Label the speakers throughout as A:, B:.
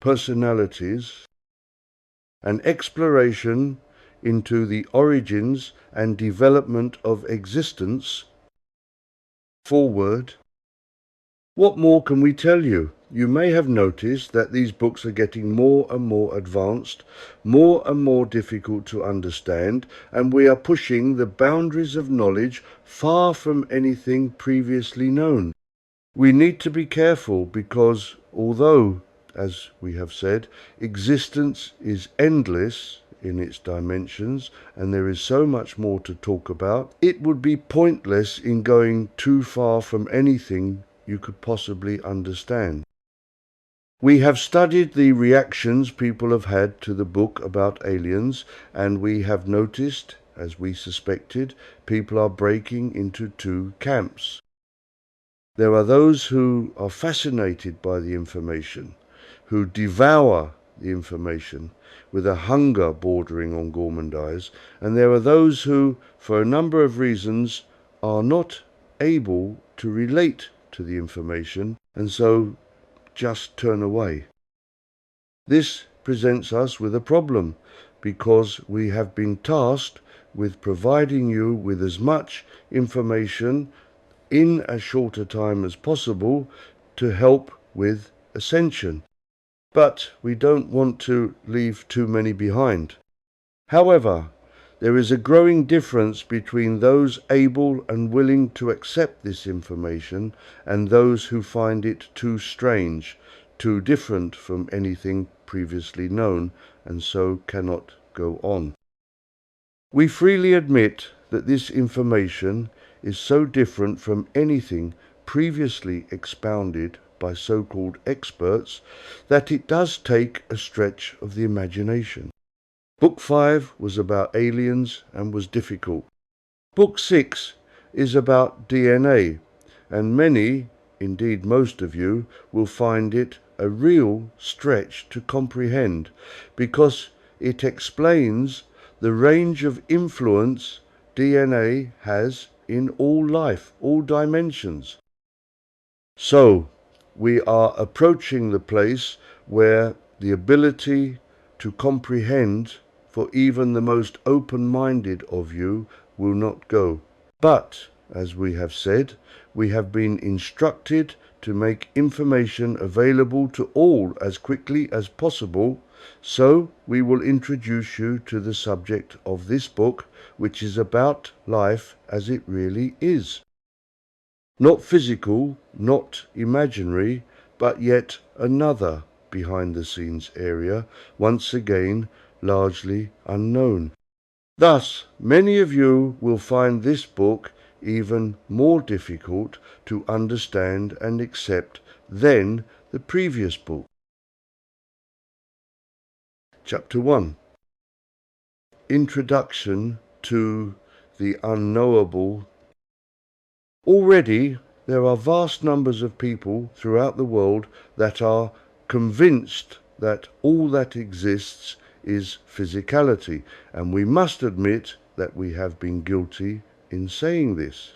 A: personalities, an exploration into the origins and development of existence. Foreword. What more can we tell you? You may have noticed that these books are getting more and more advanced, more and more difficult to understand, and we are pushing the boundaries of knowledge far from anything previously known. We need to be careful because although, as we have said, existence is endless in its dimensions and there is so much more to talk about, it would be pointless in going too far from anything you could possibly understand. We have studied the reactions people have had to the book about aliens, and we have noticed, as we suspected, people are breaking into two camps. There are those who are fascinated by the information, who devour the information with a hunger bordering on gourmandise, and there are those who, for a number of reasons, are not able to relate to the information and so just turn away. This presents us with a problem because we have been tasked with providing you with as much information in as short a time as possible to help with ascension. But we don't want to leave too many behind. However, there is a growing difference between those able and willing to accept this information and those who find it too strange, too different from anything previously known, and so cannot go on. We freely admit that this information is so different from anything previously expounded by so-called experts that it does take a stretch of the imagination. Book 5 was about aliens and was difficult. Book 6 is about DNA, and many, indeed most of you, will find it a real stretch to comprehend because it explains the range of influence DNA has in all life, all dimensions. So, we are approaching the place where the ability to comprehend for even the most open-minded of you will not go. But, as we have said, we have been instructed to make information available to all as quickly as possible, so we will introduce you to the subject of this book, which is about life as it really is. Not physical, not imaginary, but yet another behind-the-scenes area, once again largely unknown. Thus, many of you will find this book even more difficult to understand and accept than the previous book. Chapter 1. Introduction to the Unknowable. Already there are vast numbers of people throughout the world that are convinced that all that exists is physicality, and we must admit that we have been guilty in saying this.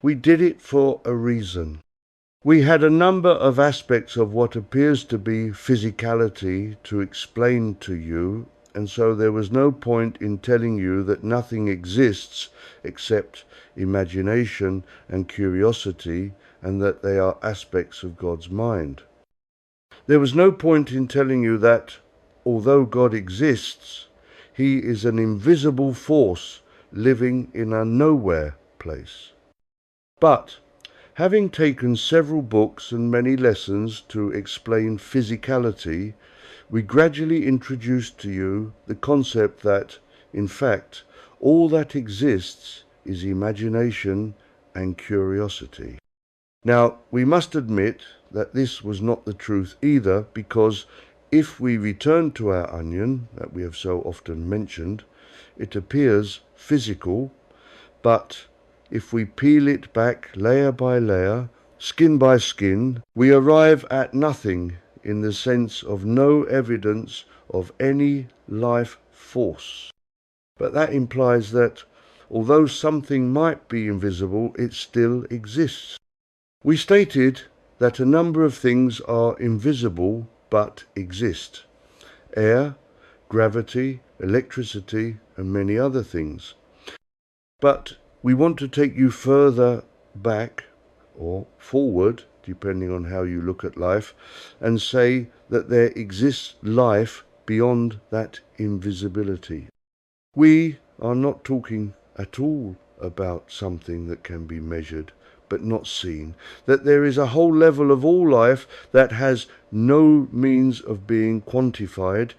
A: We did it for a reason. We had a number of aspects of what appears to be physicality to explain to you, and so there was no point in telling you that nothing exists except imagination and curiosity, and that they are aspects of God's mind. There was no point in telling you that, although God exists, he is an invisible force living in a nowhere place. But, having taken several books and many lessons to explain physicality, we gradually introduced to you the concept that, in fact, all that exists is imagination and curiosity. Now, we must admit that this was not the truth either, because if we return to our onion, that we have so often mentioned, it appears physical, but if we peel it back layer by layer, skin by skin, we arrive at nothing in the sense of no evidence of any life force. But that implies that, although something might be invisible, it still exists. We stated that a number of things are invisible but exist. Air, gravity, electricity, and many other things. But we want to take you further back or forward, depending on how you look at life, and say that there exists life beyond that invisibility. We are not talking at all about something that can be measured but not seen, that there is a whole level of all life that has no means of being quantified.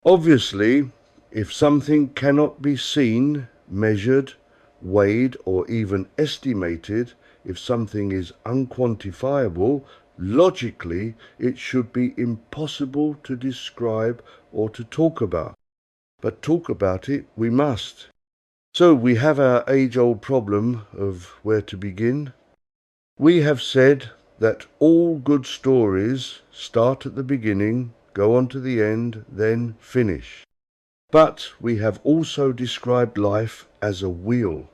A: Obviously, if something cannot be seen, measured, weighed, or even estimated, if something is unquantifiable, logically it should be impossible to describe or to talk about. But talk about it we must. So we have our age-old problem of where to begin. We have said that all good stories start at the beginning, go on to the end, then finish. But we have also described life as a wheel,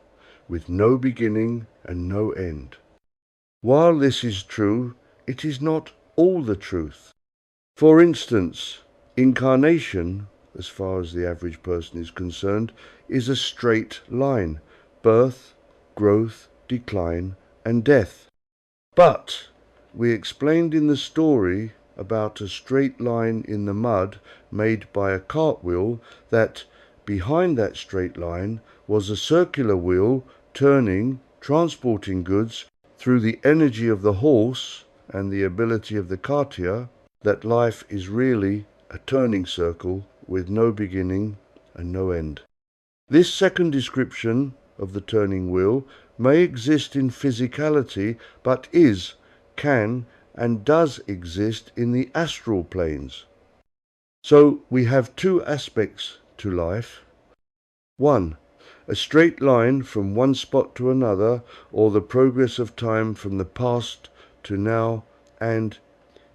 A: with no beginning and no end. While this is true, it is not all the truth. For instance, incarnation, as far as the average person is concerned, is a straight line: birth, growth, decline, and death. But we explained in the story about a straight line in the mud made by a cartwheel that behind that straight line was a circular wheel turning, transporting goods through the energy of the horse and the ability of the cartier, that life is really a turning circle with no beginning and no end. This second description of the turning wheel may exist in physicality, but can, and does exist in the astral planes. So we have two aspects to life. One, a straight line from one spot to another, or the progress of time from the past to now and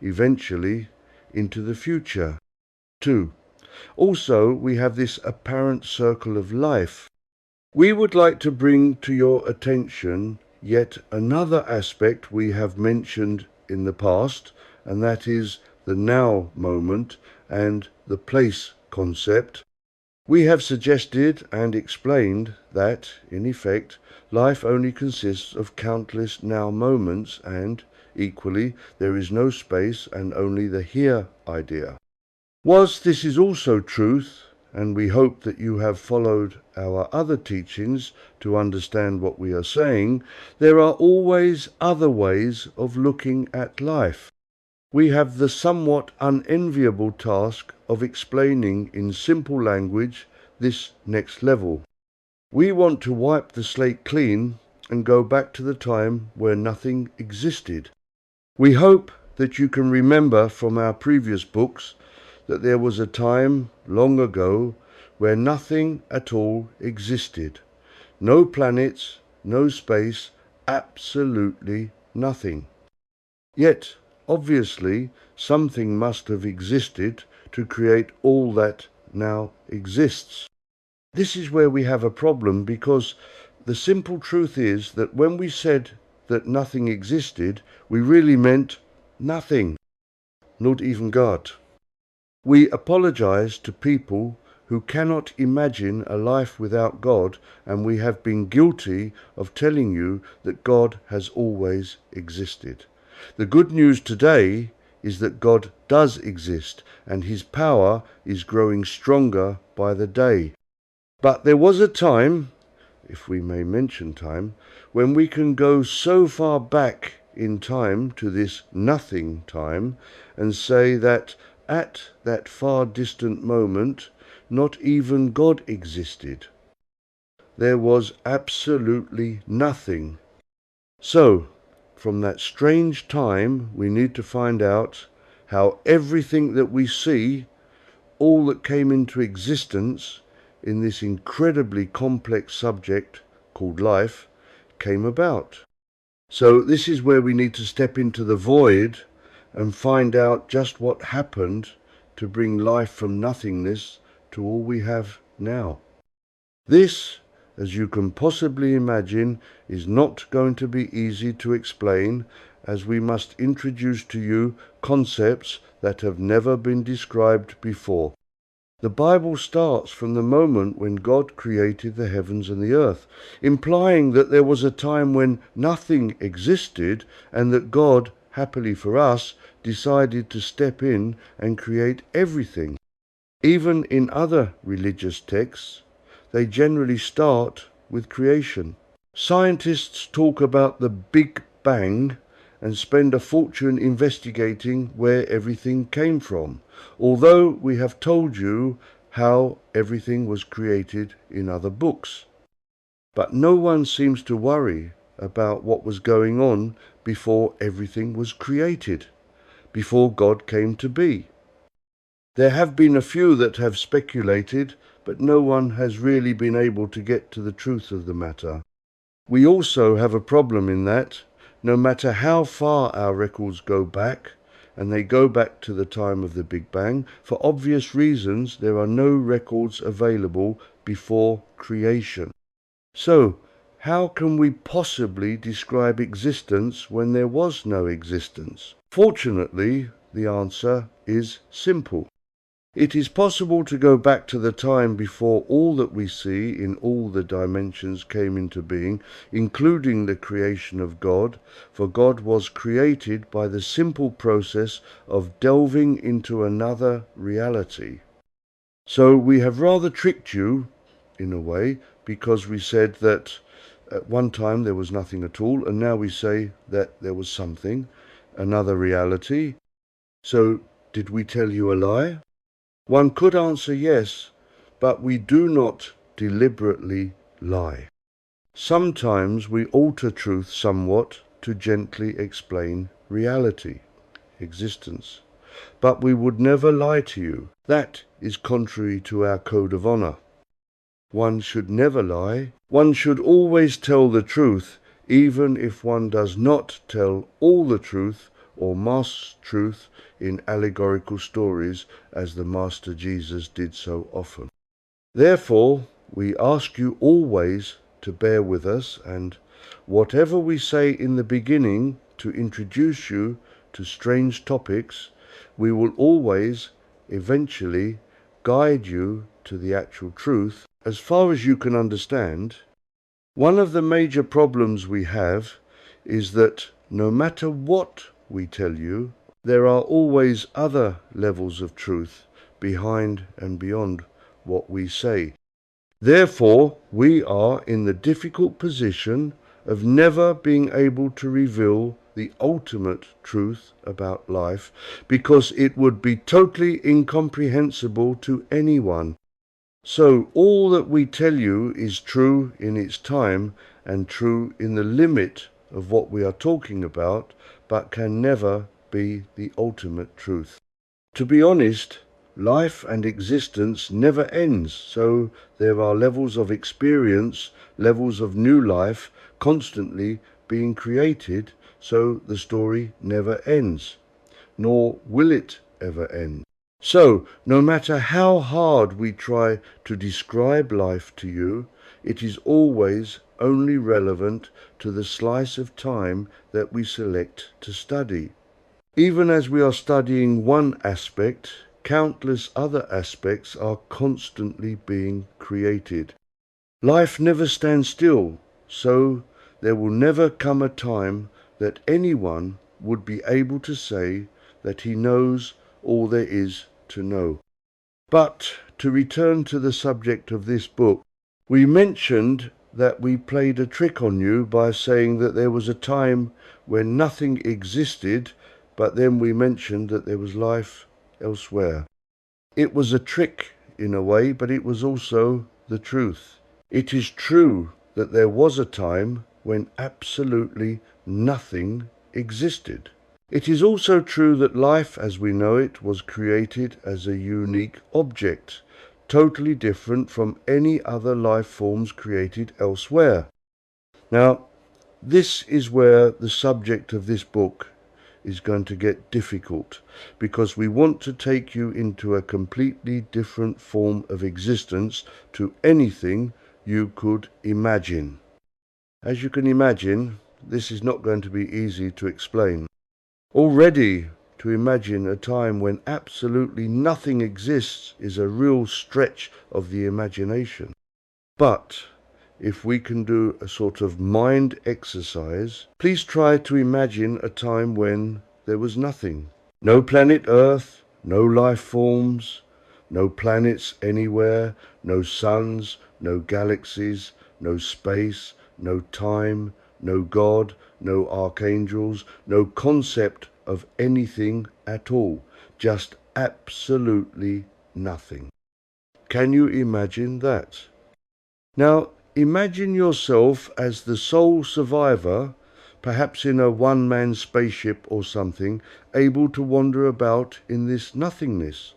A: eventually into the future. 2. Also, we have this apparent circle of life. We would like to bring to your attention yet another aspect we have mentioned in the past, and that is the now moment and the place concept. We have suggested and explained that, in effect, life only consists of countless now moments, and, equally, there is no space and only the here idea. Whilst this is also truth, and we hope that you have followed our other teachings to understand what we are saying, there are always other ways of looking at life. We have the somewhat unenviable task of explaining in simple language this next level. We want to wipe the slate clean and go back to the time where nothing existed. We hope that you can remember from our previous books that there was a time long ago where nothing at all existed. No planets, no space, absolutely nothing. Yet, obviously, something must have existed to create all that now exists. This is where we have a problem, because the simple truth is that when we said that nothing existed, we really meant nothing, not even God. We apologize to people who cannot imagine a life without God, and we have been guilty of telling you that God has always existed. The good news today is that God does exist, and his power is growing stronger by the day. But there was a time, if we may mention time, when we can go so far back in time to this nothing time and say that at that far distant moment, not even God existed. There was absolutely nothing. So, from that strange time, we need to find out how everything that we see, all that came into existence in this incredibly complex subject called life, came about. So this is where we need to step into the void and find out just what happened to bring life from nothingness to all we have now. This, as you can possibly imagine, is not going to be easy to explain, as we must introduce to you concepts that have never been described before. The Bible starts from the moment when God created the heavens and the earth, implying that there was a time when nothing existed and that God, happily for us, decided to step in and create everything. Even in other religious texts, they generally start with creation. Scientists talk about the Big Bang and spend a fortune investigating where everything came from, although we have told you how everything was created in other books. But no one seems to worry about what was going on before everything was created, before God came to be. There have been a few that have speculated, but no one has really been able to get to the truth of the matter. We also have a problem in that, no matter how far our records go back, and they go back to the time of the Big Bang, for obvious reasons there are no records available before creation. So, how can we possibly describe existence when there was no existence? Fortunately, the answer is simple. It is possible to go back to the time before all that we see in all the dimensions came into being, including the creation of God, for God was created by the simple process of delving into another reality. So we have rather tricked you, in a way, because we said that at one time there was nothing at all, and now we say that there was something, another reality. So did we tell you a lie? One could answer yes, but we do not deliberately lie. Sometimes we alter truth somewhat to gently explain reality, existence. But we would never lie to you. That is contrary to our code of honor. One should never lie. One should always tell the truth, even if one does not tell all the truth or mask truth in allegorical stories, as the Master Jesus did so often. Therefore, we ask you always to bear with us, and whatever we say in the beginning to introduce you to strange topics, we will always, eventually, guide you to the actual truth. As far as you can understand, one of the major problems we have is that no matter what we tell you, there are always other levels of truth behind and beyond what we say. Therefore, we are in the difficult position of never being able to reveal the ultimate truth about life, because it would be totally incomprehensible to anyone. So all that we tell you is true in its time and true in the limit of what we are talking about, but can never be the ultimate truth. To be honest, life and existence never ends, so there are levels of experience, levels of new life constantly being created, so the story never ends, nor will it ever end. So, no matter how hard we try to describe life to you, it is always only relevant to the slice of time that we select to study. Even as we are studying one aspect, countless other aspects are constantly being created. Life never stands still, so there will never come a time that anyone would be able to say that he knows all there is to know. But to return to the subject of this book, we mentioned that we played a trick on you by saying that there was a time when nothing existed, but then we mentioned that there was life elsewhere. It was a trick in a way, but it was also the truth. It is true that there was a time when absolutely nothing existed. It is also true that life as we know it was created as a unique object, totally different from any other life forms created elsewhere. Now, this is where the subject of this book is going to get difficult, because we want to take you into a completely different form of existence to anything you could imagine. As you can imagine, this is not going to be easy to explain. Already, to imagine a time when absolutely nothing exists is a real stretch of the imagination. But if we can do a sort of mind exercise, please try to imagine a time when there was nothing. No planet Earth, no life forms, no planets anywhere, no suns, no galaxies, no space, no time, no God, no archangels, no concept of anything at all. Just absolutely nothing. Can you imagine that? Now, imagine yourself as the sole survivor, perhaps in a one-man spaceship or something, able to wander about in this nothingness.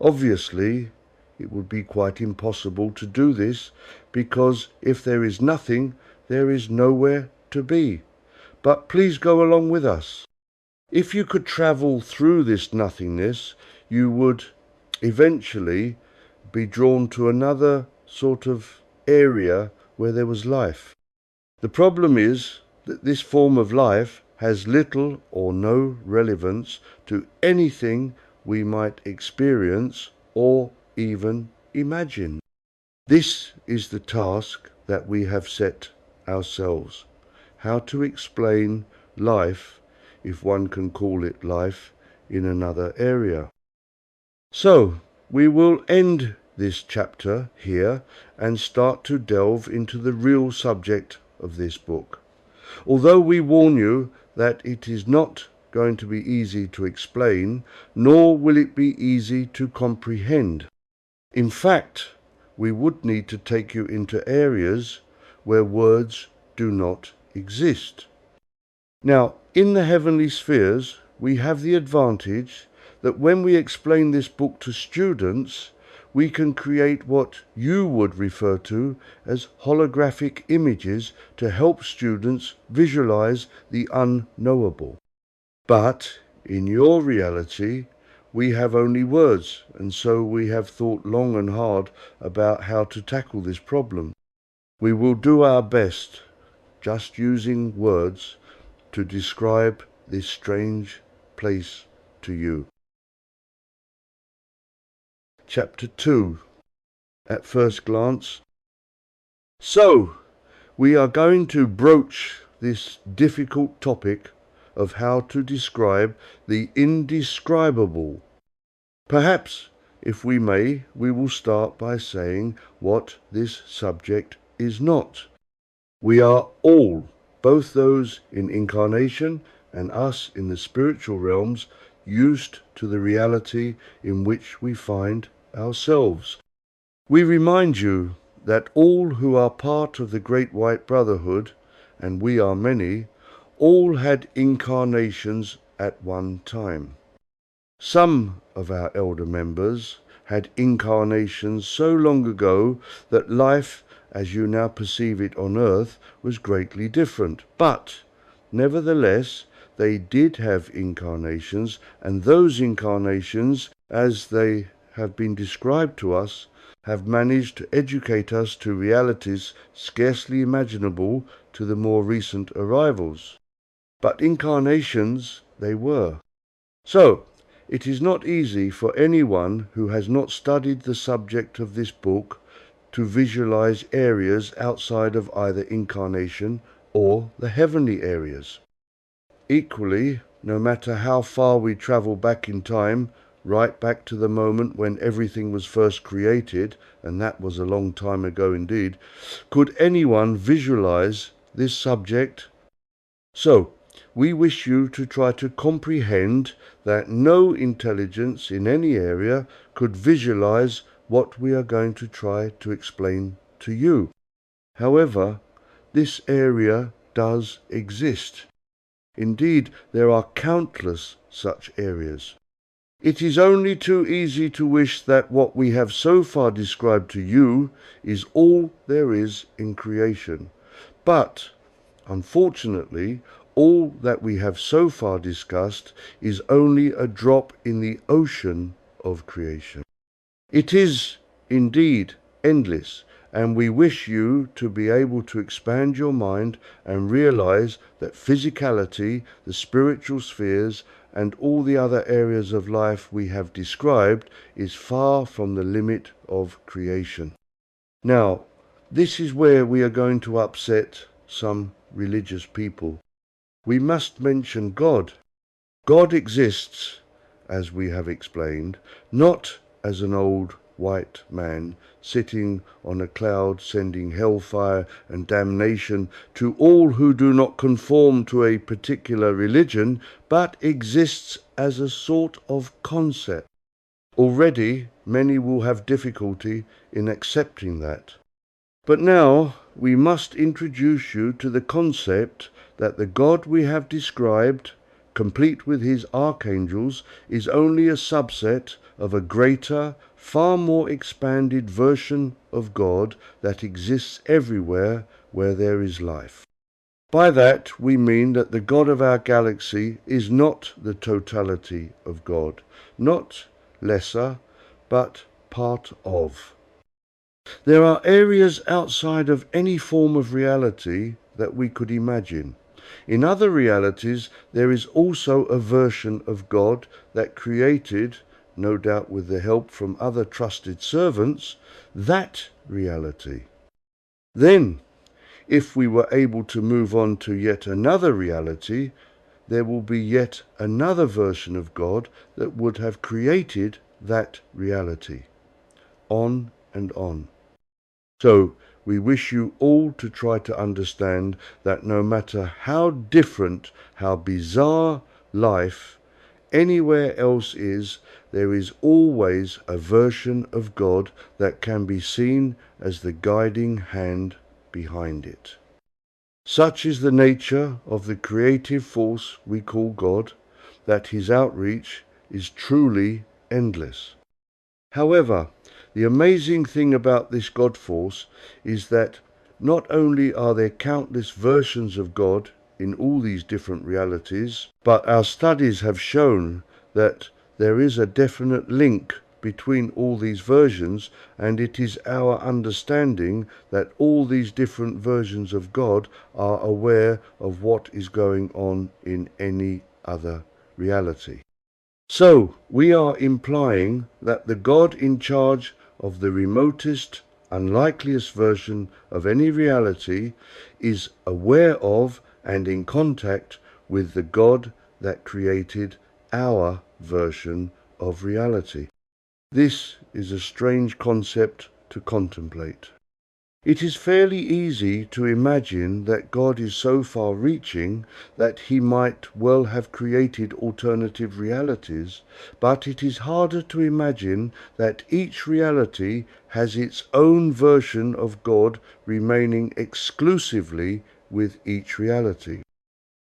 A: Obviously, it would be quite impossible to do this, because if there is nothing, there is nowhere to be. But please go along with us. If you could travel through this nothingness, you would eventually be drawn to another sort of area where there was life. The problem is that this form of life has little or no relevance to anything we might experience or even imagine. This is the task that we have set ourselves: how to explain life, if one can call it life, in another area. So, we will end this chapter here and start to delve into the real subject of this book. Although we warn you that it is not going to be easy to explain, nor will it be easy to comprehend. In fact, we would need to take you into areas where words do not exist. Now, in the heavenly spheres, we have the advantage that when we explain this book to students, we can create what you would refer to as holographic images to help students visualize the unknowable. But in your reality, we have only words, and so we have thought long and hard about how to tackle this problem. We will do our best, just using words, to describe this strange place to you. Chapter 2. At first glance. So, we are going to broach this difficult topic of how to describe the indescribable. Perhaps, if we may, we will start by saying what this subject is not. We are all, both those in incarnation and us in the spiritual realms, used to the reality in which we find ourselves. We remind you that all who are part of the Great White Brotherhood, and we are many, all had incarnations at one time. Some of our elder members had incarnations so long ago that life, as you now perceive it on earth, was greatly different. But, nevertheless, they did have incarnations, and those incarnations, as they have been described to us, have managed to educate us to realities scarcely imaginable to the more recent arrivals. But incarnations they were. So, it is not easy for anyone who has not studied the subject of this book to visualize areas outside of either incarnation or the heavenly areas. Equally, no matter how far we travel back in time, right back to the moment when everything was first created, and that was a long time ago indeed, could anyone visualize this subject? So, we wish you to try to comprehend that no intelligence in any area could visualize what we are going to try to explain to you. However, this area does exist. Indeed, there are countless such areas. It is only too easy to wish that what we have so far described to you is all there is in creation. But, unfortunately, all that we have so far discussed is only a drop in the ocean of creation. It is, indeed, endless, and we wish you to be able to expand your mind and realize that physicality, the spiritual spheres, and all the other areas of life we have described is far from the limit of creation. Now, this is where we are going to upset some religious people. We must mention God. God exists, as we have explained, not as an old white man sitting on a cloud sending hellfire and damnation to all who do not conform to a particular religion, but exists as a sort of concept. Already many will have difficulty in accepting that. But now we must introduce you to the concept that the God we have described, complete with his archangels, is only a subset of a greater, far more expanded version of God that exists everywhere where there is life. By that we mean that the God of our galaxy is not the totality of God, not lesser, but part of. There are areas outside of any form of reality that we could imagine. In other realities, there is also a version of God that created, no doubt with the help from other trusted servants, that reality. Then, if we were able to move on to yet another reality, there will be yet another version of God that would have created that reality. On and on. So, we wish you all to try to understand that no matter how different, how bizarre life anywhere else is, there is always a version of God that can be seen as the guiding hand behind it. Such is the nature of the creative force we call God, that his outreach is truly endless. However, the amazing thing about this God force is that not only are there countless versions of God in all these different realities, but our studies have shown that there is a definite link between all these versions, and it is our understanding that all these different versions of God are aware of what is going on in any other reality. So, we are implying that the God in charge of the remotest, unlikeliest version of any reality is aware of and in contact with the God that created our version of reality. This is a strange concept to contemplate. It is fairly easy to imagine that God is so far-reaching that he might well have created alternative realities, but it is harder to imagine that each reality has its own version of God remaining exclusively with each reality.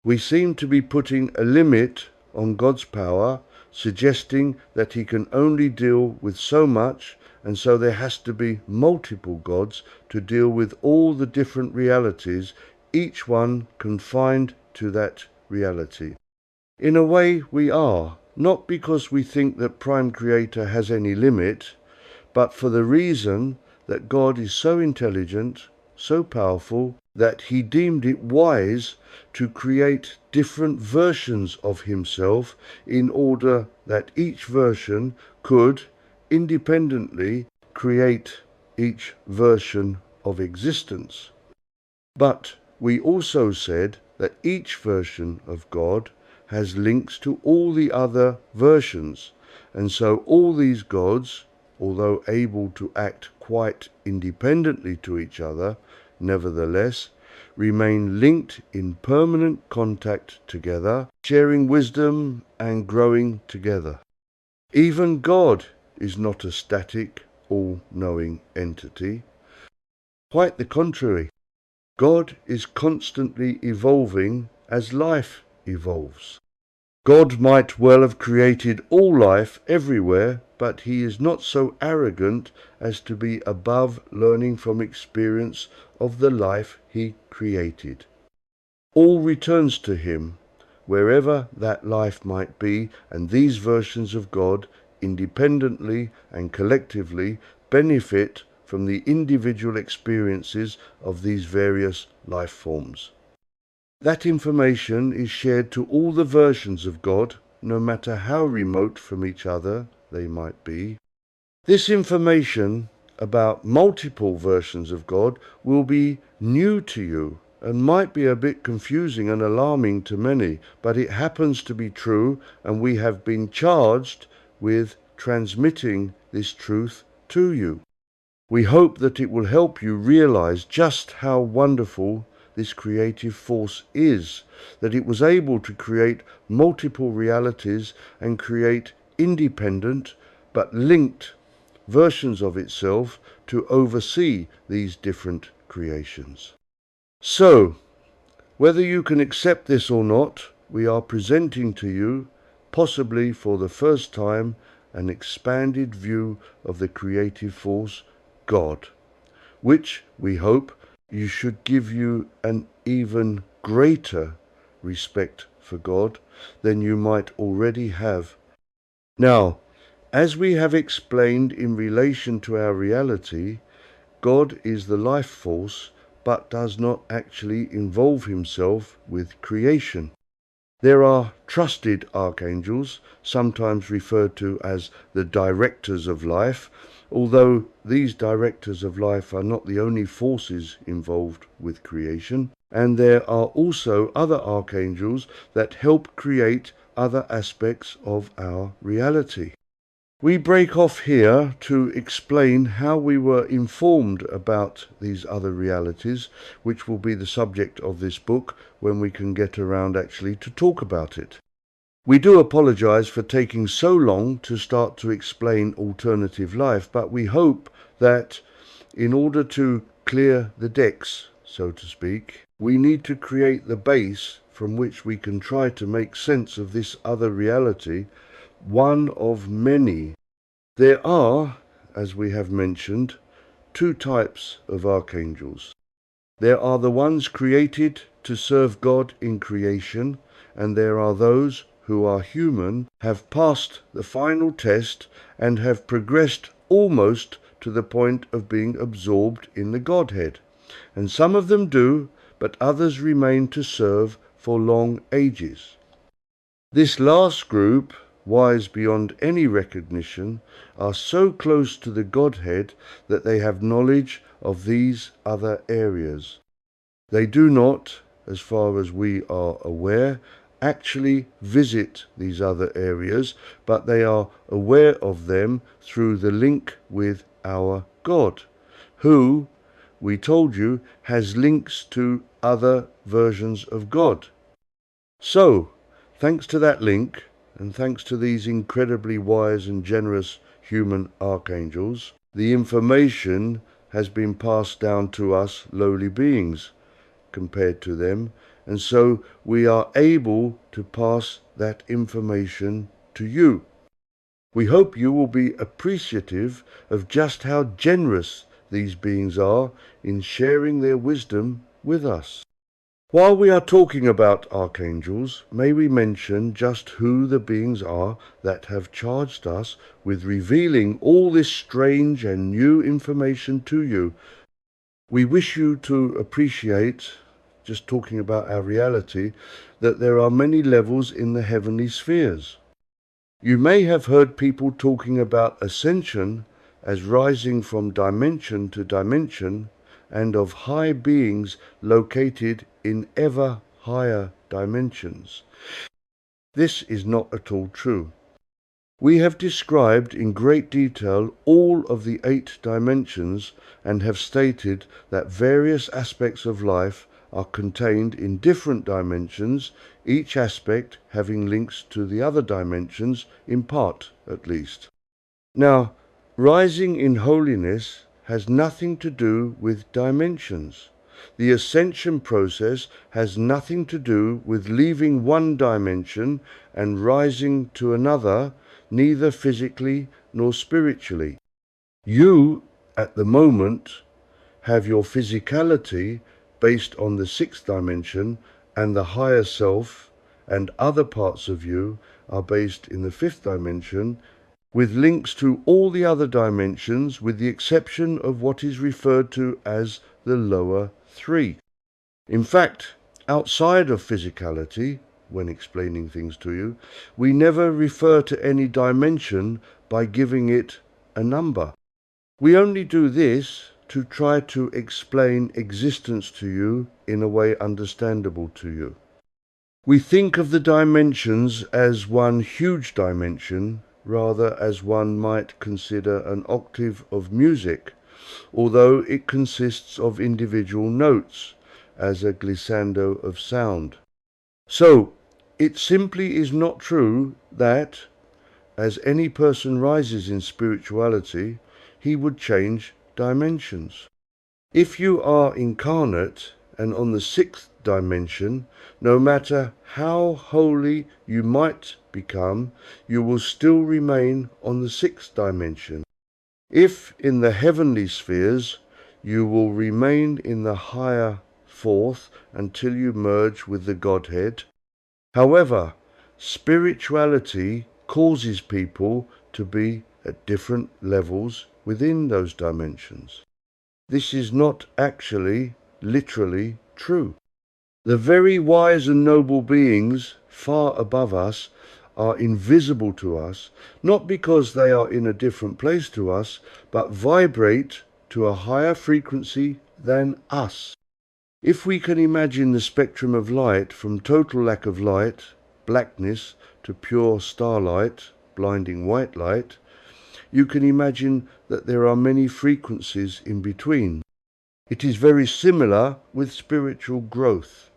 A: We seem to be putting a limit on God's power, suggesting that he can only deal with so much, and so there has to be multiple gods to deal with all the different realities, each one confined to that reality. In a way we are, not because we think that Prime Creator has any limit, but for the reason that God is so intelligent, so powerful, that he deemed it wise to create different versions of himself in order that each version could independently create each version of existence. But we also said that each version of God has links to all the other versions, and so all these gods, although able to act quite independently to each other, nevertheless remain linked in permanent contact together, sharing wisdom and growing together. Even God is not a static, all-knowing entity. Quite the contrary. God is constantly evolving as life evolves. God might well have created all life everywhere, but he is not so arrogant as to be above learning from experience of the life he created. All returns to him, wherever that life might be, and these versions of God, independently and collectively, benefit from the individual experiences of these various life forms. That information is shared to all the versions of God, no matter how remote from each other they might be. This information about multiple versions of God will be new to you and might be a bit confusing and alarming to many, but it happens to be true, and we have been charged with transmitting this truth to you. We hope that it will help you realize just how wonderful this creative force is, that it was able to create multiple realities and create independent but linked versions of itself to oversee these different creations. So, whether you can accept this or not, we are presenting to you, possibly for the first time, an expanded view of the creative force, God, which we hope you should give you an even greater respect for God than you might already have. Now, as we have explained in relation to our reality, God is the life force, but does not actually involve himself with creation. There are trusted archangels, sometimes referred to as the directors of life, although these directors of life are not the only forces involved with creation, and there are also other archangels that help create other aspects of our reality. We break off here to explain how we were informed about these other realities, which will be the subject of this book when we can get around actually to talk about it. We do apologize for taking so long to start to explain alternative life, but we hope that in order to clear the decks, so to speak, we need to create the base from which we can try to make sense of this other reality, one of many. There are, as we have mentioned, two types of archangels. There are the ones created to serve God in creation, and there are those who are human, have passed the final test, and have progressed almost to the point of being absorbed in the Godhead. And some of them do, but others remain to serve for long ages. This last group, wise beyond any recognition, are so close to the Godhead that they have knowledge of these other areas. They do not, as far as we are aware, actually visit these other areas, but they are aware of them through the link with our God, who, we told you, has links to other versions of God. So, thanks to that link, and thanks to these incredibly wise and generous human archangels, the information has been passed down to us lowly beings compared to them, and so we are able to pass that information to you. We hope you will be appreciative of just how generous these beings are in sharing their wisdom with us. While we are talking about archangels, may we mention just who the beings are that have charged us with revealing all this strange and new information to you. We wish you to appreciate, just talking about our reality, that there are many levels in the heavenly spheres. You may have heard people talking about ascension as rising from dimension to dimension, and of high beings located in ever higher dimensions. This is not at all true. We have described in great detail all of the 8 dimensions and have stated that various aspects of life are contained in different dimensions, each aspect having links to the other dimensions, in part at least. Now, rising in holiness has nothing to do with dimensions. The ascension process has nothing to do with leaving one dimension and rising to another, neither physically nor spiritually. You, at the moment, have your physicality based on the 6th dimension, and the higher self and other parts of you are based in the 5th dimension, with links to all the other dimensions, with the exception of what is referred to as the lower 3. In fact, outside of physicality, when explaining things to you. We never refer to any dimension by giving it a number. We only do this to try to explain existence to you in a way understandable to you. We think of the dimensions as one huge dimension, rather as one might consider an octave of music, although it consists of individual notes, as a glissando of sound. So, it simply is not true that, as any person rises in spirituality, he would change dimensions. If you are incarnate and on the sixth dimension, no matter how holy you might become, you will still remain on the sixth dimension. If in the heavenly spheres, you will remain in the higher fourth until you merge with the Godhead. However, spirituality causes people to be at different levels within those dimensions. This is not actually, literally true. The very wise and noble beings far above us are invisible to us, not because they are in a different place to us, but vibrate to a higher frequency than us. If we can imagine the spectrum of light from total lack of light, blackness, to pure starlight, blinding white light, you can imagine that there are many frequencies in between. It is very similar with spiritual growth.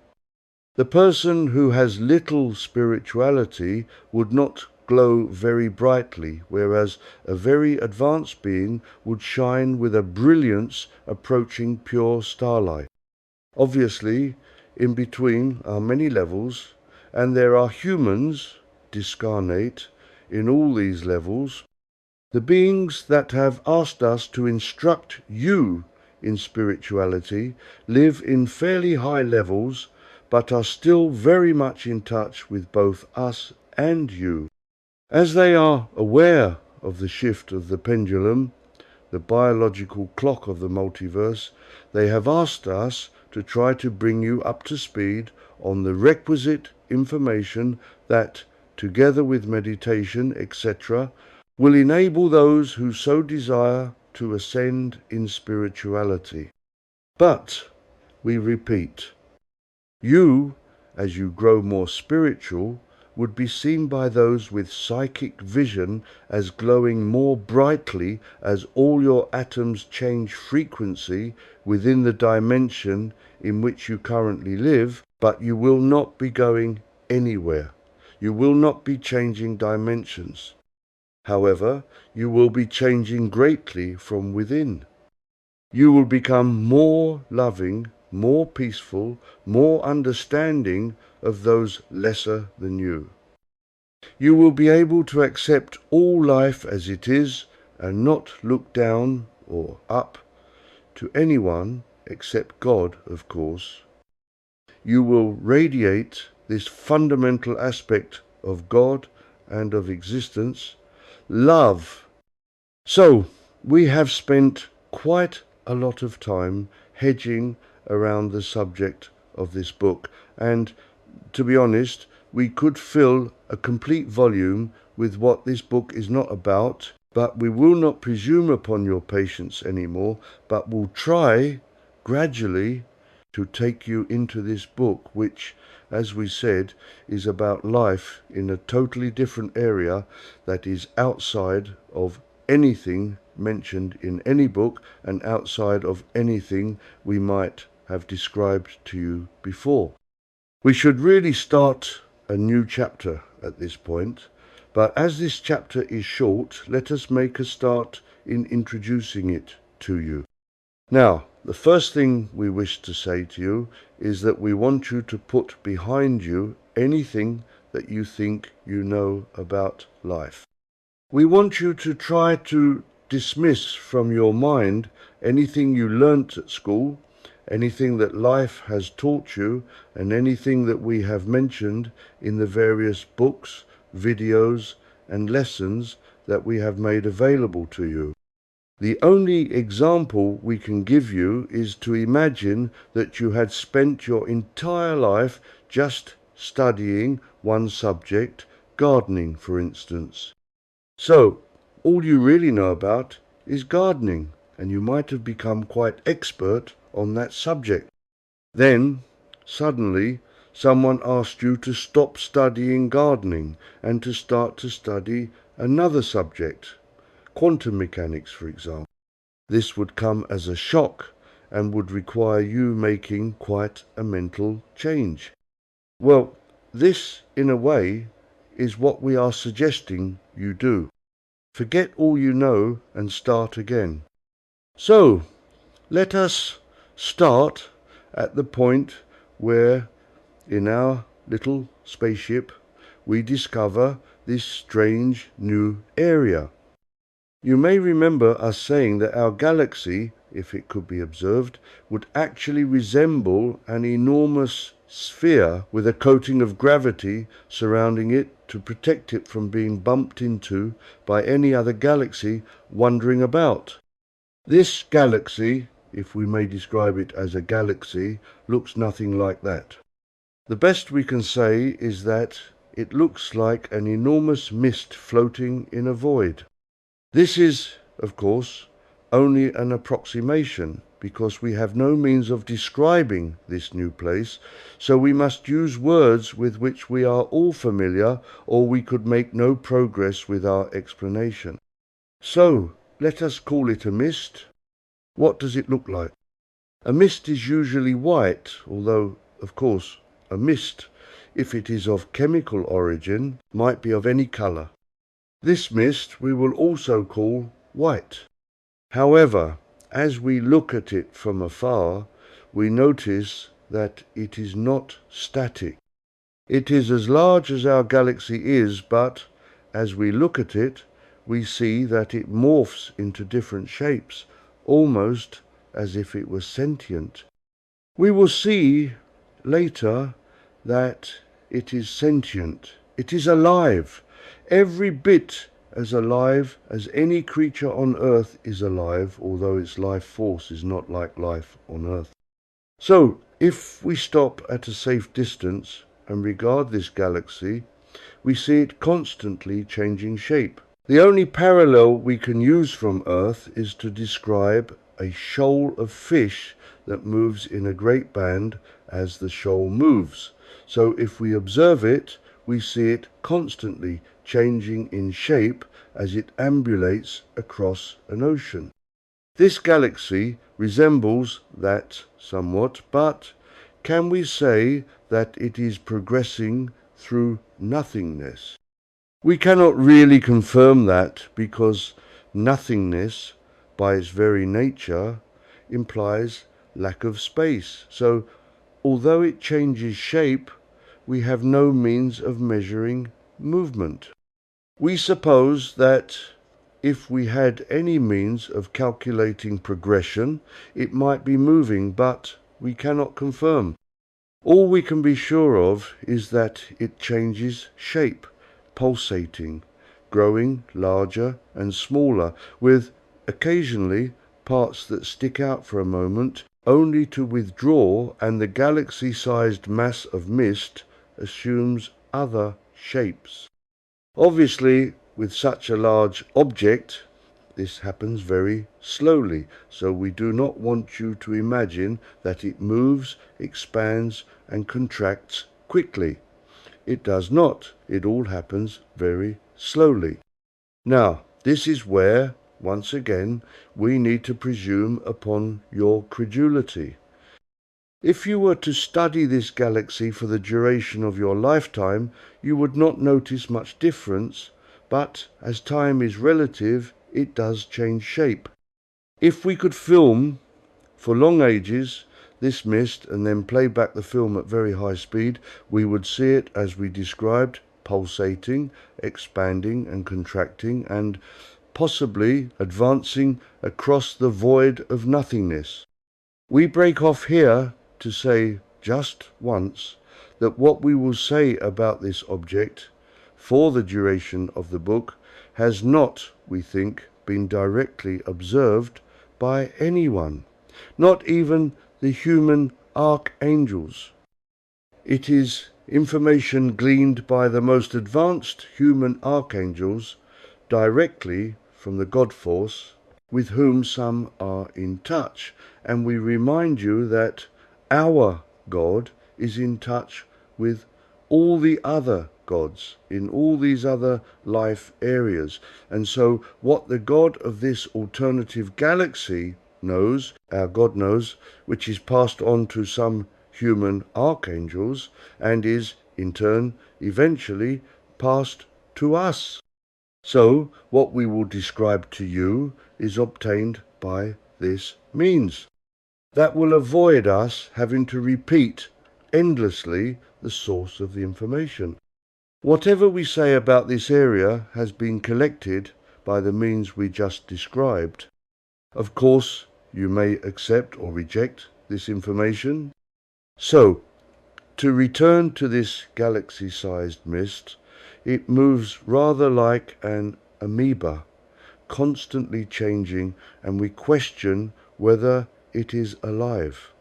A: The person who has little spirituality would not glow very brightly, whereas a very advanced being would shine with a brilliance approaching pure starlight. Obviously, in between are many levels, and there are humans, discarnate, in all these levels. The beings that have asked us to instruct you in spirituality live in fairly high levels, but are still very much in touch with both us and you. As they are aware of the shift of the pendulum, the biological clock of the multiverse, they have asked us to try to bring you up to speed on the requisite information that, together with meditation, etc., will enable those who so desire to ascend in spirituality. But, we repeat, you, as you grow more spiritual, would be seen by those with psychic vision as glowing more brightly as all your atoms change frequency within the dimension in which you currently live, but you will not be going anywhere. You will not be changing dimensions. However, you will be changing greatly from within. You will become more loving, more peaceful, more understanding of those lesser than you. You will be able to accept all life as it is and not look down or up to anyone except God, of course. You will radiate this fundamental aspect of God and of existence, love. So, we have spent quite a lot of time hedging around the subject of this book, and to be honest, we could fill a complete volume with what this book is not about, but we will not presume upon your patience anymore, but will try gradually to take you into this book, which, as we said, is about life in a totally different area that is outside of anything mentioned in any book and outside of anything we might have described to you before. We should really start a new chapter at this point, but as this chapter is short, let us make a start in introducing it to you. Now, the first thing we wish to say to you is that we want you to put behind you anything that you think you know about life. We want you to try to dismiss from your mind anything you learnt at school, anything that life has taught you, and anything that we have mentioned in the various books, videos, and lessons that we have made available to you. The only example we can give you is to imagine that you had spent your entire life just studying one subject, gardening for instance. So, all you really know about is gardening, and you might have become quite expert on that subject. Then, suddenly, someone asked you to stop studying gardening and to start to study another subject, quantum mechanics, for example. This would come as a shock and would require you making quite a mental change. Well, this, in a way, is what we are suggesting you do. Forget all you know and start again. So, let us start at the point where, in our little spaceship, we discover this strange new area. You may remember us saying that our galaxy, if it could be observed, would actually resemble an enormous sphere with a coating of gravity surrounding it to protect it from being bumped into by any other galaxy wandering about. This galaxy, if we may describe it as a galaxy, looks nothing like that. The best we can say is that it looks like an enormous mist floating in a void. This is, of course, only an approximation, because we have no means of describing this new place, so we must use words with which we are all familiar, or we could make no progress with our explanation. So, let us call it a mist. What does it look like? A mist is usually white, although, of course, a mist, if it is of chemical origin, might be of any colour. This mist we will also call white. However, as we look at it from afar, we notice that it is not static. It is as large as our galaxy is, but as we look at it, we see that it morphs into different shapes, almost as if it was sentient. We will see later that it is sentient. It is alive. Every bit as alive as any creature on Earth is alive, although its life force is not like life on Earth. So, if we stop at a safe distance and regard this galaxy, we see it constantly changing shape. The only parallel we can use from Earth is to describe a shoal of fish that moves in a great band as the shoal moves. So if we observe it, we see it constantly changing in shape as it ambulates across an ocean. This galaxy resembles that somewhat, but can we say that it is progressing through nothingness? We cannot really confirm that, because nothingness, by its very nature, implies lack of space. So, although it changes shape, we have no means of measuring movement. We suppose that if we had any means of calculating progression, it might be moving, but we cannot confirm. All we can be sure of is that it changes shape, pulsating, growing larger and smaller, with occasionally parts that stick out for a moment, only to withdraw, and the galaxy-sized mass of mist assumes other shapes. Obviously, with such a large object, this happens very slowly, so we do not want you to imagine that it moves, expands, and contracts quickly. It does not. It all happens very slowly. Now, this is where, once again, we need to presume upon your credulity. If you were to study this galaxy for the duration of your lifetime, you would not notice much difference, but as time is relative, it does change shape. If we could film for long ages this mist and then play back the film at very high speed, we would see it as we described, pulsating, expanding and contracting, and possibly advancing across the void of nothingness. We break off here to say just once that what we will say about this object for the duration of the book has not, we think, been directly observed by anyone, not even the human archangels. It is information gleaned by the most advanced human archangels directly from the God Force, with whom some are in touch. And we remind you that our God is in touch with all the other gods in all these other life areas. And so what the God of this alternative galaxy knows, our God knows, which is passed on to some human archangels and is in turn eventually passed to us. So what we will describe to you is obtained by this means. That will avoid us having to repeat endlessly the source of the information. Whatever we say about this area has been collected by the means we just described. Of course, you may accept or reject this information. So, to return to this galaxy-sized mist, it moves rather like an amoeba, constantly changing, and we question whether it is alive.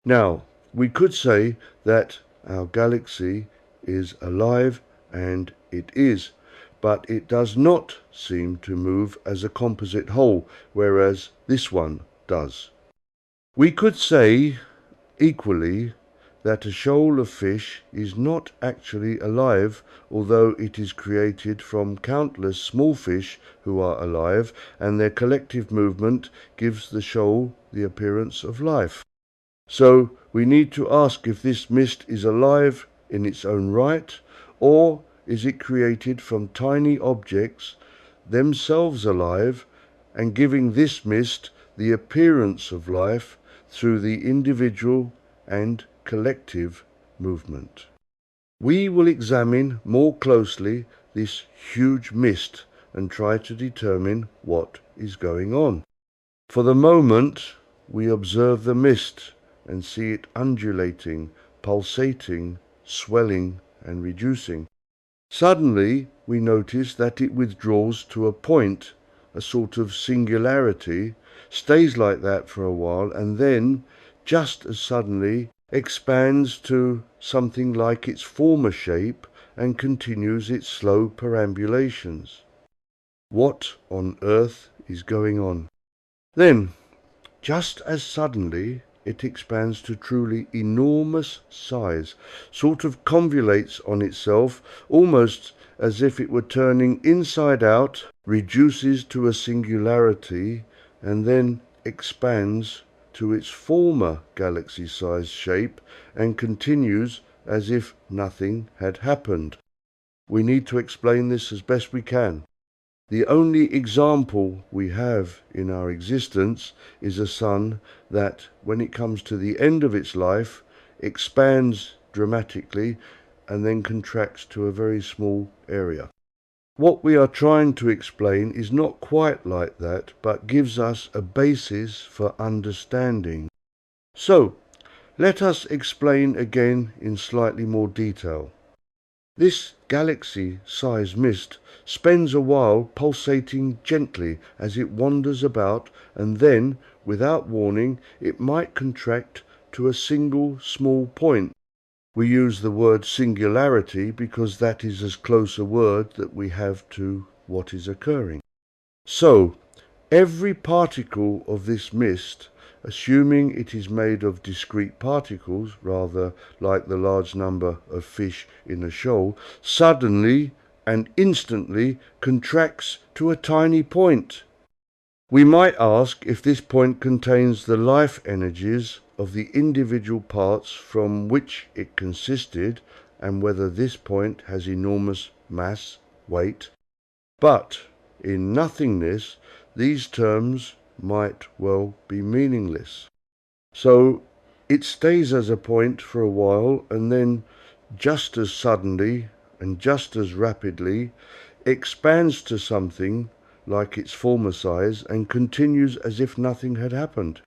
A: Now, we could say that our galaxy is alive, and it is, but it does not seem to move as a composite whole, whereas this one does. We could say equally that a shoal of fish is not actually alive, although it is created from countless small fish who are alive, and their collective movement gives the shoal the appearance of life. So we need to ask if this mist is alive in its own right, or is it created from tiny objects, themselves alive, and giving this mist the appearance of life through the individual and collective movement. We will examine more closely this huge mist and try to determine what is going on. For the moment, we observe the mist and see it undulating, pulsating, swelling, and reducing. Suddenly, we notice that it withdraws to a point, a sort of singularity, stays like that for a while, and then, just as suddenly, expands to something like its former shape and continues its slow perambulations. What on earth is going on? Then, just as suddenly, it expands to truly enormous size, sort of convolutes on itself, almost as if it were turning inside out, reduces to a singularity, and then expands to its former galaxy-sized shape and continues as if nothing had happened. We need to explain this as best we can. The only example we have in our existence is a sun that, when it comes to the end of its life, expands dramatically and then contracts to a very small area. What we are trying to explain is not quite like that, but gives us a basis for understanding. So, let us explain again in slightly more detail. This galaxy-sized mist spends a while pulsating gently as it wanders about, and then, without warning, it might contract to a single small point. We use the word singularity because that is as close a word that we have to what is occurring. So, every particle of this mist, assuming it is made of discrete particles, rather like the large number of fish in a shoal, suddenly and instantly contracts to a tiny point. We might ask if this point contains the life energies of the individual parts from which it consisted, and whether this point has enormous mass, weight. But in nothingness, these terms might well be meaningless. So it stays as a point for a while, and then just as suddenly and just as rapidly expands to something like its former size and continues as if nothing had happened.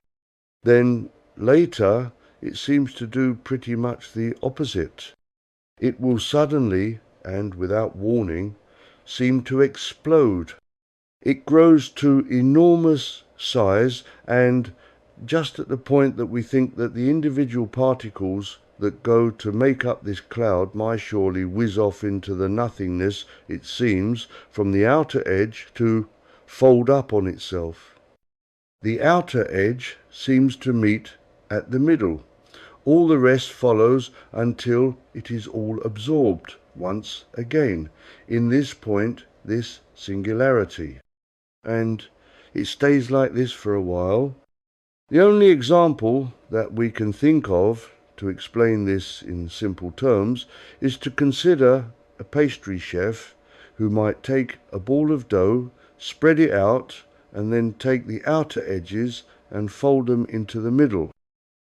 A: Then later it seems to do pretty much the opposite. It will suddenly and without warning seem to explode. It grows to enormous size, and just at the point that we think that the individual particles that go to make up this cloud may surely whiz off into the nothingness, it seems, from the outer edge to fold up on itself. The outer edge seems to meet at the middle. All the rest follows until it is all absorbed once again in this point, this singularity. And it stays like this for a while. The only example that we can think of to explain this in simple terms is to consider a pastry chef who might take a ball of dough, spread it out, and then take the outer edges and fold them into the middle.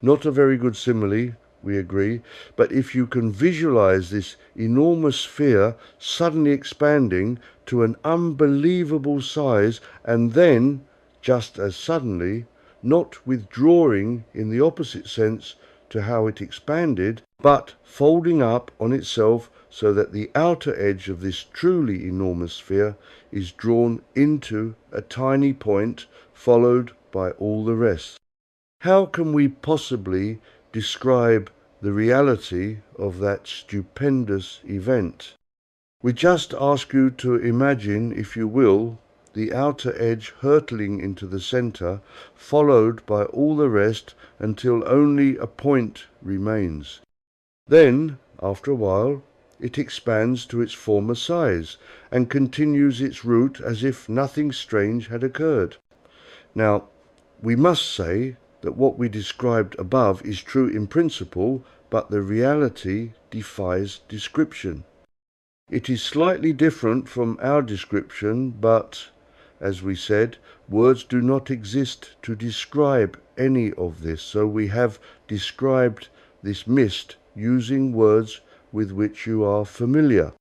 A: Not a very good simile, we agree, but if you can visualize this enormous sphere suddenly expanding to an unbelievable size and then, just as suddenly, not withdrawing in the opposite sense to how it expanded, but folding up on itself so that the outer edge of this truly enormous sphere is drawn into a tiny point followed by all the rest. How can we possibly describe the reality of that stupendous event? We just ask you to imagine, if you will, the outer edge hurtling into the centre, followed by all the rest until only a point remains. Then, after a while, it expands to its former size and continues its route as if nothing strange had occurred. Now, we must say that what we described above is true in principle, but the reality defies description. It is slightly different from our description, but, as we said, words do not exist to describe any of this, so we have described this mist using words with which you are familiar.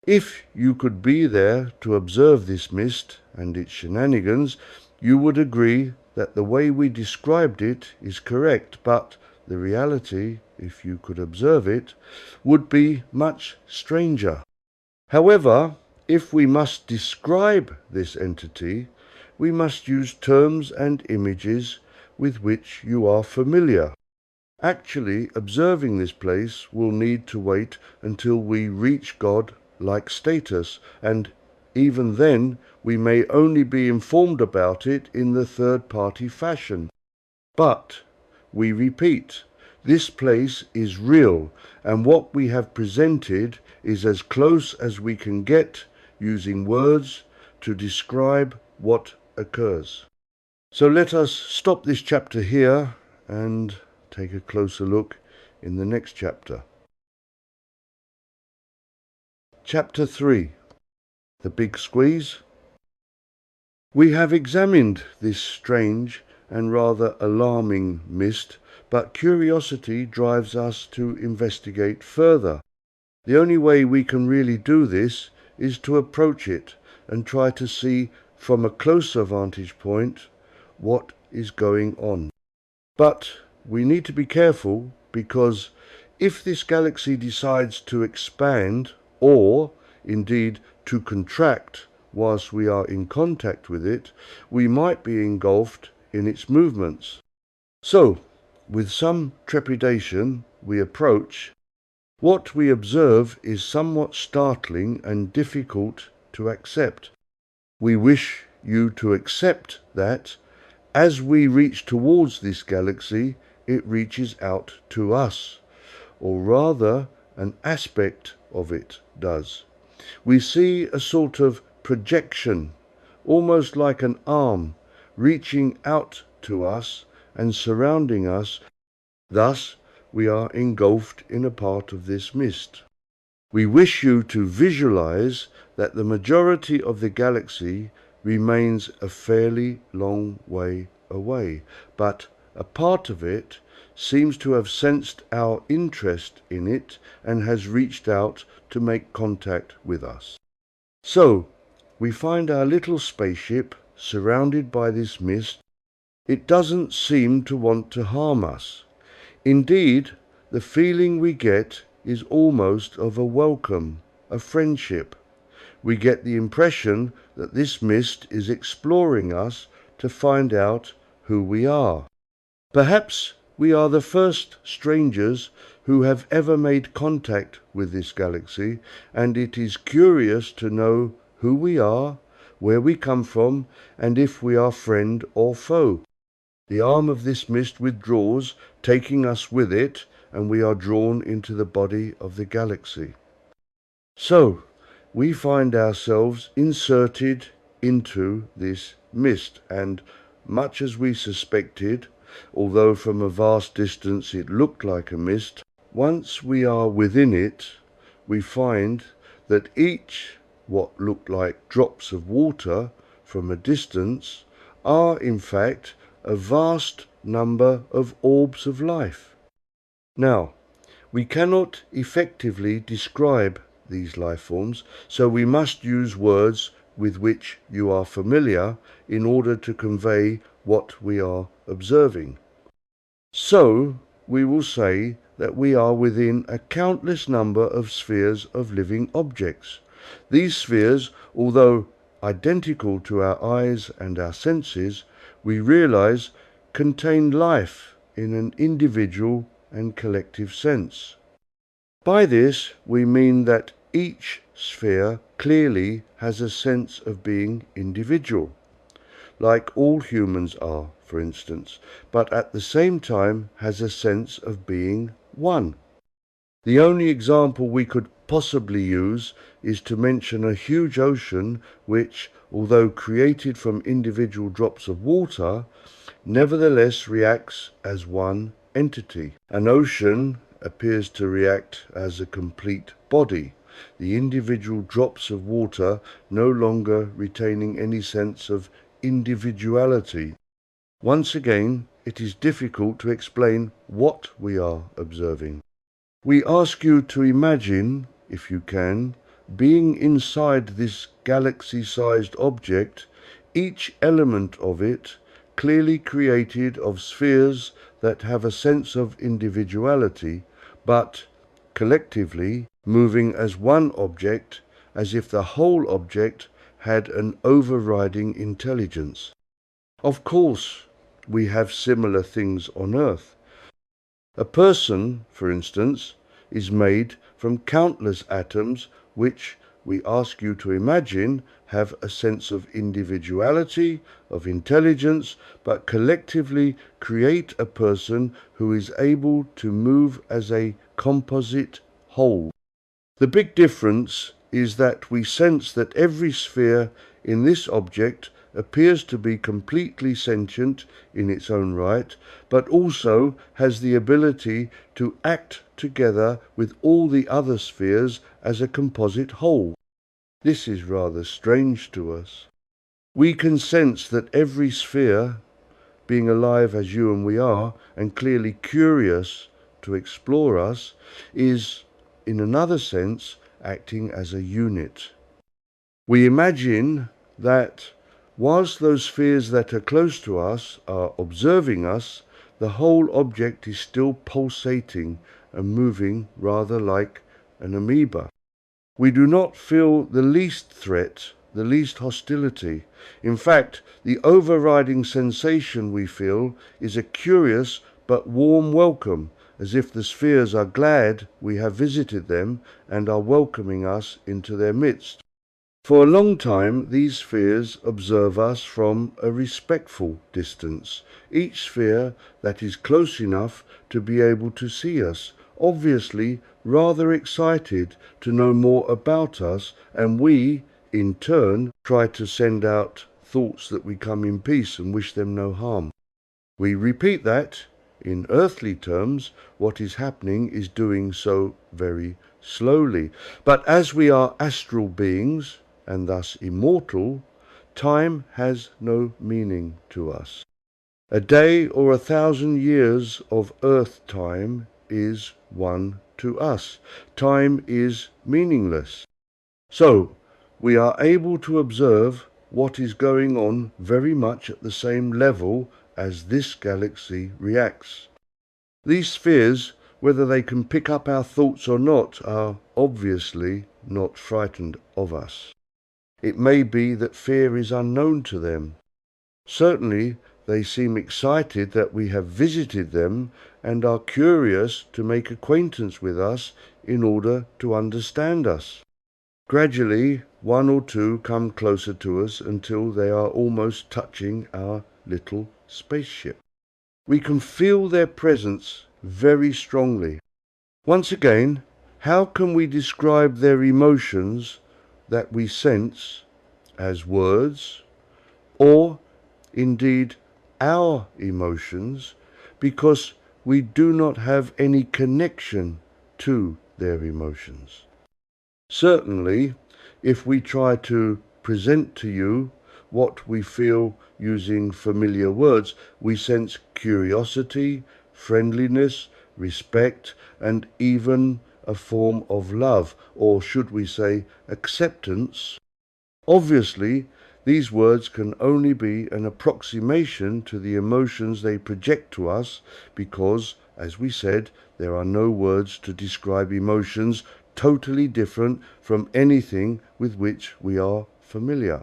A: If you could be there to observe this mist and its shenanigans, you would agree that the way we described it is correct, but the reality, if you could observe it, would be much stranger. However, if we must describe this entity, we must use terms and images with which you are familiar. Actually, observing this place will need to wait until we reach God-like status, and even then we may only be informed about it in the third-party fashion. But, we repeat, this place is real, and what we have presented is as close as we can get using words to describe what occurs. So let us stop this chapter here and take a closer look in the next chapter. Chapter 3. The Big Squeeze. We have examined this strange and rather alarming mist, but curiosity drives us to investigate further. The only way we can really do this is to approach it and try to see from a closer vantage point what is going on. But we need to be careful, because if this galaxy decides to expand, or indeed to contract whilst we are in contact with it, we might be engulfed in its movements. So, with some trepidation, we approach. What we observe is somewhat startling and difficult to accept. We wish you to accept that, as we reach towards this galaxy, it reaches out to us, or rather an aspect of it does. We see a sort of projection, almost like an arm, reaching out to us and surrounding us. Thus, we are engulfed in a part of this mist. We wish you to visualize that the majority of the galaxy remains a fairly long way away, but a part of it seems to have sensed our interest in it and has reached out to make contact with us. So, we find our little spaceship surrounded by this mist. It doesn't seem to want to harm us. Indeed, the feeling we get is almost of a welcome, a friendship. We get the impression that this mist is exploring us to find out who we are. Perhaps We are the first strangers who have ever made contact with this galaxy, and it is curious to know who we are, where we come from, and if we are friend or foe. The arm of this mist withdraws, taking us with it, and we are drawn into the body of the galaxy. So, we find ourselves inserted into this mist, and much as we suspected, although from a vast distance it looked like a mist, once we are within it, we find that each what looked like drops of water from a distance are in fact a vast number of orbs of life. Now, we cannot effectively describe these life forms, so we must use words with which you are familiar in order to convey what we are observing. So, we will say that we are within a countless number of spheres of living objects. These spheres, although identical to our eyes and our senses, we realize contain life in an individual and collective sense. By this we mean that each sphere clearly has a sense of being individual, like all humans are, for instance, but at the same time has a sense of being one. The only example we could possibly use is to mention a huge ocean which, although created from individual drops of water, nevertheless reacts as one entity. An ocean appears to react as a complete body, the individual drops of water no longer retaining any sense of individuality. Once again, it is difficult to explain what we are observing. We ask you to imagine, if you can, being inside this galaxy-sized object, each element of it clearly created of spheres that have a sense of individuality, but collectively moving as one object, as if the whole object had an overriding intelligence. Of course, we have similar things on Earth. A person, for instance, is made from countless atoms which, we ask you to imagine, have a sense of individuality, of intelligence, but collectively create a person who is able to move as a composite whole. The big difference is that we sense that every sphere in this object appears to be completely sentient in its own right, but also has the ability to act together with all the other spheres as a composite whole. This is rather strange to us. We can sense that every sphere, being alive as you and we are, and clearly curious to explore us, is, in another sense, acting as a unit. We imagine that whilst those spheres that are close to us are observing us, the whole object is still pulsating and moving rather like an amoeba. We do not feel the least threat, the least hostility. In fact, the overriding sensation we feel is a curious but warm welcome, as if the spheres are glad we have visited them and are welcoming us into their midst. For a long time, these spheres observe us from a respectful distance, each sphere that is close enough to be able to see us, obviously rather excited to know more about us, and we, in turn, try to send out thoughts that we come in peace and wish them no harm. We repeat that, in earthly terms, what is happening is doing so very slowly. But as we are astral beings, and thus immortal, time has no meaning to us. A day or 1,000 years of earth time is one to us. Time is meaningless. So, we are able to observe what is going on very much at the same level as this galaxy reacts. These spheres, whether they can pick up our thoughts or not, are obviously not frightened of us. It may be that fear is unknown to them. Certainly, they seem excited that we have visited them and are curious to make acquaintance with us in order to understand us. Gradually, one or two come closer to us until they are almost touching our little spaceship. We can feel their presence very strongly. Once again, how can we describe their emotions that we sense as words, or indeed our emotions, because we do not have any connection to their emotions? Certainly, if we try to present to you what we feel using familiar words, we sense curiosity, friendliness, respect, and even a form of love, or should we say acceptance. Obviously, these words can only be an approximation to the emotions they project to us because, as we said, there are no words to describe emotions totally different from anything with which we are familiar.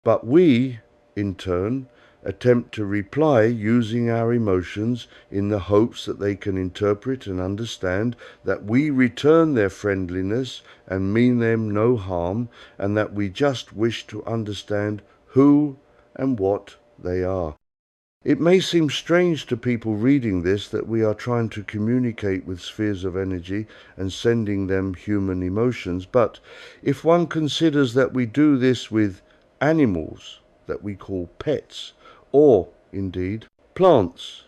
A: But we, in turn, attempt to reply using our emotions in the hopes that they can interpret and understand that we return their friendliness and mean them no harm, and that we just wish to understand who and what they are. It may seem strange to people reading this that we are trying to communicate with spheres of energy and sending them human emotions, but if one considers that we do this with animals that we call pets, or indeed plants,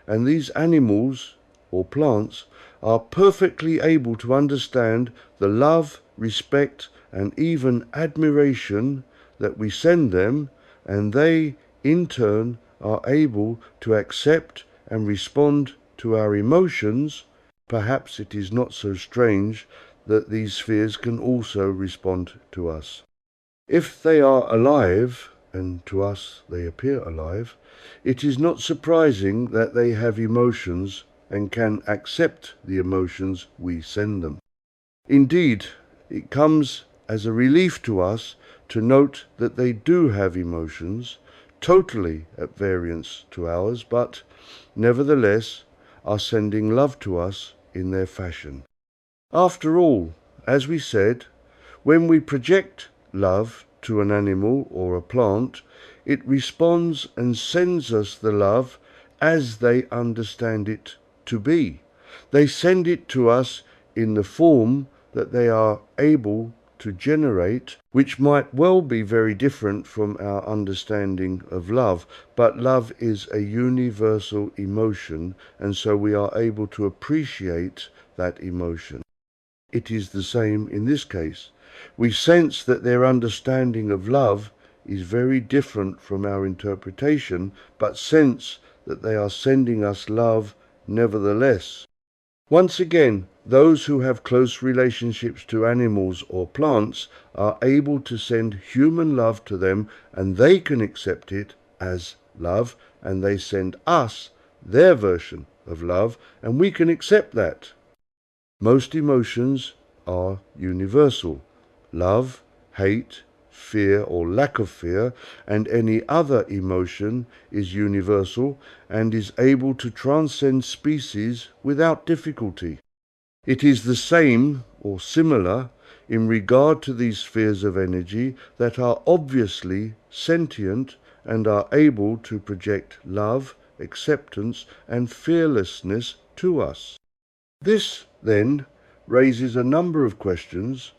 A: and these animals or plants are perfectly able to understand the love, respect, and even admiration that we send them, and they in turn are able to accept and respond to our emotions, perhaps it is not so strange that these spheres can also respond to us. If they are alive, and to us they appear alive, it is not surprising that they have emotions and can accept the emotions we send them. Indeed, it comes as a relief to us to note that they do have emotions, totally at variance to ours, but nevertheless are sending love to us in their fashion. After all, as we said, when we project love to an animal or a plant, it responds and sends us the love as they understand it to be. They send it to us in the form that they are able to generate, which might well be very different from our understanding of love, but love is a universal emotion, and so we are able to appreciate that emotion. It is the same in this case. We sense that their understanding of love is very different from our interpretation, but sense that they are sending us love nevertheless. Once again, those who have close relationships to animals or plants are able to send human love to them, and they can accept it as love, and they send us their version of love, and we can accept that. Most emotions are universal. Love, hate, fear or lack of fear, and any other emotion is universal and is able to transcend species without difficulty. It is the same or similar in regard to these spheres of energy that are obviously sentient and are able to project love, acceptance, and fearlessness to us. This, then, raises a number of questions.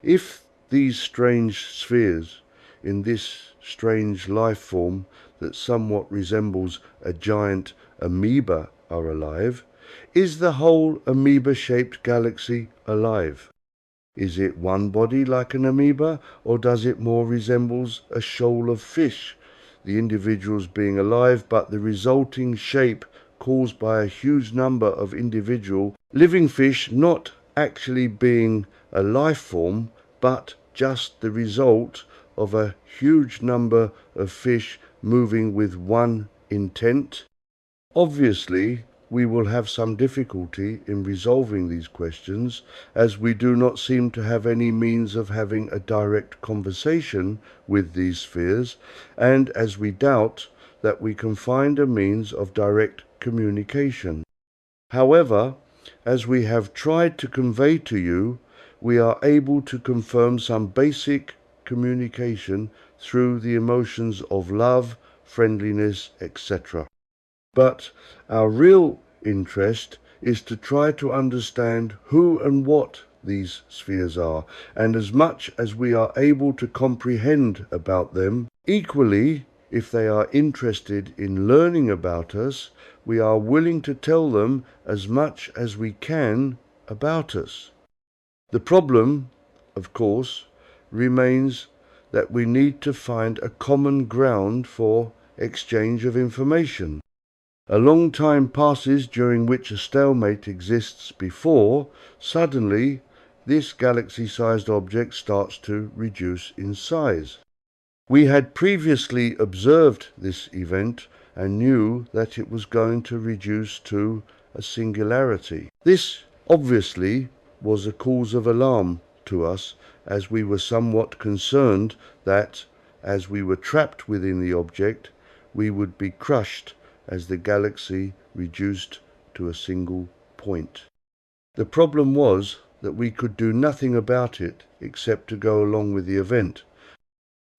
A: If these strange spheres in this strange life form that somewhat resembles a giant amoeba are alive, is the whole amoeba-shaped galaxy alive? Is it one body like an amoeba, or does it more resembles a shoal of fish, the individuals being alive, but the resulting shape caused by a huge number of individual living fish not actually being a life form, but just the result of a huge number of fish moving with one intent? Obviously, we will have some difficulty in resolving these questions, as we do not seem to have any means of having a direct conversation with these spheres, and as we doubt that we can find a means of direct communication. However, as we have tried to convey to you, we are able to confirm some basic communication through the emotions of love, friendliness, etc. But our real interest is to try to understand who and what these spheres are, and as much as we are able to comprehend about them, equally, if they are interested in learning about us, we are willing to tell them as much as we can about us. The problem, of course, remains that we need to find a common ground for exchange of information. A long time passes during which a stalemate exists before, suddenly, this galaxy-sized object starts to reduce in size. We had previously observed this event and knew that it was going to reduce to a singularity. This, obviously, was a cause of alarm to us, as we were somewhat concerned that, as we were trapped within the object, we would be crushed as the galaxy reduced to a single point. The problem was that we could do nothing about it except to go along with the event.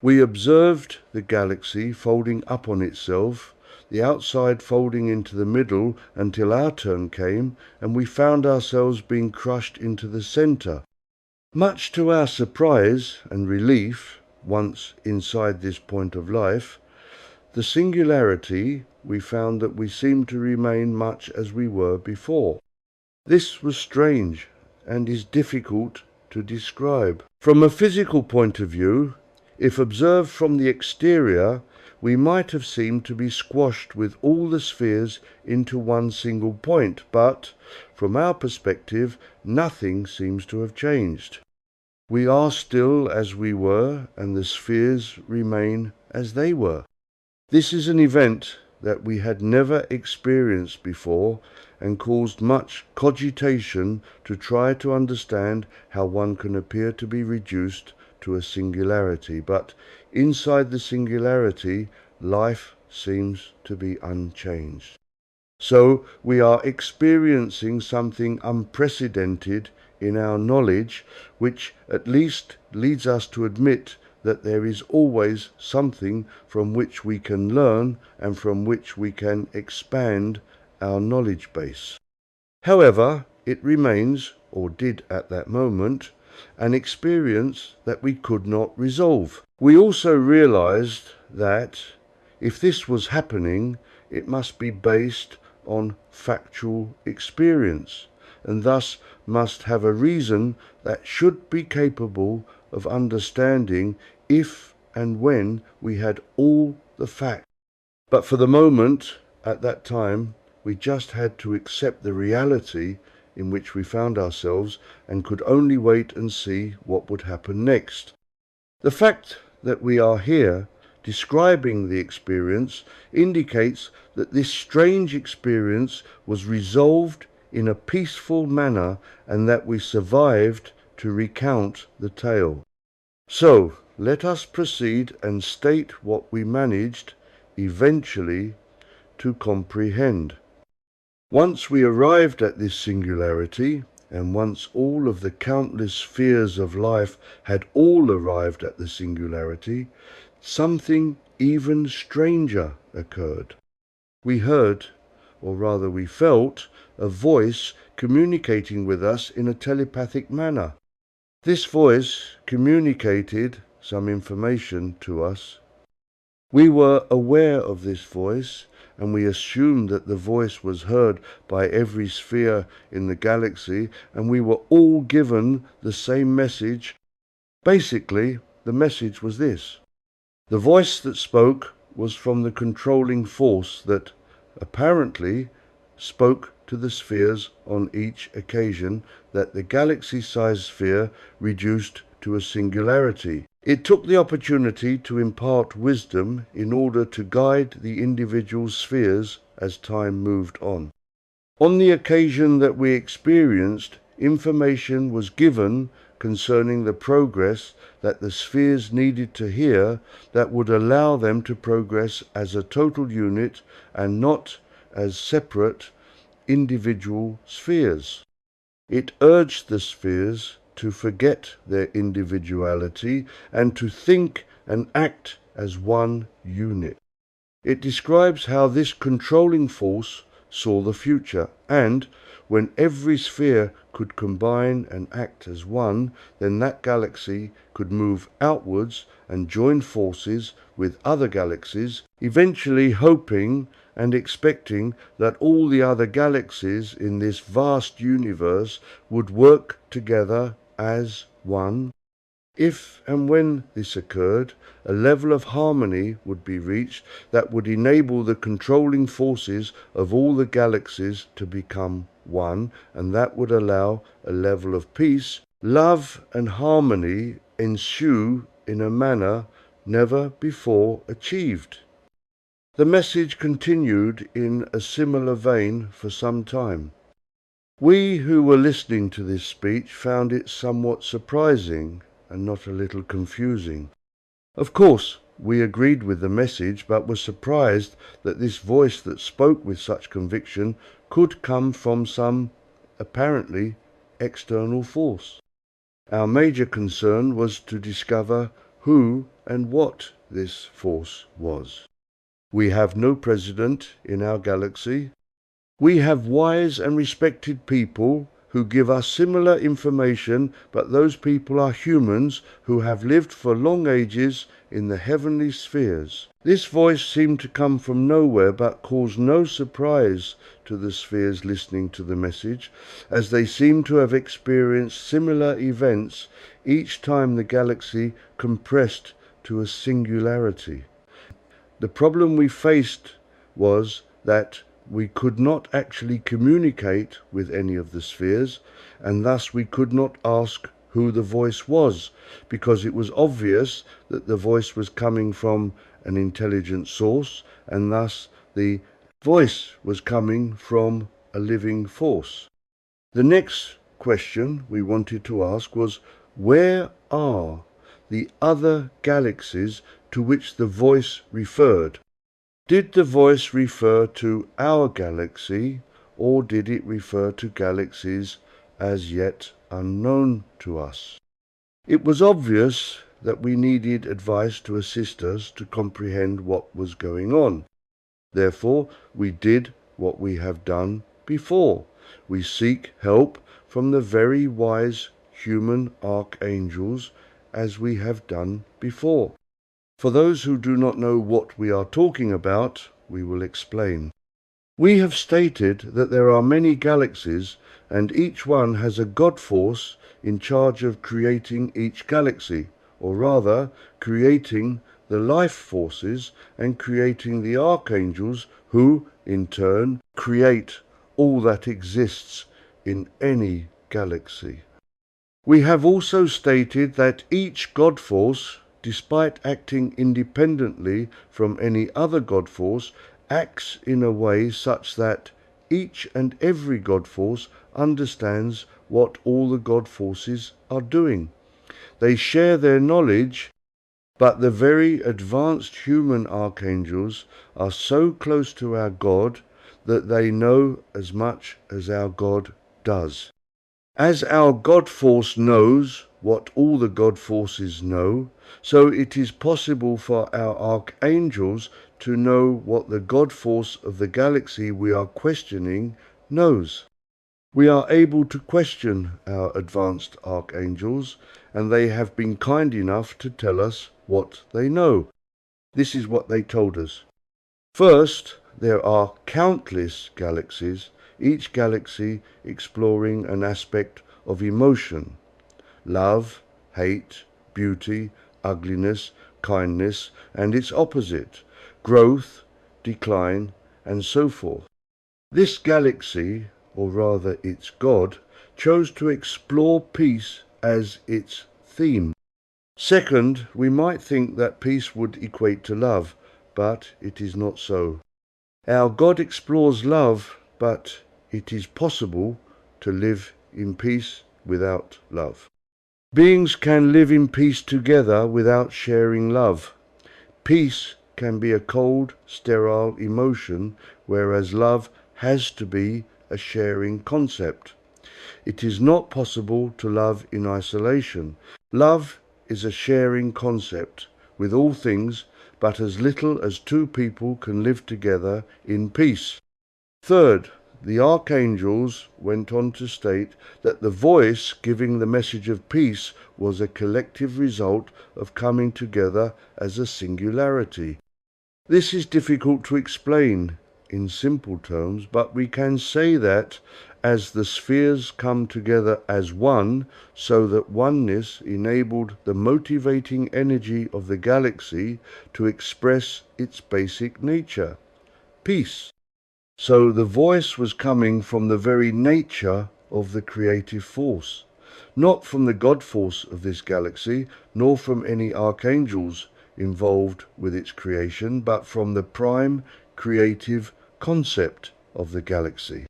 A: We observed the galaxy folding up on itself, the outside folding into the middle until our turn came, and we found ourselves being crushed into the centre. Much to our surprise and relief, once inside this point of life, the singularity, we found that we seemed to remain much as we were before. This was strange and is difficult to describe. From a physical point of view, if observed from the exterior, we might have seemed to be squashed with all the spheres into one single point, but, from our perspective, nothing seems to have changed. We are still as we were, and the spheres remain as they were. This is an event that we had never experienced before and caused much cogitation to try to understand how one can appear to be reduced to a singularity, but inside the singularity, life seems to be unchanged. So we are experiencing something unprecedented in our knowledge, which at least leads us to admit that there is always something from which we can learn and from which we can expand our knowledge base. However, it remains, or did at that moment, an experience that we could not resolve. We also realized that if this was happening, it must be based on factual experience, and thus must have a reason that should be capable of understanding if and when we had all the facts. But for the moment, at that time, we just had to accept the reality in which we found ourselves and could only wait and see what would happen next. The fact that we are here describing the experience indicates that this strange experience was resolved in a peaceful manner and that we survived to recount the tale. So, let us proceed and state what we managed eventually to comprehend. Once we arrived at this singularity, and once all of the countless spheres of life had all arrived at the singularity, something even stranger occurred. We heard, or rather we felt, a voice communicating with us in a telepathic manner. This voice communicated some information to us. We were aware of this voice, and we assumed that the voice was heard by every sphere in the galaxy, and we were all given the same message. Basically, the message was this. The voice that spoke was from the controlling force that, apparently, spoke to the spheres on each occasion that the galaxy-sized sphere reduced to a singularity. It took the opportunity to impart wisdom in order to guide the individual spheres as time moved on. On the occasion that we experienced, information was given concerning the progress that the spheres needed to hear that would allow them to progress as a total unit and not as separate individual spheres. It urged the spheres to forget their individuality and to think and act as one unit. It describes how this controlling force saw the future, and when every sphere could combine and act as one, then that galaxy could move outwards and join forces with other galaxies, eventually hoping and expecting that all the other galaxies in this vast universe would work together as one. If and when this occurred, a level of harmony would be reached that would enable the controlling forces of all the galaxies to become one, and that would allow a level of peace, love and harmony ensue in a manner never before achieved. The message continued in a similar vein for some time. We who were listening to this speech found it somewhat surprising and not a little confusing. Of course, we agreed with the message, but were surprised that this voice that spoke with such conviction could come from some, apparently, external force. Our major concern was to discover who and what this force was. We have no president in our galaxy. We have wise and respected people who give us similar information, but those people are humans who have lived for long ages in the heavenly spheres. This voice seemed to come from nowhere, but caused no surprise to the spheres listening to the message, as they seemed to have experienced similar events each time the galaxy compressed to a singularity. The problem we faced was that we could not actually communicate with any of the spheres, and thus we could not ask who the voice was, because it was obvious that the voice was coming from an intelligent source, and thus the voice was coming from a living force. The next question we wanted to ask was, where are the other galaxies to which the voice referred? Did the voice refer to our galaxy, or did it refer to galaxies as yet unknown to us? It was obvious that we needed advice to assist us to comprehend what was going on. Therefore, we did what we have done before. We seek help from the very wise human archangels, as we have done before. For those who do not know what we are talking about, we will explain. We have stated that there are many galaxies, and each one has a God force in charge of creating each galaxy, or rather, creating the life forces and creating the archangels who, in turn, create all that exists in any galaxy. We have also stated that each God force, despite acting independently from any other God force, acts in a way such that each and every God force understands what all the God forces are doing. They share their knowledge, but the very advanced human archangels are so close to our God that they know as much as our God does. As our God force knows what all the God forces know, so it is possible for our archangels to know what the God force of the galaxy we are questioning knows. We are able to question our advanced archangels, and they have been kind enough to tell us what they know. This is what they told us. First, there are countless galaxies, each galaxy exploring an aspect of emotion: love, hate, beauty, ugliness, kindness, and its opposite: growth, decline, and so forth. This galaxy, or rather its God, chose to explore peace as its theme. Second, we might think that peace would equate to love, but it is not so. Our God explores love, but it is possible to live in peace without love. Beings can live in peace together without sharing love. Peace can be a cold, sterile emotion, whereas love has to be a sharing concept. It is not possible to love in isolation. Love is a sharing concept with all things, but as little as two people can live together in peace. Third, the archangels went on to state that the voice giving the message of peace was a collective result of coming together as a singularity. This is difficult to explain in simple terms, but we can say that as the spheres come together as one, so that oneness enabled the motivating energy of the galaxy to express its basic nature, peace. So the voice was coming from the very nature of the creative force, not from the God force of this galaxy, nor from any archangels involved with its creation, but from the prime creative concept of the galaxy.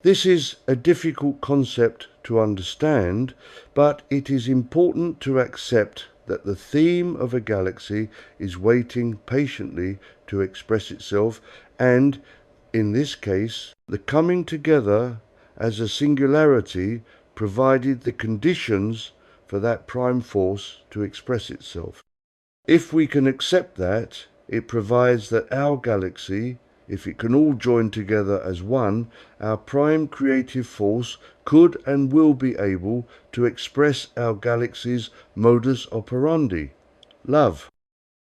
A: This is a difficult concept to understand, but it is important to accept that the theme of a galaxy is waiting patiently to express itself, and in this case, the coming together as a singularity provided the conditions for that prime force to express itself. If we can accept that, it provides that our galaxy, if it can all join together as one, our prime creative force could and will be able to express our galaxy's modus operandi, love.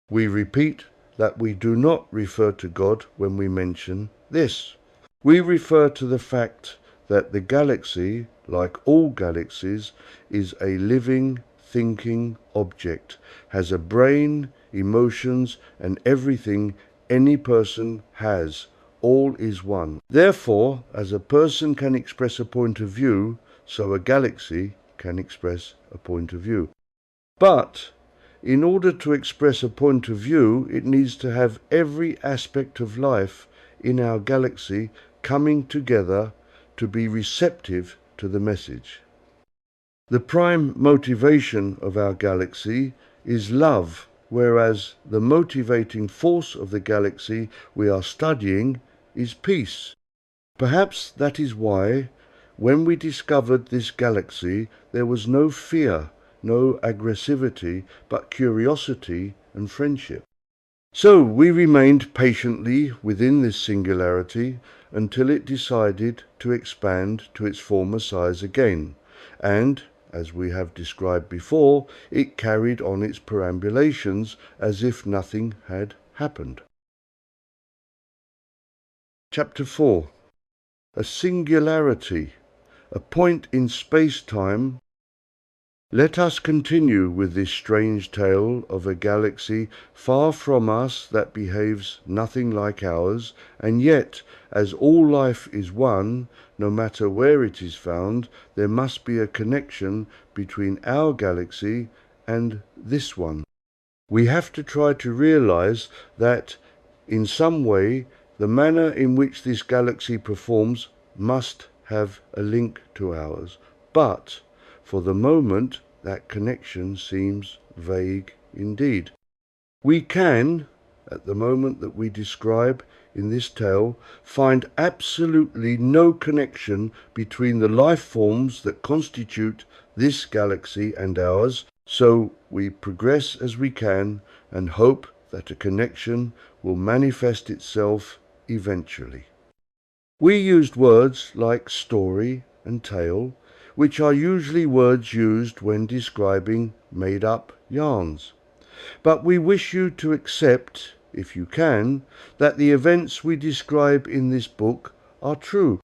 A: We repeat that we do not refer to God when we mention this. We refer to the fact that the galaxy, like all galaxies, is a living, thinking object, has a brain, emotions, and everything any person has. All is one. Therefore, as a person can express a point of view, so a galaxy can express a point of view. But in order to express a point of view, it needs to have every aspect of life in our galaxy coming together to be receptive to the message. The prime motivation of our galaxy is love, whereas the motivating force of the galaxy we are studying is peace. Perhaps that is why, when we discovered this galaxy, there was no fear, no aggressivity, but curiosity and friendship. So we remained patiently within this singularity until it decided to expand to its former size again, and, as we have described before, it carried on its perambulations as if nothing had happened. Chapter 4. A singularity, a point in space-time. Let us continue with this strange tale of a galaxy far from us that behaves nothing like ours, and yet, as all life is one, no matter where it is found, there must be a connection between our galaxy and this one. We have to try to realize that, in some way, the manner in which this galaxy performs must have a link to ours, but for the moment, that connection seems vague indeed. We can, at the moment that we describe in this tale, find absolutely no connection between the life forms that constitute this galaxy and ours, so we progress as we can and hope that a connection will manifest itself eventually. We used words like story and tale, which are usually words used when describing made-up yarns. But we wish you to accept, if you can, that the events we describe in this book are true.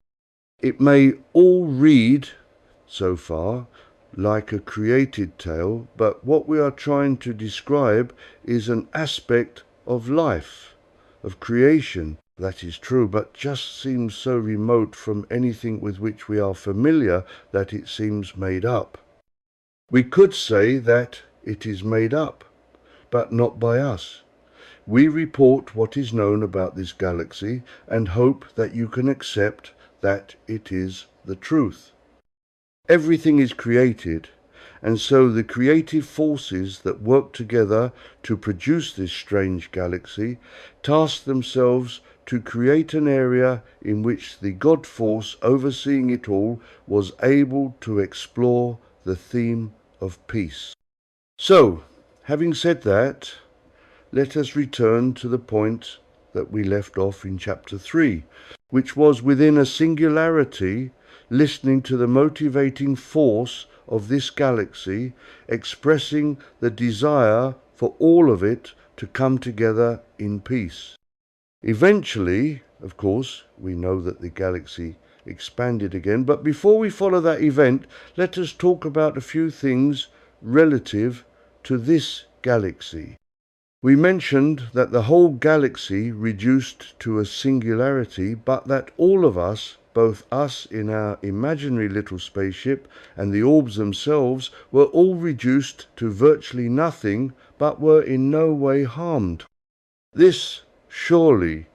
A: It may all read, so far, like a created tale, but what we are trying to describe is an aspect of life, of creation, that is true, but just seems so remote from anything with which we are familiar that it seems made up. We could say that it is made up, but not by us. We report what is known about this galaxy and hope that you can accept that it is the truth. Everything is created, and so the creative forces that work together to produce this strange galaxy task themselves to create an area in which the God force overseeing it all was able to explore the theme of peace. So, having said that, let us return to the point that we left off in chapter 3, which was within a singularity, listening to the motivating force of this galaxy, expressing the desire for all of it to come together in peace. Eventually, of course, we know that the galaxy expanded again, but before we follow that event, let us talk about a few things relative to this galaxy. We mentioned that the whole galaxy reduced to a singularity, but that all of us, both us in our imaginary little spaceship and the orbs themselves, were all reduced to virtually nothing, but were in no way harmed. This surely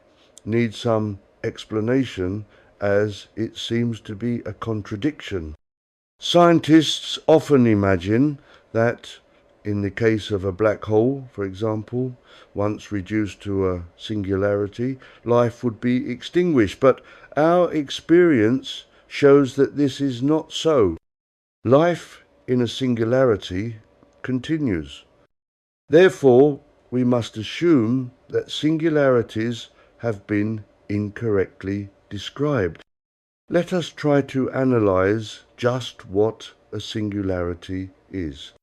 A: needs some explanation, as it seems to be a contradiction. Scientists often imagine that in the case of a black hole, for example, once reduced to a singularity, life would be extinguished. But our experience shows that this is not so. Life in a singularity continues. Therefore, we must assume that singularities have been incorrectly described. Let us try to analyze just what a singularity is.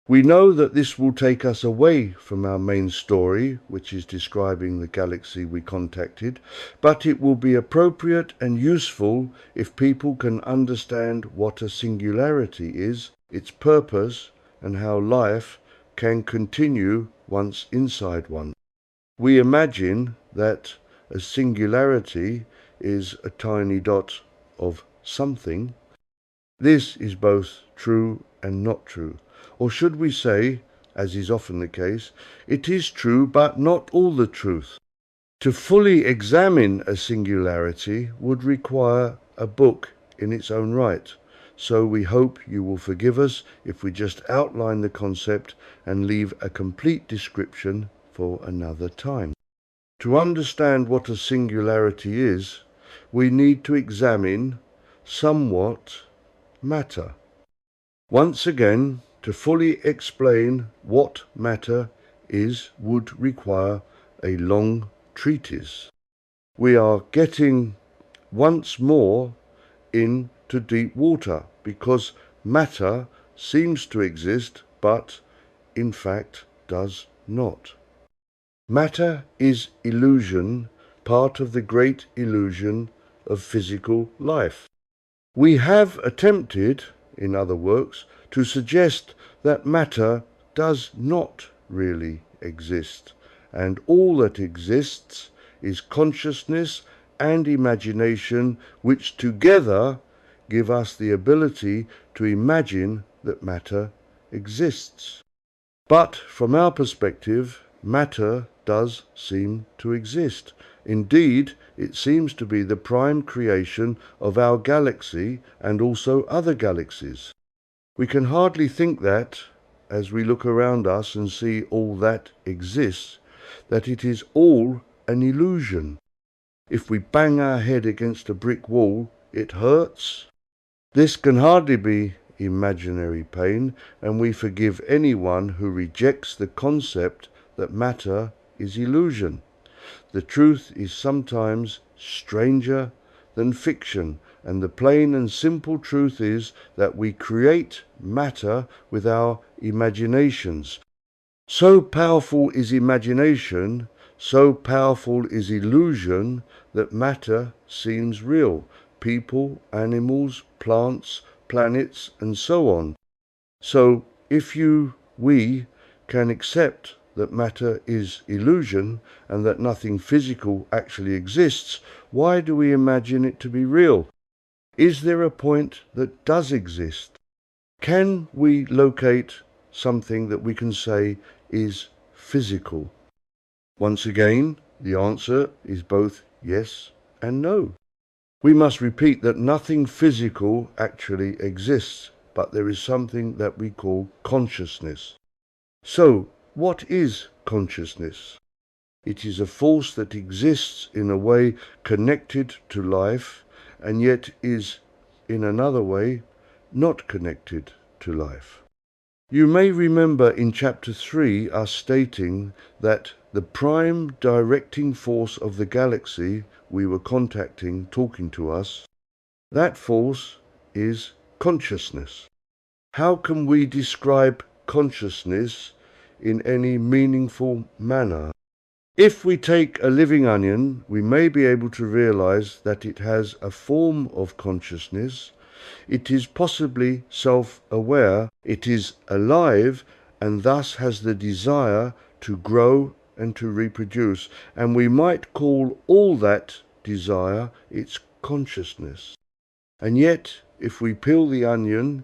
A: We know that this will take us away from our main story, which is describing the galaxy we contacted, but it will be appropriate and useful if people can understand what a singularity is, its purpose, and how life can continue once inside one. We imagine that a singularity is a tiny dot of something. This is both true and not true. Or should we say, as is often the case, it is true but not all the truth. To fully examine a singularity would require a book in its own right. So we hope you will forgive us if we just outline the concept and leave a complete description for another time. To understand what a singularity is, we need to examine somewhat matter. Once again, to fully explain what matter is would require a long treatise. We are getting once more into deep water because matter seems to exist but in fact does not. Matter is illusion, part of the great illusion of physical life. We have attempted, in other works, to suggest that matter does not really exist, and all that exists is consciousness and imagination, which together give us the ability to imagine that matter exists. But from our perspective, matter does seem to exist. Indeed, it seems to be the prime creation of our galaxy and also other galaxies. We can hardly think that, as we look around us and see all that exists, that it is all an illusion. If we bang our head against a brick wall, it hurts. This can hardly be imaginary pain, and we forgive anyone who rejects the concept that matter is illusion. The truth is sometimes stranger than fiction, and the plain and simple truth is that we create matter with our imaginations. So powerful is imagination, so powerful is illusion, that matter seems real. People, animals, plants, planets, and so on. So if we can accept that matter is illusion and that nothing physical actually exists, why do we imagine it to be real? Is there a point that does exist? Can we locate something that we can say is physical? Once again, the answer is both yes and no. We must repeat that nothing physical actually exists, but there is something that we call consciousness. So, what is consciousness? It is a force that exists in a way connected to life, and yet is in another way not connected to life. You may remember in chapter 3 us stating that the prime directing force of the galaxy we were contacting, talking to us, that force is consciousness. How can we describe consciousness in any meaningful manner? If we take a living onion, we may be able to realize that it has a form of consciousness. It is possibly self-aware, it is alive, and thus has the desire to grow and to reproduce. And we might call all that desire its consciousness. And yet, if we peel the onion,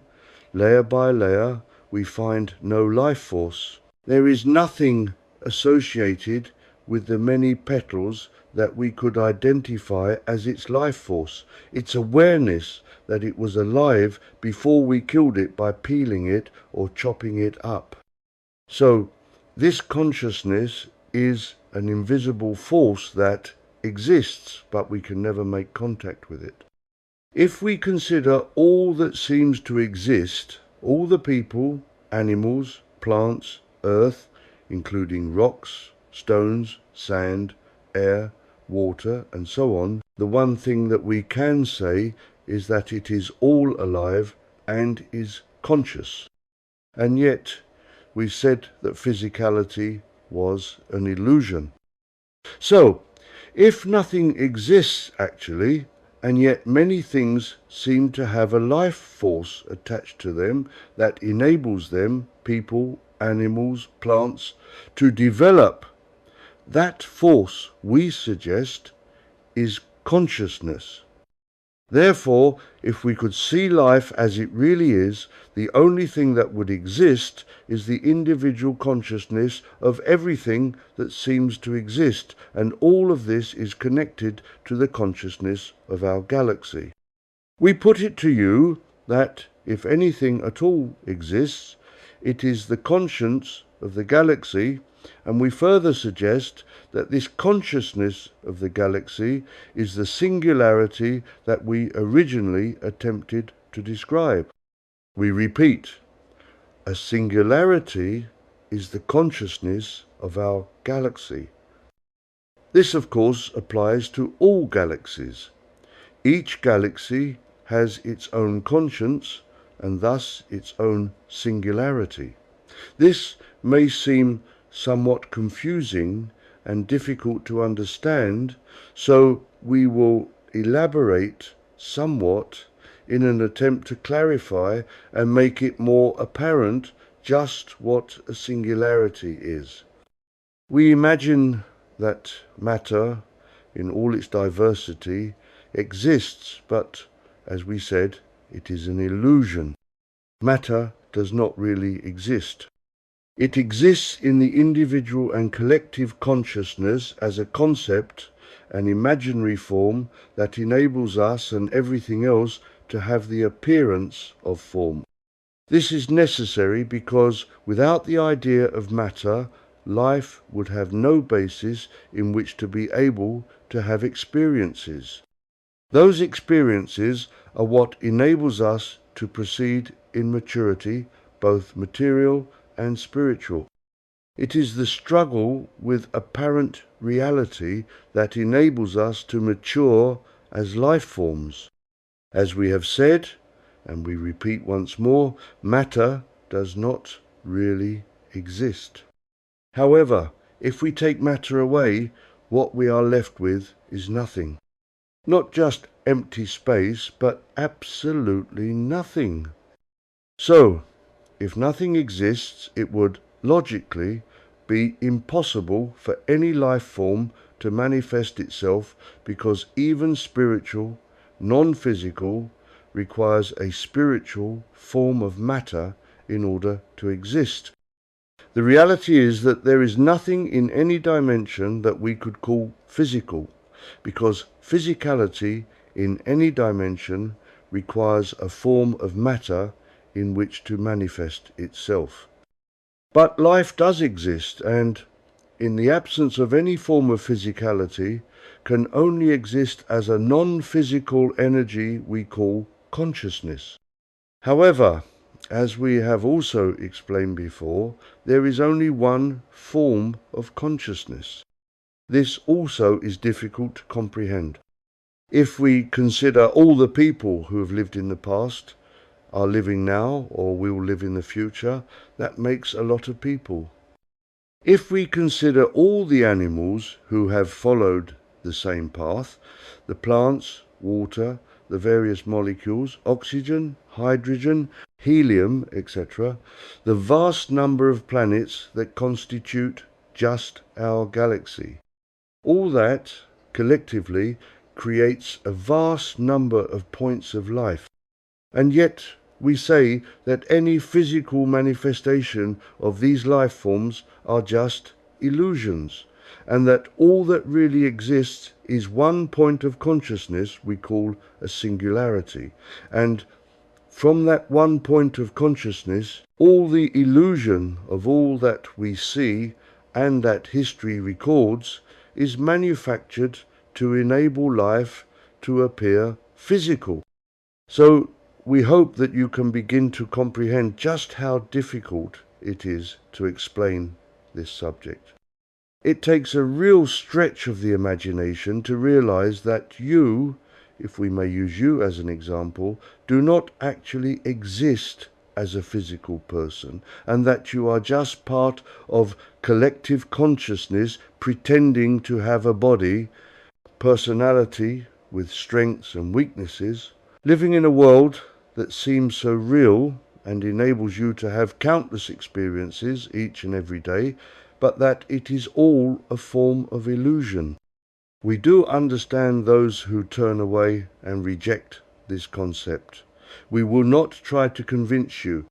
A: layer by layer, we find no life force. There is nothing associated with the many petals that we could identify as its life force, its awareness that it was alive before we killed it by peeling it or chopping it up. So, this consciousness is an invisible force that exists, but we can never make contact with it. If we consider all that seems to exist, all the people, animals, plants, earth, including rocks, stones, sand, air, water, and so on, the one thing that we can say is that it is all alive and is conscious. And yet, we said that physicality was an illusion. So, if nothing exists actually, and yet many things seem to have a life force attached to them that enables them, people, animals, plants, to develop, that force, we suggest, is consciousness. Therefore, if we could see life as it really is, the only thing that would exist is the individual consciousness of everything that seems to exist, and all of this is connected to the consciousness of our galaxy. We put it to you that if anything at all exists, it is the conscience of the galaxy, and we further suggest that this consciousness of the galaxy is the singularity that we originally attempted to describe. We repeat, a singularity is the consciousness of our galaxy. This, of course, applies to all galaxies. Each galaxy has its own conscience and thus its own singularity. This may seem somewhat confusing and difficult to understand, so we will elaborate somewhat in an attempt to clarify and make it more apparent just what a singularity is. We imagine that matter, in all its diversity, exists, but, as we said, it is an illusion. Matter does not really exist. It exists in the individual and collective consciousness as a concept, an imaginary form that enables us and everything else to have the appearance of form. This is necessary because without the idea of matter, life would have no basis in which to be able to have experiences. Those experiences are what enables us to proceed in maturity, both material and spiritual. It is the struggle with apparent reality that enables us to mature as life forms. As we have said, and we repeat once more, matter does not really exist. However, if we take matter away, what we are left with is nothing. Not just empty space, but absolutely nothing. So, if nothing exists, it would, logically, be impossible for any life form to manifest itself, because even spiritual, non-physical, requires a spiritual form of matter in order to exist. The reality is that there is nothing in any dimension that we could call physical, because physicality in any dimension requires a form of matter in which to manifest itself. But life does exist, and in the absence of any form of physicality, can only exist as a non-physical energy we call consciousness. However, as we have also explained before, there is only one form of consciousness. This also is difficult to comprehend. If we consider all the people who have lived in the past, are living now, or will live in the future, that makes a lot of people. If we consider all the animals who have followed the same path, the plants, water, the various molecules, oxygen, hydrogen, helium, etc., the vast number of planets that constitute just our galaxy, all that collectively creates a vast number of points of life. And yet we say that any physical manifestation of these life forms are just illusions, and that all that really exists is one point of consciousness we call a singularity. And from that one point of consciousness, all the illusion of all that we see and that history records is manufactured to enable life to appear physical. So we hope that you can begin to comprehend just how difficult it is to explain this subject. It takes a real stretch of the imagination to realize that you, if we may use you as an example, do not actually exist as a physical person, and that you are just part of collective consciousness pretending to have a body, personality with strengths and weaknesses, living in a world that seems so real and enables you to have countless experiences each and every day, but that it is all a form of illusion. We do understand those who turn away and reject this concept. We will not try to convince you.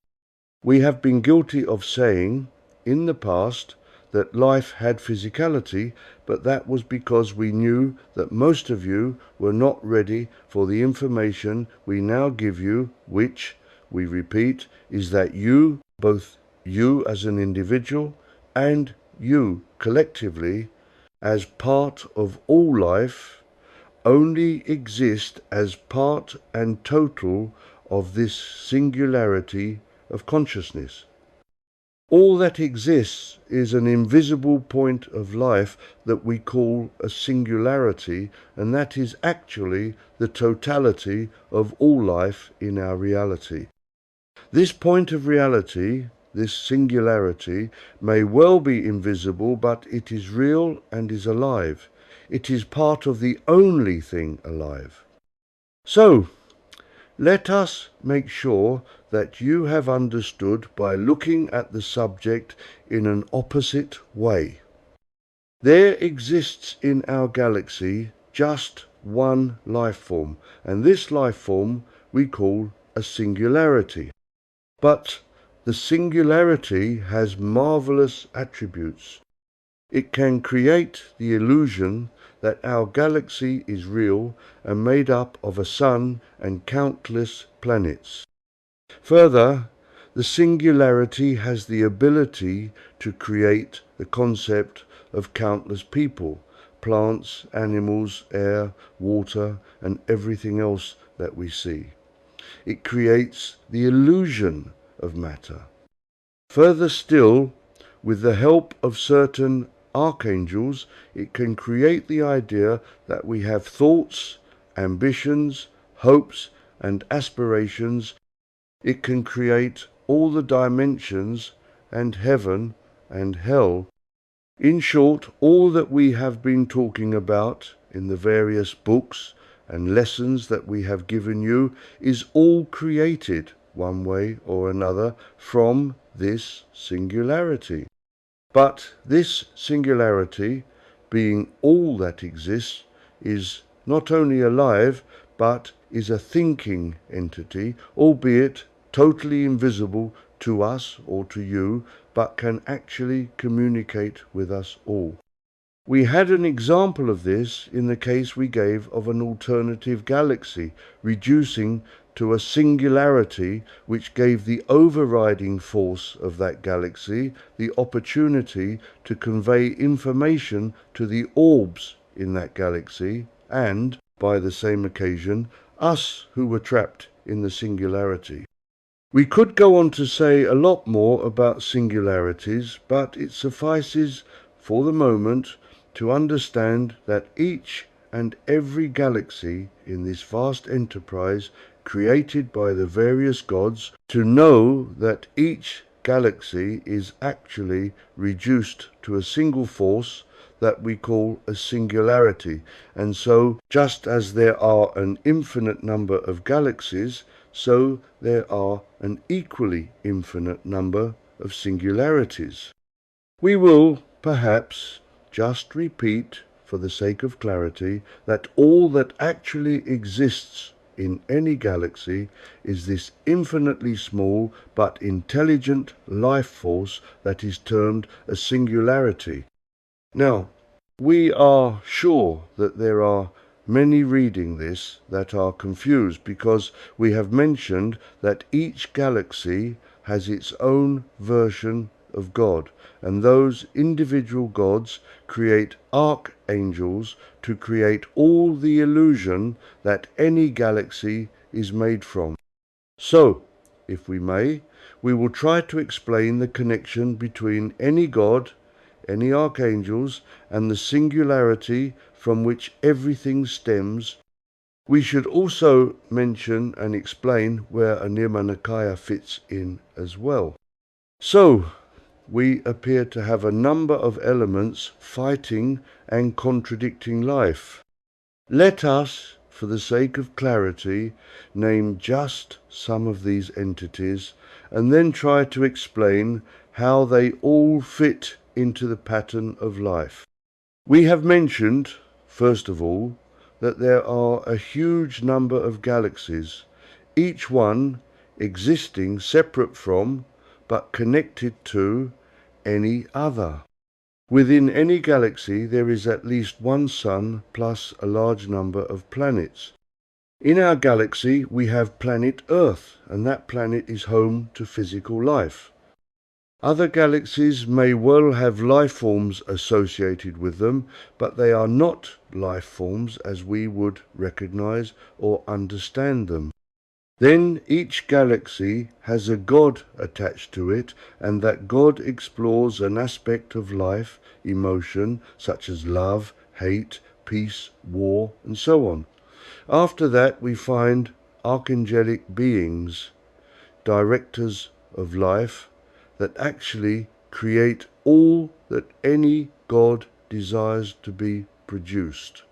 A: We have been guilty of saying, in the past, that life had physicality, but that was because we knew that most of you were not ready for the information we now give you, which, we repeat, is that you, both you as an individual and you collectively, as part of all life, only exist as part and total of this singularity of consciousness. All that exists is an invisible point of life that we call a singularity, and that is actually the totality of all life in our reality. This point of reality, this singularity, may well be invisible, but it is real and is alive. It is part of the only thing alive. So, let us make sure that you have understood by looking at the subject in an opposite way. There exists in our galaxy just one life form, and this life form we call a singularity. But the singularity has marvelous attributes. It can create the illusion that our galaxy is real and made up of a sun and countless planets. Further, the singularity has the ability to create the concept of countless people, plants, animals, air, water, and everything else that we see. It creates the illusion of matter. Further still, with the help of certain archangels, it can create the idea that we have thoughts, ambitions, hopes, and aspirations. It can create all the dimensions and heaven and hell. In short, all that we have been talking about in the various books and lessons that we have given you is all created, one way or another, from this singularity. But this singularity, being all that exists, is not only alive, but is a thinking entity, albeit totally invisible to us or to you, but can actually communicate with us all. We had an example of this in the case we gave of an alternative galaxy, reducing to a singularity which gave the overriding force of that galaxy the opportunity to convey information to the orbs in that galaxy and, by the same occasion, us who were trapped in the singularity. We could go on to say a lot more about singularities, but it suffices for the moment to understand that each and every galaxy in this vast enterprise created by the various gods, to know that each galaxy is actually reduced to a single force that we call a singularity. And so, just as there are an infinite number of galaxies, so there are an equally infinite number of singularities. We will, perhaps, just repeat, for the sake of clarity, that all that actually exists in any galaxy is this infinitely small but intelligent life force that is termed a singularity. Now, we are sure that there are many reading this that are confused because we have mentioned that each galaxy has its own version of God, and those individual gods create archangels to create all the illusion that any galaxy is made from. So, if we may, we will try to explain the connection between any god, any archangels, and the singularity from which everything stems. We should also mention and explain where a Nirmanakaya fits in as well. So, we appear to have a number of elements fighting and contradicting life. Let us, for the sake of clarity, name just some of these entities and then try to explain how they all fit into the pattern of life. We have mentioned, first of all, that there are a huge number of galaxies, each one existing separate from, but connected to, any other. Within any galaxy there is at least one sun plus a large number of planets. In our galaxy we have planet Earth, and that planet is home to physical life. Other galaxies may well have life forms associated with them, but they are not life forms as we would recognize or understand them. Then each galaxy has a god attached to it, and that god explores an aspect of life, emotion, such as love, hate, peace, war, and so on. After that we find archangelic beings, directors of life, that actually create all that any god desires to be produced.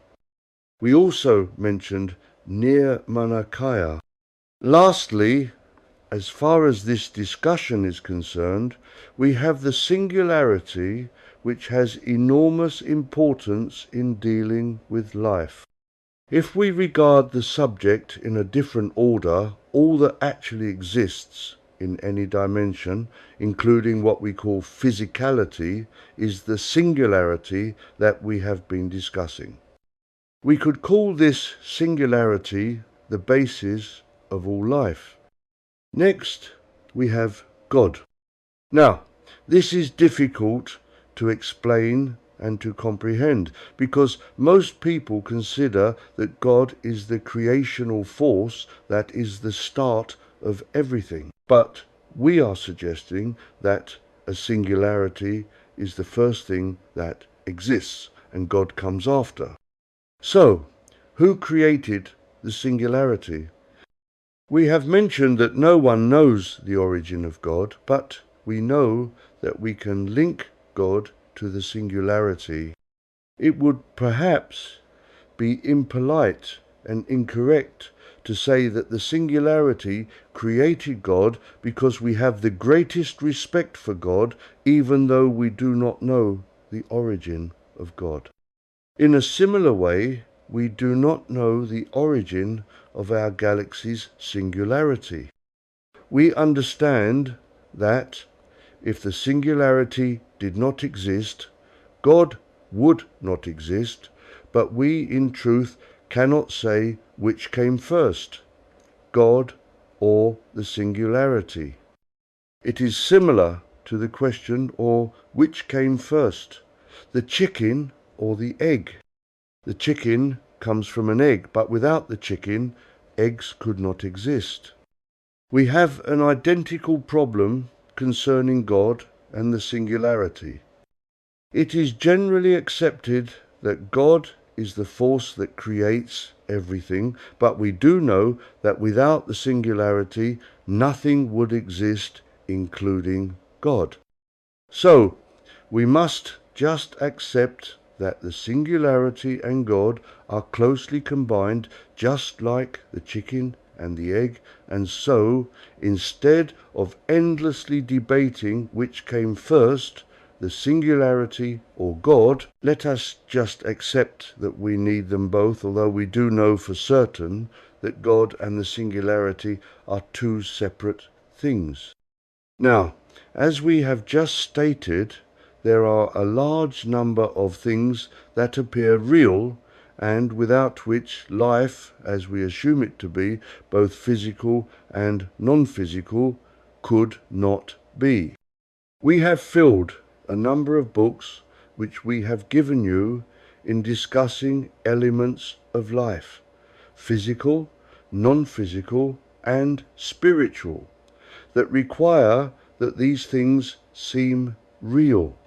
A: We also mentioned Nirmanakaya. Lastly, as far as this discussion is concerned, we have the singularity which has enormous importance in dealing with life. If we regard the subject in a different order, all that actually exists in any dimension, including what we call physicality, is the singularity that we have been discussing. We could call this singularity the basis of all life. Next, we have God. Now, this is difficult to explain and to comprehend, because most people consider that God is the creational force that is the start of everything. But we are suggesting that a singularity is the first thing that exists, and God comes after. So, who created the singularity? We have mentioned that no one knows the origin of God, but we know that we can link God to the singularity. It would perhaps be impolite and incorrect to say that the singularity created God because we have the greatest respect for God, even though we do not know the origin of God. In a similar way, we do not know the origin of our galaxy's singularity. We understand that if the singularity did not exist, God would not exist, but we in truth cannot say which came first. God or the singularity. It is similar to the question, or which came first, the chicken or the egg? The chicken comes from an egg, but without the chicken, eggs could not exist. We have an identical problem concerning God and the singularity. It is generally accepted that God is the force that creates everything, but we do know that without the singularity, nothing would exist, including God. So, we must just accept that the singularity and God are closely combined, just like the chicken and the egg, and so, instead of endlessly debating which came first, the singularity or God, let us just accept that we need them both, although we do know for certain that God and the singularity are two separate things. Now, as we have just stated, there are a large number of things that appear real and without which life, as we assume it to be, both physical and non-physical, could not be. We have filled a number of books which we have given you in discussing elements of life, physical, non-physical, and spiritual, that require that these things seem real.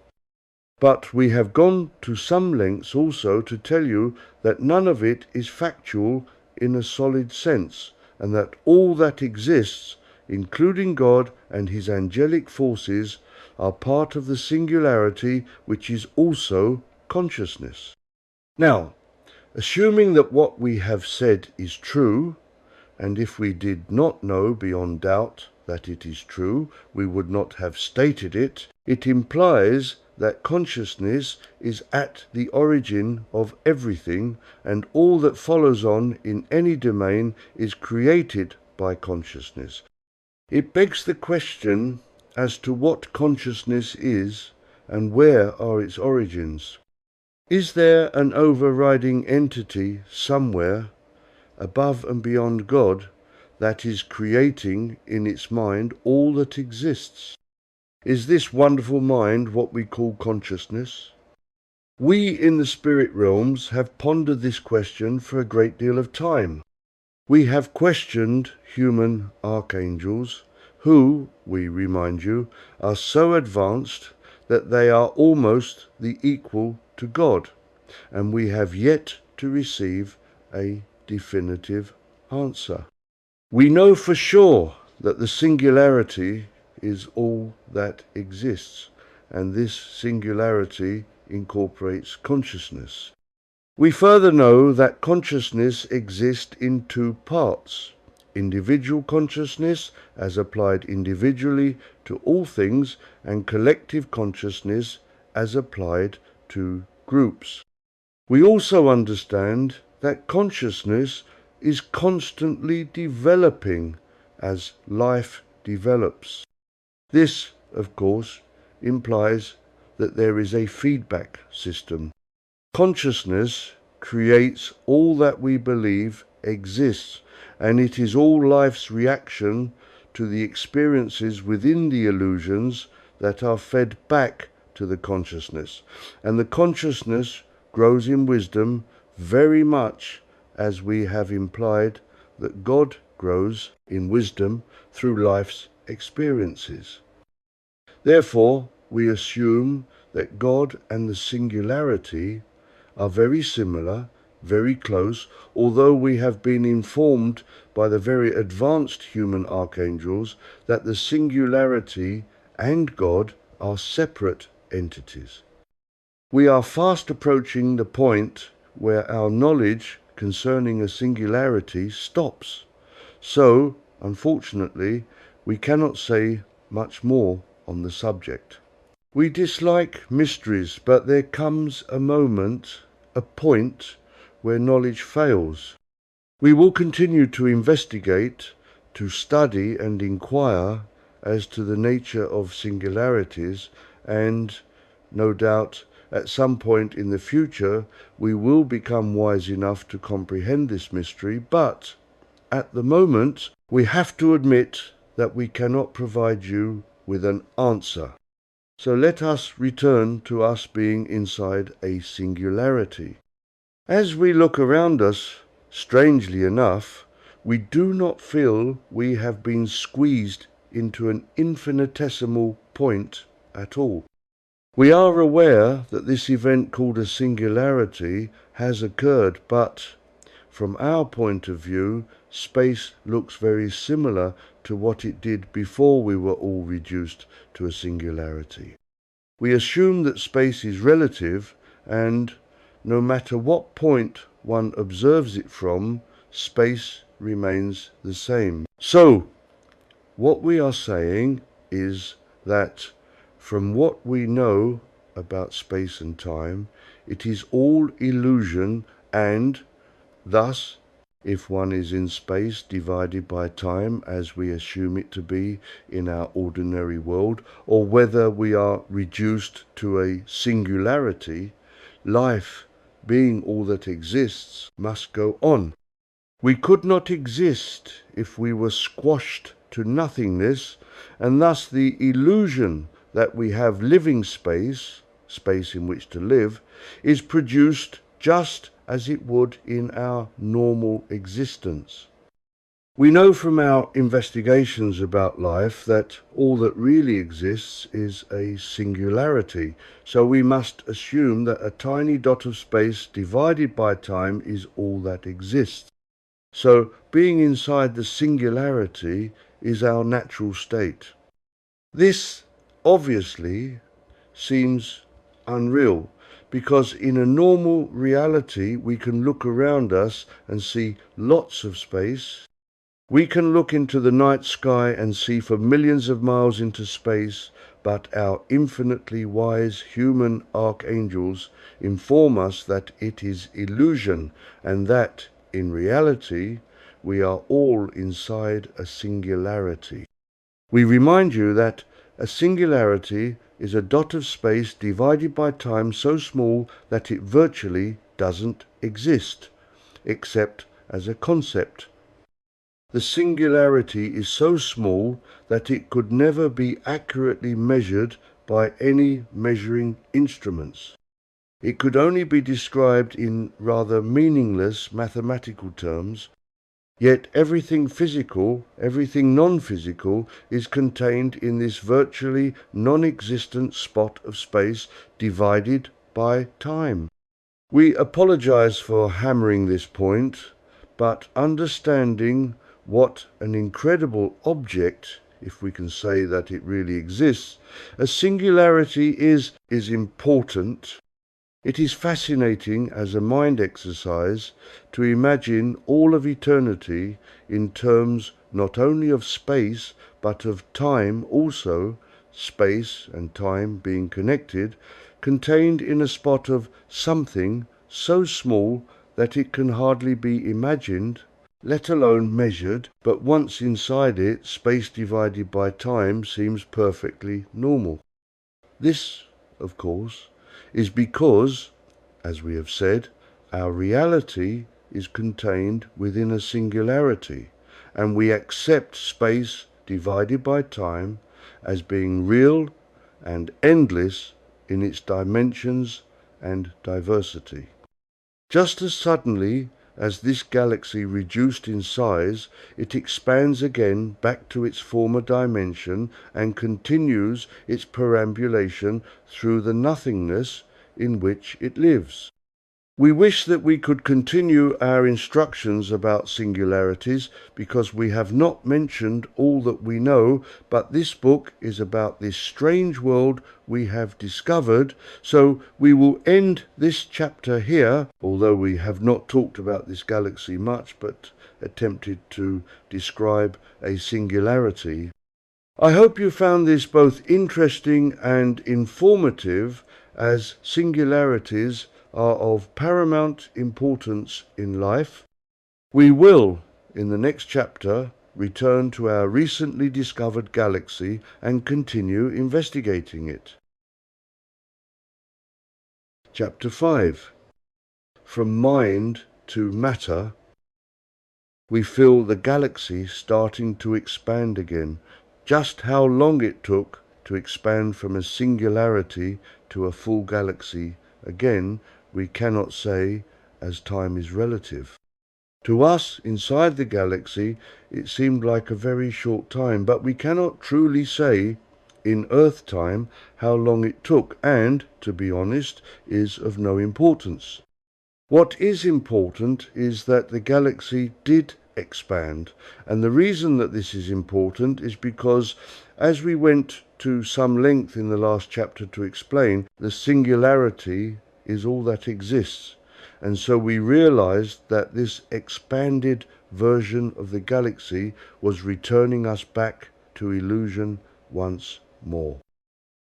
A: But we have gone to some lengths also to tell you that none of it is factual in a solid sense, and that all that exists, including God and his angelic forces, are part of the singularity which is also consciousness. Now, assuming that what we have said is true, and if we did not know beyond doubt that it is true, we would not have stated it, it implies that consciousness is at the origin of everything, and all that follows on in any domain is created by consciousness. It begs the question as to what consciousness is and where are its origins. Is there an overriding entity somewhere above and beyond God that is creating in its mind all that exists? Is this wonderful mind what we call consciousness? We in the spirit realms have pondered this question for a great deal of time. We have questioned human archangels who, we remind you, are so advanced that they are almost the equal to God, and we have yet to receive a definitive answer. We know for sure that the singularity is all that exists, and this singularity incorporates consciousness. We further know that consciousness exists in two parts: individual consciousness as applied individually to all things, and collective consciousness as applied to groups. We also understand that consciousness is constantly developing as life develops. This, of course, implies that there is a feedback system. Consciousness creates all that we believe exists, and it is all life's reaction to the experiences within the illusions that are fed back to the consciousness. And the consciousness grows in wisdom very much as we have implied that God grows in wisdom through life's experiences. Therefore, we assume that God and the singularity are very similar, very close, although we have been informed by the very advanced human archangels that the singularity and God are separate entities. We are fast approaching the point where our knowledge concerning a singularity stops. So, unfortunately, we cannot say much more on the subject. We dislike mysteries, but there comes a moment, a point, where knowledge fails. We will continue to investigate, to study and inquire as to the nature of singularities, and, no doubt, at some point in the future we will become wise enough to comprehend this mystery, but at the moment, we have to admit that we cannot provide you with an answer. So let us return to us being inside a singularity. As we look around us, strangely enough, we do not feel we have been squeezed into an infinitesimal point at all. We are aware that this event called a singularity has occurred, but from our point of view, space looks very similar to what it did before we were all reduced to a singularity. We assume that space is relative, and no matter what point one observes it from, space remains the same. So, what we are saying is that from what we know about space and time, it is all illusion, and thus, if one is in space divided by time as we assume it to be in our ordinary world, or whether we are reduced to a singularity, life, being all that exists, must go on. We could not exist if we were squashed to nothingness, and thus the illusion that we have living space, space in which to live, is produced just as it would in our normal existence. We know from our investigations about life that all that really exists is a singularity, so we must assume that a tiny dot of space divided by time is all that exists. So being inside the singularity is our natural state. This obviously seems unreal, because in a normal reality we can look around us and see lots of space. We can look into the night sky and see for millions of miles into space, but our infinitely wise human archangels inform us that it is illusion, and that, in reality, we are all inside a singularity. We remind you that a singularity is a dot of space divided by time so small that it virtually doesn't exist, except as a concept. The singularity is so small that it could never be accurately measured by any measuring instruments. It could only be described in rather meaningless mathematical terms, yet everything physical, everything non-physical, is contained in this virtually non-existent spot of space divided by time. We apologize for hammering this point, but understanding what an incredible object, if we can say that it really exists, a singularity is important. It is fascinating as a mind exercise to imagine all of eternity in terms not only of space but of time also, space and time being connected, contained in a spot of something so small that it can hardly be imagined, let alone measured, but once inside it, space divided by time seems perfectly normal. This, of course, is because, as we have said, our reality is contained within a singularity, and we accept space divided by time as being real and endless in its dimensions and diversity. Just as suddenly as this galaxy reduced in size, it expands again back to its former dimension and continues its perambulation through the nothingness in which it lives. We wish that we could continue our instructions about singularities, because we have not mentioned all that we know, but this book is about this strange world we have discovered, so we will end this chapter here, although we have not talked about this galaxy much, but attempted to describe a singularity. I hope you found this both interesting and informative, as singularities are of paramount importance in life. We will, in the next chapter, return to our recently discovered galaxy and continue investigating it. Chapter 5. From Mind to Matter. we feel the galaxy starting to expand again. Just how long it took to expand from a singularity to a full galaxy, again, we cannot say, as time is relative. To us, inside the galaxy, it seemed like a very short time, but we cannot truly say, in Earth time, how long it took, and, to be honest, is of no importance. What is important is that the galaxy did expand, and the reason that this is important is because, as we went to some length in the last chapter to explain, the singularity is all that exists. And so we realized that this expanded version of the galaxy was returning us back to illusion once more.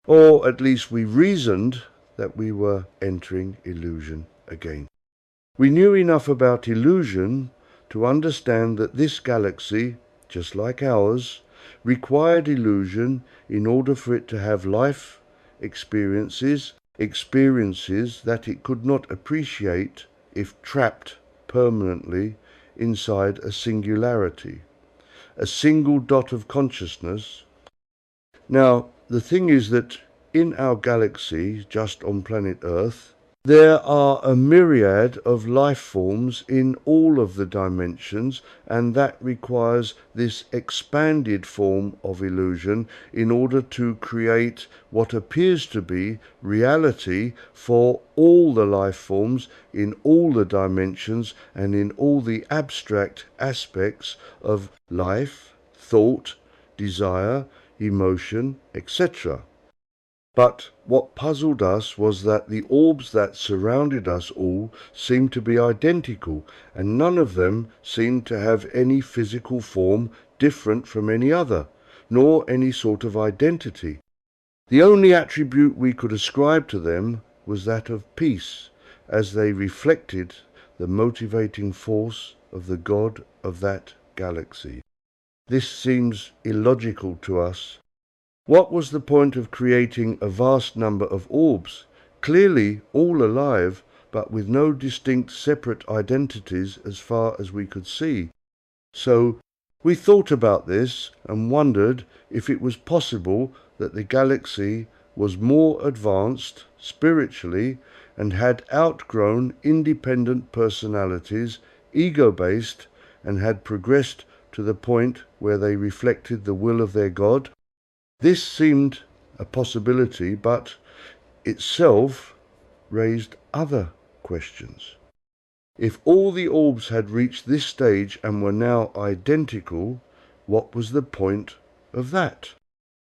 A: Or at least we reasoned that we were entering illusion again. We knew enough about illusion to understand that this galaxy, just like ours, required illusion in order for it to have life experiences that it could not appreciate if trapped permanently inside a singularity, a single dot of consciousness. Now, the thing is that in our galaxy, just on planet Earth, there are a myriad of life forms in all of the dimensions, and that requires this expanded form of illusion in order to create what appears to be reality for all the life forms in all the dimensions and in all the abstract aspects of life, thought, desire, emotion, etc. But what puzzled us was that the orbs that surrounded us all seemed to be identical, and none of them seemed to have any physical form different from any other, nor any sort of identity. The only attribute we could ascribe to them was that of peace, as they reflected the motivating force of the God of that galaxy. This seems illogical to us. What was the point of creating a vast number of orbs, clearly all alive, but with no distinct separate identities as far as we could see? So we thought about this and wondered if it was possible that the galaxy was more advanced spiritually and had outgrown independent personalities, ego-based, and had progressed to the point where they reflected the will of their God. This seemed a possibility, but itself raised other questions. If all the orbs had reached this stage and were now identical, what was the point of that?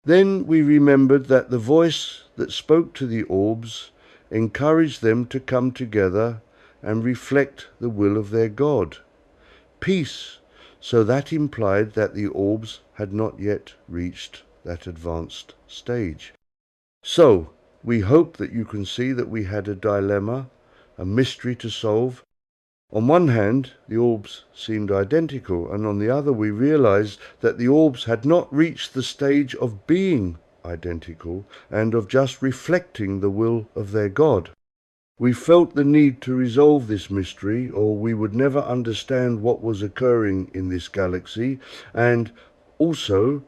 A: Then we remembered that the voice that spoke to the orbs encouraged them to come together and reflect the will of their God. Peace, so that implied that the orbs had not yet reached that advanced stage. So, we hope that you can see that we had a dilemma, a mystery to solve. On one hand, the orbs seemed identical, and on the other we realized that the orbs had not reached the stage of being identical and of just reflecting the will of their God. We felt the need to resolve this mystery, or we would never understand what was occurring in this galaxy, and also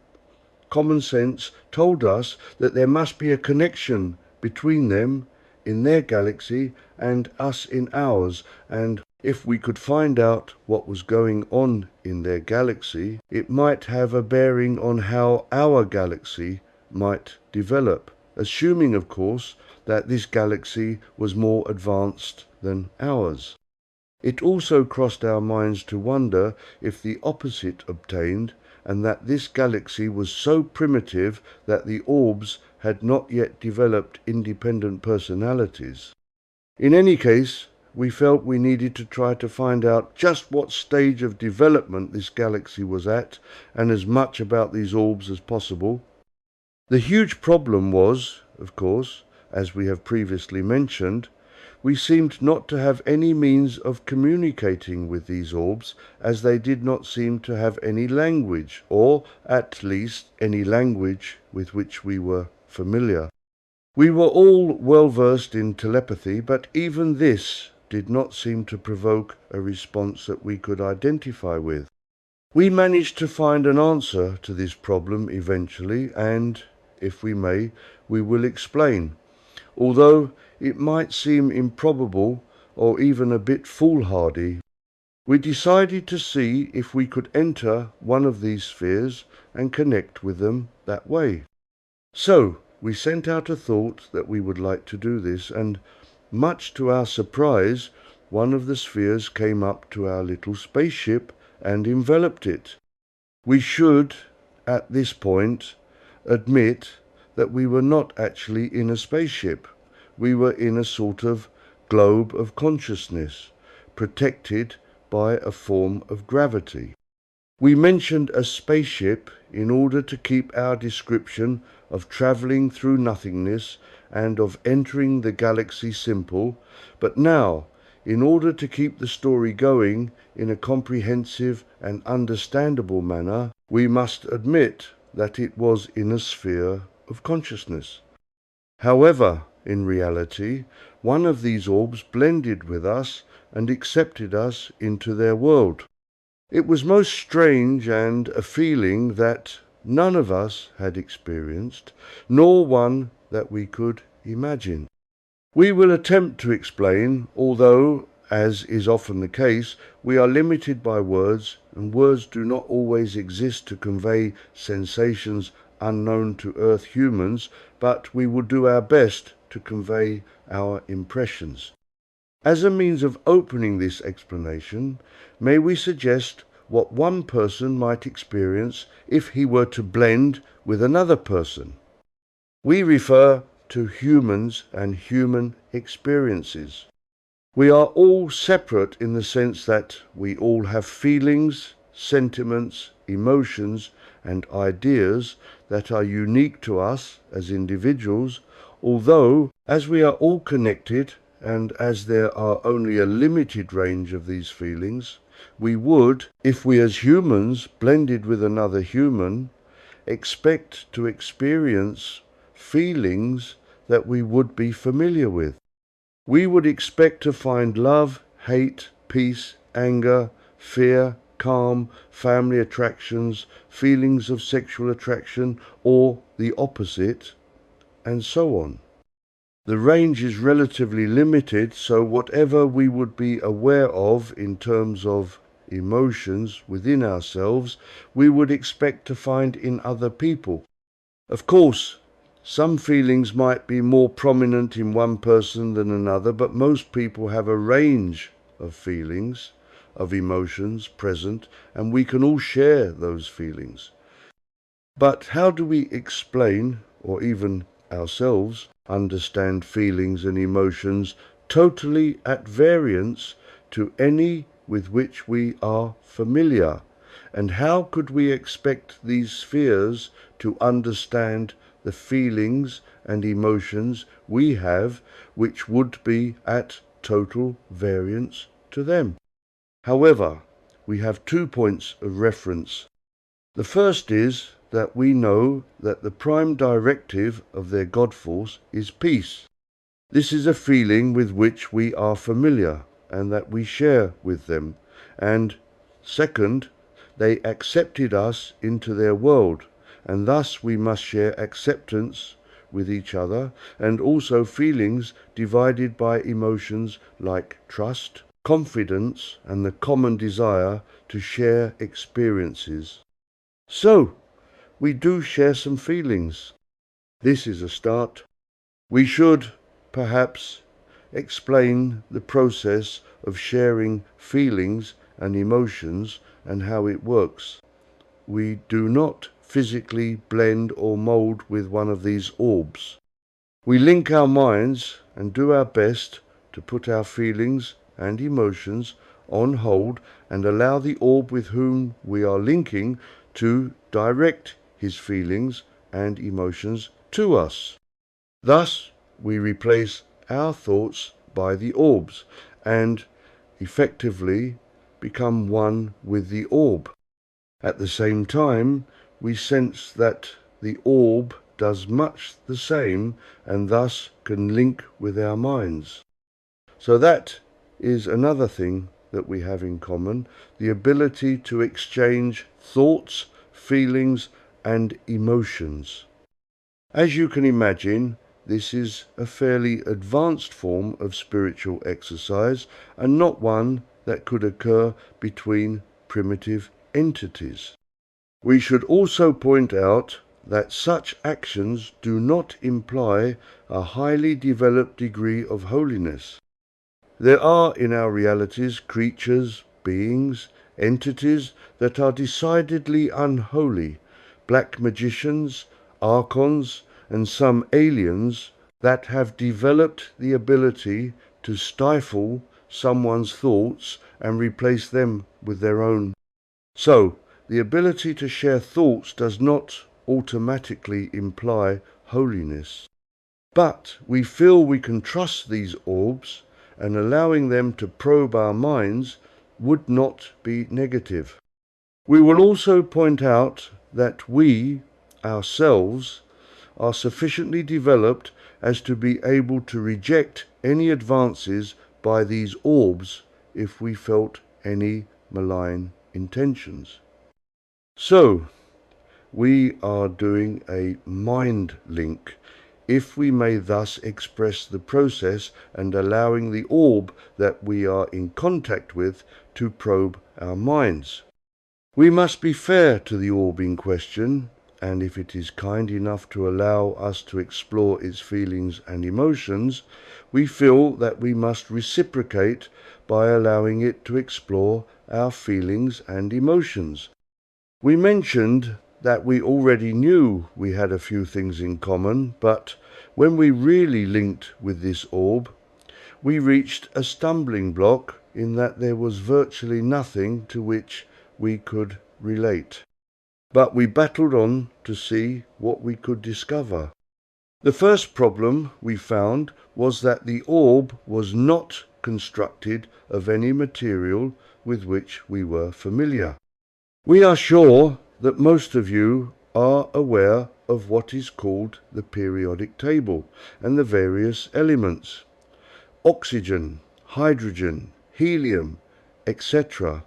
A: common sense told us that there must be a connection between them in their galaxy and us in ours, and if we could find out what was going on in their galaxy, it might have a bearing on how our galaxy might develop, assuming, of course, that this galaxy was more advanced than ours. It also crossed our minds to wonder if the opposite obtained, and that this galaxy was so primitive that the orbs had not yet developed independent personalities. In any case, we felt we needed to try to find out just what stage of development this galaxy was at, and as much about these orbs as possible. The huge problem was, of course, as we have previously mentioned, we seemed not to have any means of communicating with these orbs, as they did not seem to have any language, or at least any language with which we were familiar. We were all well versed in telepathy, but even this did not seem to provoke a response that we could identify with. We managed to find an answer to this problem eventually, and, if we may, we will explain. Although it might seem improbable or even a bit foolhardy, we decided to see if we could enter one of these spheres and connect with them that way. So, we sent out a thought that we would like to do this, and much to our surprise, one of the spheres came up to our little spaceship and enveloped it. We should, at this point, admit that we were not actually in a spaceship. We were in a sort of globe of consciousness, protected by a form of gravity. We mentioned a spaceship in order to keep our description of travelling through nothingness and of entering the galaxy simple, but now, in order to keep the story going in a comprehensive and understandable manner, we must admit that it was in a sphere of consciousness. However, in reality, one of these orbs blended with us and accepted us into their world. It was most strange and a feeling that none of us had experienced, nor one that we could imagine. We will attempt to explain, although, as is often the case, we are limited by words, and words do not always exist to convey sensations unknown to Earth humans, but we will do our best to convey our impressions. As a means of opening this explanation, may we suggest what one person might experience if he were to blend with another person? We refer to humans and human experiences. We are all separate in the sense that we all have feelings, sentiments, emotions, and ideas that are unique to us as individuals, although, as we are all connected, and as there are only a limited range of these feelings, we would, if we as humans blended with another human, expect to experience feelings that we would be familiar with. We would expect to find love, hate, peace, anger, fear, calm, family attractions, feelings of sexual attraction, or the opposite, and so on. The range is relatively limited, so whatever we would be aware of in terms of emotions within ourselves, we would expect to find in other people. Of course, some feelings might be more prominent in one person than another, but most people have a range of feelings, of emotions present, and we can all share those feelings. But how do we explain, or even ourselves, understand feelings and emotions totally at variance to any with which we are familiar? And how could we expect these spheres to understand the feelings and emotions we have, which would be at total variance to them? However, we have 2 points of reference. The first is that we know that the prime directive of their God force is peace. This is a feeling with which we are familiar and that we share with them. And second, they accepted us into their world, and thus we must share acceptance with each other, and also feelings divided by emotions like trust, confidence, and the common desire to share experiences. So, we do share some feelings. This is a start. We should, perhaps, explain the process of sharing feelings and emotions and how it works. We do not physically blend or mould with one of these orbs. We link our minds and do our best to put our feelings and emotions on hold and allow the orb with whom we are linking to direct his feelings and emotions to us. Thus, we replace our thoughts by the orbs and effectively become one with the orb. At the same time, we sense that the orb does much the same and thus can link with our minds. So that is another thing that we have in common, the ability to exchange thoughts, feelings, and emotions. As you can imagine, this is a fairly advanced form of spiritual exercise and not one that could occur between primitive entities. We should also point out that such actions do not imply a highly developed degree of holiness. There are in our realities creatures, beings, entities that are decidedly unholy, black magicians, archons, and some aliens that have developed the ability to stifle someone's thoughts and replace them with their own. So, the ability to share thoughts does not automatically imply holiness. But we feel we can trust these orbs, and allowing them to probe our minds would not be negative. We will also point out that we, ourselves, are sufficiently developed as to be able to reject any advances by these orbs if we felt any malign intentions. So, we are doing a mind link, if we may thus express the process and allowing the orb that we are in contact with to probe our minds. We must be fair to the orb in question, and if it is kind enough to allow us to explore its feelings and emotions, we feel that we must reciprocate by allowing it to explore our feelings and emotions. We mentioned that we already knew we had a few things in common, but when we really linked with this orb, we reached a stumbling block in that there was virtually nothing to which we could relate. But we battled on to see what we could discover. The first problem we found was that the orb was not constructed of any material with which we were familiar. We are sure that most of you are aware of what is called the periodic table and the various elements, oxygen, hydrogen, helium, etc.,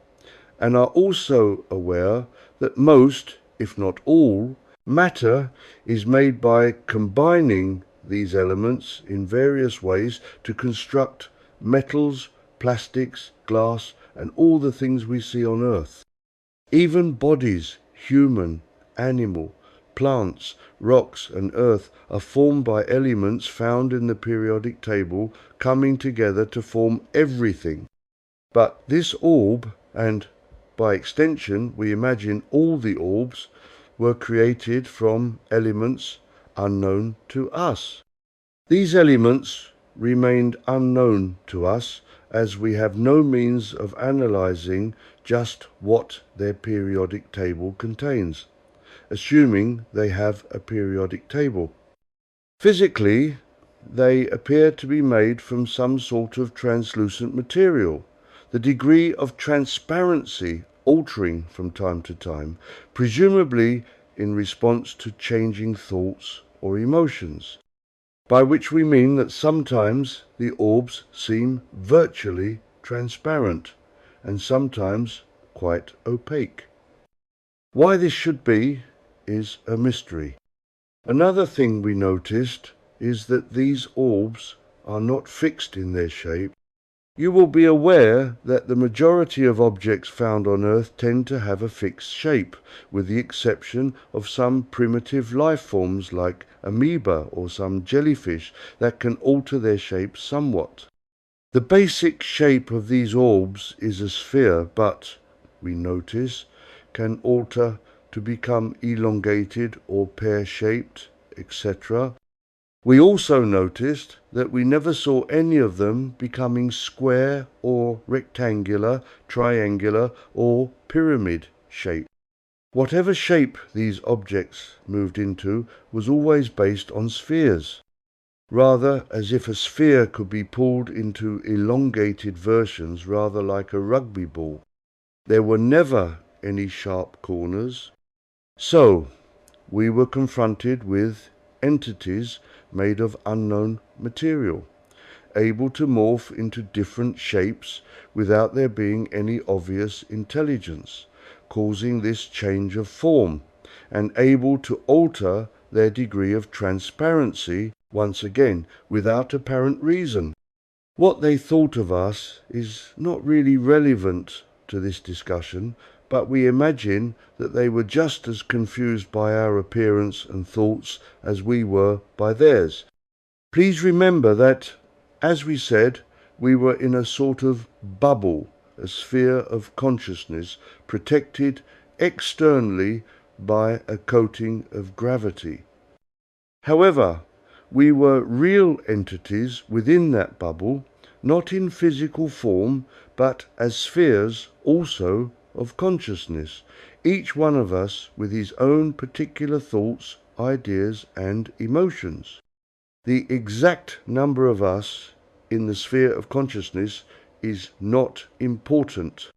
A: and are also aware that most, if not all, matter is made by combining these elements in various ways to construct metals, plastics, glass, and all the things we see on Earth. Even bodies, human, animal, plants, rocks, and earth are formed by elements found in the periodic table coming together to form everything. But this orb, and by extension we imagine all the orbs, were created from elements unknown to us. These elements remained unknown to us as we have no means of analyzing just what their periodic table contains, assuming they have a periodic table. Physically, they appear to be made from some sort of translucent material, the degree of transparency altering from time to time, presumably in response to changing thoughts or emotions, by which we mean that sometimes the orbs seem virtually transparent and sometimes quite opaque. Why this should be is a mystery. Another thing we noticed is that these orbs are not fixed in their shape. You will be aware that the majority of objects found on Earth tend to have a fixed shape, with the exception of some primitive life forms like amoeba or some jellyfish that can alter their shape somewhat. The basic shape of these orbs is a sphere, but, we notice, can alter to become elongated or pear-shaped, etc. We also noticed that we never saw any of them becoming square or rectangular, triangular or pyramid shaped. Whatever shape these objects moved into was always based on spheres, rather as if a sphere could be pulled into elongated versions rather like a rugby ball. There were never any sharp corners. So, we were confronted with entities made of unknown material, able to morph into different shapes without there being any obvious intelligence, causing this change of form, and able to alter their degree of transparency, once again, without apparent reason. What they thought of us is not really relevant to this discussion, but we imagine that they were just as confused by our appearance and thoughts as we were by theirs. Please remember that, as we said, we were in a sort of bubble, a sphere of consciousness, protected externally by a coating of gravity. However, we were real entities within that bubble, not in physical form, but as spheres also of consciousness, each one of us with his own particular thoughts, ideas, and emotions. The exact number of us in the sphere of consciousness is not important.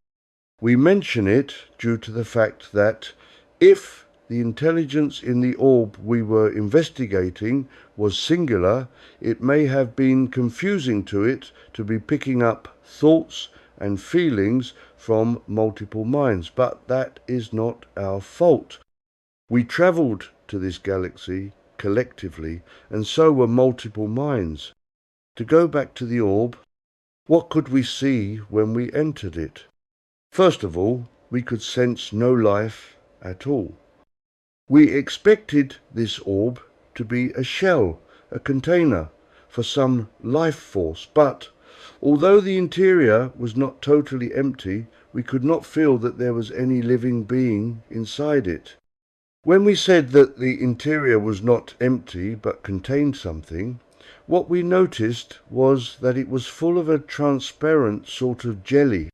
A: We mention it due to the fact that if the intelligence in the orb we were investigating was singular, it may have been confusing to it to be picking up thoughts and feelings from multiple minds, but that is not our fault. We travelled to this galaxy collectively, and so were multiple minds. To go back to the orb, what could we see when we entered it? First of all, we could sense no life at all. We expected this orb to be a shell, a container for some life force, but although the interior was not totally empty, we could not feel that there was any living being inside it. When we said that the interior was not empty but contained something, what we noticed was that it was full of a transparent sort of jelly.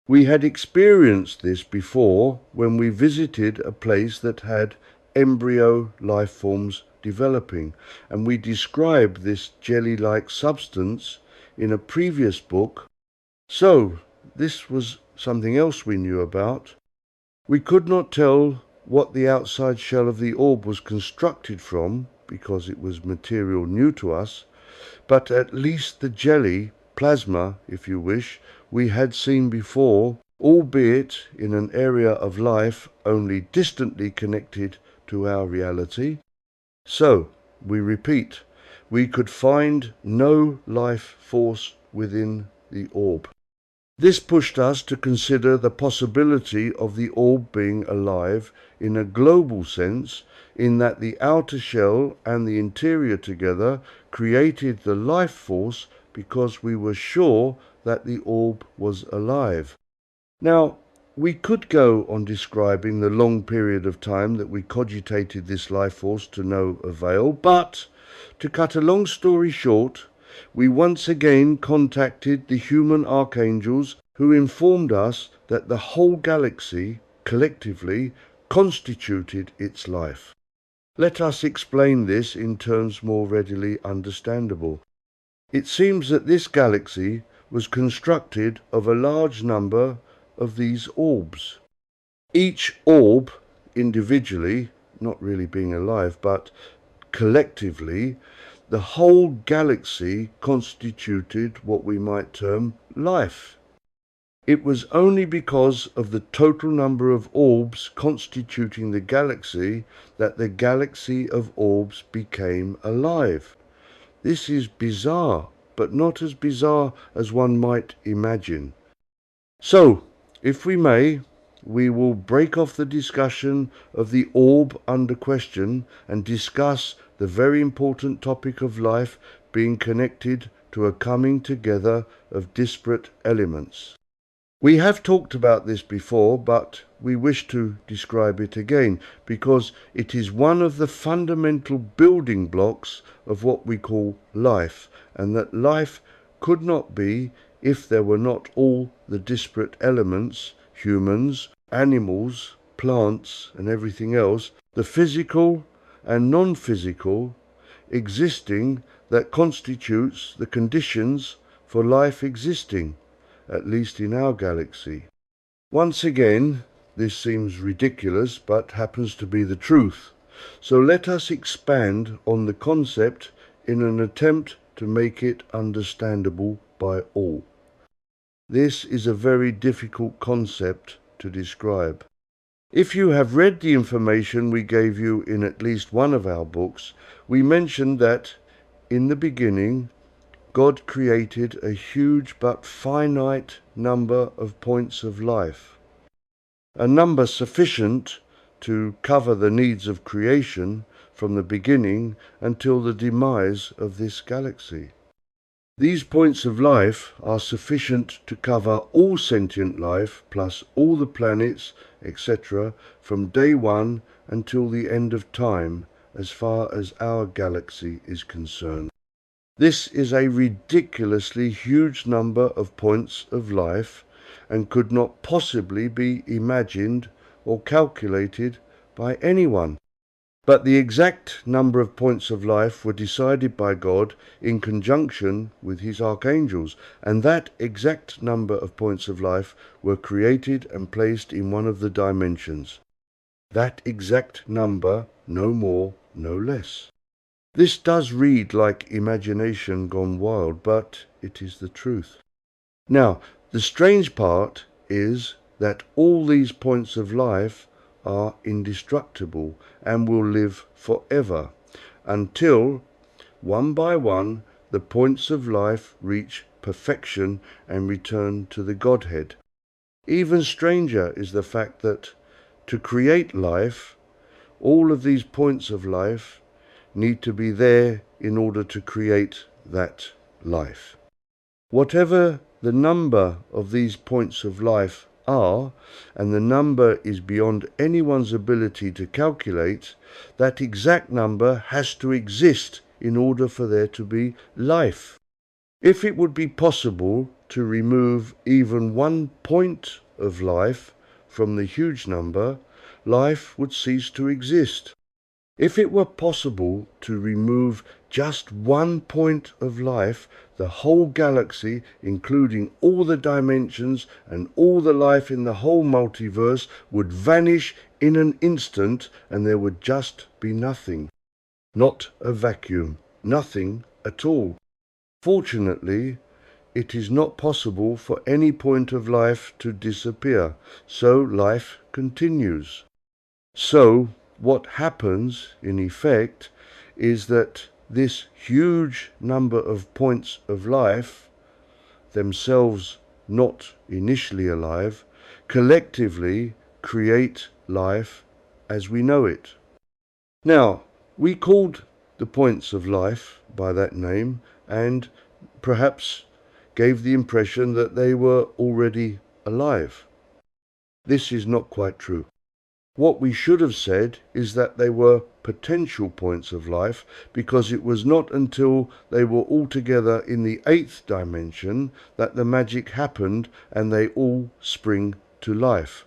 A: We had experienced this before when we visited a place that had embryo life forms developing, and we described this jelly-like substance in a previous book. So, this was something else we knew about. We could not tell what the outside shell of the orb was constructed from, because it was material new to us, but at least the jelly, plasma if you wish, we had seen before, albeit in an area of life only distantly connected to our reality. So, we repeat, we could find no life force within the orb. This pushed us to consider the possibility of the orb being alive in a global sense, in that the outer shell and the interior together created the life force because we were sure that the orb was alive. Now, we could go on describing the long period of time that we cogitated this life force to no avail, but to cut a long story short, we once again contacted the human archangels, who informed us that the whole galaxy, collectively, constituted its life. Let us explain this in terms more readily understandable. It seems that this galaxy was constructed of a large number of these orbs. Each orb individually, not really being alive, but collectively, the whole galaxy constituted what we might term life. It was only because of the total number of orbs constituting the galaxy that the galaxy of orbs became alive. This is bizarre, but not as bizarre as one might imagine. So, if we may, we will break off the discussion of the orb under question and discuss the very important topic of life being connected to a coming together of disparate elements. We have talked about this before, but we wish to describe it again because it is one of the fundamental building blocks of what we call life, and that life could not be if there were not all the disparate elements, humans, animals, plants, and everything else, the physical and non-physical, existing, that constitutes the conditions for life existing, at least in our galaxy. Once again, this seems ridiculous, but happens to be the truth. So let us expand on the concept in an attempt to make it understandable by all. This is a very difficult concept to describe. If you have read the information we gave you in at least one of our books, we mentioned that in the beginning, God created a huge but finite number of points of life, a number sufficient to cover the needs of creation from the beginning until the demise of this galaxy. These points of life are sufficient to cover all sentient life plus all the planets, etc., from day one until the end of time, as far as our galaxy is concerned. This is a ridiculously huge number of points of life and could not possibly be imagined or calculated by anyone. But the exact number of points of life were decided by God in conjunction with his archangels, and that exact number of points of life were created and placed in one of the dimensions. That exact number, no more, no less. This does read like imagination gone wild, but it is the truth. Now, the strange part is that all these points of life are indestructible and will live forever until, one by one, the points of life reach perfection and return to the Godhead. Even stranger is the fact that to create life, all of these points of life need to be there in order to create that life. Whatever the number of these points of life are, and the number is beyond anyone's ability to calculate, that exact number has to exist in order for there to be life. If it would be possible to remove even 1 point of life from the huge number, life would cease to exist. If it were possible to remove just 1 point of life, the whole galaxy, including all the dimensions and all the life in the whole multiverse, would vanish in an instant, and there would just be nothing. Not a vacuum, nothing at all. Fortunately, it is not possible for any point of life to disappear, so life continues. So, what happens, in effect, is that this huge number of points of life, themselves not initially alive, collectively create life as we know it. Now, we called the points of life by that name and perhaps gave the impression that they were already alive. This is not quite true. What we should have said is that they were potential points of life, because it was not until they were all together in the 8th dimension that the magic happened and they all spring to life.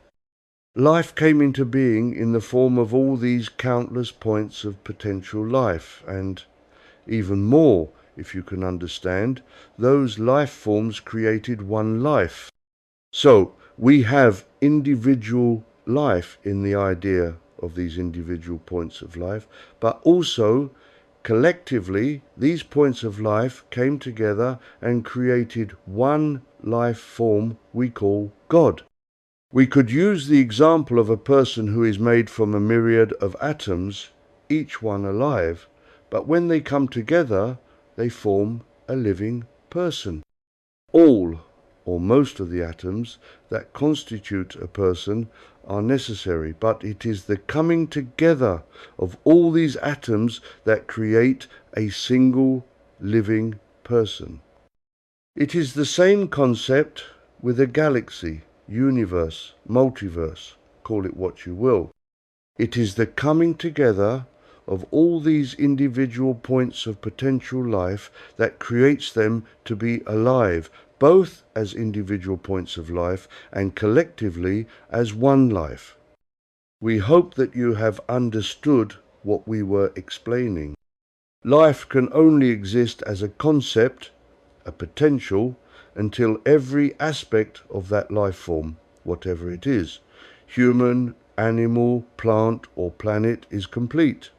A: Life came into being in the form of all these countless points of potential life, and even more, if you can understand, those life forms created one life. So, we have individual life in the idea of these individual points of life, but also collectively these points of life came together and created one life form we call God. We could use the example of a person who is made from a myriad of atoms, each one alive, but when they come together they form a living person. All or most of the atoms that constitute a person are necessary, but it is the coming together of all these atoms that create a single living person. It is the same concept with a galaxy, universe, multiverse, call it what you will. It is the coming together of all these individual points of potential life that creates them to be alive, both as individual points of life and collectively as one life. We hope that you have understood what we were explaining. Life can only exist as a concept, a potential, until every aspect of that life form, whatever it is, human, animal, plant or planet, is complete.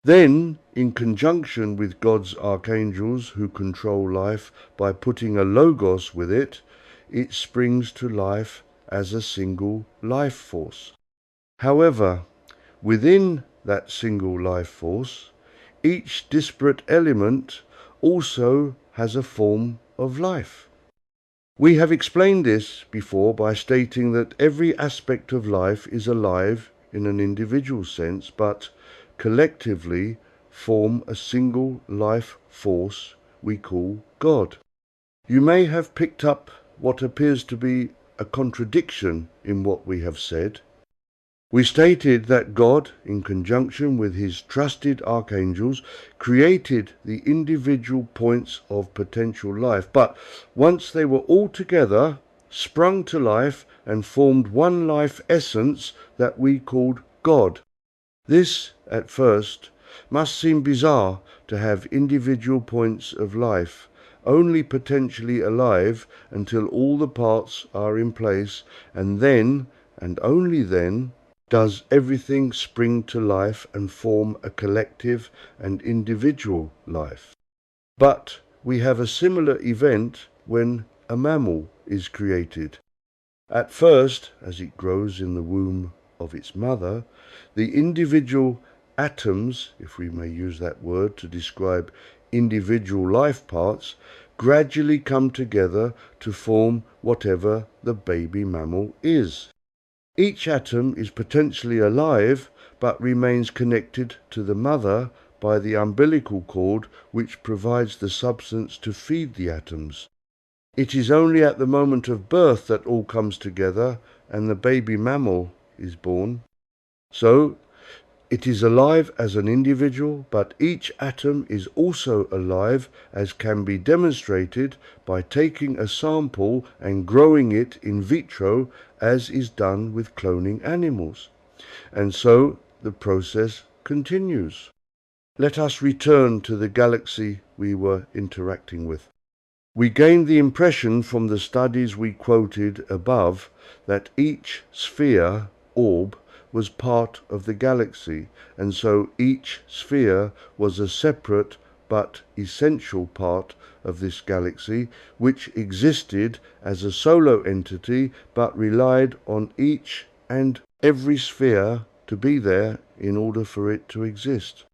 A: Then, in conjunction with God's archangels who control life by putting a logos with it, it springs to life as a single life force. However, within that single life force, each disparate element also has a form of life. We have explained this before by stating that every aspect of life is alive in an individual sense, but collectively form a single life force we call God. You may have picked up what appears to be a contradiction in what we have said. We stated that God, in conjunction with his trusted archangels, created the individual points of potential life, but once they were all together, sprung to life and formed one life essence that we called God. This, at first, must seem bizarre to have individual points of life, only potentially alive until all the parts are in place, and then, and only then, does everything spring to life and form a collective and individual life. But we have a similar event when a mammal is created. At first, as it grows in the womb of its mother, the individual atoms, if we may use that word to describe individual life parts, gradually come together to form whatever the baby mammal is. Each atom is potentially alive, but remains connected to the mother by the umbilical cord, which provides the substance to feed the atoms. It is only at the moment of birth that all comes together and the baby mammal is born. So, it is alive as an individual, but each atom is also alive, as can be demonstrated by taking a sample and growing it in vitro, as is done with cloning animals. And so the process continues. Let us return to the galaxy we were interacting with. We gained the impression from the studies we quoted above that each sphere, orb, was part of the galaxy, and so each sphere was a separate but essential part of this galaxy, which existed as a solo entity but relied on each and every sphere to be there in order for it to exist.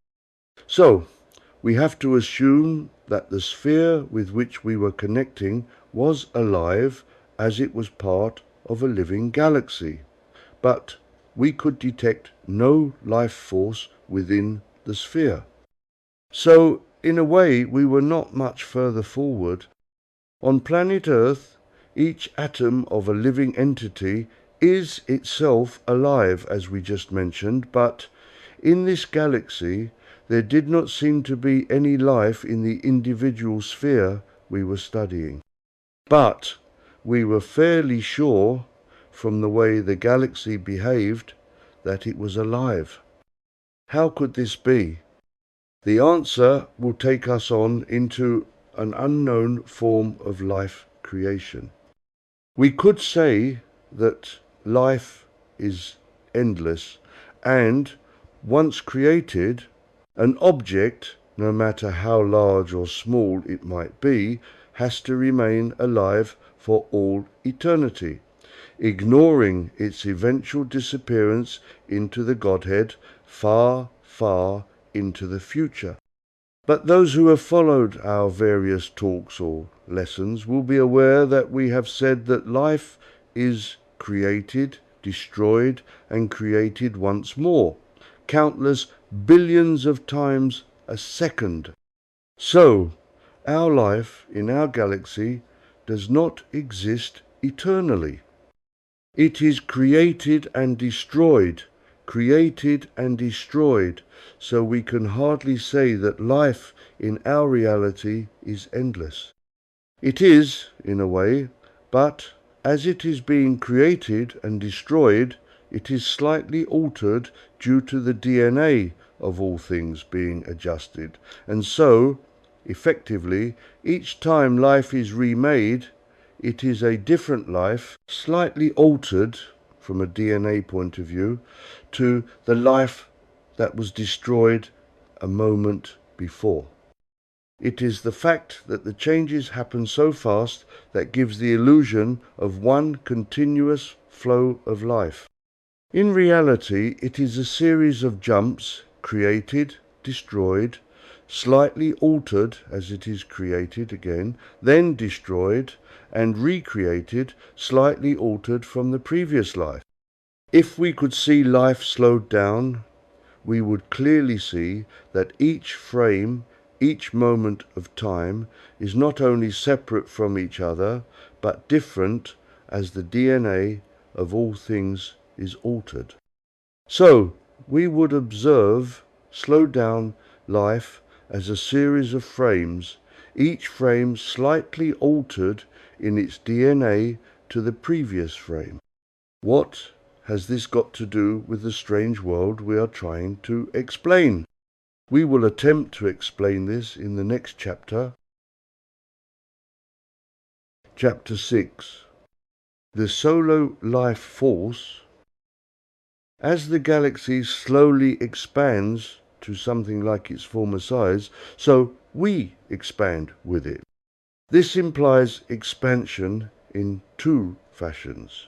A: So, we have to assume that the sphere with which we were connecting was alive as it was part of a living galaxy, but we could detect no life force within the sphere. So, in a way, we were not much further forward. On planet Earth, each atom of a living entity is itself alive, as we just mentioned, but in this galaxy there did not seem to be any life in the individual sphere we were studying. But we were fairly sure, from the way the galaxy behaved, that it was alive. How could this be? The answer will take us on into an unknown form of life creation. We could say that life is endless, and once created, an object, no matter how large or small it might be, has to remain alive for all eternity, ignoring its eventual disappearance into the Godhead far, far into the future. But those who have followed our various talks or lessons will be aware that we have said that life is created, destroyed, and created once more, countless billions of times a second. So, our life in our galaxy does not exist eternally. It is created and destroyed, so we can hardly say that life in our reality is endless. It is, in a way, but as it is being created and destroyed, it is slightly altered due to the DNA of all things being adjusted. And so, effectively, each time life is remade, it is a different life, slightly altered from a DNA point of view, to the life that was destroyed a moment before. It is the fact that the changes happen so fast that gives the illusion of one continuous flow of life. In reality, it is a series of jumps, created, destroyed, slightly altered as it is created again, then destroyed, and recreated, slightly altered from the previous life. If we could see life slowed down, we would clearly see that each frame, each moment of time, is not only separate from each other, but different as the DNA of all things is altered. So, we would observe, slow down life as a series of frames, each frame slightly altered in its DNA to the previous frame. What has this got to do with the strange world we are trying to explain? We will attempt to explain this in the next chapter. Chapter 6. The solar life force. As the galaxy slowly expands to something like its former size, so we expand with it. This implies expansion in two fashions.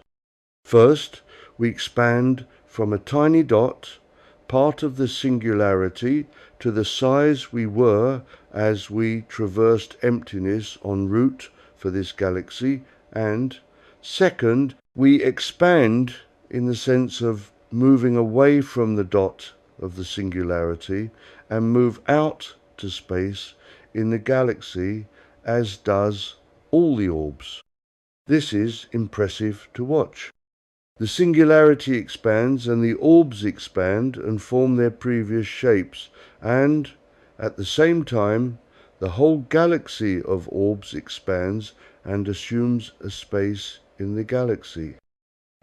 A: First, we expand from a tiny dot, part of the singularity, to the size we were as we traversed emptiness en route for this galaxy, and second, we expand in the sense of moving away from the dot of the singularity and move out to space in the galaxy, as does all the orbs. This is impressive to watch. The singularity expands and the orbs expand and form their previous shapes, and at the same time the whole galaxy of orbs expands and assumes a space in the galaxy.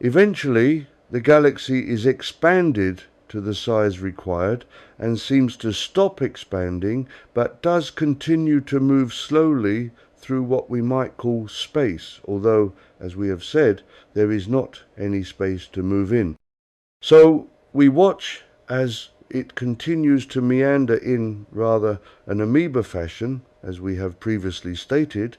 A: Eventually, the galaxy is expanded to the size required and seems to stop expanding, but does continue to move slowly through what we might call space, although, as we have said, there is not any space to move in. So we watch as it continues to meander in rather an amoeba fashion, as we have previously stated,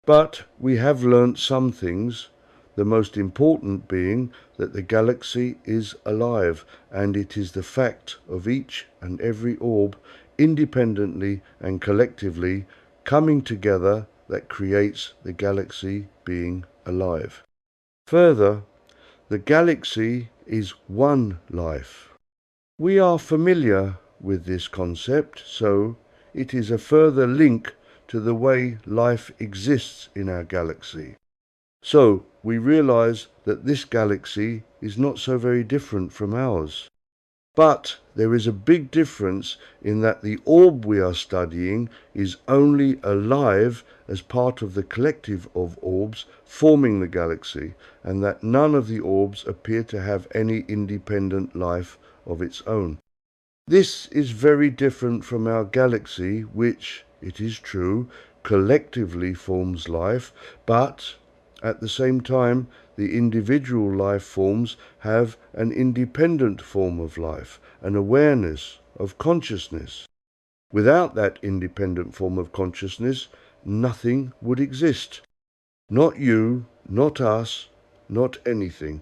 A: but we have learnt some things, the most important being that the galaxy is alive, and it is the fact of each and every orb, independently and collectively, coming together that creates the galaxy being alive. Further, the galaxy is one life. We are familiar with this concept, so it is a further link to the way life exists in our galaxy. So we realize that this galaxy is not so very different from ours. But there is a big difference in that the orb we are studying is only alive as part of the collective of orbs forming the galaxy, and that none of the orbs appear to have any independent life of its own. This is very different from our galaxy, which, it is true, collectively forms life, but at the same time, the individual life forms have an independent form of life, an awareness of consciousness. Without that independent form of consciousness, nothing would exist. Not you, not us, not anything.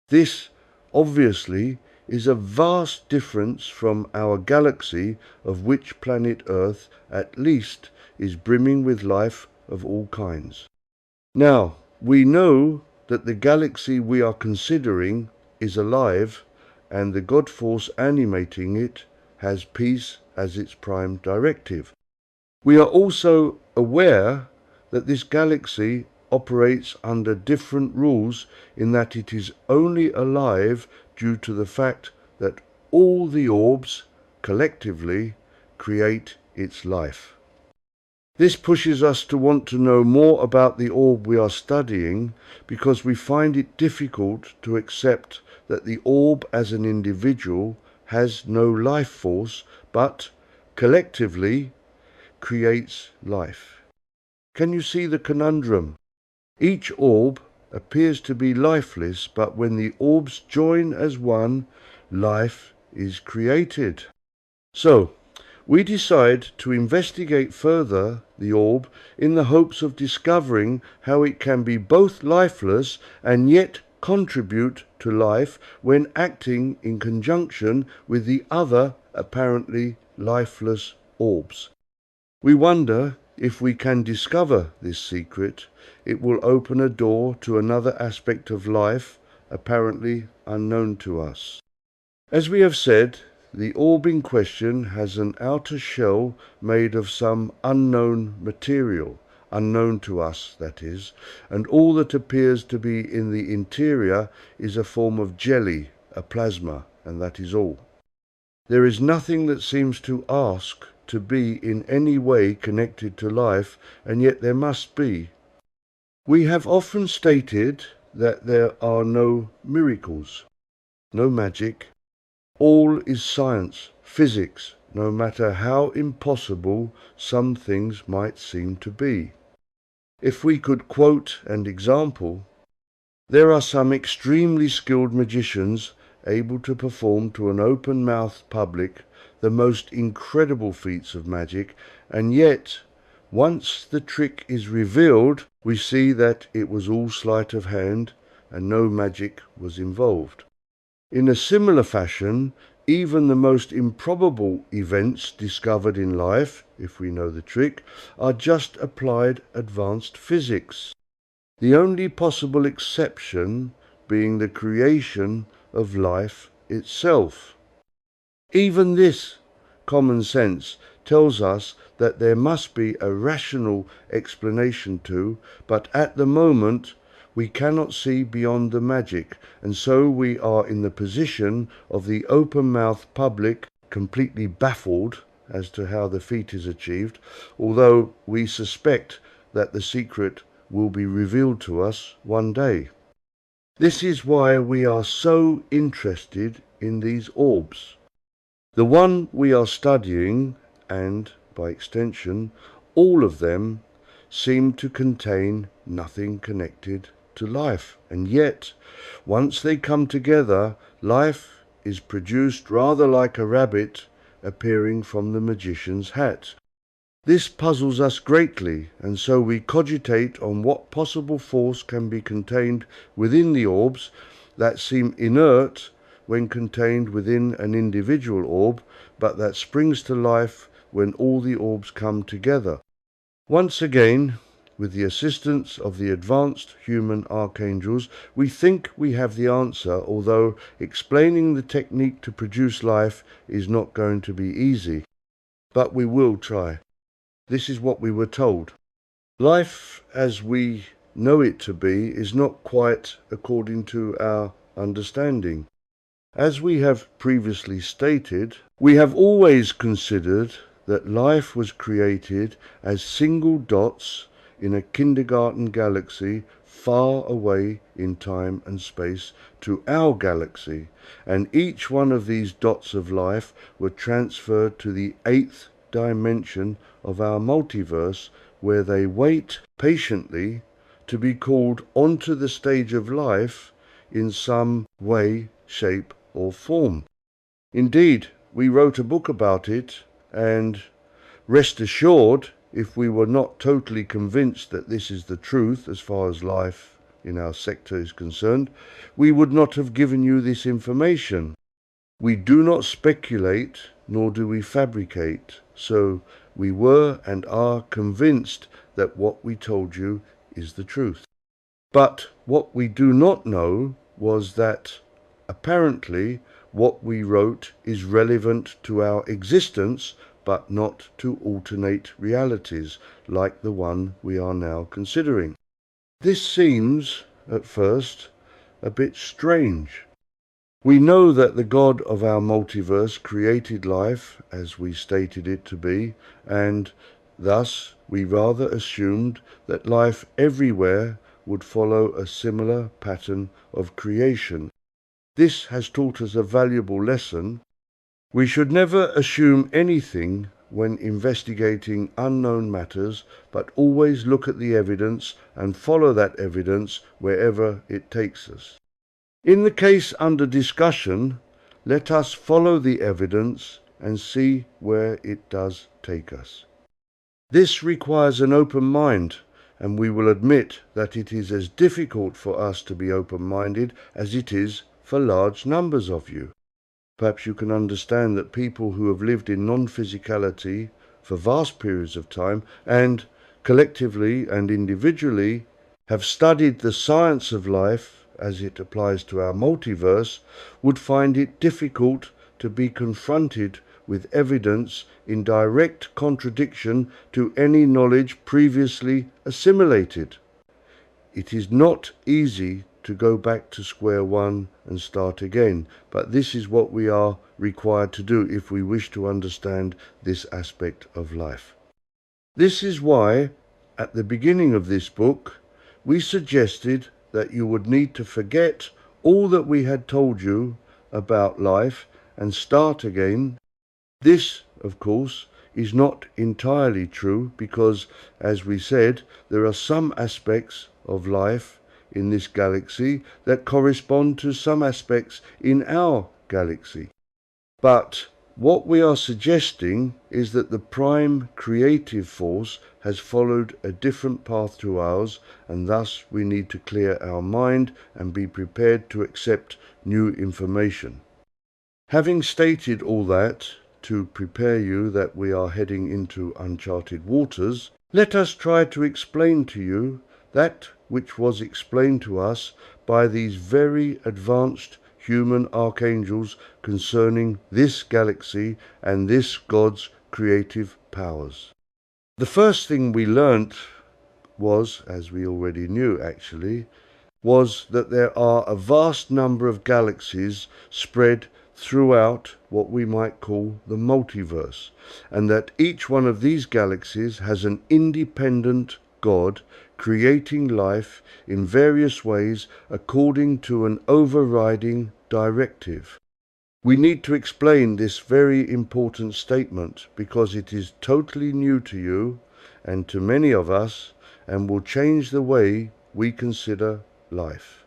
A: This, obviously, is a vast difference from our galaxy, of which planet Earth, at least, is brimming with life of all kinds. Now, we know that the galaxy we are considering is alive, and the God force animating it has peace as its prime directive. We are also aware that this galaxy operates under different rules, in that it is only alive due to the fact that all the orbs collectively create its life. This pushes us to want to know more about the orb we are studying, because we find it difficult to accept that the orb as an individual has no life force, but collectively creates life. Can you see the conundrum? Each orb appears to be lifeless, but when the orbs join as one, life is created. So, We decide to investigate further the orb in the hopes of discovering how it can be both lifeless and yet contribute to life when acting in conjunction with the other apparently lifeless orbs. We wonder if we can discover this secret, it will open a door to another aspect of life apparently unknown to us. As we have said, the orb in question has an outer shell made of some unknown material, unknown to us, that is, and all that appears to be in the interior is a form of jelly, a plasma, and that is all. There is nothing that seems to ask to be in any way connected to life, and yet there must be. We have often stated that there are no miracles, no magic. All is science, physics, no matter how impossible some things might seem to be. If we could quote an example, there are some extremely skilled magicians able to perform to an open-mouthed public the most incredible feats of magic, and yet, once the trick is revealed, we see that it was all sleight of hand and no magic was involved. In a similar fashion, even the most improbable events discovered in life, if we know the trick, are just applied advanced physics. The only possible exception being the creation of life itself. Even this common sense tells us that there must be a rational explanation to, but at the moment we cannot see beyond the magic, and so we are in the position of the open-mouthed public, completely baffled as to how the feat is achieved, although we suspect that the secret will be revealed to us one day. This is why we are so interested in these orbs. The one we are studying, and, by extension, all of them, seem to contain nothing connected to life, and yet, once they come together, life is produced rather like a rabbit appearing from the magician's hat. This puzzles us greatly, and so we cogitate on what possible force can be contained within the orbs that seem inert when contained within an individual orb, but that springs to life when all the orbs come together. Once again, with the assistance of the advanced human archangels, we think we have the answer, although explaining the technique to produce life is not going to be easy. But we will try. This is what we were told. Life as we know it to be is not quite according to our understanding. As we have previously stated, we have always considered that life was created as single dots in a kindergarten galaxy far away in time and space to our galaxy, and each one of these dots of life were transferred to the 8th dimension of our multiverse, where they wait patiently to be called onto the stage of life in some way, shape or form. Indeed, we wrote a book about it, and rest assured, if we were not totally convinced that this is the truth as far as life in our sector is concerned, we would not have given you this information. We do not speculate, nor do we fabricate, so we were and are convinced that what we told you is the truth. But what we do not know was that apparently what we wrote is relevant to our existence, but not to alternate realities like the one we are now considering. This seems, at first, a bit strange. We know that the God of our multiverse created life as we stated it to be, and thus we rather assumed that life everywhere would follow a similar pattern of creation. This has taught us a valuable lesson. We should never assume anything when investigating unknown matters, but always look at the evidence and follow that evidence wherever it takes us. In the case under discussion, let us follow the evidence and see where it does take us. This requires an open mind, and we will admit that it is as difficult for us to be open-minded as it is for large numbers of you. Perhaps you can understand that people who have lived in non-physicality for vast periods of time and collectively and individually have studied the science of life as it applies to our multiverse would find it difficult to be confronted with evidence in direct contradiction to any knowledge previously assimilated. It is not easy to go back to square one and start again, but this is what we are required to do if we wish to understand this aspect of life. This is why, at the beginning of this book, we suggested that you would need to forget all that we had told you about life and start again. This, of course, is not entirely true because, as we said, there are some aspects of life in this galaxy that correspond to some aspects in our galaxy. But what we are suggesting is that the prime creative force has followed a different path to ours, and thus we need to clear our mind and be prepared to accept new information. Having stated all that, to prepare you that we are heading into uncharted waters, let us try to explain to you that which was explained to us by these very advanced human archangels concerning this galaxy and this God's creative powers. The first thing we learnt was, as we already knew actually, was that there are a vast number of galaxies spread throughout what we might call the multiverse, and that each one of these galaxies has an independent God creating life in various ways according to an overriding directive. We need to explain this very important statement because it is totally new to you and to many of us and will change the way we consider life.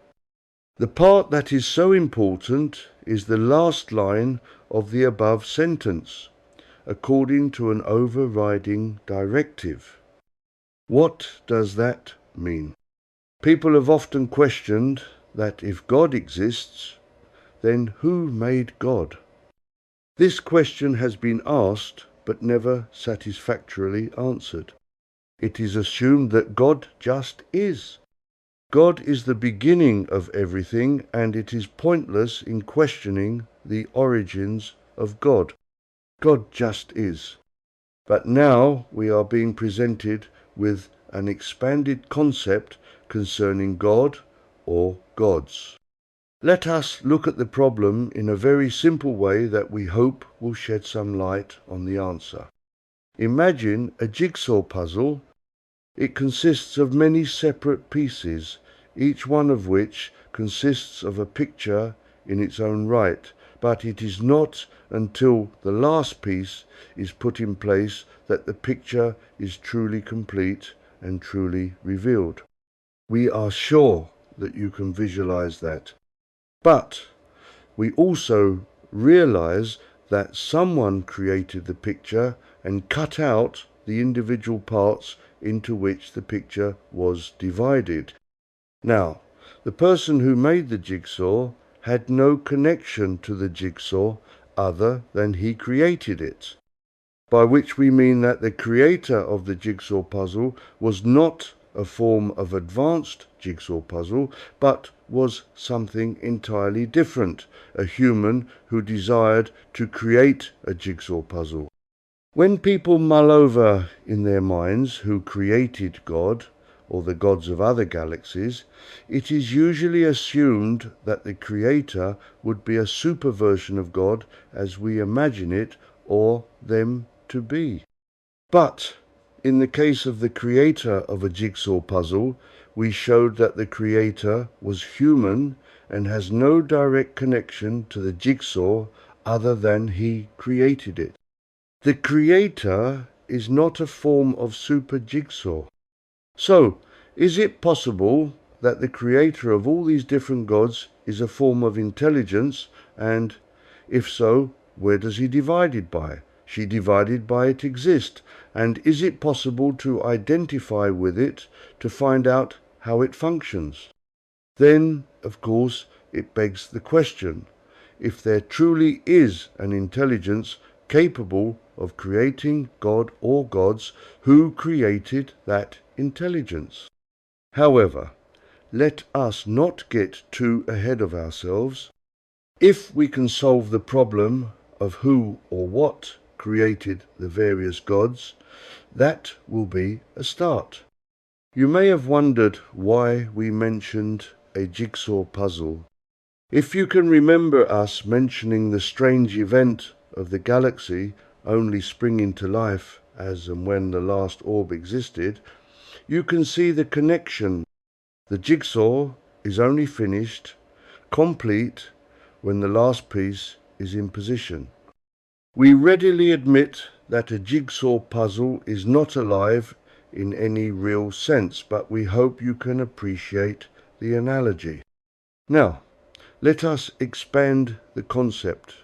A: The part that is so important is the last line of the above sentence, according to an overriding directive. What does that mean? People have often questioned that if God exists, then who made God? This question has been asked but never satisfactorily answered. It is assumed that God just is. God is the beginning of everything, and it is pointless in questioning the origins of God. God just is. But now we are being presented with an expanded concept concerning God or gods. Let us look at the problem in a very simple way that we hope will shed some light on the answer. Imagine a jigsaw puzzle. It consists of many separate pieces, each one of which consists of a picture in its own right, but it is not until the last piece is put in place that the picture is truly complete and truly revealed. We are sure that you can visualize that. But we also realize that someone created the picture and cut out the individual parts into which the picture was divided. Now, the person who made the jigsaw had no connection to the jigsaw other than he created it, by which we mean that the creator of the jigsaw puzzle was not a form of advanced jigsaw puzzle, but was something entirely different, a human who desired to create a jigsaw puzzle. When people mull over in their minds who created God, or the gods of other galaxies, it is usually assumed that the creator would be a super version of God as we imagine it or them to be. But in the case of the creator of a jigsaw puzzle, we showed that the creator was human and has no direct connection to the jigsaw other than he created it. The creator is not a form of super jigsaw. So, is it possible that the creator of all these different gods is a form of intelligence, and if so, Where does he divide it by? She divided by it exist. And is it possible to identify with it to find out how it functions? Then, of course, it begs the question, if there truly is an intelligence capable of creating God or gods, who created that intelligence? However, let us not get too ahead of ourselves. If we can solve the problem of who or what created the various gods, that will be a start. You may have wondered why we mentioned a jigsaw puzzle. If you can remember us mentioning the strange event of the galaxy only springing to life as and when the last orb existed, you can see the connection. The jigsaw is only finished, complete, when the last piece is in position. We readily admit that a jigsaw puzzle is not alive in any real sense, but we hope you can appreciate the analogy. Now, let us expand the concept.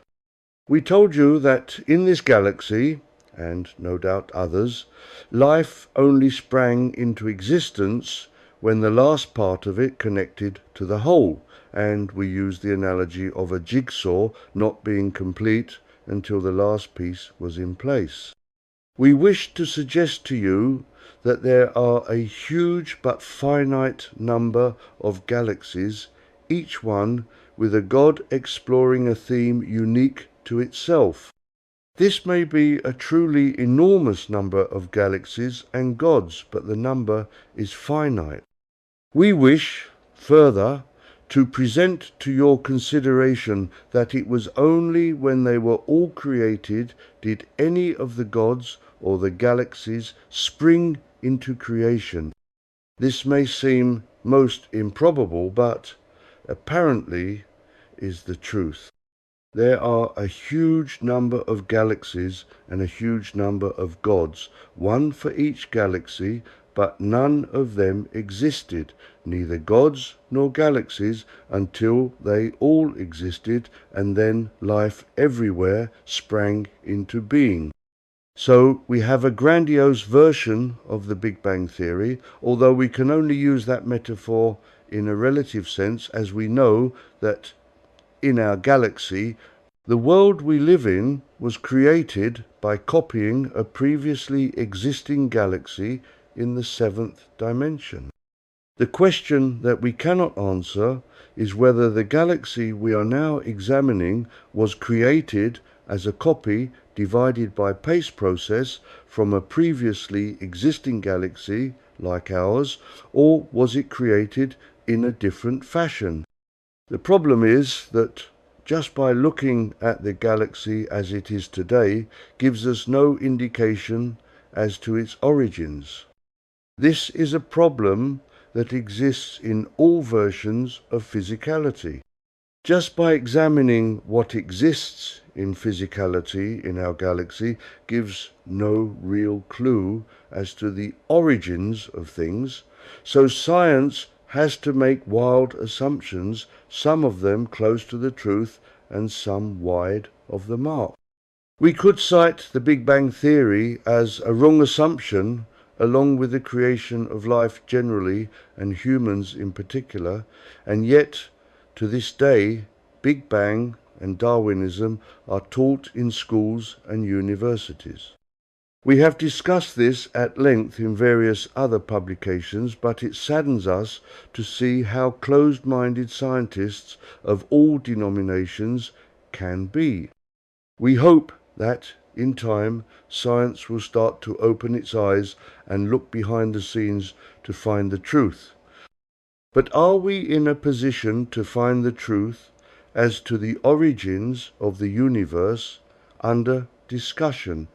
A: We told you that in this galaxy, and no doubt others, life only sprang into existence when the last part of it connected to the whole, and we used the analogy of a jigsaw not being complete until the last piece was in place. We wish to suggest to you that there are a huge but finite number of galaxies, each one with a god exploring a theme unique to itself. This may be a truly enormous number of galaxies and gods, but the number is finite. We wish, further, to present to your consideration that it was only when they were all created did any of the gods or the galaxies spring into creation. This may seem most improbable, but apparently is the truth. There are a huge number of galaxies and a huge number of gods, one for each galaxy, but none of them existed, neither gods nor galaxies, until they all existed, and then life everywhere sprang into being. So we have a grandiose version of the Big Bang Theory, although we can only use that metaphor in a relative sense, as we know that in our galaxy, the world we live in was created by copying a previously existing galaxy in the seventh dimension. The question that we cannot answer is whether the galaxy we are now examining was created as a copy divided by pace process from a previously existing galaxy like ours, or was it created in a different fashion? The problem is that just by looking at the galaxy as it is today gives us no indication as to its origins. This is a problem that exists in all versions of physicality. Just by examining what exists in physicality in our galaxy gives no real clue as to the origins of things, so science has to make wild assumptions, some of them close to the truth and some wide of the mark. We could cite the Big Bang Theory as a wrong assumption, along with the creation of life generally and humans in particular, and yet to this day Big Bang and Darwinism are taught in schools and universities. We have discussed this at length in various other publications, but it saddens us to see how closed-minded scientists of all denominations can be. We hope that, in time, science will start to open its eyes and look behind the scenes to find the truth. But are we in a position to find the truth as to the origins of the universe under discussion?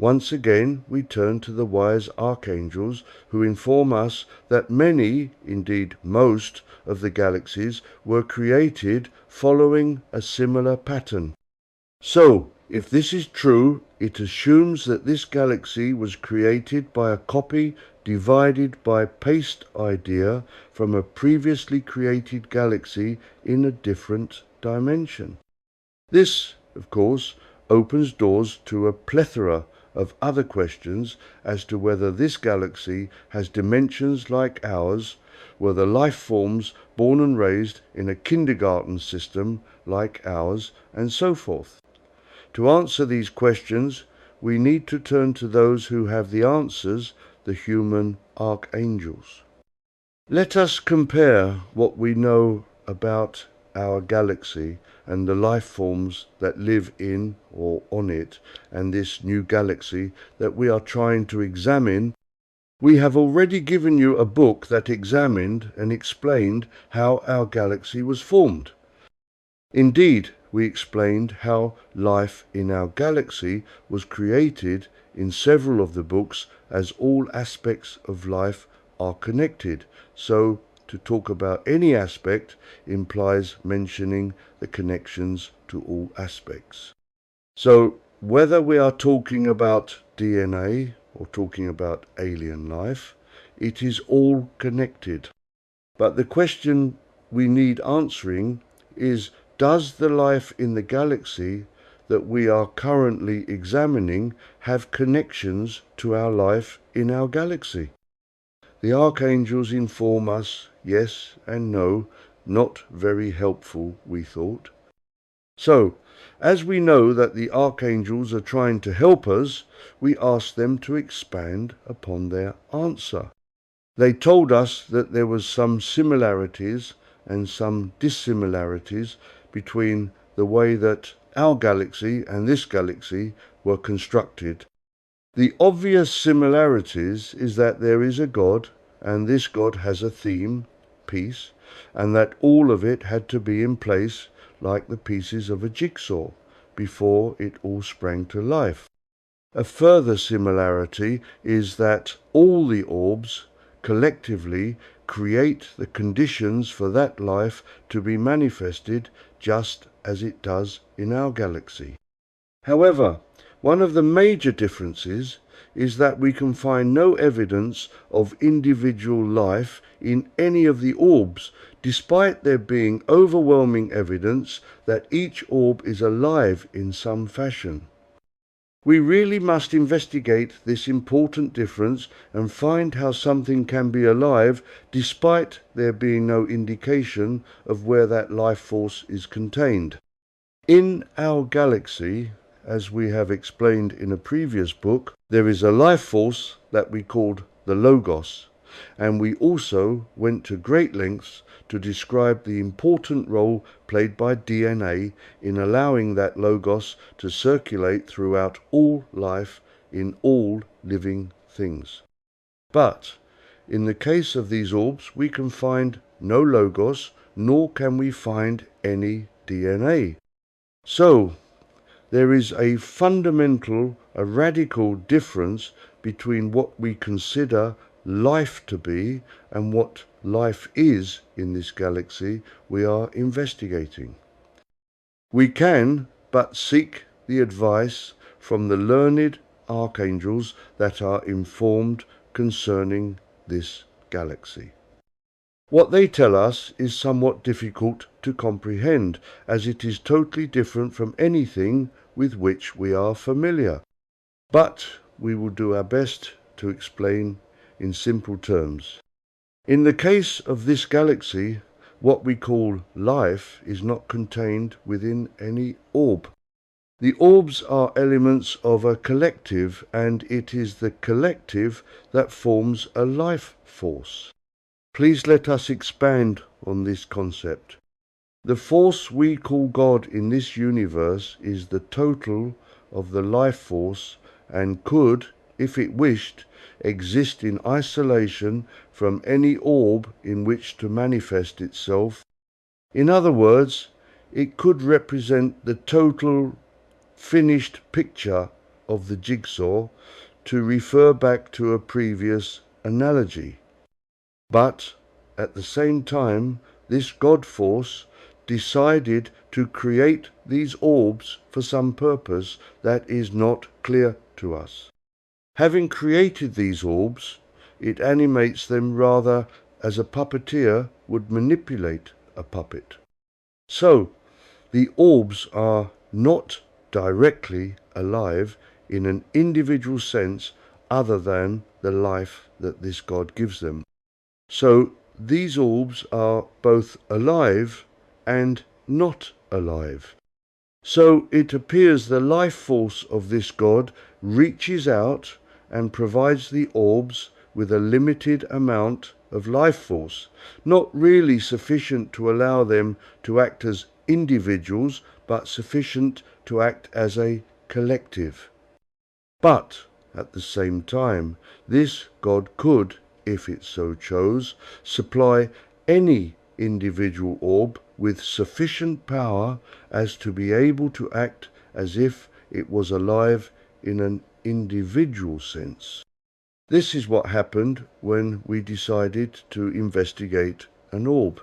A: Once again, we turn to the wise archangels who inform us that many, indeed most, of the galaxies were created following a similar pattern. So, if this is true, it assumes that this galaxy was created by a copy divided by paste idea from a previously created galaxy in a different dimension. This of course, opens doors to a plethora of other questions as to whether this galaxy has dimensions like ours, whether life forms born and raised in a kindergarten system like ours, and so forth. To answer these questions, we need to turn to those who have the answers, the human archangels. Let us compare what we know about our galaxy and the life forms that live in or on it, and this new galaxy that we are trying to examine. We have already given you a book that examined and explained how our galaxy was formed. Indeed, we explained how life in our galaxy was created in several of the books, as all aspects of life are connected. So, to talk about any aspect implies mentioning the connections to all aspects. So, whether we are talking about DNA or talking about alien life, it is all connected. But the question we need answering is, does the life in the galaxy that we are currently examining have connections to our life in our galaxy? The archangels inform us, yes and no, not very helpful, we thought. So, as we know that the archangels are trying to help us, we asked them to expand upon their answer. They told us that there was some similarities and some dissimilarities between the way that our galaxy and this galaxy were constructed. The obvious similarities is that there is a God, and this God has a theme, peace, and that all of it had to be in place like the pieces of a jigsaw before it all sprang to life. A further similarity is that all the orbs collectively create the conditions for that life to be manifested just as it does in our galaxy. However, one of the major differences is that we can find no evidence of individual life in any of the orbs, despite there being overwhelming evidence that each orb is alive in some fashion. We really must investigate this important difference and find how something can be alive despite there being no indication of where that life force is contained. In our galaxy, as we have explained in a previous book, there is a life force that we called the Logos, and we also went to great lengths to describe the important role played by DNA in allowing that Logos to circulate throughout all life in all living things. But in the case of these orbs, we can find no Logos, nor can we find any DNA. So, there is a fundamental, a radical difference between what we consider life to be and what life is in this galaxy we are investigating. We can but seek the advice from the learned archangels that are informed concerning this galaxy. What they tell us is somewhat difficult to comprehend, as it is totally different from anything with which we are familiar. But we will do our best to explain in simple terms. In the case of this galaxy, what we call life is not contained within any orb. The orbs are elements of a collective, and it is the collective that forms a life force. Please let us expand on this concept. The force we call God in this universe is the total of the life force and could, if it wished, exist in isolation from any orb in which to manifest itself. In other words, it could represent the total finished picture of the jigsaw, to refer back to a previous analogy. But at the same time, this God force decided to create these orbs for some purpose that is not clear to us. Having created these orbs, it animates them rather as a puppeteer would manipulate a puppet. So, the orbs are not directly alive in an individual sense other than the life that this God gives them. So these orbs are both alive and not alive. So it appears the life force of this God reaches out and provides the orbs with a limited amount of life force, not really sufficient to allow them to act as individuals, but sufficient to act as a collective. But at the same time, this God could, if it so chose, supply any individual orb with sufficient power as to be able to act as if it was alive in an individual sense. This is what happened when we decided to investigate an orb.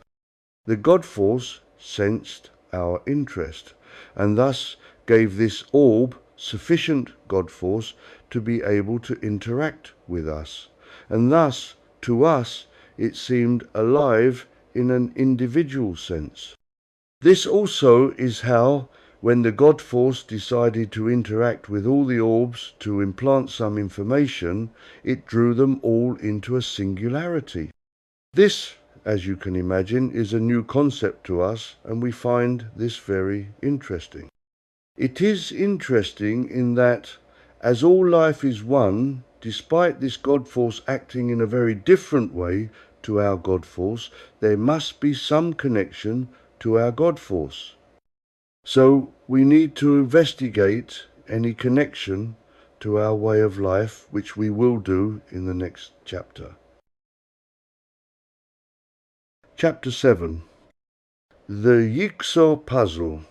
A: The God force sensed our interest, and thus gave this orb sufficient God force to be able to interact with us. And thus, to us, it seemed alive in an individual sense. This also is how, when the God force decided to interact with all the orbs to implant some information, it drew them all into a singularity. This, as you can imagine, is a new concept to us, and we find this very interesting. It is interesting in that, as all life is one, despite this God force acting in a very different way to our God force, there must be some connection to our God force. So we need to investigate any connection to our way of life, which we will do in the next chapter. Chapter 7. The Jigsaw Puzzle.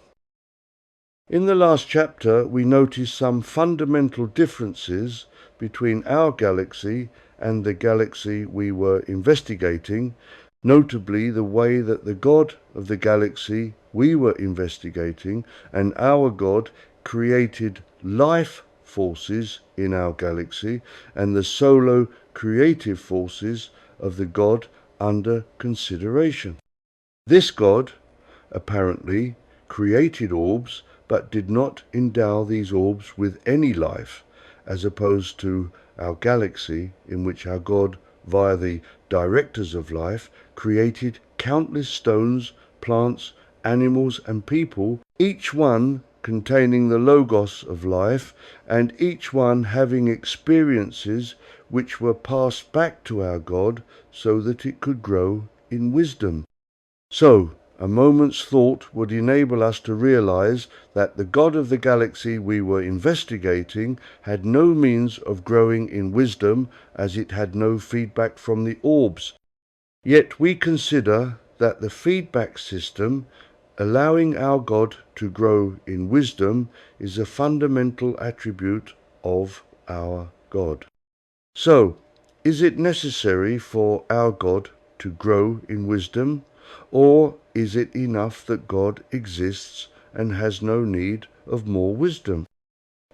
A: In the last chapter, we noticed some fundamental differences between our galaxy and the galaxy we were investigating, notably the way that the God of the galaxy we were investigating and our God created life forces in our galaxy and the solo creative forces of the God under consideration. This God, apparently, created orbs, but did not endow these orbs with any life, as opposed to our galaxy, in which our God, via the directors of life, created countless stones, plants, animals, and people, each one containing the logos of life, and each one having experiences which were passed back to our God so that it could grow in wisdom. So, a moment's thought would enable us to realize that the God of the galaxy we were investigating had no means of growing in wisdom, as it had no feedback from the orbs. Yet we consider that the feedback system allowing our God to grow in wisdom is a fundamental attribute of our God. So, is it necessary for our God to grow in wisdom, or is it enough that God exists and has no need of more wisdom?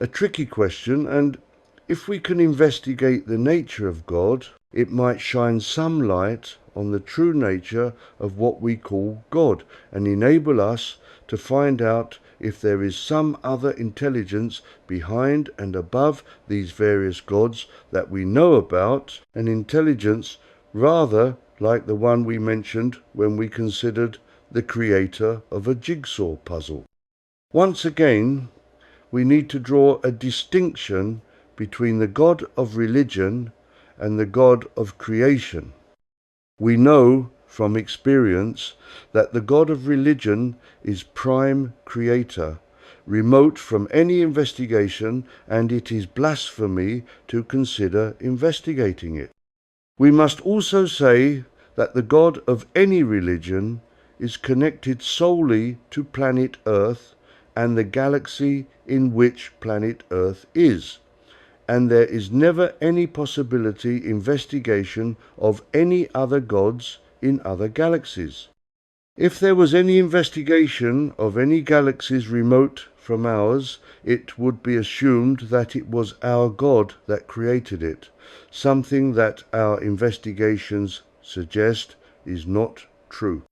A: A tricky question, and if we can investigate the nature of God, it might shine some light on the true nature of what we call God and enable us to find out if there is some other intelligence behind and above these various gods that we know about, an intelligence rather like the one we mentioned when we considered the creator of a jigsaw puzzle. Once again, we need to draw a distinction between the God of religion and the God of creation. We know from experience that the God of religion is prime creator, remote from any investigation, and it is blasphemy to consider investigating it. We must also say that the God of any religion is connected solely to planet Earth and the galaxy in which planet Earth is, and there is never any possibility investigation of any other gods in other galaxies. If there was any investigation of any galaxies remote from ours, it would be assumed that it was our God that created it, something that our investigations suggest is not true.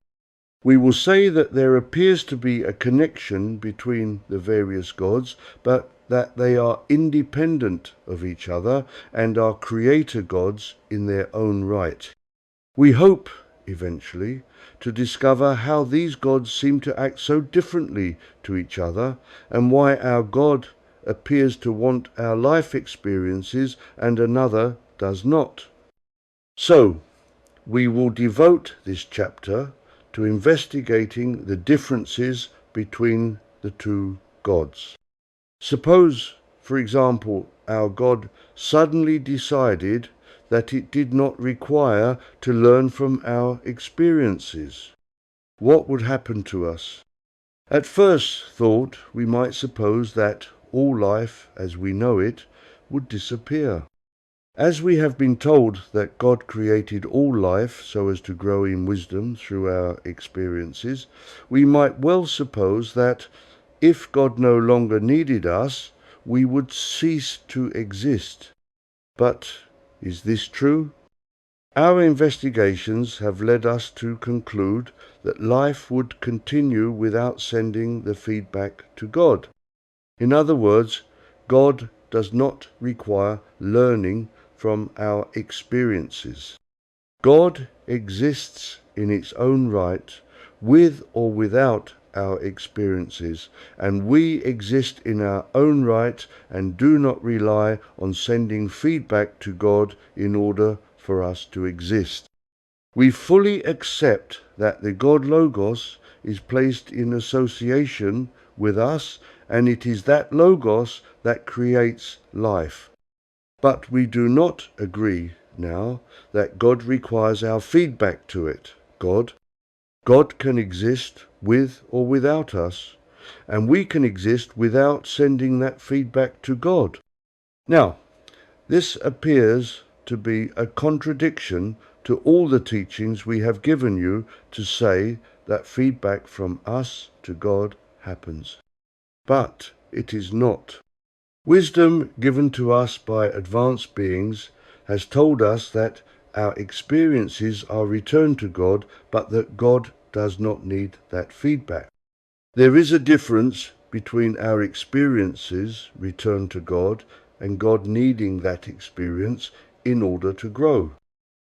A: We will say that there appears to be a connection between the various gods, but that they are independent of each other and are creator gods in their own right. We hope, eventually, to discover how these gods seem to act so differently to each other and why our God appears to want our life experiences and another does not. So, we will devote this chapter to investigating the differences between the two gods. Suppose, for example, our God suddenly decided that it did not require to learn from our experiences. What would happen to us? At first thought, we might suppose that all life, as we know it, would disappear. As we have been told that God created all life so as to grow in wisdom through our experiences, we might well suppose that if God no longer needed us, we would cease to exist. But is this true? Our investigations have led us to conclude that life would continue without sending the feedback to God. In other words, God does not require learning from our experiences. God exists in its own right, with or without our experiences, and we exist in our own right and do not rely on sending feedback to God in order for us to exist. We fully accept that the God Logos is placed in association with us, and it is that Logos that creates life. But we do not agree now that God requires our feedback to it. God can exist with or without us, and we can exist without sending that feedback to God. Now, this appears to be a contradiction to all the teachings we have given you to say that feedback from us to God happens. But it is not. Wisdom given to us by advanced beings has told us that our experiences are returned to God, but that God does not need that feedback. There is a difference between our experiences returned to God and God needing that experience in order to grow.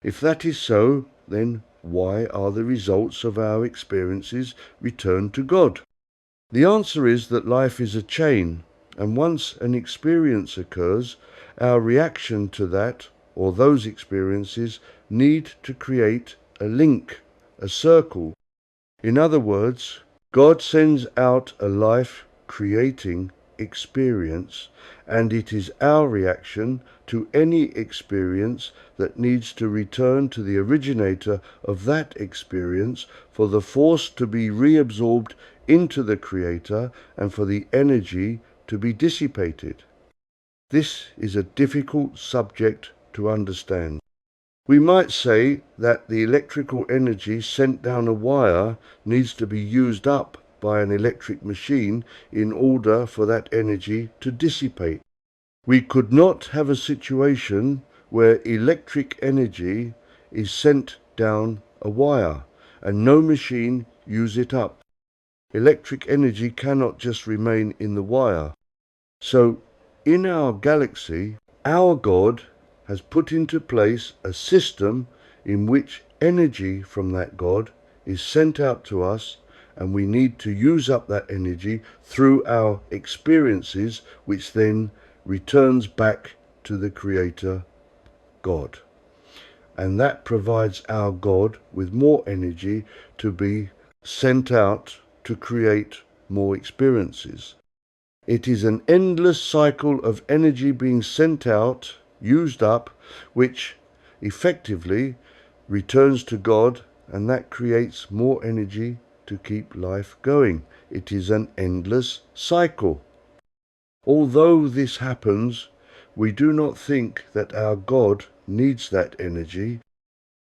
A: If that is so, then why are the results of our experiences returned to God? The answer is that life is a chain, and once an experience occurs, our reaction to that or those experiences need to create a link, a circle. In other words, God sends out a life-creating experience, and it is our reaction to any experience that needs to return to the originator of that experience for the force to be reabsorbed into the Creator and for the energy to be dissipated. This is a difficult subject to understand. We might say that the electrical energy sent down a wire needs to be used up by an electric machine in order for that energy to dissipate. We could not have a situation where electric energy is sent down a wire and no machine use it up. Electric energy cannot just remain in the wire. So, in our galaxy, our God has put into place a system in which energy from that God is sent out to us, and we need to use up that energy through our experiences, which then returns back to the Creator, God. And that provides our God with more energy to be sent out to create more experiences. It is an endless cycle of energy being sent out, used up, which effectively returns to God, and that creates more energy to keep life going. It is an endless cycle. Although this happens, we do not think that our God needs that energy.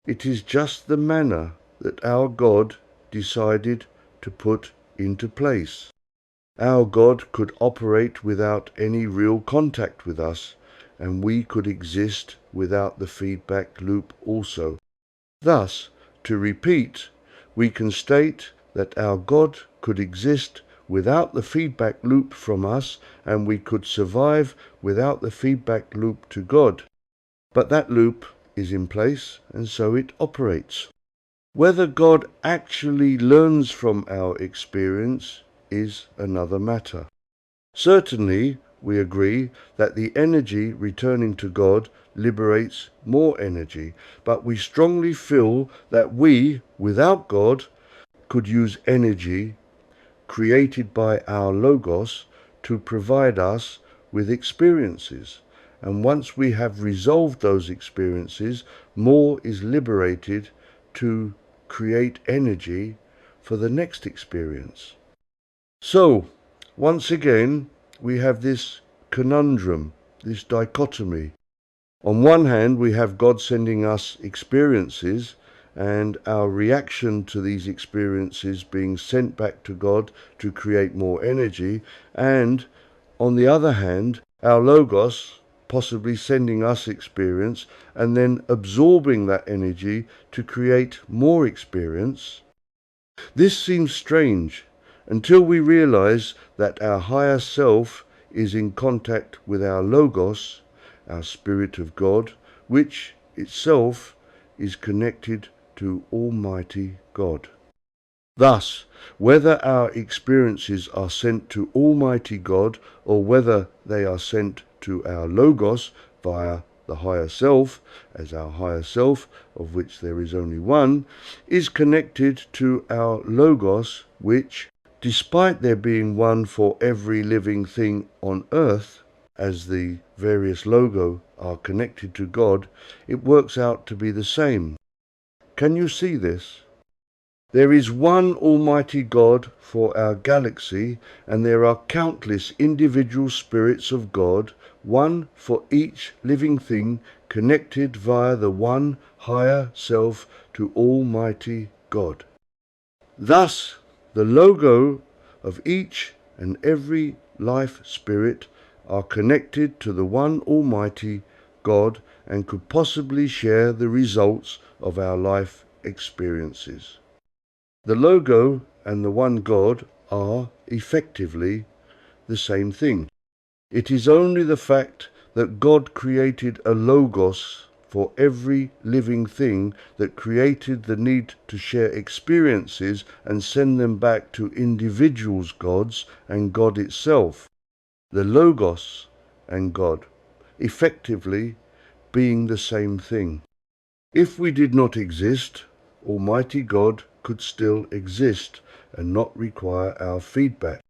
A: It is just the manner that our God decided to put into place. Our God could operate without any real contact with us, and we could exist without the feedback loop also. Thus, to repeat, we can state that our God could exist without the feedback loop from us, and we could survive without the feedback loop to God. But that loop is in place, and so it operates. Whether God actually learns from our experience is another matter. Certainly, we agree that the energy returning to God liberates more energy, but we strongly feel that we, without God, could use energy created by our Logos to provide us with experiences. And once we have resolved those experiences, more is liberated to create energy for the next experience. So, once again, we have this conundrum, this dichotomy. On one hand, we have God sending us experiences, and our reaction to these experiences being sent back to God to create more energy, and on the other hand, our Logos possibly sending us experience and then absorbing that energy to create more experience. This seems strange until we realize that our higher self is in contact with our Logos, our Spirit of God, which itself is connected to Almighty God. Thus, whether our experiences are sent to Almighty God or whether they are sent to our Logos via the higher self, as our higher self, of which there is only one, is connected to our Logos, which, despite there being one for every living thing on earth, as the various logo are connected to God, it works out to be the same. Can you see this? There is one Almighty God for our galaxy, and there are countless individual spirits of God, one for each living thing, connected via the one higher self to Almighty God. Thus, the logo of each and every life spirit are connected to the one Almighty God and could possibly share the results of our life experiences. The logo and the one God are effectively the same thing. It is only the fact that God created a logos for every living thing that created the need to share experiences and send them back to individuals' gods and God itself. The logos and God effectively being the same thing. If we did not exist, Almighty God could still exist and not require our feedback.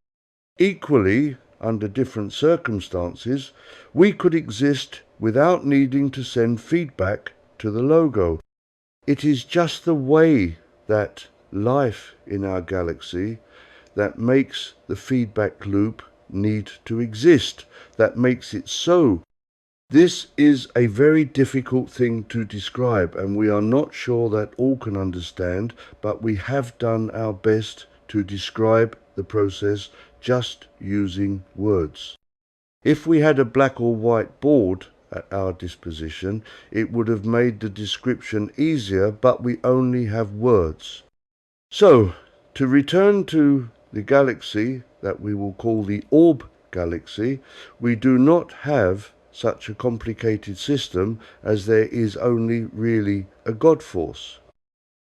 A: Equally, under different circumstances, we could exist without needing to send feedback to the logo. It is just the way that life in our galaxy that makes the feedback loop need to exist, that makes it so. This is a very difficult thing to describe, and we are not sure that all can understand, but we have done our best to describe the process just using words. If we had a black or white board at our disposition, it would have made the description easier, but we only have words. So, to return to the galaxy that we will call the Orb Galaxy, we do not have such a complicated system, as there is only really a God force.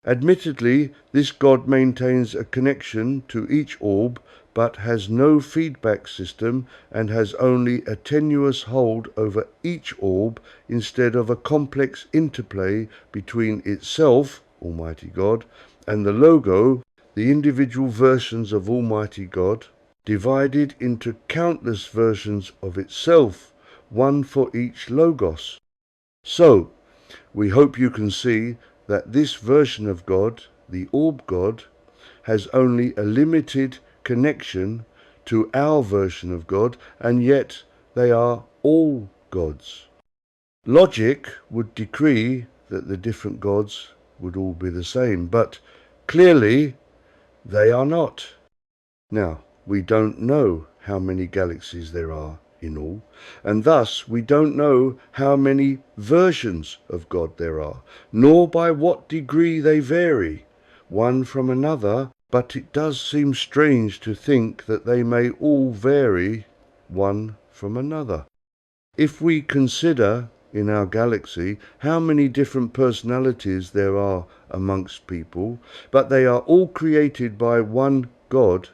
A: Admittedly, this God maintains a connection to each orb, but has no feedback system and has only a tenuous hold over each orb instead of a complex interplay between itself, Almighty God, and the logo, the individual versions of Almighty God, divided into countless versions of itself, one for each logos. So, we hope you can see that this version of God, the Orb God, has only a limited connection to our version of God, and yet they are all gods. Logic would decree that the different gods would all be the same, but clearly they are not. Now, we don't know how many galaxies there are in all, and thus we don't know how many versions of God there are, nor by what degree they vary. one from another, but it does seem strange to think that they may all vary one from another. If we consider in our galaxy how many different personalities there are amongst people, but they are all created by one God,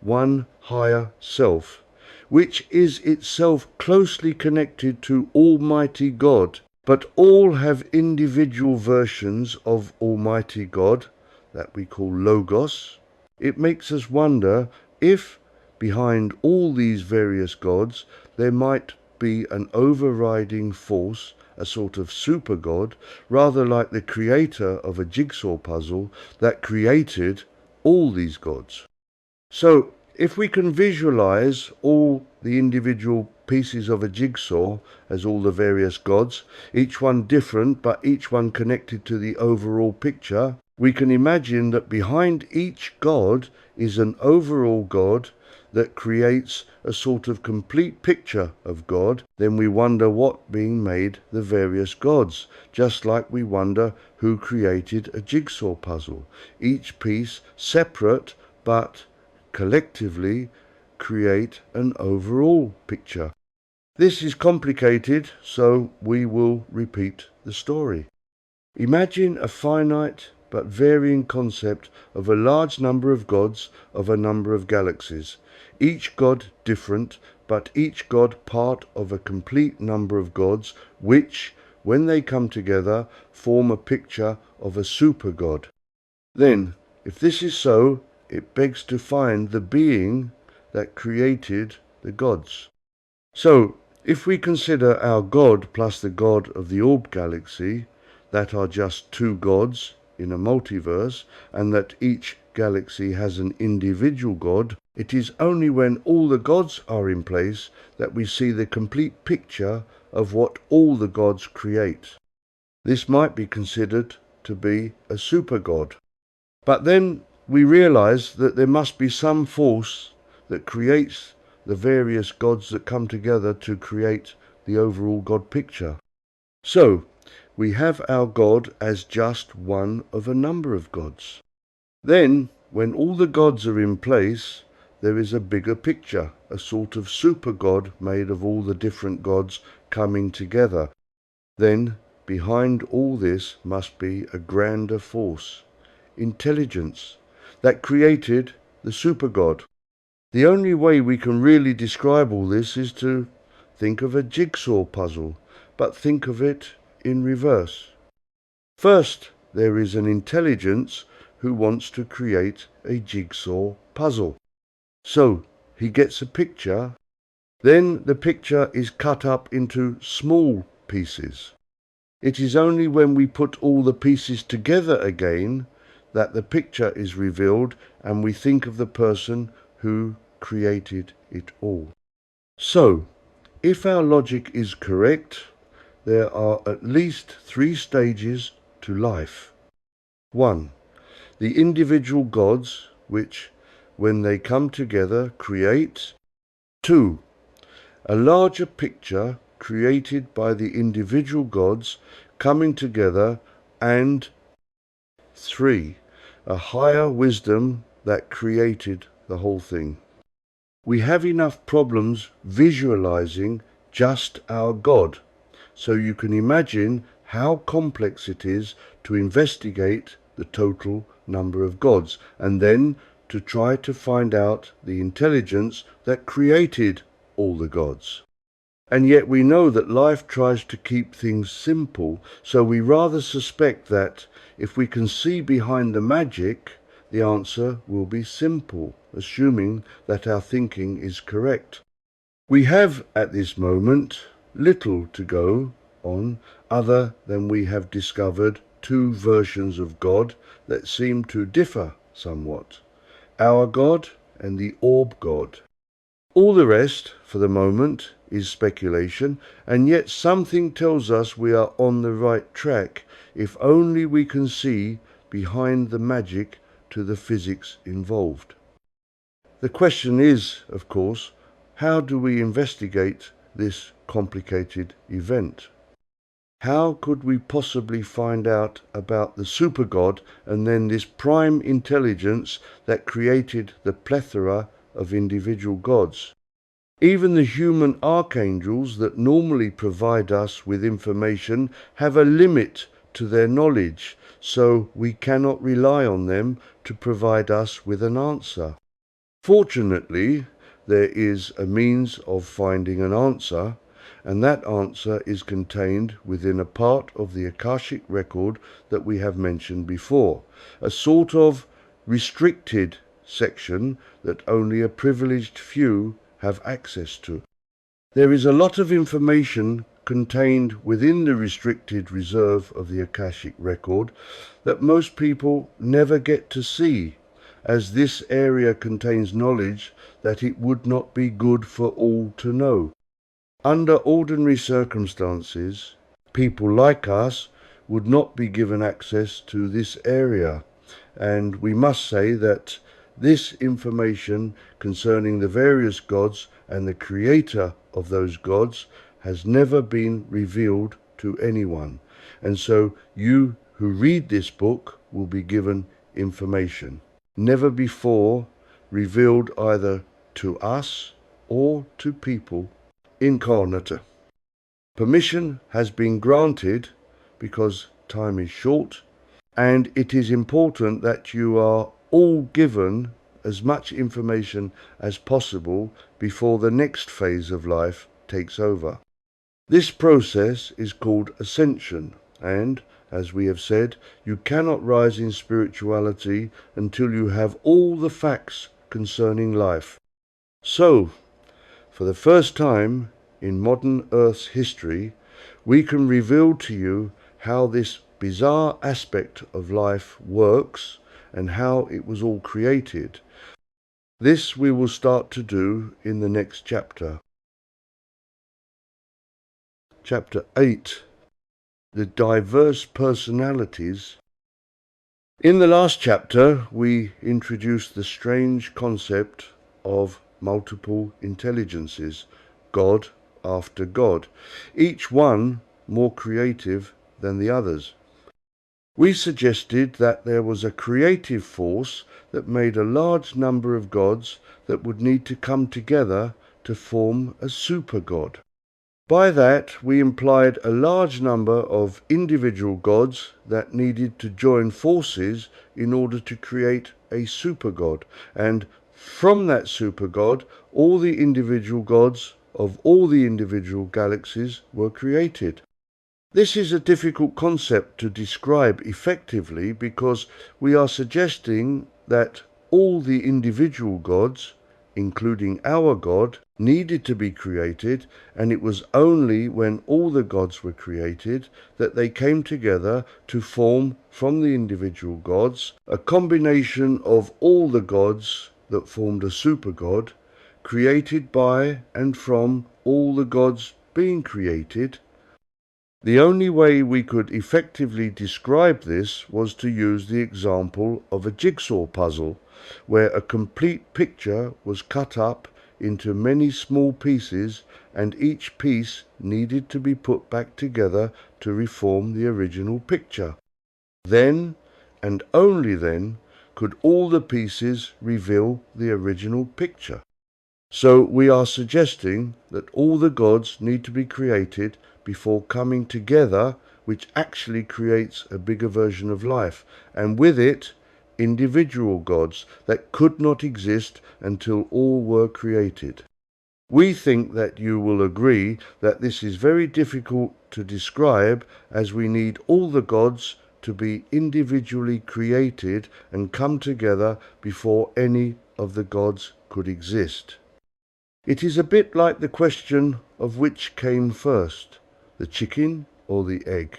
A: one higher self, which is itself closely connected to Almighty God, but all have individual versions of Almighty God that we call Logos. It makes us wonder if behind all these various gods there might be an overriding force, a sort of super god, rather like the creator of a jigsaw puzzle that created all these gods. So, if we can visualize all the individual pieces of a jigsaw as all the various gods, each one different but each one connected to the overall picture, we can imagine that behind each god is an overall God that creates a sort of complete picture of God. Then we wonder what being made the various gods, just like we wonder who created a jigsaw puzzle, each piece separate but collectively create an overall picture. This is complicated, so we will repeat the story. Imagine a finite but varying concept of a large number of gods of a number of galaxies, each god different, but each god part of a complete number of gods, which, when they come together, form a picture of a super god. Then, if this is so, it begs to find the being that created the gods. So, if we consider our God plus the God of the Orb galaxy, that are just two gods in a multiverse, and that each galaxy has an individual God, it is only when all the gods are in place that we see the complete picture of what all the gods create. This might be considered to be a super god. But then we realize that there must be some force that creates the various gods that come together to create the overall God picture. So, we have our God as just one of a number of gods. Then, when all the gods are in place, there is a bigger picture, a sort of super God made of all the different gods coming together. Then, behind all this must be a grander force, intelligence, that created the super God. The only way we can really describe all this is to think of a jigsaw puzzle, but think of it in reverse. First, there is an intelligence who wants to create a jigsaw puzzle. So, he gets a picture, then the picture is cut up into small pieces. It is only when we put all the pieces together again that the picture is revealed and we think of the person who created it all. So, if our logic is correct, there are at least three stages to life. 1. The individual gods, which, when they come together, create. 2. A larger picture created by the individual gods coming together, and 3. A higher wisdom that created the whole thing. We have enough problems visualizing just our God, so you can imagine how complex it is to investigate the total number of gods, and then to try to find out the intelligence that created all the gods. And yet we know that life tries to keep things simple, so we rather suspect that if we can see behind the magic, the answer will be simple, assuming that our thinking is correct. We have, at this moment, little to go on other than we have discovered two versions of God that seem to differ somewhat: our God and the Orb God. All the rest, for the moment, is speculation, and yet something tells us we are on the right track if only we can see behind the magic to the physics involved. The question is, of course, how do we investigate this complicated event? How could we possibly find out about the super God and then this prime intelligence that created the plethora of individual gods? Even the human archangels that normally provide us with information have a limit to their knowledge, so we cannot rely on them to provide us with an answer. Fortunately, there is a means of finding an answer, and that answer is contained within a part of the Akashic record that we have mentioned before, a sort of restricted section that only a privileged few have access to. There is a lot of information contained within the restricted reserve of the Akashic record that most people never get to see, as this area contains knowledge that it would not be good for all to know. Under ordinary circumstances, people like us would not be given access to this area, and we must say that this information concerning the various gods and the creator of those gods has never been revealed to anyone, and so you who read this book will be given information never before revealed either to us or to people incarnate. Permission has been granted because time is short, and it is important that you are all given as much information as possible before the next phase of life takes over. This process is called ascension, and, as we have said, you cannot rise in spirituality until you have all the facts concerning life. So, for the first time in modern Earth's history, we can reveal to you how this bizarre aspect of life works and how it was all created. This we will start to do in the next chapter. Chapter 8. The diverse personalities. In the last chapter, we introduced the strange concept of multiple intelligences, God after God, each one more creative than the others. We suggested that there was a creative force that made a large number of gods that would need to come together to form a super god. By that, we implied a large number of individual gods that needed to join forces in order to create a super god, and from that super god, all the individual gods of all the individual galaxies were created. This is a difficult concept to describe effectively because we are suggesting that all the individual gods, including our God, needed to be created, and it was only when all the gods were created that they came together to form from the individual gods a combination of all the gods that formed a super god, created by and from all the gods being created. The only way we could effectively describe this was to use the example of a jigsaw puzzle, where a complete picture was cut up into many small pieces, and each piece needed to be put back together to reform the original picture. Then, and only then, could all the pieces reveal the original picture. So we are suggesting that all the gods need to be created before coming together, which actually creates a bigger version of life, and with it, individual gods that could not exist until all were created. We think that you will agree that this is very difficult to describe, as we need all the gods to be individually created and come together before any of the gods could exist. It is a bit like the question of which came first, the chicken or the egg.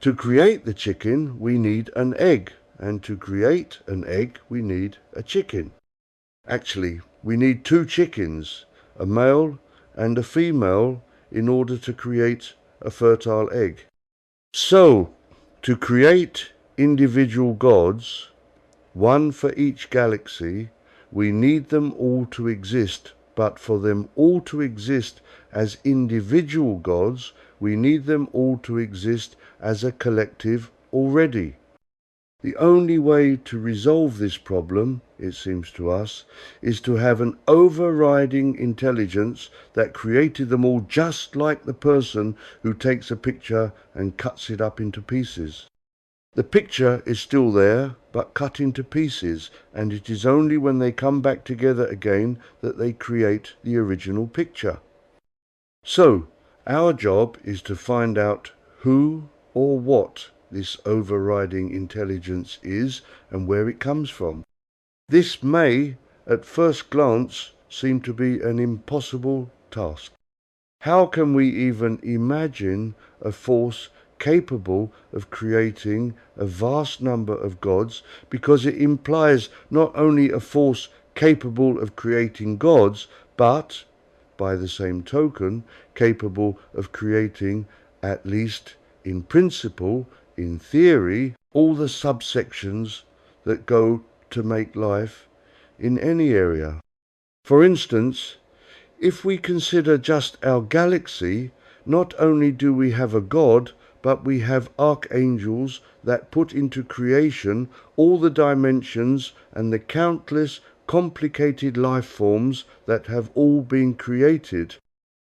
A: To create the chicken, we need an egg, and to create an egg, we need a chicken. Actually, we need two chickens, a male and a female, in order to create a fertile egg. So, to create individual gods, one for each galaxy, we need them all to exist, but for them all to exist as individual gods, we need them all to exist as a collective already. The only way to resolve this problem, it seems to us, is to have an overriding intelligence that created them all, just like the person who takes a picture and cuts it up into pieces. The picture is still there, but cut into pieces, and it is only when they come back together again that they create the original picture. So, our job is to find out who or what this overriding intelligence is and where it comes from. This may, at first glance, seem to be an impossible task. How can we even imagine a force capable of creating a vast number of gods, because it implies not only a force capable of creating gods, but, by the same token, capable of creating, at least in principle, in theory, all the subsections that go to make life in any area. For instance, if we consider just our galaxy, not only do we have a God, but we have archangels that put into creation all the dimensions and the countless complicated life forms that have all been created.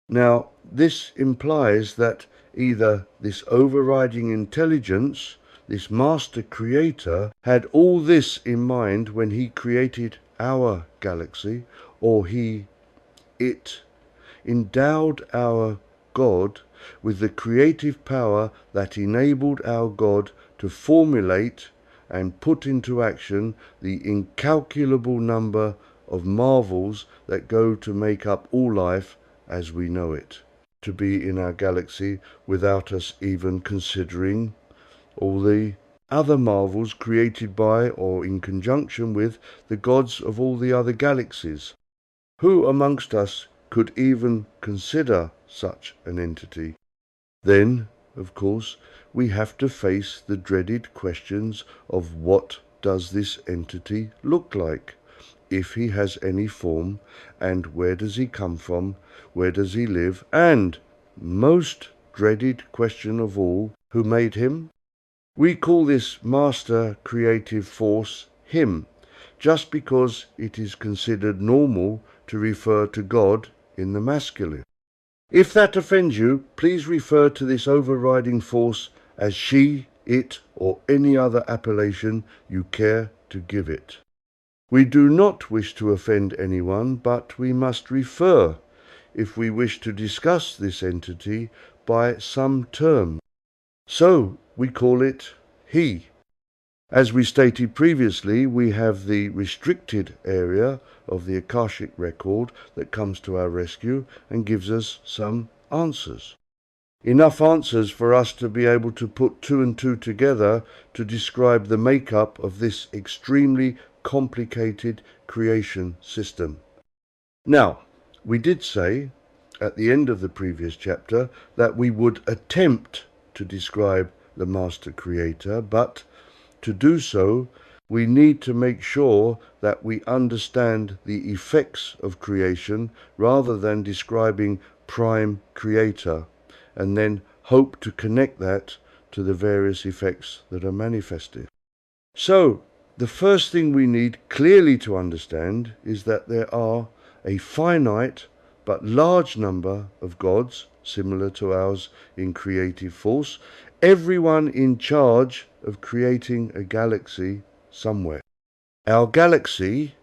A: Now, this implies that either this overriding intelligence, this master creator, had all this in mind when he created our galaxy, or it endowed our God with the creative power that enabled our God to formulate and put into action the incalculable number of marvels that go to make up all life as we know it, to be in our galaxy without us even considering all the other marvels created by or in conjunction with the gods of all the other galaxies. Who amongst us could even consider such an entity? Then, of course, we have to face the dreaded questions of what does this entity look like, if he has any form, and where does he come from, where does he live, and, most dreaded question of all, who made him? We call this master creative force him, just because it is considered normal to refer to God in the masculine. If that offends you, please refer to this overriding force as she, it, or any other appellation you care to give it. We do not wish to offend anyone, but we must refer, if we wish to discuss this entity, by some term. So we call it he. As we stated previously, we have the restricted area of the Akashic record that comes to our rescue and gives us some answers. Enough answers for us to be able to put two and two together to describe the makeup of this extremely complicated creation system. Now, we did say at the end of the previous chapter that we would attempt to describe the Master Creator, but to do so, we need to make sure that we understand the effects of creation rather than describing prime creator, and then hope to connect that to the various effects that are manifested. So, the first thing we need clearly to understand is that there are a finite but large number of gods, similar to ours in creative force, everyone in charge of creating a galaxy somewhere. Our galaxy,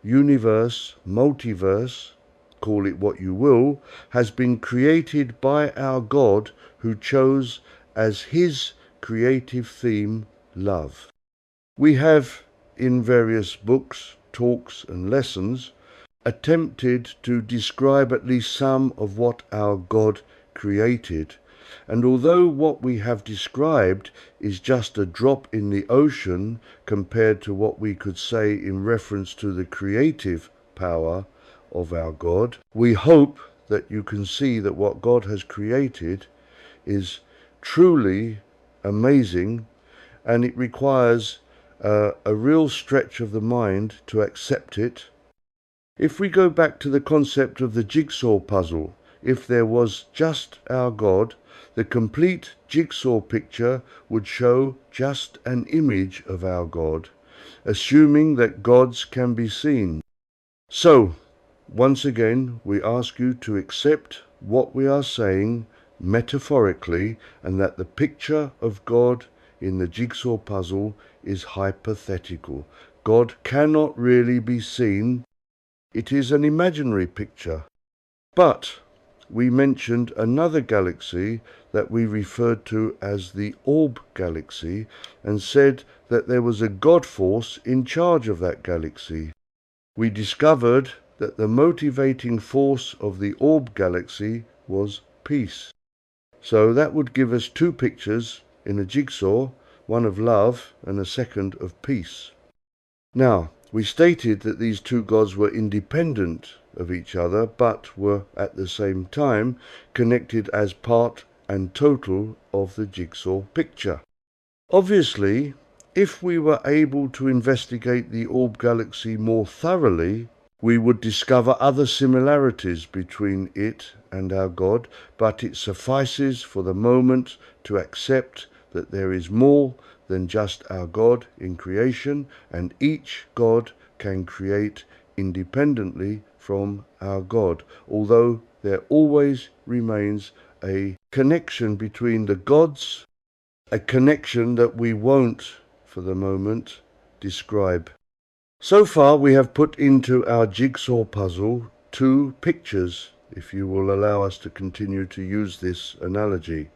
A: universe, multiverse, call it what you will, has been created by our God, who chose as his creative theme love. We have, in various books, talks and lessons, attempted to describe at least some of what our God created. And although what we have described is just a drop in the ocean compared to what we could say in reference to the creative power of our God, we hope that you can see that what God has created is truly amazing, and it requires a real stretch of the mind to accept it. If we go back to the concept of the jigsaw puzzle, if there was just our God, the complete jigsaw picture would show just an image of our God, assuming that gods can be seen. So, once again, we ask you to accept what we are saying metaphorically, and that the picture of God in the jigsaw puzzle is hypothetical. God cannot really be seen. It is an imaginary picture. But we mentioned another galaxy that we referred to as the Orb Galaxy, and said that there was a God force in charge of that galaxy. We discovered that the motivating force of the Orb Galaxy was peace. So that would give us two pictures in a jigsaw, one of love and a second of peace. Now, we stated that these two gods were independent of each other, but were at the same time connected as part and total of the jigsaw picture. Obviously, if we were able to investigate the Orb Galaxy more thoroughly, we would discover other similarities between it and our God, but it suffices for the moment to accept that there is more than just our God in creation, and each God can create independently from our God, although there always remains a connection between the gods, a connection that we won't, for the moment, describe. So far we have put into our jigsaw puzzle two pictures, if you will allow us to continue to use this analogy.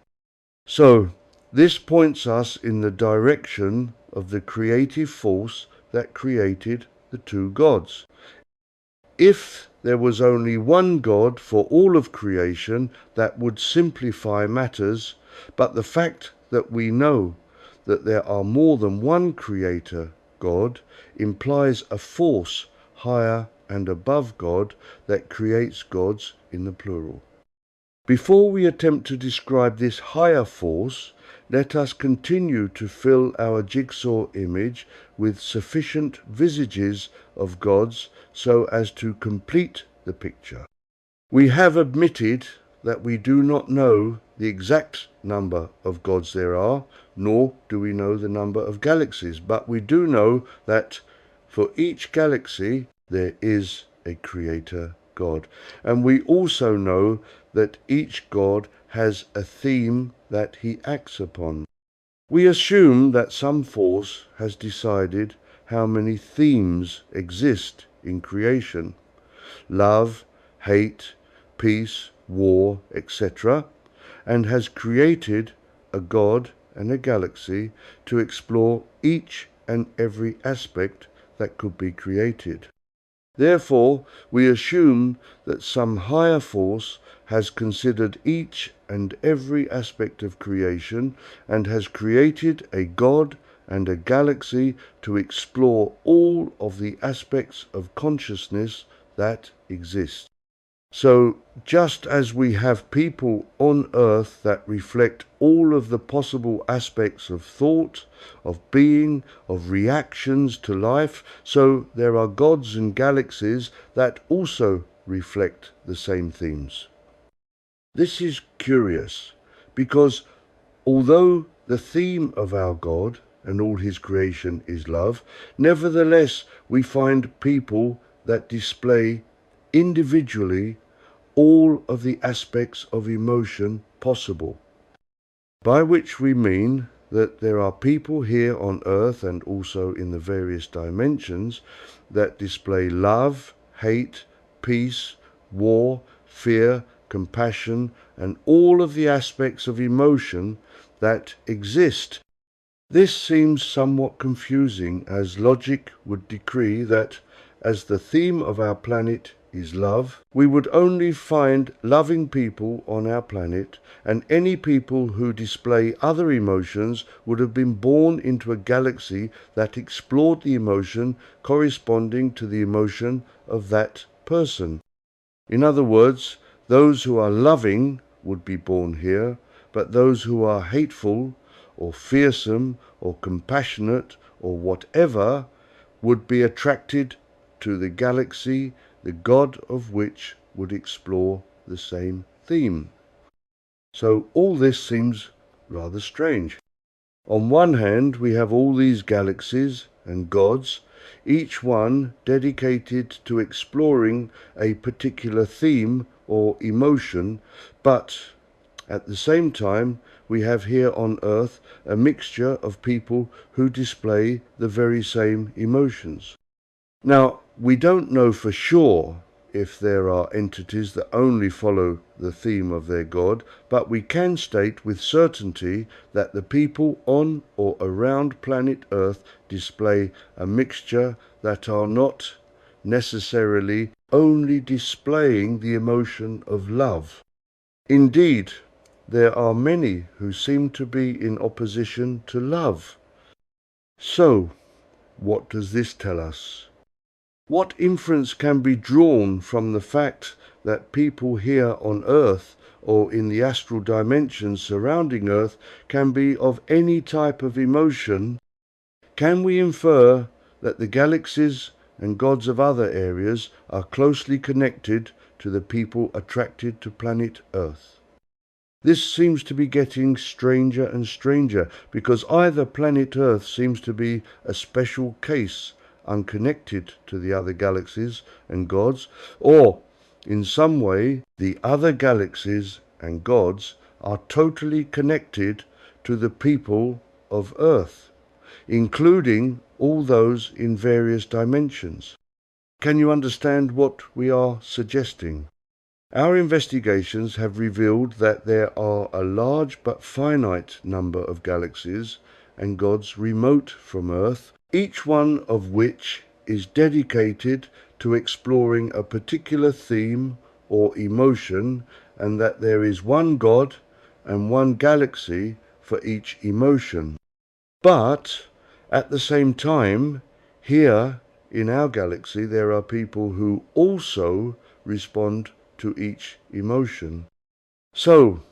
A: So, this points us in the direction of the creative force that created the two gods. If there was only one God for all of creation, that would simplify matters, but the fact that we know that there are more than one creator God implies a force higher and above God that creates gods in the plural. Before we attempt to describe this higher force, let us continue to fill our jigsaw image with sufficient visages of gods so as to complete the picture. We have admitted that we do not know the exact number of gods there are, nor do we know the number of galaxies, but we do know that for each galaxy there is a creator God. And we also know that each God has a theme that he acts upon. We assume that some force has decided how many themes exist in creation: love, hate, peace, war, etc., and has created a God and a galaxy to explore each and every aspect that could be created. Therefore, we assume that some higher force has considered each and every aspect of creation and has created a God and a galaxy to explore all of the aspects of consciousness that exist. So, just as we have people on earth that reflect all of the possible aspects of thought, of being, of reactions to life, so there are gods and galaxies that also reflect the same themes. This is curious, because although the theme of our God and all his creation is love, nevertheless we find people that display individually all of the aspects of emotion possible. By which we mean that there are people here on earth and also in the various dimensions that display love, hate, peace, war, fear, compassion, and all of the aspects of emotion that exist. This seems somewhat confusing, as logic would decree that, as the theme of our planet is love, we would only find loving people on our planet, and any people who display other emotions would have been born into a galaxy that explored the emotion corresponding to the emotion of that person. In other words, those who are loving would be born here, but those who are hateful or fearsome or compassionate or whatever would be attracted to the galaxy, the God of which would explore the same theme. So all this seems rather strange. On one hand, we have all these galaxies and gods, each one dedicated to exploring a particular theme or emotion, but at the same time, we have here on Earth a mixture of people who display the very same emotions. Now, we don't know for sure if there are entities that only follow the theme of their god, but we can state with certainty that the people on or around planet Earth display a mixture that are not necessarily only displaying the emotion of love. Indeed, there are many who seem to be in opposition to love. So, what does this tell us? What inference can be drawn from the fact that people here on Earth or in the astral dimensions surrounding Earth can be of any type of emotion? Can we infer that the galaxies and gods of other areas are closely connected to the people attracted to planet Earth? This seems to be getting stranger and stranger, because either planet Earth seems to be a special case, unconnected to the other galaxies and gods, or in some way the other galaxies and gods are totally connected to the people of Earth, including all those in various dimensions. Can you understand what we are suggesting? Our investigations have revealed that there are a large but finite number of galaxies and gods remote from Earth, each one of which is dedicated to exploring a particular theme or emotion, and that there is one god and one galaxy for each emotion. But at the same time, here in our galaxy, there are people who also respond to each emotion. So,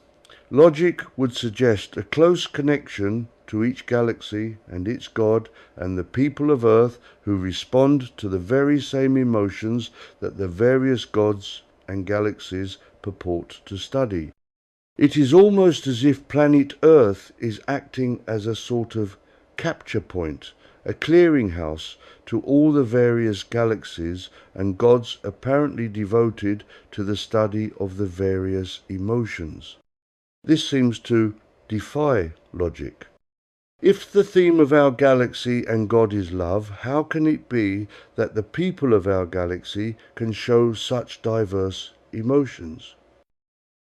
A: logic would suggest a close connection to each galaxy and its god and the people of Earth who respond to the very same emotions that the various gods and galaxies purport to study. It is almost as if planet Earth is acting as a sort of capture point, a clearinghouse to all the various galaxies and gods apparently devoted to the study of the various emotions. This seems to defy logic. If the theme of our galaxy and God is love, how can it be that the people of our galaxy can show such diverse emotions?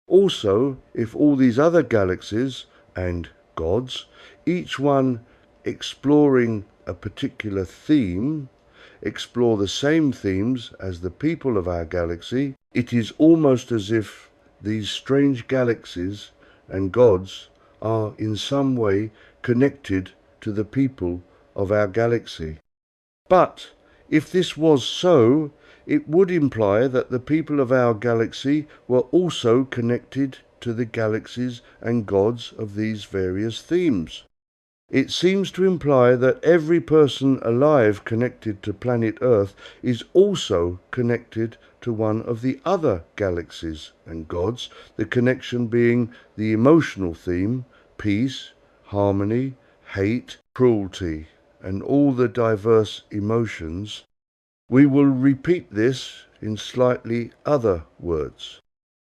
A: Also, if all these other galaxies and gods, each one exploring a particular theme, explore the same themes as the people of our galaxy, it is almost as if these strange galaxies and gods are in some way connected to the people of our galaxy. But if this was so, it would imply that the people of our galaxy were also connected to the galaxies and gods of these various themes. It seems to imply that every person alive connected to planet Earth is also connected to one of the other galaxies and gods, the connection being the emotional theme, peace, harmony, hate, cruelty, and all the diverse emotions. We will repeat this in slightly other words.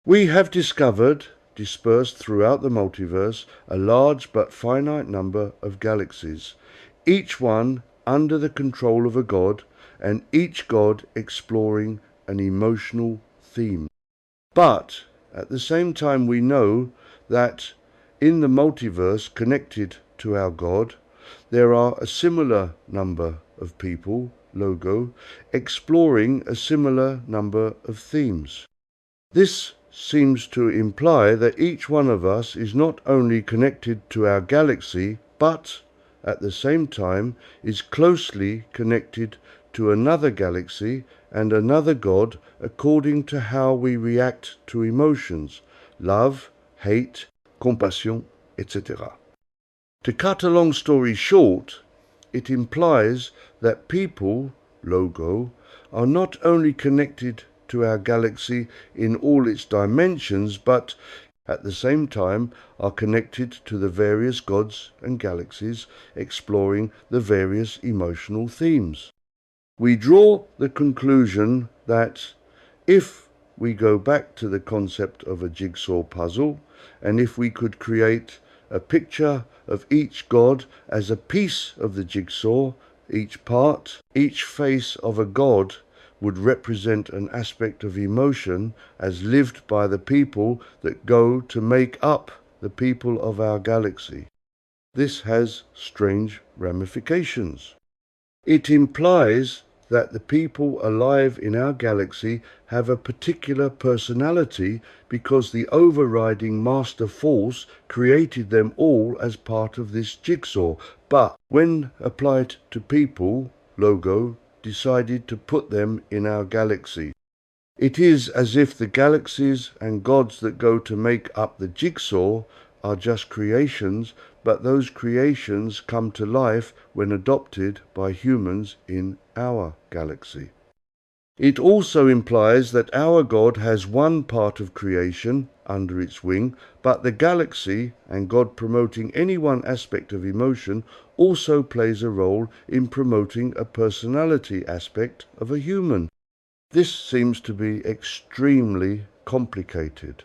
A: We have discovered, dispersed throughout the multiverse, a large but finite number of galaxies, each one under the control of a god, and each god exploring an emotional theme. But at the same time, we know that in the multiverse connected to our God, there are a similar number of people, logo, exploring a similar number of themes. This seems to imply that each one of us is not only connected to our galaxy, but at the same time is closely connected to another galaxy and another god according to how we react to emotions, love, hate, compassion, etc. To cut a long story short, it implies that people, logo, are not only connected to our galaxy in all its dimensions, but at the same time are connected to the various gods and galaxies, exploring the various emotional themes. We draw the conclusion that if we go back to the concept of a jigsaw puzzle, and if we could create a picture of each god as a piece of the jigsaw, each part, each face of a god would represent an aspect of emotion as lived by the people that go to make up the people of our galaxy. This has strange ramifications. It implies that the people alive in our galaxy have a particular personality because the overriding master force created them all as part of this jigsaw. But when applied to people, Logo decided to put them in our galaxy. It is as if the galaxies and gods that go to make up the jigsaw are just creations, but those creations come to life when adopted by humans in our galaxy. It also implies that our God has one part of creation under its wing, but the galaxy and God promoting any one aspect of emotion also plays a role in promoting a personality aspect of a human. This seems to be extremely complicated,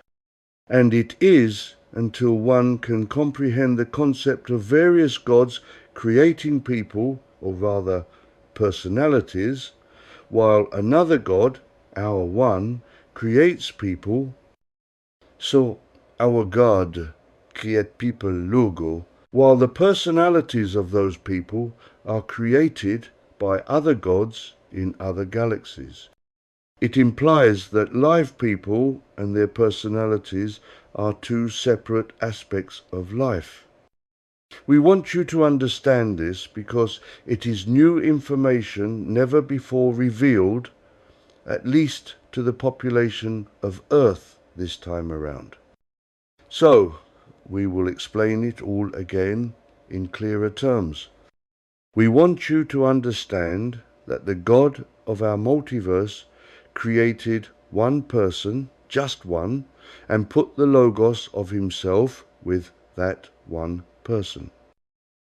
A: and it is until one can comprehend the concept of various gods creating people, or rather personalities, while another god, our one, creates people. So our God creates people, Logo, while the personalities of those people are created by other gods in other galaxies. It implies that live people and their personalities are two separate aspects of life. We want you to understand this because it is new information never before revealed, at least to the population of Earth this time around. So, we will explain it all again in clearer terms. We want you to understand that the God of our multiverse created one person, just one, and put the Logos of himself with that one person.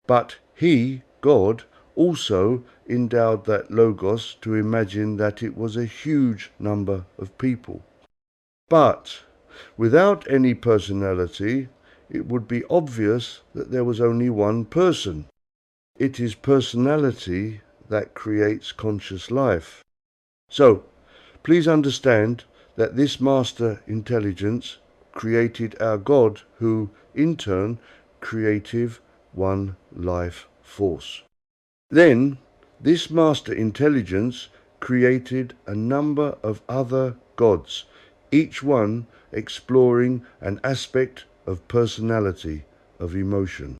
A: But he, God, also endowed that Logos to imagine that it was a huge number of people. But without any personality, it would be obvious that there was only one person. It is personality that creates conscious life. So, please understand that this master intelligence created our God, who, in turn, creative one life force. Then, this master intelligence created a number of other gods, each one exploring an aspect of personality, of emotion.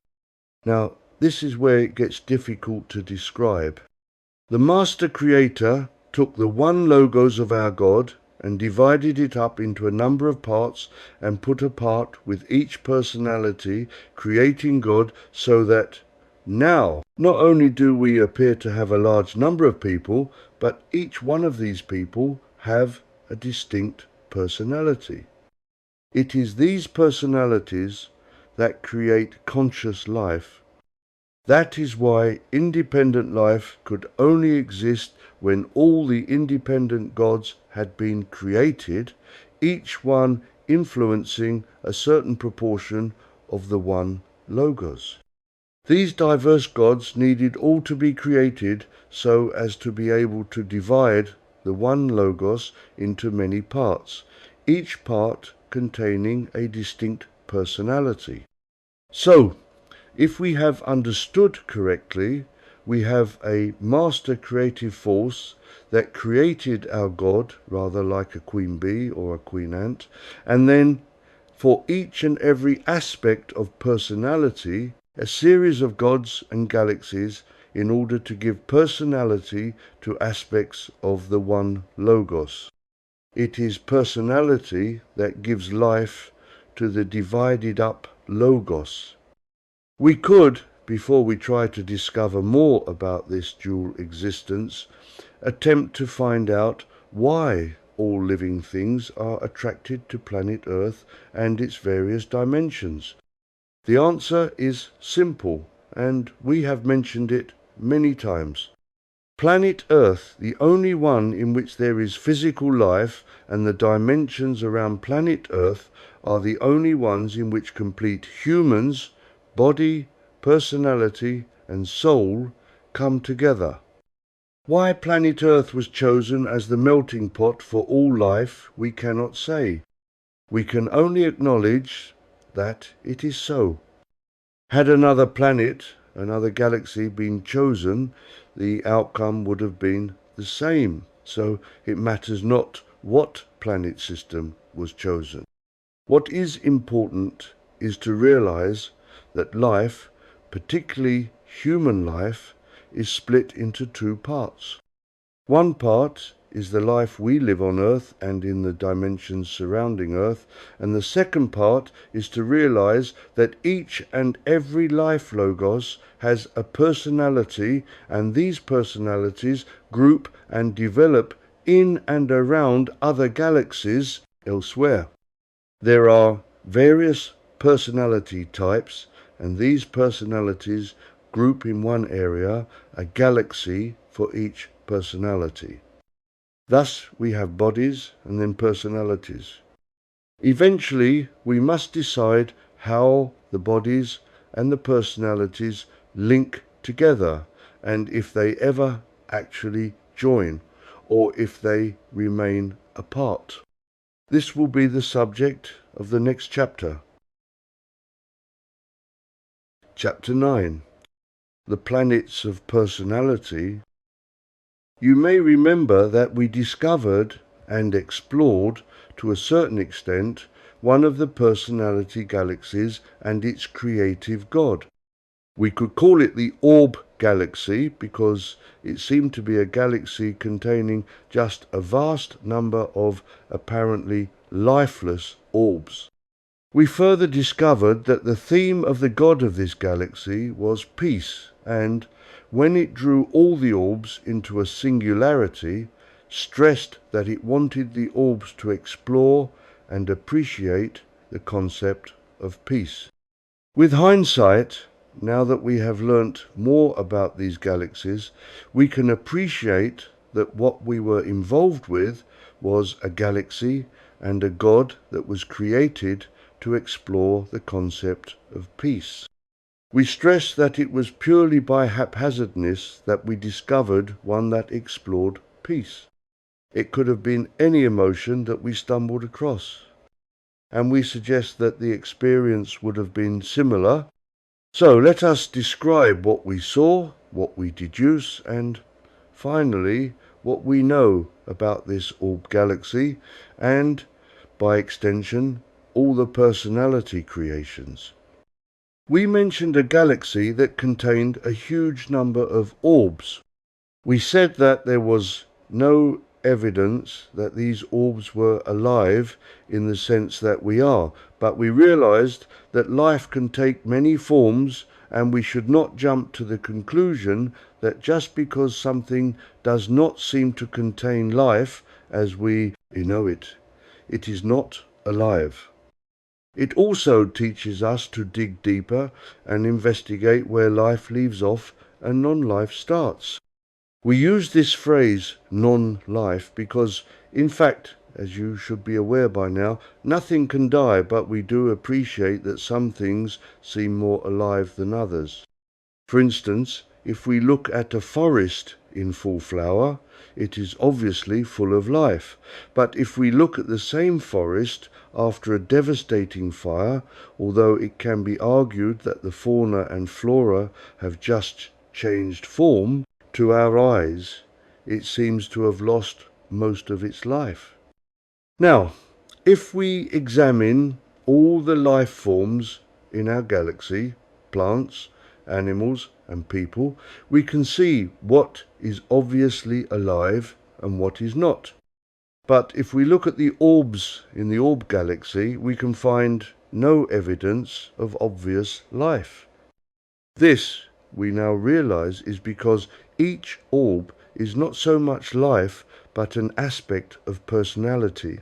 A: Now, this is where it gets difficult to describe. The master creator took the one Logos of our God and divided it up into a number of parts and put a part with each personality, creating God, so that now not only do we appear to have a large number of people, but each one of these people have a distinct personality. It is these personalities that create conscious life. That is why independent life could only exist when all the independent gods had been created, each one influencing a certain proportion of the one Logos. These diverse gods needed all to be created so as to be able to divide the one Logos into many parts, each part containing a distinct personality. So, if we have understood correctly, we have a master creative force that created our God, rather like a queen bee or a queen ant, and then for each and every aspect of personality, a series of gods and galaxies in order to give personality to aspects of the one Logos. It is personality that gives life to the divided up Logos. We could, before we try to discover more about this dual existence, attempt to find out why all living things are attracted to planet Earth and its various dimensions? The answer is simple, and we have mentioned it many times. Planet Earth, the only one in which there is physical life, and the dimensions around planet Earth are the only ones in which complete humans, body, personality, and soul come together. Why planet Earth was chosen as the melting pot for all life, we cannot say. We can only acknowledge that it is so. Had another planet, another galaxy been chosen, the outcome would have been the same. So it matters not what planet system was chosen. What is important is to realize that life, particularly human life, is split into two parts. One part is the life we live on Earth and in the dimensions surrounding Earth, and the second part is to realize that each and every life logos has a personality, and these personalities group and develop in and around other galaxies elsewhere. There are various personality types, and these personalities group in one area, a galaxy for each personality. Thus we have bodies and then personalities. Eventually we must decide how the bodies and the personalities link together, and if they ever actually join, or if they remain apart. This will be the subject of the next chapter. Chapter 9. The Planets of Personality. You may remember that we discovered and explored, to a certain extent, one of the personality galaxies and its creative god. We could call it the Orb Galaxy because it seemed to be a galaxy containing just a vast number of apparently lifeless orbs. We further discovered that the theme of the god of this galaxy was peace, and when it drew all the orbs into a singularity, stressed that it wanted the orbs to explore and appreciate the concept of peace. With hindsight, now that we have learnt more about these galaxies, we can appreciate that what we were involved with was a galaxy and a god that was created to explore the concept of peace. We stress that it was purely by haphazardness that we discovered one that explored peace. It could have been any emotion that we stumbled across, and we suggest that the experience would have been similar. So let us describe what we saw, what we deduce, and finally what we know about this orb galaxy, and by extension all the personality creations. We mentioned a galaxy that contained a huge number of orbs. We said that there was no evidence that these orbs were alive in the sense that we are, but we realized that life can take many forms, and we should not jump to the conclusion that just because something does not seem to contain life as we know it, it is not alive. It also teaches us to dig deeper and investigate where life leaves off and non-life starts. We use this phrase, non-life, because, in fact, as you should be aware by now, nothing can die, but we do appreciate that some things seem more alive than others. For instance, if we look at a forest in full flower, it is obviously full of life. But if we look at the same forest after a devastating fire, although it can be argued that the fauna and flora have just changed form, to our eyes it seems to have lost most of its life. Now, if we examine all the life forms in our galaxy, plants, animals and people, we can see what is obviously alive and what is not. But if we look at the orbs in the orb galaxy, we can find no evidence of obvious life. This, we now realize, is because each orb is not so much life, but an aspect of personality.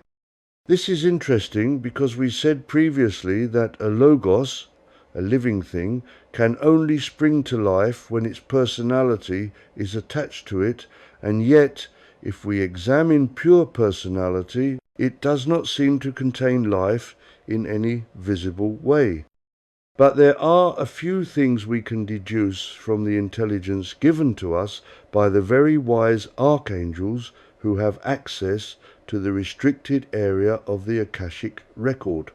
A: This is interesting because we said previously that a logos, a living thing, can only spring to life when its personality is attached to it, and yet, if we examine pure personality, it does not seem to contain life in any visible way. But there are a few things we can deduce from the intelligence given to us by the very wise archangels who have access to the restricted area of the Akashic record.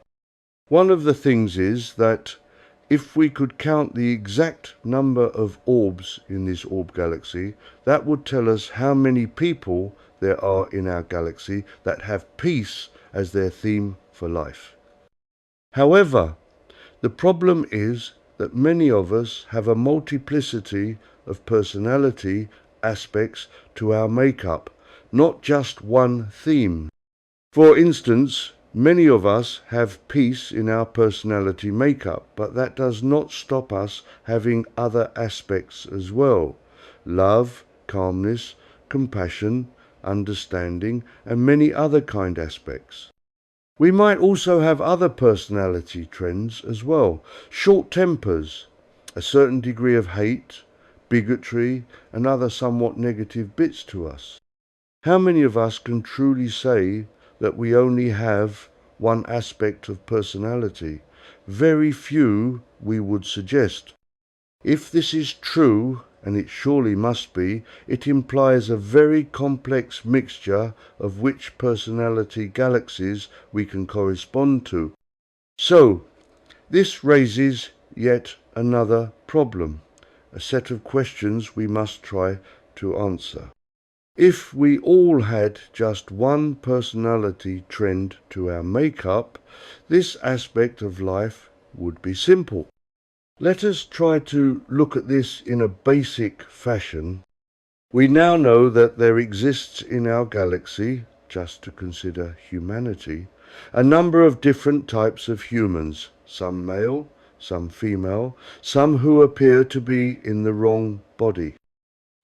A: One of the things is that if we could count the exact number of orbs in this orb galaxy, that would tell us how many people there are in our galaxy that have peace as their theme for life. However, the problem is that many of us have a multiplicity of personality aspects to our makeup, not just one theme. For instance, many of us have peace in our personality makeup, but that does not stop us having other aspects as well. Love, calmness, compassion, understanding, and many other kind aspects. We might also have other personality trends as well. Short tempers, a certain degree of hate, bigotry, and other somewhat negative bits to us. How many of us can truly say that we only have one aspect of personality? Very few, we would suggest. If this is true, and it surely must be, it implies a very complex mixture of which personality galaxies we can correspond to. So, this raises yet another problem, a set of questions we must try to answer. If we all had just one personality trend to our makeup, this aspect of life would be simple. Let us try to look at this in a basic fashion. We now know that there exists in our galaxy, just to consider humanity, a number of different types of humans, some male, some female, some who appear to be in the wrong body.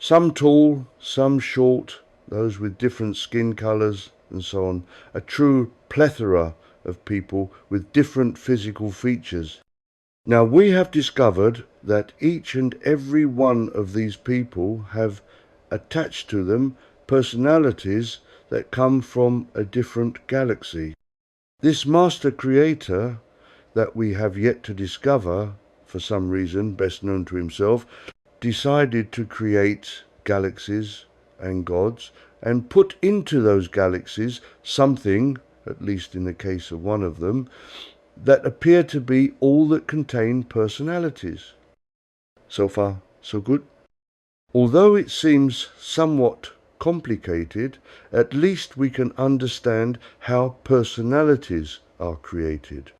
A: Some tall, some short, those with different skin colours and so on, a true plethora of people with different physical features. Now we have discovered that each and every one of these people have attached to them personalities that come from a different galaxy. This master creator that we have yet to discover, for some reason best known to himself, decided to create galaxies and gods and put into those galaxies something, at least in the case of one of them, that appear to be all that contain personalities. So far, so good. Although it seems somewhat complicated, at least we can understand how personalities are created.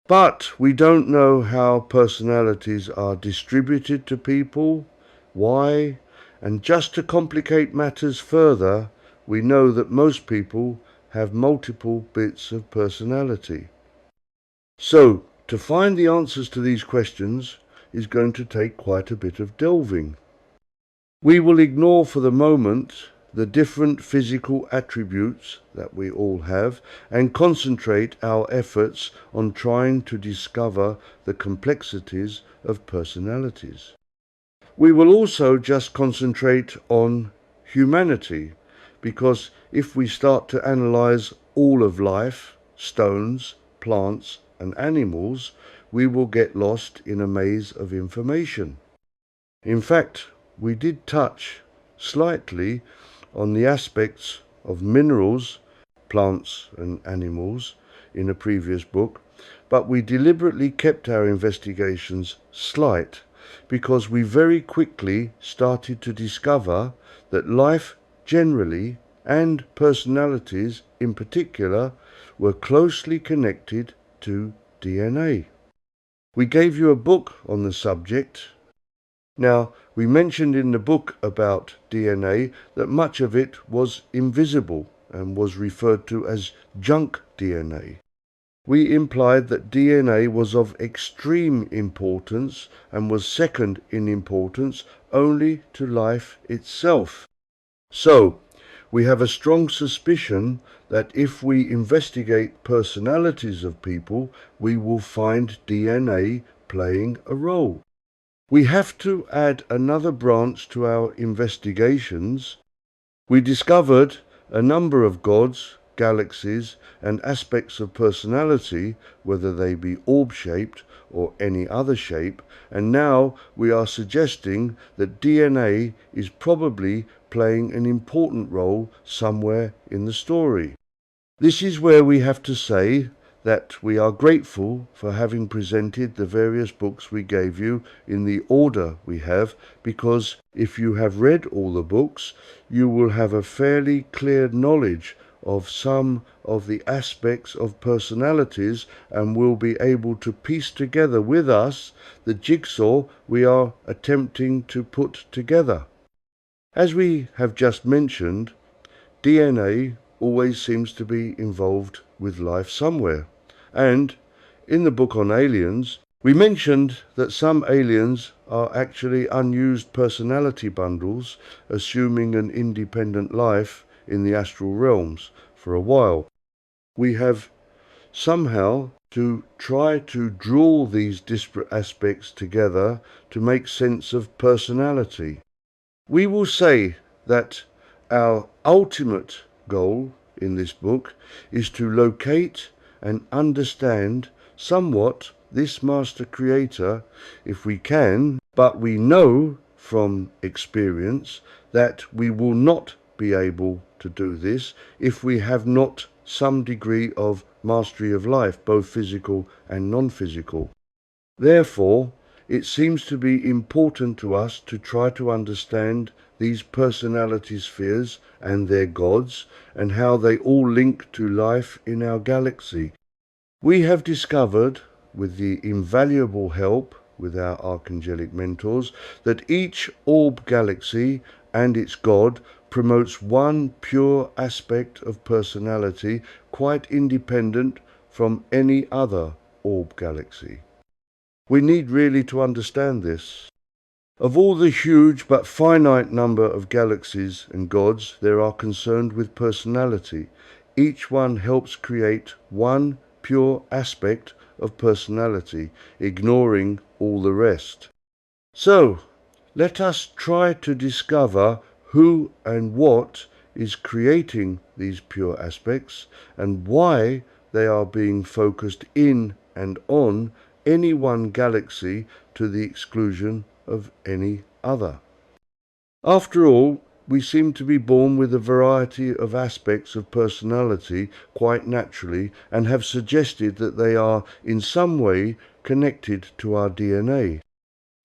A: But we don't know how personalities are distributed to people, why, and just to complicate matters further, we know that most people have multiple bits of personality. So, to find the answers to these questions is going to take quite a bit of delving. We will ignore for the moment the different physical attributes that we all have and concentrate our efforts on trying to discover the complexities of personalities. We will also just concentrate on humanity, because if we start to analyze all of life, stones, plants, and animals, we will get lost in a maze of information. In fact, we did touch slightly on the aspects of minerals, plants and animals in a previous book, but we deliberately kept our investigations slight because we very quickly started to discover that life generally and personalities in particular were closely connected to DNA. We gave you a book on the subject. Now, we mentioned in the book about DNA that much of it was invisible and was referred to as junk DNA. We implied that DNA was of extreme importance and was second in importance only to life itself. So, We have a strong suspicion that if we investigate personalities of people, we will find DNA playing a role. We have to add another branch to our investigations. We discovered a number of gods, galaxies, and aspects of personality, whether they be orb-shaped or any other shape, and now we are suggesting that DNA is probably playing an important role somewhere in the story. This is where we have to say that we are grateful for having presented the various books we gave you in the order we have, because if you have read all the books, you will have a fairly clear knowledge of some of the aspects of personalities and will be able to piece together with us the jigsaw we are attempting to put together. As we have just mentioned, DNA always seems to be involved with life somewhere. And in the book on aliens, we mentioned that some aliens are actually unused personality bundles, assuming an independent life in the astral realms for a while. We have somehow to try to draw these disparate aspects together to make sense of personality. We will say that our ultimate goal in this book is to locate and understand somewhat this master creator if we can, but we know from experience that we will not be able to do this if we have not some degree of mastery of life, both physical and non-physical. Therefore, it seems to be important to us to try to understand these personality spheres and their gods and how they all link to life in our galaxy. We have discovered, with the invaluable help with our archangelic mentors, that each orb galaxy and its god promotes one pure aspect of personality quite independent from any other orb galaxy. We need really to understand this. Of all the huge but finite number of galaxies and gods there are concerned with personality, each one helps create one pure aspect of personality, ignoring all the rest. So, let us try to discover who and what is creating these pure aspects and why they are being focused in and on any one galaxy to the exclusion of any other. After all, we seem to be born with a variety of aspects of personality quite naturally and have suggested that they are in some way connected to our DNA.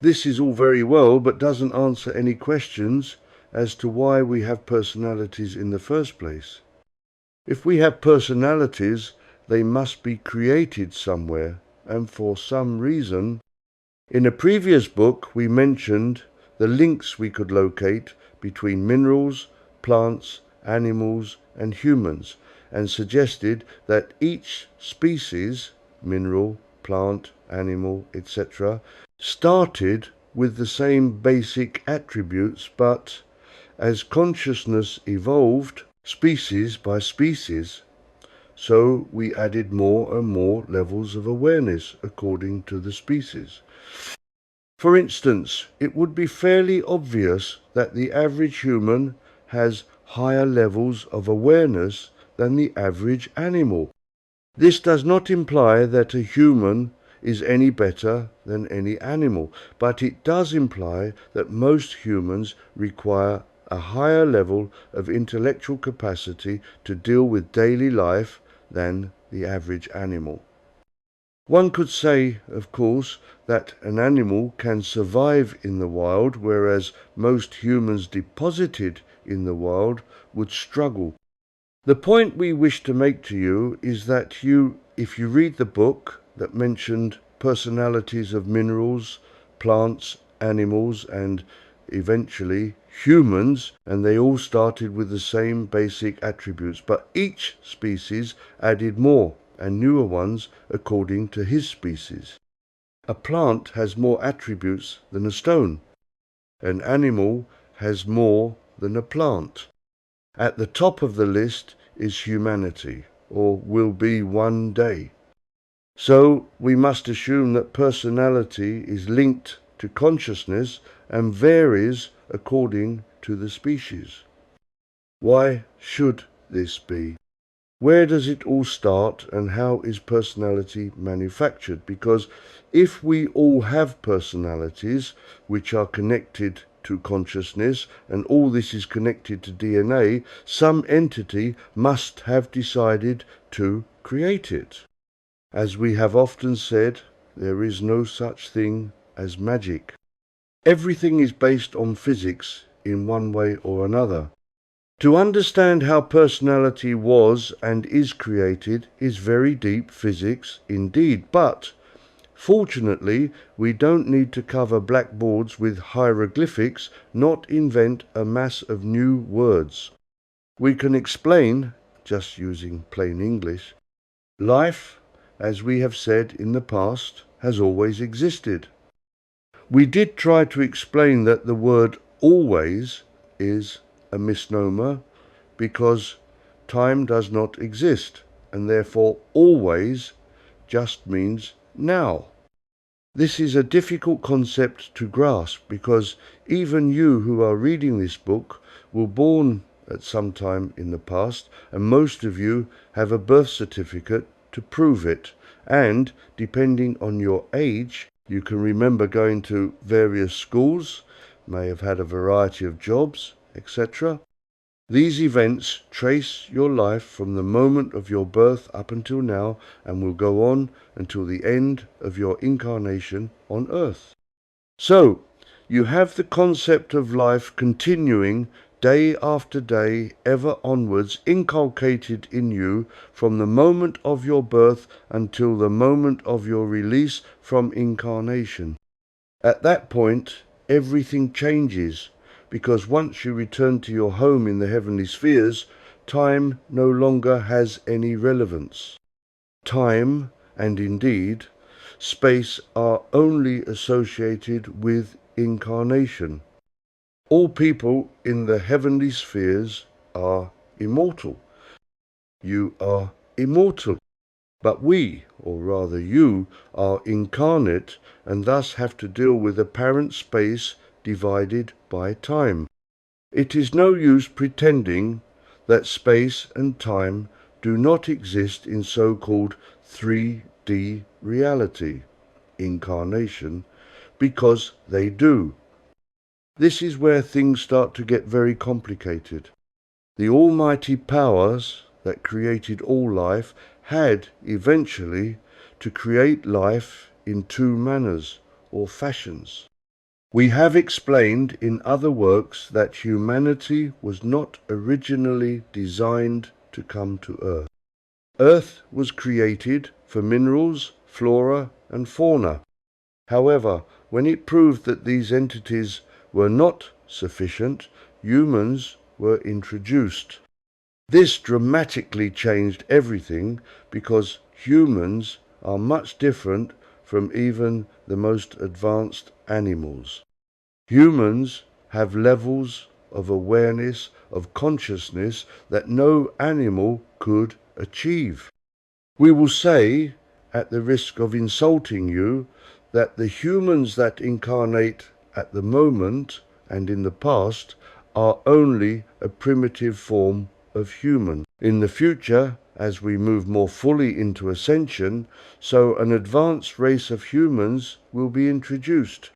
A: This is all very well, but doesn't answer any questions as to why we have personalities in the first place. If we have personalities, they must be created somewhere and for some reason. In a previous book we mentioned the links we could locate between minerals, plants, animals and humans, and suggested that each species, mineral, plant, animal, etc., started with the same basic attributes, but as consciousness evolved species by species, so we added more and more levels of awareness according to the species. For instance, it would be fairly obvious that the average human has higher levels of awareness than the average animal. This does not imply that a human is any better than any animal, but it does imply that most humans require a higher level of intellectual capacity to deal with daily life than the average animal. One could say, of course, that an animal can survive in the wild, whereas most humans deposited in the wild would struggle. The point we wish to make to you is that if you read the book that mentioned personalities of minerals, plants, animals, and eventually humans, and they all started with the same basic attributes, but each species added more and newer ones according to his species. A plant has more attributes than a stone. An animal has more than a plant. At the top of the list is humanity, or will be one day. So we must assume that personality is linked to consciousness and varies according to the species. Why should this be? Where does it all start, and how is personality manufactured? Because if we all have personalities which are connected to consciousness, and all this is connected to DNA, some entity must have decided to create it. As we have often said, there is no such thing as magic. Everything is based on physics in one way or another. To understand how personality was and is created is very deep physics indeed, but fortunately we don't need to cover blackboards with hieroglyphics, not invent a mass of new words. We can explain, just using plain English, life, as we have said in the past, has always existed. We did try to explain that the word always is a misnomer because time does not exist, and therefore always just means now. This is a difficult concept to grasp because even you who are reading this book were born at some time in the past, and most of you have a birth certificate to prove it, and depending on your age, you can remember going to various schools, may have had a variety of jobs, etc. These events trace your life from the moment of your birth up until now and will go on until the end of your incarnation on earth. So, you have the concept of life continuing day after day, ever onwards, inculcated in you from the moment of your birth until the moment of your release from incarnation. At that point, everything changes, because once you return to your home in the heavenly spheres, time no longer has any relevance. Time, and indeed space, are only associated with incarnation. All people in the heavenly spheres are immortal. You are immortal. But we, or rather you, are incarnate and thus have to deal with apparent space divided by time. It is no use pretending that space and time do not exist in so-called 3D reality, incarnation, because they do. This is where things start to get very complicated. The almighty powers that created all life had eventually to create life in two manners or fashions. We have explained in other works that humanity was not originally designed to come to Earth. Earth was created for minerals, flora and fauna. However, when it proved that these entities were not sufficient, humans were introduced. This dramatically changed everything because humans are much different from even the most advanced animals. Humans have levels of awareness, of consciousness that no animal could achieve. We will say, at the risk of insulting you, that the humans that incarnate at the moment and in the past are only a primitive form of human. In the future, as we move more fully into ascension, so an advanced race of humans will be introduced.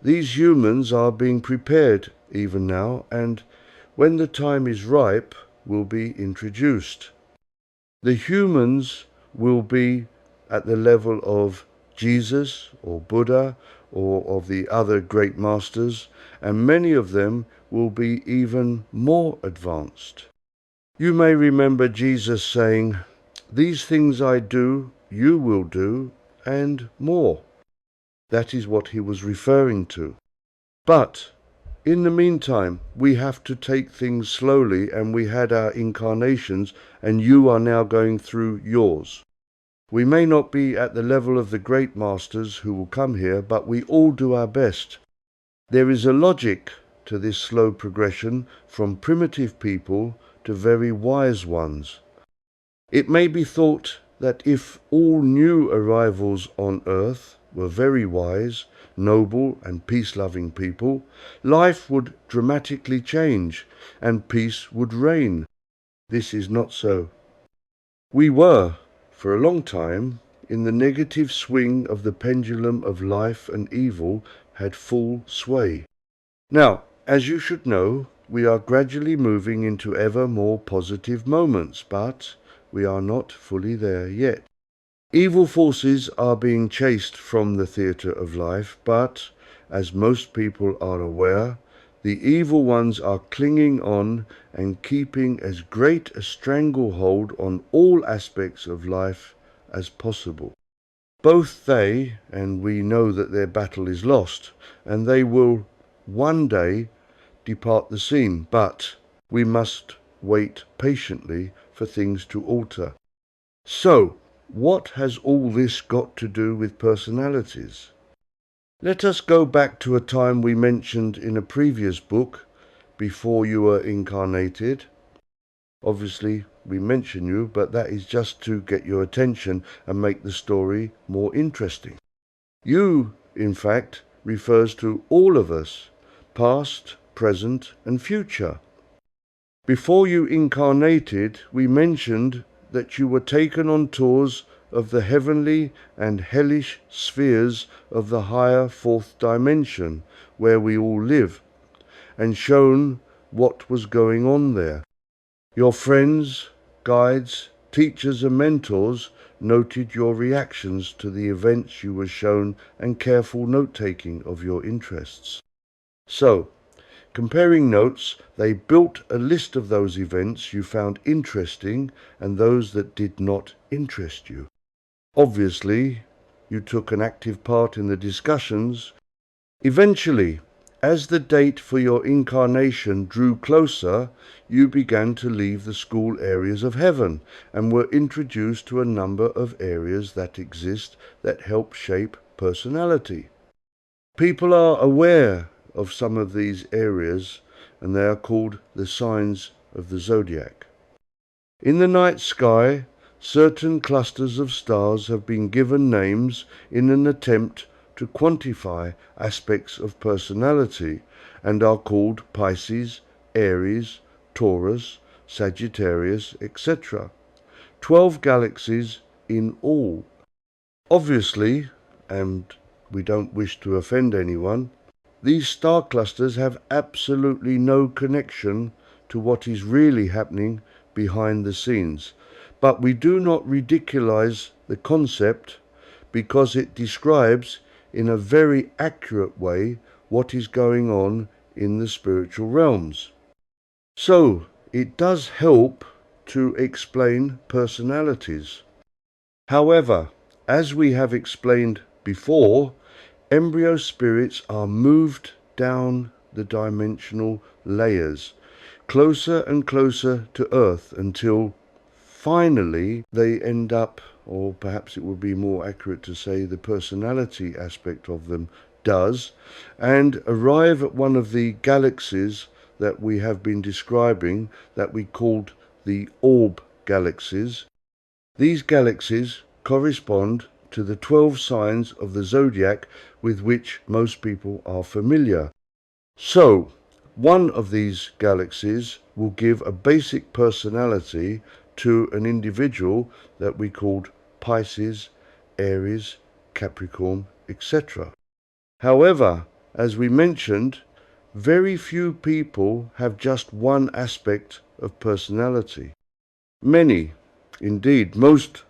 A: These humans are being prepared even now, and when the time is ripe, will be introduced. The humans will be at the level of Jesus or Buddha or of the other great masters, and many of them will be even more advanced. You may remember Jesus saying, "These things I do, you will do, and more." That is what he was referring to. But in the meantime, we have to take things slowly, and we had our incarnations, and you are now going through yours. We may not be at the level of the great masters who will come here, but we all do our best. There is a logic to this slow progression from primitive people to very wise ones. It may be thought that if all new arrivals on earth were very wise, noble and peace-loving people, life would dramatically change and peace would reign. This is not so. We were, for a long time, in the negative swing of the pendulum of life, and evil had full sway. Now, as you should know, we are gradually moving into ever more positive moments, but we are not fully there yet. Evil forces are being chased from the theatre of life, but, as most people are aware, the evil ones are clinging on and keeping as great a stranglehold on all aspects of life as possible. Both they, and we know that their battle is lost, and they will one day depart the scene, but we must wait patiently for things to alter. So, what has all this got to do with personalities? Let us go back to a time we mentioned in a previous book, before you were incarnated. Obviously, we mention you, but that is just to get your attention and make the story more interesting. You, in fact, refers to all of us, past, present, and future. Before you incarnated, we mentioned that you were taken on tours of the heavenly and hellish spheres of the higher fourth dimension, where we all live, and shown what was going on there. Your friends, guides, teachers and mentors noted your reactions to the events you were shown and careful note-taking of your interests. So, comparing notes, they built a list of those events you found interesting and those that did not interest you. Obviously, you took an active part in the discussions. Eventually, as the date for your incarnation drew closer, you began to leave the school areas of heaven and were introduced to a number of areas that exist that help shape personality. People are aware of some of these areas, and they are called the signs of the zodiac. In the night sky, certain clusters of stars have been given names in an attempt to quantify aspects of personality and are called Pisces, Aries, Taurus, Sagittarius, etc. 12 galaxies in all. Obviously, and we don't wish to offend anyone, these star clusters have absolutely no connection to what is really happening behind the scenes. But we do not ridiculize the concept because it describes in a very accurate way what is going on in the spiritual realms. So, it does help to explain personalities. However, as we have explained before, embryo spirits are moved down the dimensional layers, closer and closer to Earth, until finally they end up, or perhaps it would be more accurate to say the personality aspect of them does, and arrive at one of the galaxies that we have been describing that we called the orb galaxies. These galaxies correspond to the 12 signs of the zodiac with which most people are familiar. So, one of these galaxies will give a basic personality to an individual that we called Pisces, Aries, Capricorn, etc. However, as we mentioned, very few people have just one aspect of personality. Many, indeed most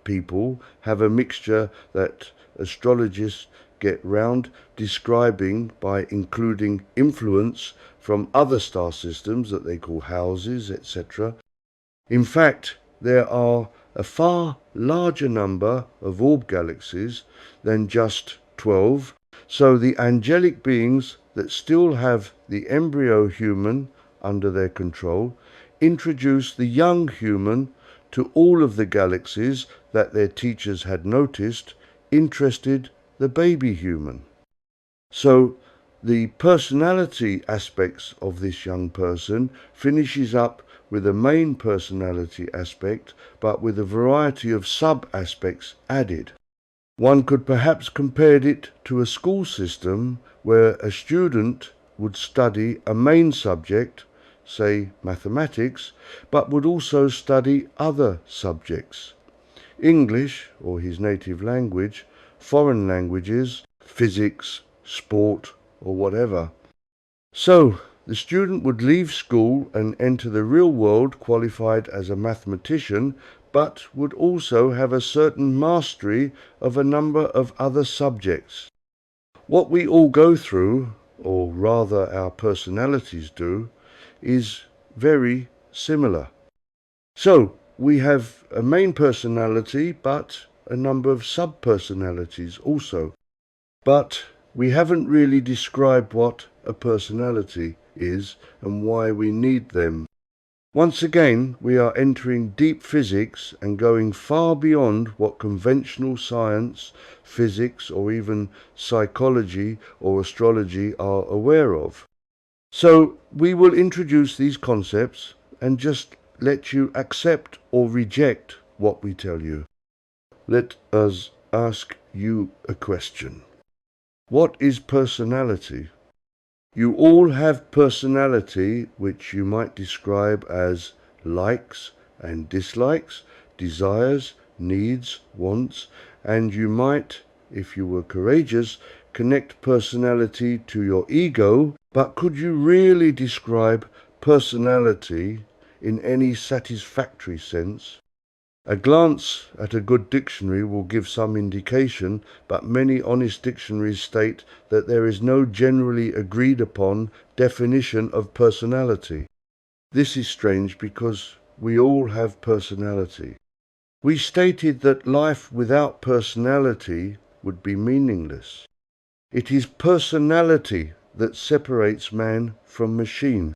A: people, have a mixture that astrologists get round describing by including influence from other star systems that they call houses, etc. In fact, there are a far larger number of orb galaxies than just 12, so the angelic beings that still have the embryo human under their control introduce the young human to all of the galaxies that their teachers had noticed interested the baby human. So The personality aspects of this young person finishes up with a main personality aspect, but with a variety of sub-aspects added. One could perhaps compare it to a school system where a student would study a main subject, say mathematics, but would also study other subjects. English, or his native language, foreign languages, physics, sport, or whatever. So, the student would leave school and enter the real world qualified as a mathematician, but would also have a certain mastery of a number of other subjects. What we all go through, or rather our personalities do, is very similar. So, we have a main personality, but a number of sub-personalities also. But we haven't really described what a personality is and why we need them. Once again, we are entering deep physics and going far beyond what conventional science, physics, or even psychology or astrology are aware of. So we will introduce these concepts and just let you accept or reject what we tell you. Let us ask you a question. What is personality? You all have personality, which you might describe as likes and dislikes, desires, needs, wants, and you might, if you were courageous, connect personality to your ego, but could you really describe personality in any satisfactory sense? A glance at a good dictionary will give some indication, but many honest dictionaries state that there is no generally agreed upon definition of personality. This is strange because we all have personality. We stated that life without personality would be meaningless. It is personality that separates man from machine.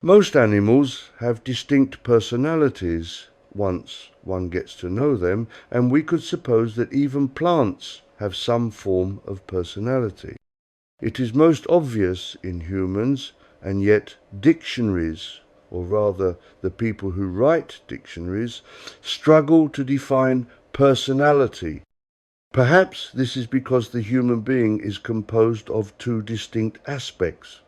A: Most animals have distinct personalities once one gets to know them, and we could suppose that even plants have some form of personality. It is most obvious in humans, and yet dictionaries, or rather the people who write dictionaries, struggle to define personality. Perhaps this is because the human being is composed of two distinct aspects.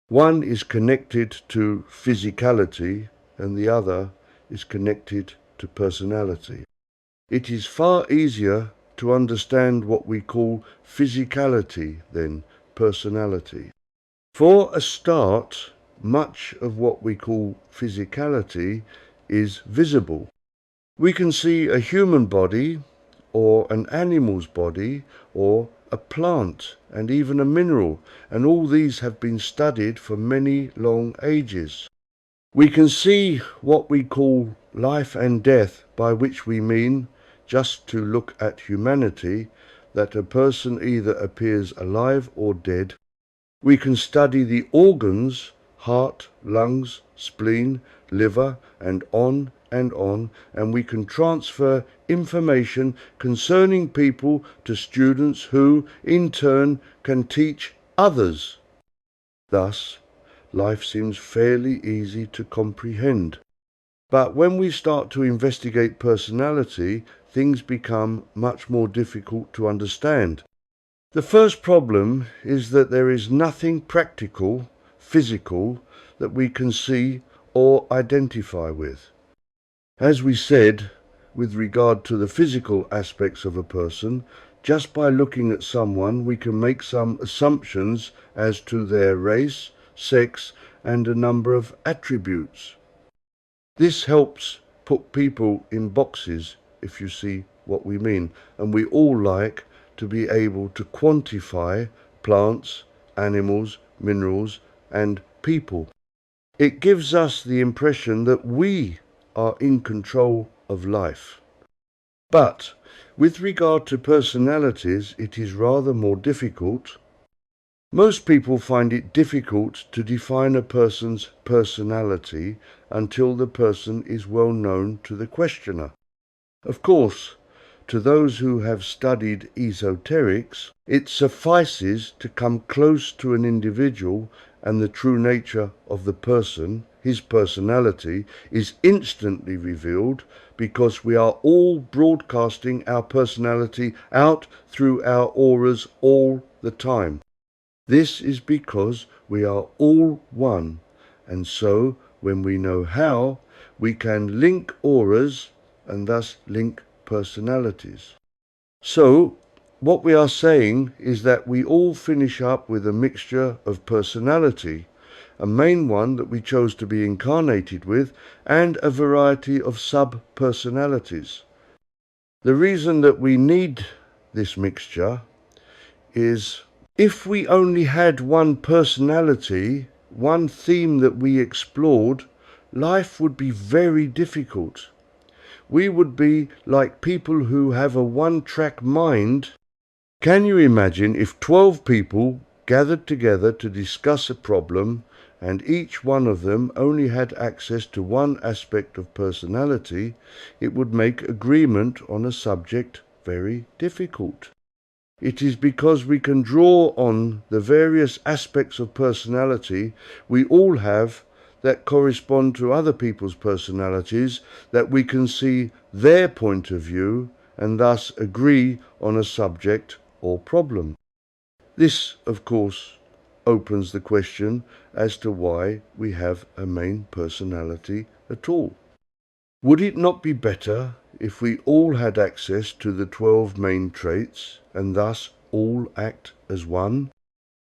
A: One is connected to physicality and the other is connected to personality. It is far easier to understand what we call physicality than personality. For a start, much of what we call physicality is visible. We can see a human body, or an animal's body, or a plant, and even a mineral, and all these have been studied for many long ages. We can see what we call life and death, by which we mean, just to look at humanity, that a person either appears alive or dead. We can study the organs, heart, lungs, spleen, liver, and on, and we can transfer information concerning people to students who, in turn, can teach others. Thus, life seems fairly easy to comprehend. But when we start to investigate personality, things become much more difficult to understand. The first problem is that there is nothing practical, physical, that we can see or identify with. As we said, with regard to the physical aspects of a person, just by looking at someone we can make some assumptions as to their race, sex, and a number of attributes. This helps put people in boxes, if you see what we mean, and we all like to be able to quantify plants, animals, minerals, and people. It gives us the impression that we are in control of life. But with regard to personalities, it is rather more difficult. Most people find it difficult to define a person's personality until the person is well known to the questioner. Of course, to those who have studied esoterics, it suffices to come close to an individual and the true nature of the person, his personality, is instantly revealed because we are all broadcasting our personality out through our auras all the time. This is because we are all one, and so when we know how, we can link auras and thus link personalities. So, what we are saying is that we all finish up with a mixture of personality, a main one that we chose to be incarnated with, and a variety of sub-personalities. The reason that we need this mixture is if we only had one personality, one theme that we explored, life would be very difficult. We would be like people who have a one-track mind. Can you imagine if 12 people gathered together to discuss a problem and each one of them only had access to one aspect of personality? It would make agreement on a subject very difficult. It is because we can draw on the various aspects of personality we all have that correspond to other people's personalities that we can see their point of view and thus agree on a subject or problem. This, of course, opens the question as to why we have a main personality at all. Would it not be better if we all had access to the 12 main traits and thus all act as one?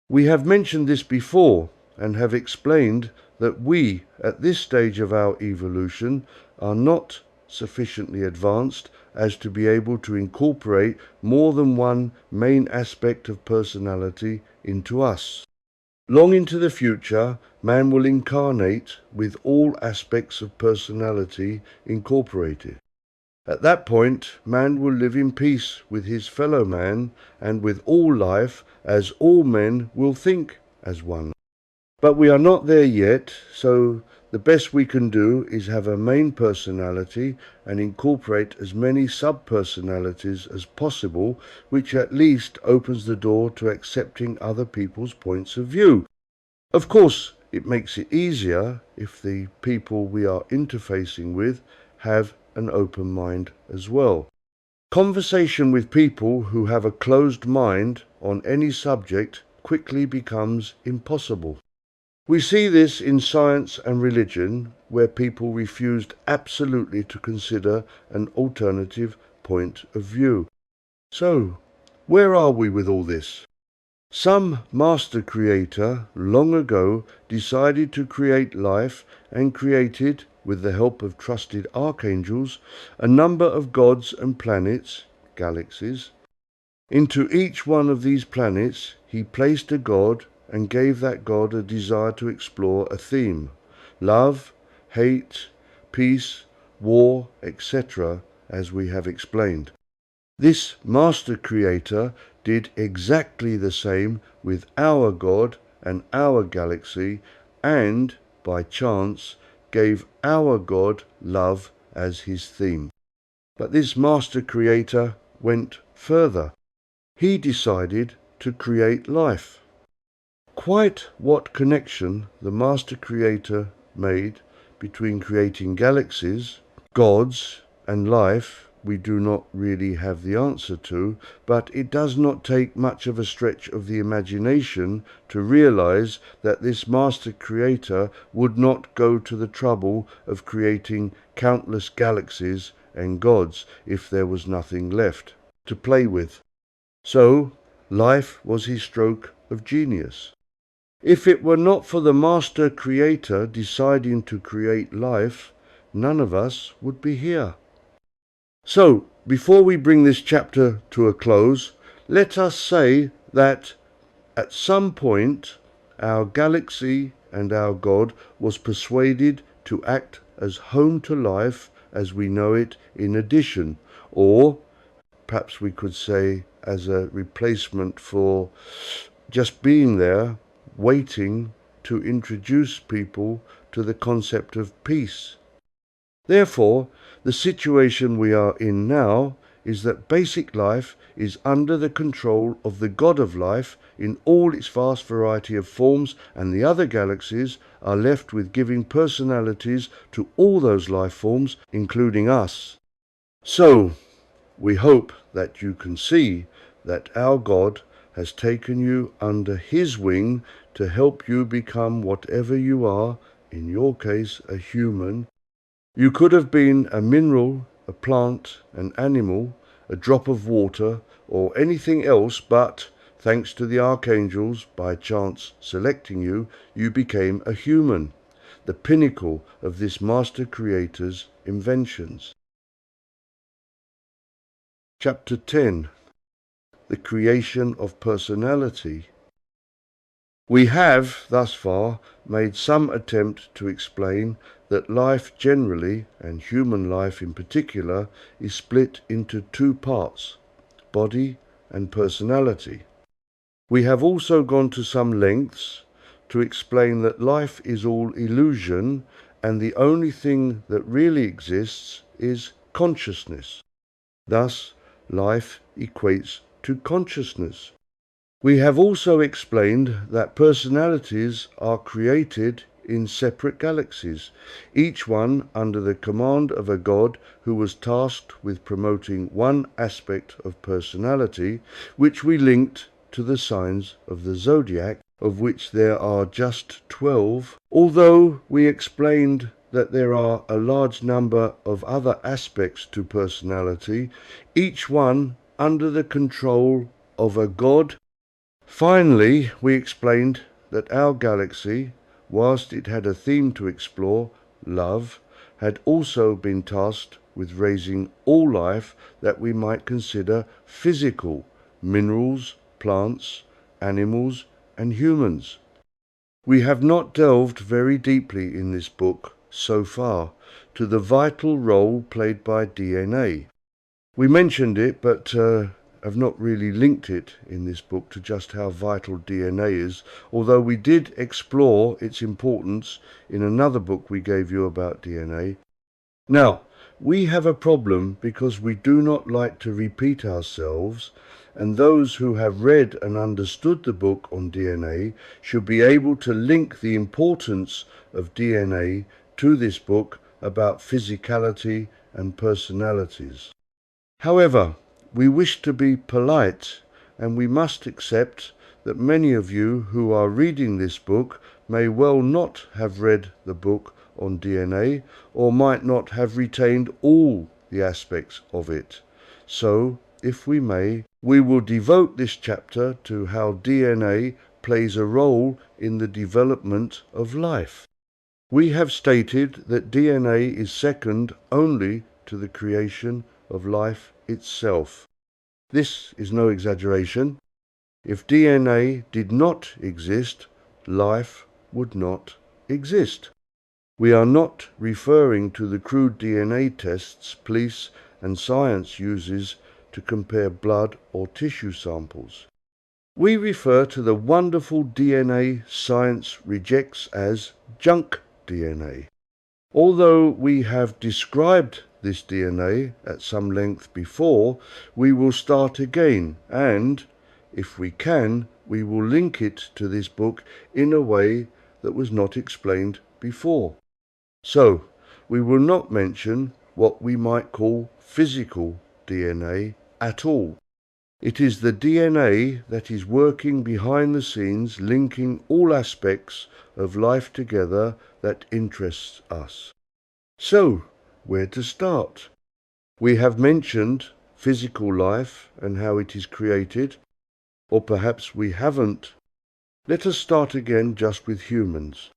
A: We have mentioned this before and have explained that we, at this stage of our evolution, are not sufficiently advanced as to be able to incorporate more than one main aspect of personality into us. Long into the future, man will incarnate with all aspects of personality incorporated. At that point, man will live in peace with his fellow man and with all life, as all men will think as one. But we are not there yet, so the best we can do is have a main personality and incorporate as many sub-personalities as possible, which at least opens the door to accepting other people's points of view. Of course, it makes it easier if the people we are interfacing with have an open mind as well. Conversation with people who have a closed mind on any subject quickly becomes impossible. We see this in science and religion, where people refused absolutely to consider an alternative point of view. So, where are we with all this? Some master creator long ago decided to create life and created, with the help of trusted archangels, a number of gods and planets, galaxies. Into each one of these planets he placed a god and gave that god a desire to explore a theme: love, hate, peace, war, etc., as we have explained. This master creator did exactly the same with our God and our galaxy, and, by chance, gave our God love as his theme. But this master creator went further. He decided to create life. Quite what connection the master creator made between creating galaxies, gods, and life we do not really have the answer to, but it does not take much of a stretch of the imagination to realize that this master creator would not go to the trouble of creating countless galaxies and gods if there was nothing left to play with. So, life was his stroke of genius. If it were not for the master creator deciding to create life, none of us would be here. So, before we bring this chapter to a close, let us say that at some point our galaxy and our God was persuaded to act as home to life as we know it in addition, or perhaps we could say as a replacement for just being there, waiting to introduce people to the concept of peace. Therefore, the situation we are in now is that basic life is under the control of the God of life in all its vast variety of forms, and the other galaxies are left with giving personalities to all those life forms, including us. So, we hope that you can see that our God has taken you under his wing to help you become whatever you are, in your case a human. You could have been a mineral, a plant, an animal, a drop of water, or anything else, but, thanks to the archangels by chance selecting you, you became a human, the pinnacle of this master creator's inventions. Chapter 10. The Creation of Personality. We have, thus far, made some attempt to explain that life generally, and human life in particular, is split into two parts, body and personality. We have also gone to some lengths to explain that life is all illusion, and the only thing that really exists is consciousness. Thus, life equates to consciousness. We have also explained that personalities are created in separate galaxies, each one under the command of a God who was tasked with promoting one aspect of personality, which we linked to the signs of the zodiac, of which there are just 12, although we explained that there are a large number of other aspects to personality, each one under the control of a God. Finally, we explained that our galaxy, whilst it had a theme to explore, love, had also been tasked with raising all life that we might consider physical, minerals, plants, animals, and humans. We have not delved very deeply in this book, so far, to the vital role played by DNA. We mentioned it, but have not really linked it in this book to just how vital DNA is, although we did explore its importance in another book we gave you about DNA. Now, we have a problem because we do not like to repeat ourselves, and those who have read and understood the book on DNA should be able to link the importance of DNA to this book about physicality and personalities. However, we wish to be polite, and we must accept that many of you who are reading this book may well not have read the book on DNA, or might not have retained all the aspects of it. So, if we may, we will devote this chapter to how DNA plays a role in the development of life. We have stated that DNA is second only to the creation of life itself. This is no exaggeration. If DNA did not exist, life would not exist. We are not referring to the crude DNA tests police and science uses to compare blood or tissue samples. We refer to the wonderful DNA science rejects as junk DNA. Although we have described this DNA at some length before, we will start again and, if we can, we will link it to this book in a way that was not explained before. So, we will not mention what we might call physical DNA at all. It is the DNA that is working behind the scenes, linking all aspects of life together that interests us. So, where to start? We have mentioned physical life and how it is created, or perhaps we haven't. Let us start again just with humans.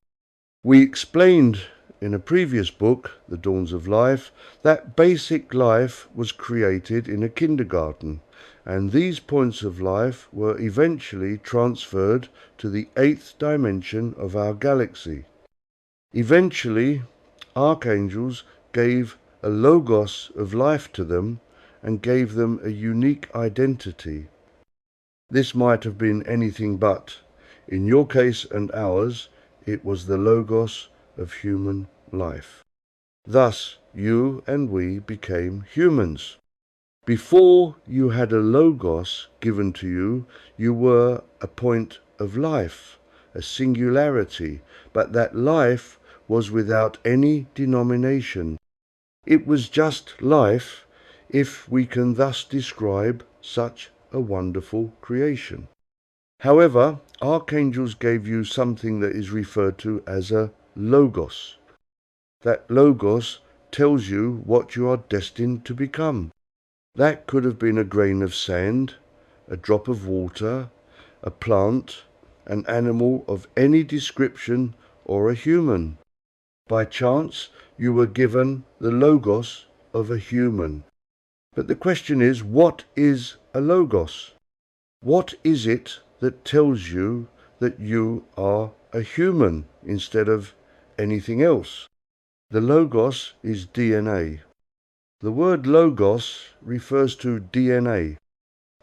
A: We explained in a previous book, The Dawns of Life, that basic life was created in a kindergarten, and these points of life were eventually transferred to the 8th dimension of our galaxy. Eventually, archangels gave a logos of life to them and gave them a unique identity. This might have been anything but. In your case and ours, it was the logos of human life. Thus, you and we became humans. Before you had a logos given to you, you were a point of life, a singularity, but that life was without any denomination. It was just life, if we can thus describe such a wonderful creation. However, archangels gave you something that is referred to as a logos. That logos tells you what you are destined to become. That could have been a grain of sand, a drop of water, a plant, an animal of any description, or a human. By chance, you were given the logos of a human. But the question is, what is a logos? What is it that tells you that you are a human instead of anything else? The logos is DNA. The word logos refers to DNA.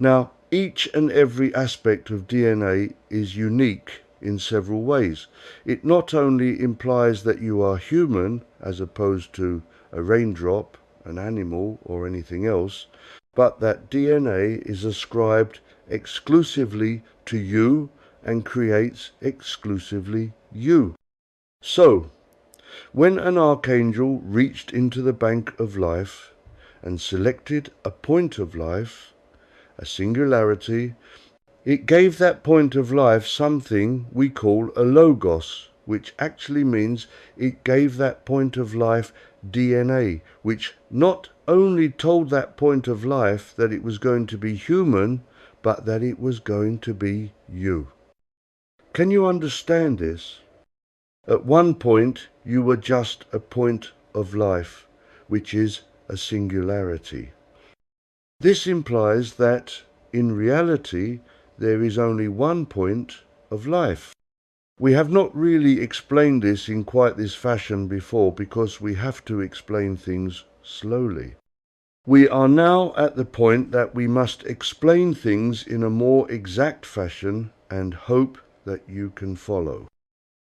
A: Now, each and every aspect of DNA is unique in several ways. It not only implies that you are human as opposed to a raindrop, an animal, or anything else, but that DNA is ascribed exclusively to you and creates exclusively you. So, when an archangel reached into the bank of life and selected a point of life, a singularity, it gave that point of life something we call a logos, which actually means it gave that point of life DNA, which not only told that point of life that it was going to be human, but that it was going to be you. Can you understand this? At one point, you were just a point of life, which is a singularity. This implies that, in reality, there is only one point of life. We have not really explained this in quite this fashion before because we have to explain things slowly. We are now at the point that we must explain things in a more exact fashion and hope that you can follow.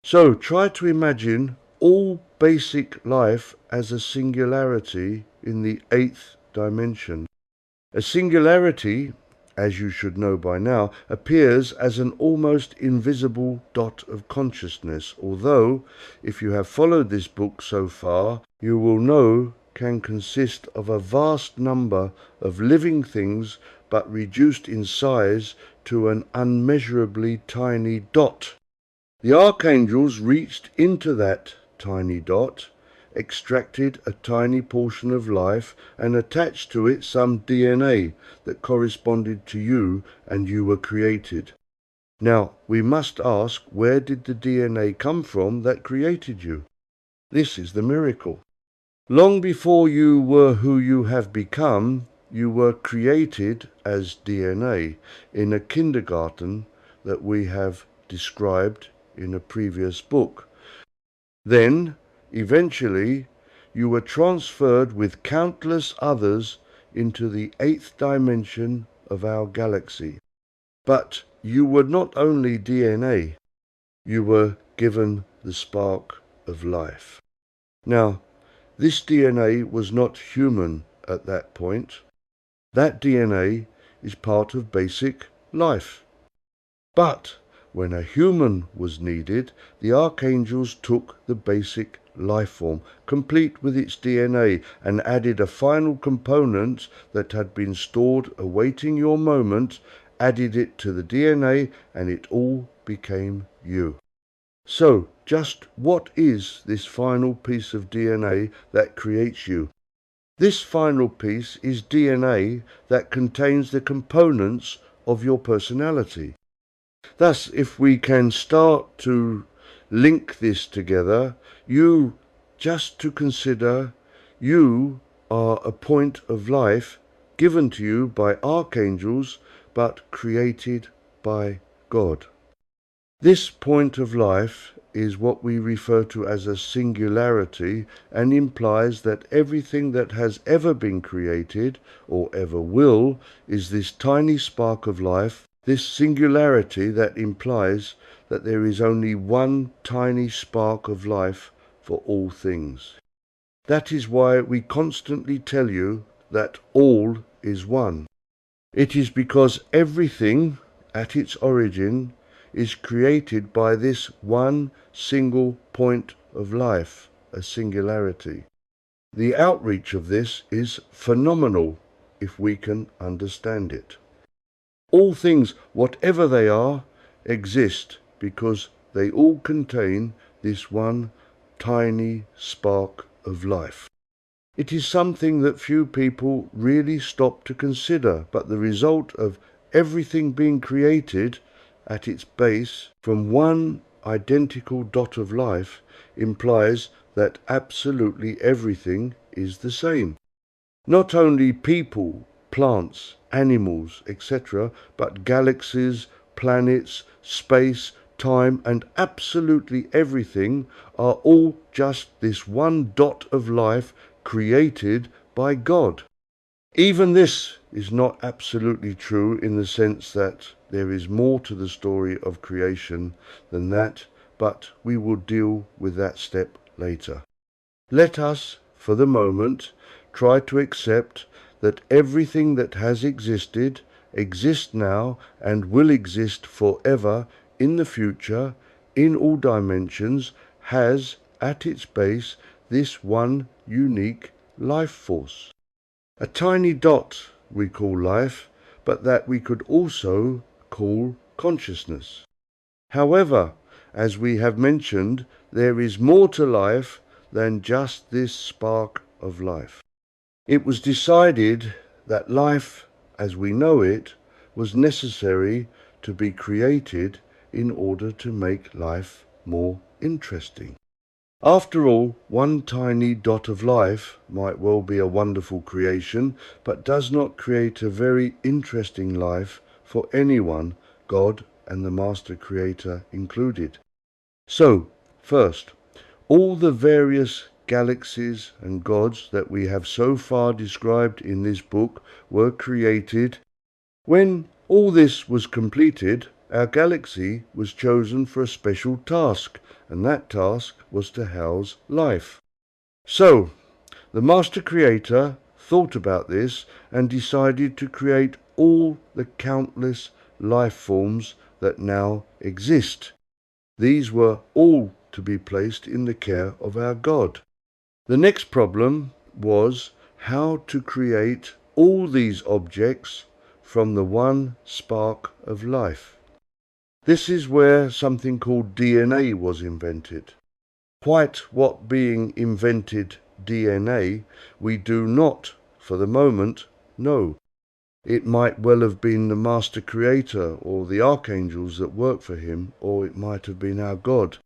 A: So try to imagine all basic life as a singularity in the 8th dimension. A singularity, as you should know by now, appears as an almost invisible dot of consciousness, although, if you have followed this book so far, you will know can consist of a vast number of living things but reduced in size to an unmeasurably tiny dot. The archangels reached into that tiny dot, extracted a tiny portion of life and attached to it some DNA that corresponded to you, and you were created. Now, we must ask, where did the DNA come from that created you? This is the miracle. Long before you were who you have become, you were created as DNA in a kindergarten that we have described in a previous book. Then, eventually, you were transferred with countless others into the 8th dimension of our galaxy. But you were not only DNA, you were given the spark of life. Now, this DNA was not human at that point. That DNA is part of basic life. But when a human was needed, the archangels took the basic life form, complete with its DNA, and added a final component that had been stored awaiting your moment, added it to the DNA, and it all became you. So, just what is this final piece of DNA that creates you? This final piece is DNA that contains the components of your personality. Thus, if we can start to link this together, just to consider, you are a point of life given to you by archangels, but created by God. This point of life is what we refer to as a singularity, and implies that everything that has ever been created, or ever will, is this tiny spark of life, this singularity that implies that there is only one tiny spark of life for all things. That is why we constantly tell you that all is one. It is because everything at its origin is created by this one single point of life, a singularity. The outreach of this is phenomenal if we can understand it. All things, whatever they are, exist because they all contain this one tiny spark of life. It is something that few people really stop to consider, but the result of everything being created at its base from one identical dot of life implies that absolutely everything is the same. Not only people, plants, animals, etc., but galaxies, planets, space, time, and absolutely everything are all just this one dot of life created by God. Even this is not absolutely true in the sense that there is more to the story of creation than that, but we will deal with that step later. Let us, for the moment, try to accept that everything that has existed, exists now, and will exist forever in the future, in all dimensions, has at its base this one unique life force. A tiny dot we call life, but that we could also call consciousness. However, as we have mentioned, there is more to life than just this spark of life. It was decided that life, as we know it, was necessary to be created in order to make life more interesting. After all, one tiny dot of life might well be a wonderful creation, but does not create a very interesting life for anyone, God and the Master Creator included. So, first, all the various galaxies and gods that we have so far described in this book were created. When all this was completed, our galaxy was chosen for a special task, and that task was to house life. So, the Master Creator thought about this and decided to create all the countless life forms that now exist. These were all to be placed in the care of our God. The next problem was how to create all these objects from the one spark of life. This is where something called DNA was invented. Quite what being invented DNA we do not, for the moment, know. It might well have been the Master Creator or the archangels that work for him, or it might have been our God.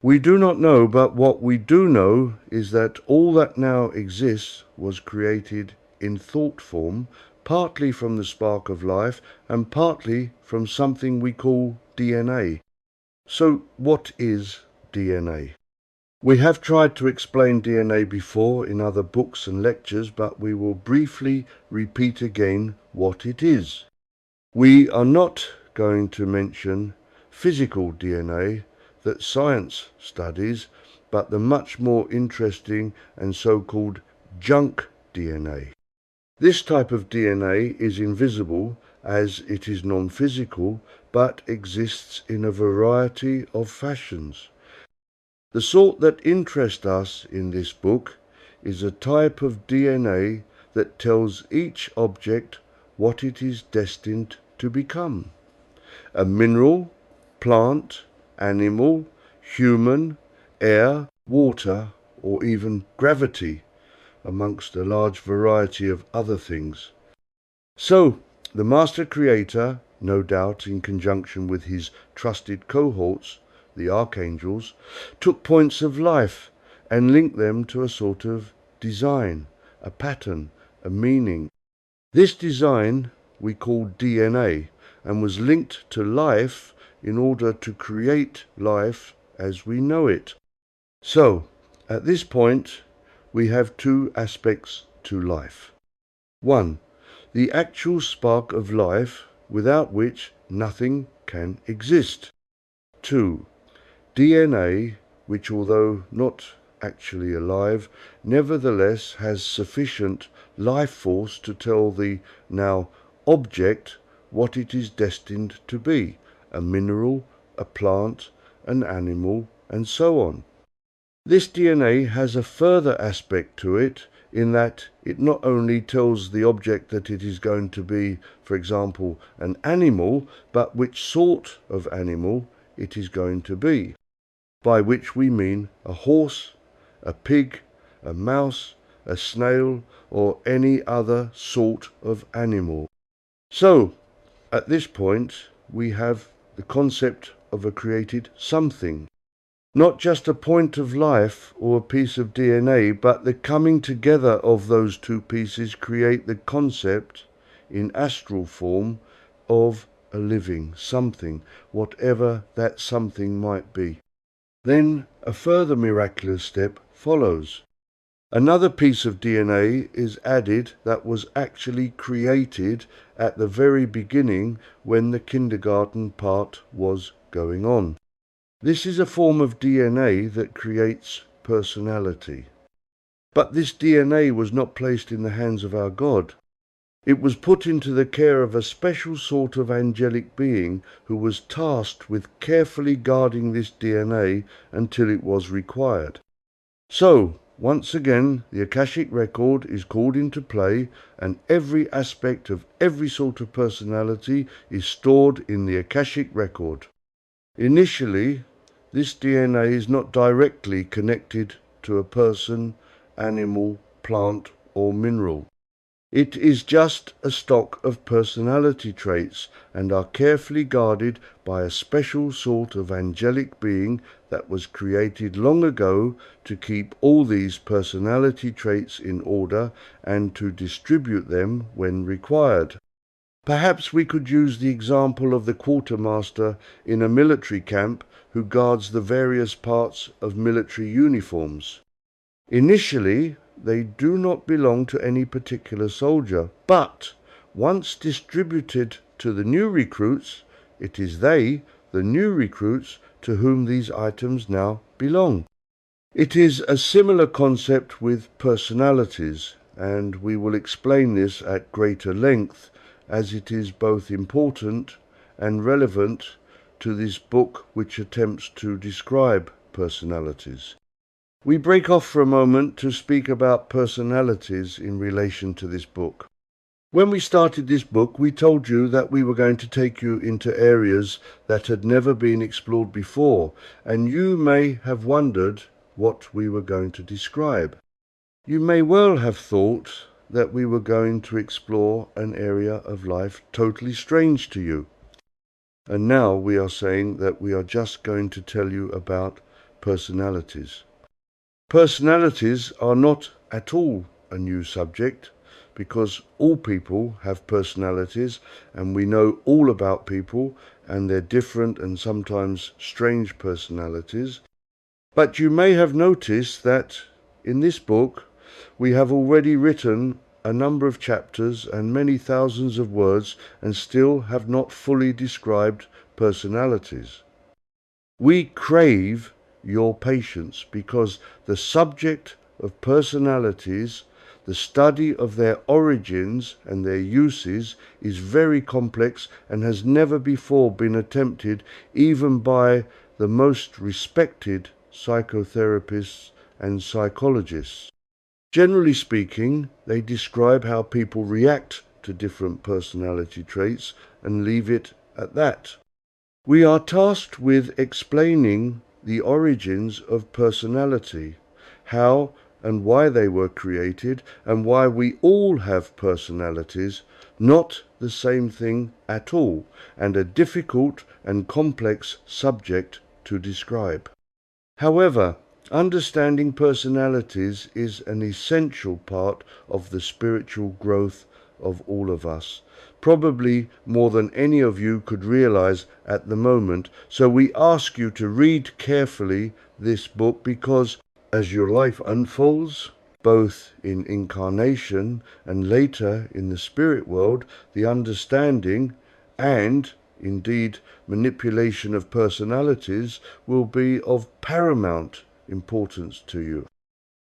A: We do not know, but what we do know is that all that now exists was created in thought form, partly from the spark of life and partly from something we call DNA. So what is DNA? We have tried to explain DNA before in other books and lectures, but we will briefly repeat again what it is. We are not going to mention physical DNA that science studies, but the much more interesting and so-called junk DNA. This type of DNA is invisible as it is non-physical, but exists in a variety of fashions. The sort that interests us in this book is a type of DNA that tells each object what it is destined to become. A mineral, plant, animal, human, air, water, or even gravity, amongst a large variety of other things. So, the Master Creator, no doubt in conjunction with his trusted cohorts, the archangels, took points of life and linked them to a sort of design, a pattern, a meaning. This design we call DNA and was linked to life in order to create life as we know it. So, at this point, we have two aspects to life. One, the actual spark of life without which nothing can exist. Two, DNA, which although not actually alive, nevertheless has sufficient life force to tell the now object what it is destined to be: a mineral, a plant, an animal, and so on. This DNA has a further aspect to it, in that it not only tells the object that it is going to be, for example, an animal, but which sort of animal it is going to be, by which we mean a horse, a pig, a mouse, a snail, or any other sort of animal. So, at this point, we have the concept of a created something. Not just a point of life or a piece of DNA, but the coming together of those two pieces create the concept, in astral form, of a living something, whatever that something might be. Then a further miraculous step follows. Another piece of DNA is added that was actually created at the very beginning when the kindergarten part was going on. This is a form of DNA that creates personality. But this DNA was not placed in the hands of our God. It was put into the care of a special sort of angelic being who was tasked with carefully guarding this DNA until it was required. So, once again, the Akashic record is called into play, and every aspect of every sort of personality is stored in the Akashic record. Initially, this DNA is not directly connected to a person, animal, plant, or mineral. It is just a stock of personality traits and are carefully guarded by a special sort of angelic being that was created long ago to keep all these personality traits in order and to distribute them when required. Perhaps we could use the example of the quartermaster in a military camp who guards the various parts of military uniforms. Initially, they do not belong to any particular soldier, but once distributed to the new recruits, it is they, the new recruits, to whom these items now belong. It is a similar concept with personalities, and we will explain this at greater length, as it is both important and relevant to this book which attempts to describe personalities. We break off for a moment to speak about personalities in relation to this book. When we started this book, we told you that we were going to take you into areas that had never been explored before, and you may have wondered what we were going to describe. You may well have thought that we were going to explore an area of life totally strange to you. And now we are saying that we are just going to tell you about personalities. Personalities are not at all a new subject, because all people have personalities, and we know all about people and their different and sometimes strange personalities. But you may have noticed that in this book we have already written a number of chapters and many thousands of words and still have not fully described personalities. We crave your patience because the subject of personalities, the study of their origins and their uses, is very complex and has never before been attempted even by the most respected psychotherapists and psychologists. Generally speaking, they describe how people react to different personality traits and leave it at that. We are tasked with explaining the origins of personality, how and why they were created, and why we all have personalities, not the same thing at all, and a difficult and complex subject to describe. However, understanding personalities is an essential part of the spiritual growth of all of us, probably more than any of you could realize at the moment. So we ask you to read carefully this book, because as your life unfolds, both in incarnation and later in the spirit world, the understanding and indeed manipulation of personalities will be of paramount importance to you.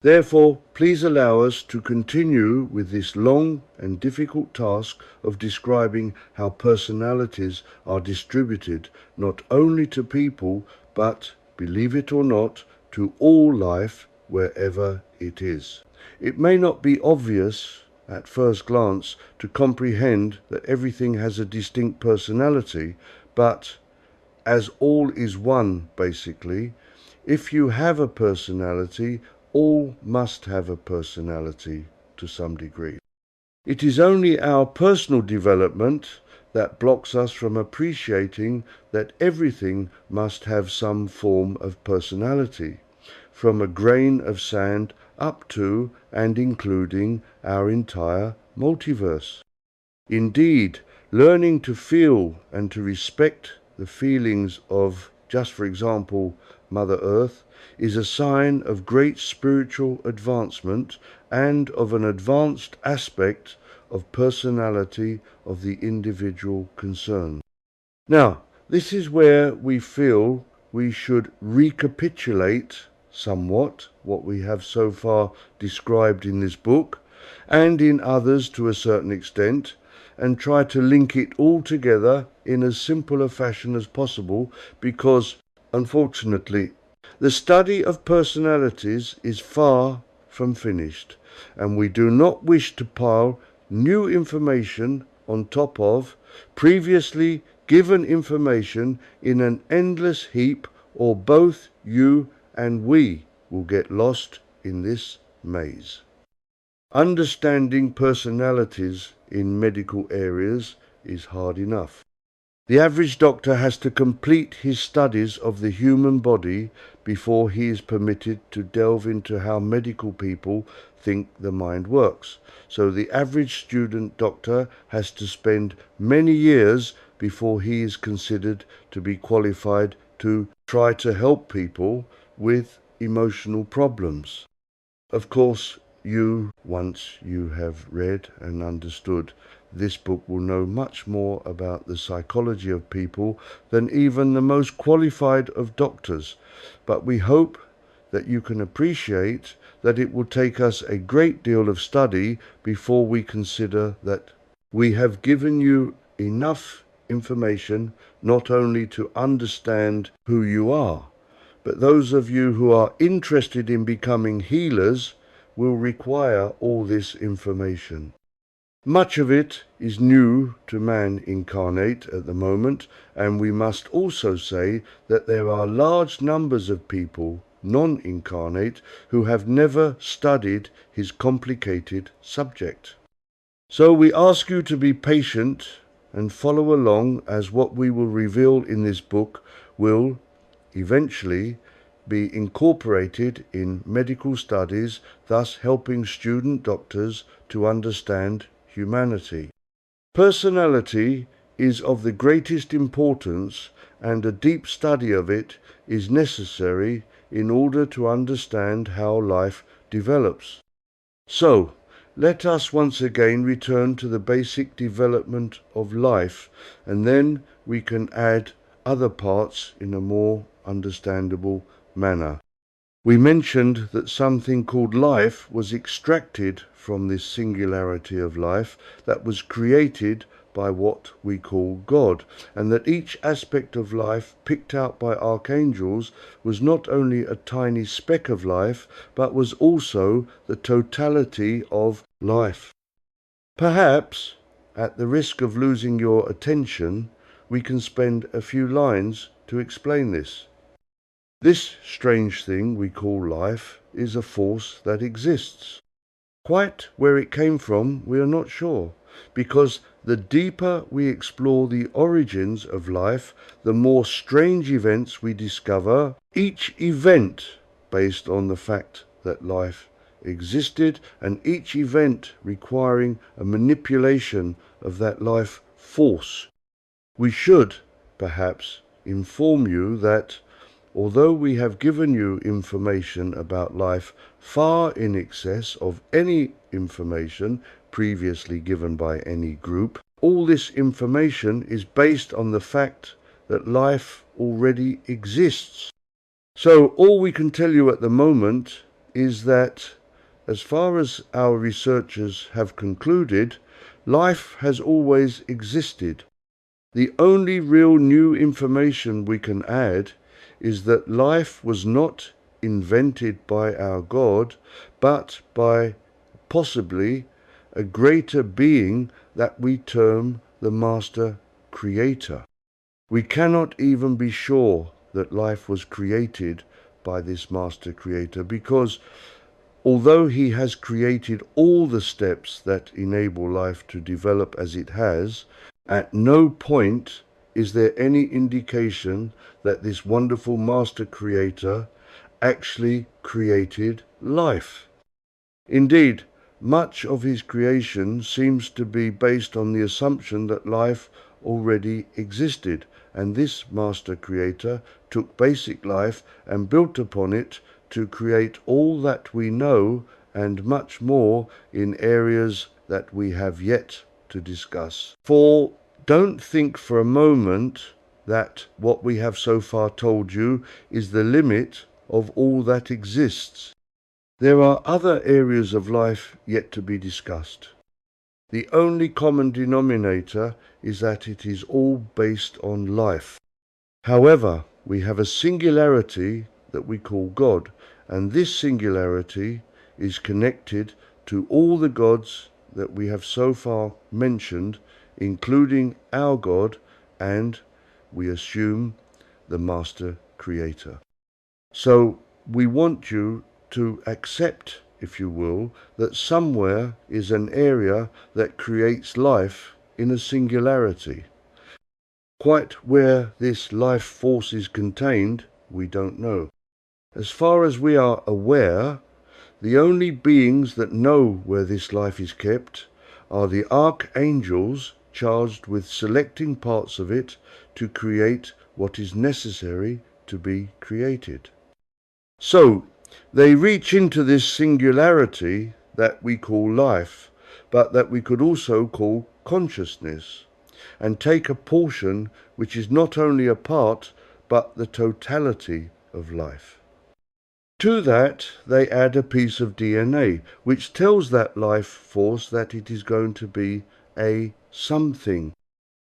A: Therefore, please allow us to continue with this long and difficult task of describing how personalities are distributed not only to people, but, believe it or not, to all life wherever it is. It may not be obvious at first glance to comprehend that everything has a distinct personality, but as all is one, basically, if you have a personality, all must have a personality to some degree. It is only our personal development that blocks us from appreciating that everything must have some form of personality, from a grain of sand up to and including our entire multiverse. Indeed, learning to feel and to respect the feelings of, just for example, Mother Earth, is a sign of great spiritual advancement and of an advanced aspect of personality of the individual concerned. Now, this is where we feel we should recapitulate somewhat what we have so far described in this book, and in others to a certain extent, and try to link it all together in as simple a fashion as possible, because, unfortunately, the study of personalities is far from finished, and we do not wish to pile new information on top of previously given information in an endless heap, or both you and we will get lost in this maze. Understanding personalities in medical areas is hard enough. The average doctor has to complete his studies of the human body before he is permitted to delve into how medical people think the mind works. So the average student doctor has to spend many years before he is considered to be qualified to try to help people with emotional problems. Of course, once you have read and understood this book, will know much more about the psychology of people than even the most qualified of doctors. But we hope that you can appreciate that it will take us a great deal of study before we consider that we have given you enough information not only to understand who you are, but those of you who are interested in becoming healers will require all this information. Much of it is new to man incarnate at the moment, and we must also say that there are large numbers of people, non-incarnate, who have never studied his complicated subject. So we ask you to be patient and follow along, as what we will reveal in this book will eventually be incorporated in medical studies, thus helping student doctors to understand humanity. Personality is of the greatest importance, and a deep study of it is necessary in order to understand how life develops. So, let us once again return to the basic development of life, and then we can add other parts in a more understandable manner. We mentioned that something called life was extracted from this singularity of life that was created by what we call God, and that each aspect of life picked out by archangels was not only a tiny speck of life, but was also the totality of life. Perhaps, at the risk of losing your attention, we can spend a few lines to explain this. This strange thing we call life is a force that exists. Quite where it came from, we are not sure, because the deeper we explore the origins of life, the more strange events we discover, each event based on the fact that life existed, and each event requiring a manipulation of that life force. We should, perhaps, inform you that although we have given you information about life far in excess of any information previously given by any group, all this information is based on the fact that life already exists. So all we can tell you at the moment is that, as far as our researchers have concluded, life has always existed. The only real new information we can add is that life was not invented by our God, but by possibly a greater being that we term the Master Creator. We cannot even be sure that life was created by this Master Creator, because although he has created all the steps that enable life to develop as it has, at no point is there any indication that this wonderful Master Creator actually created life. Indeed, much of his creation seems to be based on the assumption that life already existed, and this Master Creator took basic life and built upon it to create all that we know and much more in areas that we have yet to discuss. For don't think for a moment that what we have so far told you is the limit of all that exists. There are other areas of life yet to be discussed. The only common denominator is that it is all based on life. However, we have a singularity that we call God, and this singularity is connected to all the gods that we have so far mentioned, including our God and, we assume, the Master Creator. So we want you to accept, if you will, that somewhere is an area that creates life in a singularity. Quite where this life force is contained, we don't know. As far as we are aware, the only beings that know where this life is kept are the archangels charged with selecting parts of it to create what is necessary to be created. So, they reach into this singularity that we call life, but that we could also call consciousness, and take a portion which is not only a part, but the totality of life. To that, they add a piece of DNA, which tells that life force that it is going to be a something.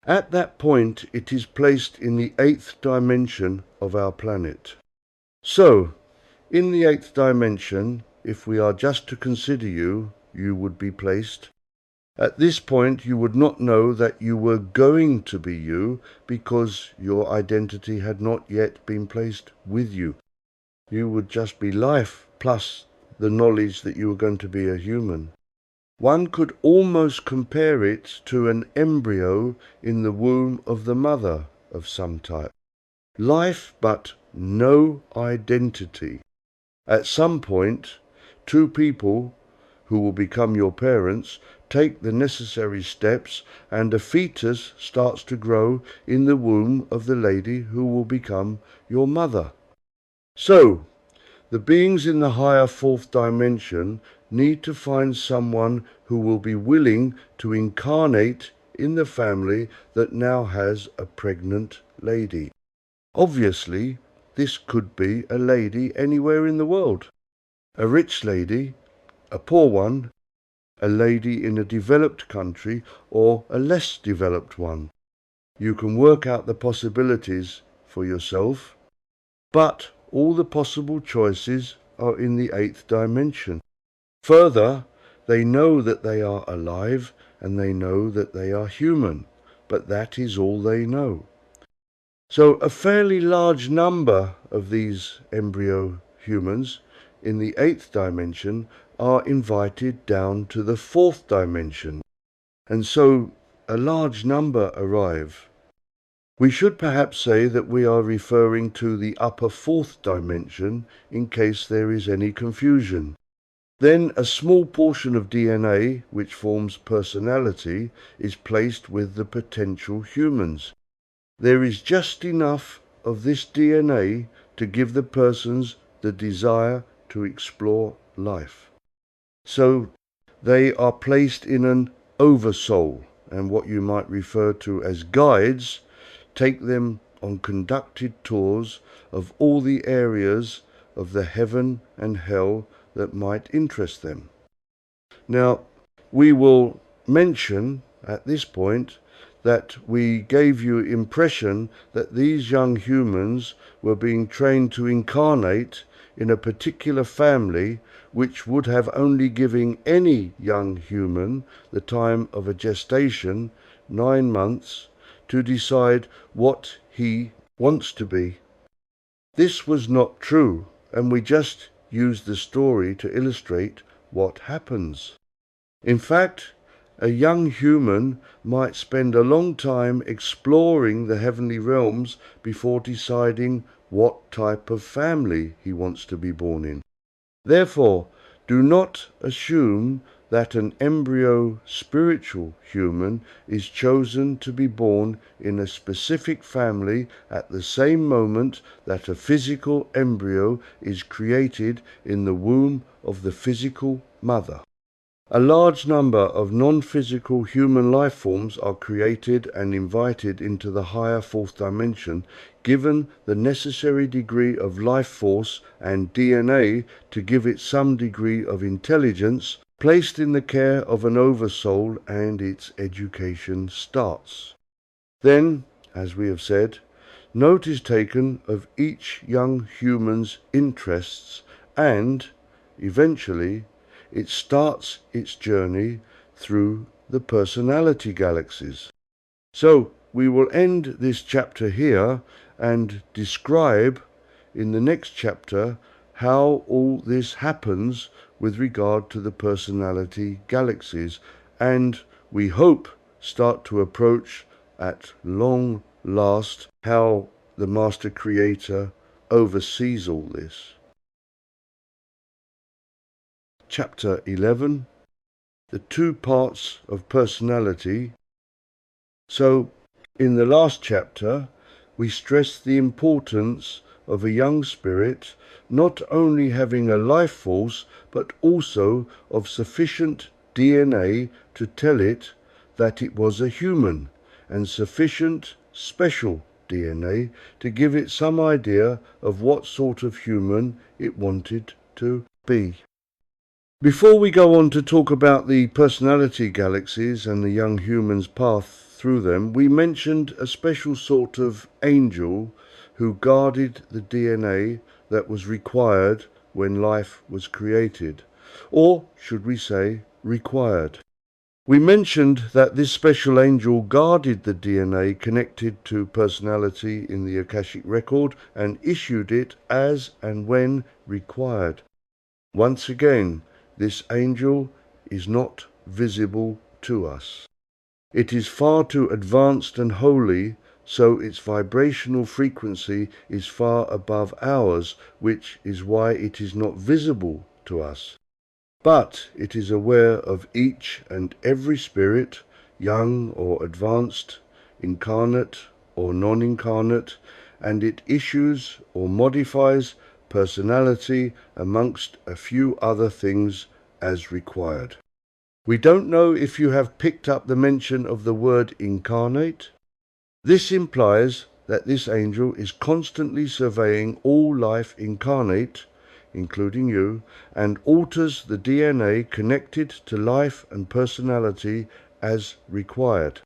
A: At that point, it is placed in the 8th dimension of our planet. So, in the 8th dimension, if we are just to consider you, you would be placed. At this point, you would not know that you were going to be you, because your identity had not yet been placed with you. You would just be life plus the knowledge that you were going to be a human. One could almost compare it to an embryo in the womb of the mother of some type. Life, but no identity. At some point, two people who will become your parents take the necessary steps, and a fetus starts to grow in the womb of the lady who will become your mother. So, the beings in the higher 4th dimension need to find someone who will be willing to incarnate in the family that now has a pregnant lady. Obviously, this could be a lady anywhere in the world. A rich lady, a poor one, a lady in a developed country, or a less developed one. You can work out the possibilities for yourself, but all the possible choices are in the 8th dimension. Further, they know that they are alive, and they know that they are human, but that is all they know. So a fairly large number of these embryo humans in the 8th dimension are invited down to the 4th dimension, and so a large number arrive. We should perhaps say that we are referring to the upper 4th dimension in case there is any confusion. Then a small portion of DNA, which forms personality, is placed with the potential humans. There is just enough of this DNA to give the persons the desire to explore life. So they are placed in an oversoul, and what you might refer to as guides take them on conducted tours of all the areas of the heaven and hell that might interest them. Now, we will mention at this point that we gave you impression that these young humans were being trained to incarnate in a particular family which would have only given any young human the time of a gestation, 9 months, to decide what he wants to be. This was not true, and we just used the story to illustrate what happens. In fact, a young human might spend a long time exploring the heavenly realms before deciding what type of family he wants to be born in. Therefore, do not assume that an embryo spiritual human is chosen to be born in a specific family at the same moment that a physical embryo is created in the womb of the physical mother. A large number of non-physical human life forms are created and invited into the higher fourth dimension, given the necessary degree of life force and DNA to give it some degree of intelligence, placed in the care of an oversoul, and its education starts. Then, as we have said, note is taken of each young human's interests and, eventually, it starts its journey through the personality galaxies. So we will end this chapter here and describe in the next chapter how all this happens with regard to the personality galaxies, and we hope start to approach at long last how the Master Creator oversees all this. Chapter 11, the two parts of personality. So, in the last chapter, we stressed the importance of a young spirit not only having a life force, but also of sufficient DNA to tell it that it was a human, and sufficient special DNA to give it some idea of what sort of human it wanted to be. Before we go on to talk about the personality galaxies and the young human's path through them, we mentioned a special sort of angel who guarded the DNA that was required when life was created, or should we say required. We mentioned that this special angel guarded the DNA connected to personality in the Akashic record and issued it as and when required. Once again, this angel is not visible to us. It is far too advanced and holy, so its vibrational frequency is far above ours, which is why it is not visible to us. But it is aware of each and every spirit, young or advanced, incarnate or non-incarnate, and it issues or modifies personality amongst a few other things as required. We don't know if you have picked up the mention of the word incarnate. This implies that this angel is constantly surveying all life incarnate, including you, and alters the DNA connected to life and personality as required.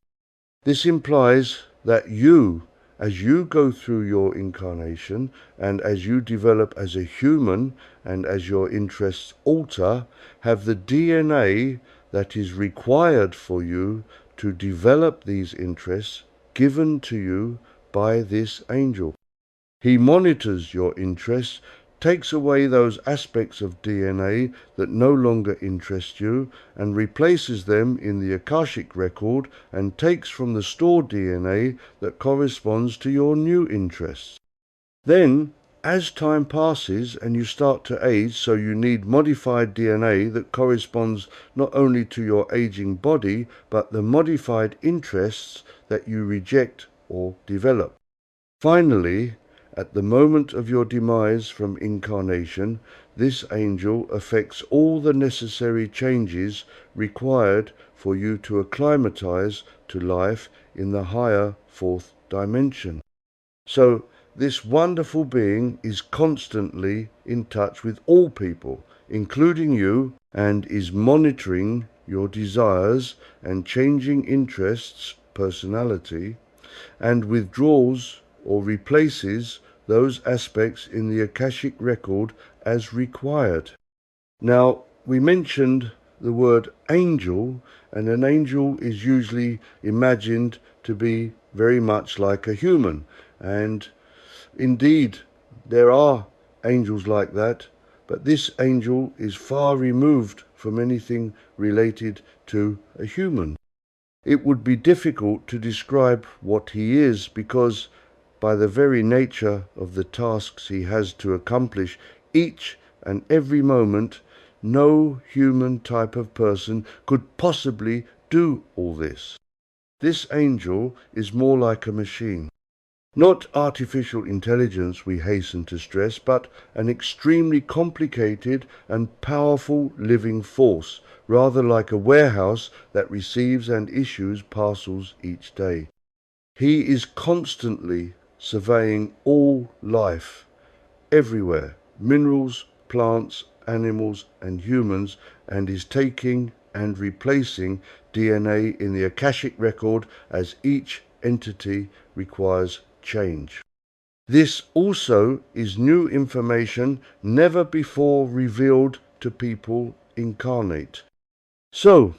A: This implies that you, as you go through your incarnation and as you develop as a human and as your interests alter, have the DNA that is required for you to develop these interests given to you by this angel. He monitors your interests, takes away those aspects of DNA that no longer interest you, and replaces them in the Akashic record, and takes from the stored DNA that corresponds to your new interests. Then, as time passes and you start to age, so you need modified DNA that corresponds not only to your aging body, but the modified interests that you reject or develop. Finally, at the moment of your demise from incarnation, this angel affects all the necessary changes required for you to acclimatize to life in the higher fourth dimension. So, This wonderful being is constantly in touch with all people, including you, and is monitoring your desires and changing interests, personality, and withdraws or replaces those aspects in the Akashic record as required. Now, we mentioned the word angel, and an angel is usually imagined to be very much like a human, and indeed there are angels like that, but this angel is far removed from anything related to a human. It would be difficult to describe what he is because, by the very nature of the tasks he has to accomplish each and every moment, no human type of person could possibly do all this. This angel is more like a machine. Not artificial intelligence, we hasten to stress, but an extremely complicated and powerful living force, rather like a warehouse that receives and issues parcels each day. He is constantly surveying all life, everywhere, minerals, plants, animals, and humans, and is taking and replacing DNA in the Akashic record as each entity requires change. This also is new information never before revealed to people incarnate. So,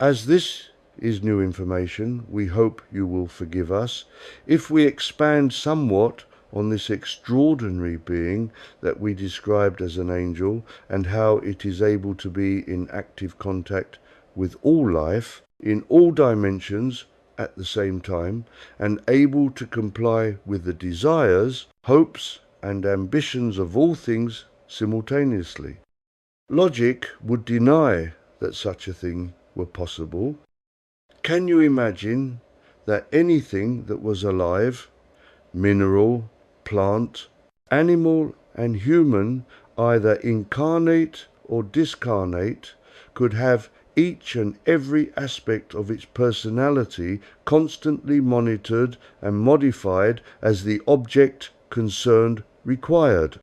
A: as this is new information, we hope you will forgive us if we expand somewhat on this extraordinary being that we described as an angel and how it is able to be in active contact with all life in all dimensions at the same time, and able to comply with the desires, hopes, and ambitions of all things simultaneously. Logic would deny that such a thing were possible. Can you imagine that anything that was alive, mineral, plant, animal, and human, either incarnate or discarnate, could have each and every aspect of its personality constantly monitored and modified as the object concerned required,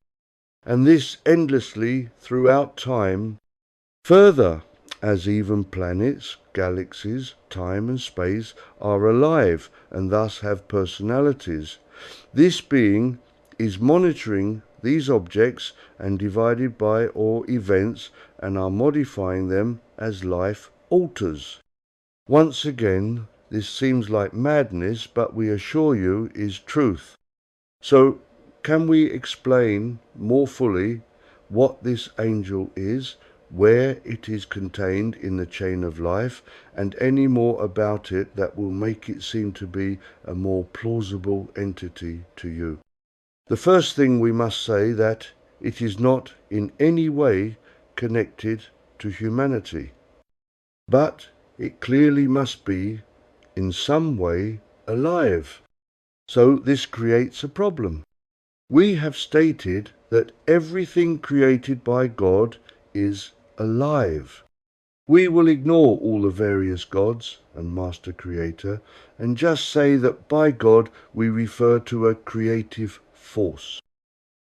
A: and this endlessly throughout time? Further, as even planets, galaxies, time and space are alive and thus have personalities, this being is monitoring these objects and divided by or events and are modifying them as life alters. Once again, this seems like madness, but we assure you is truth. So, can we explain more fully what this angel is, where it is contained in the chain of life, and any more about it that will make it seem to be a more plausible entity to you? The first thing we must say that it is not in any way connected to humanity, but it clearly must be in some way alive. So this creates a problem. We have stated that everything created by God is alive. We will ignore all the various gods and master creator and just say that by God we refer to a creative force.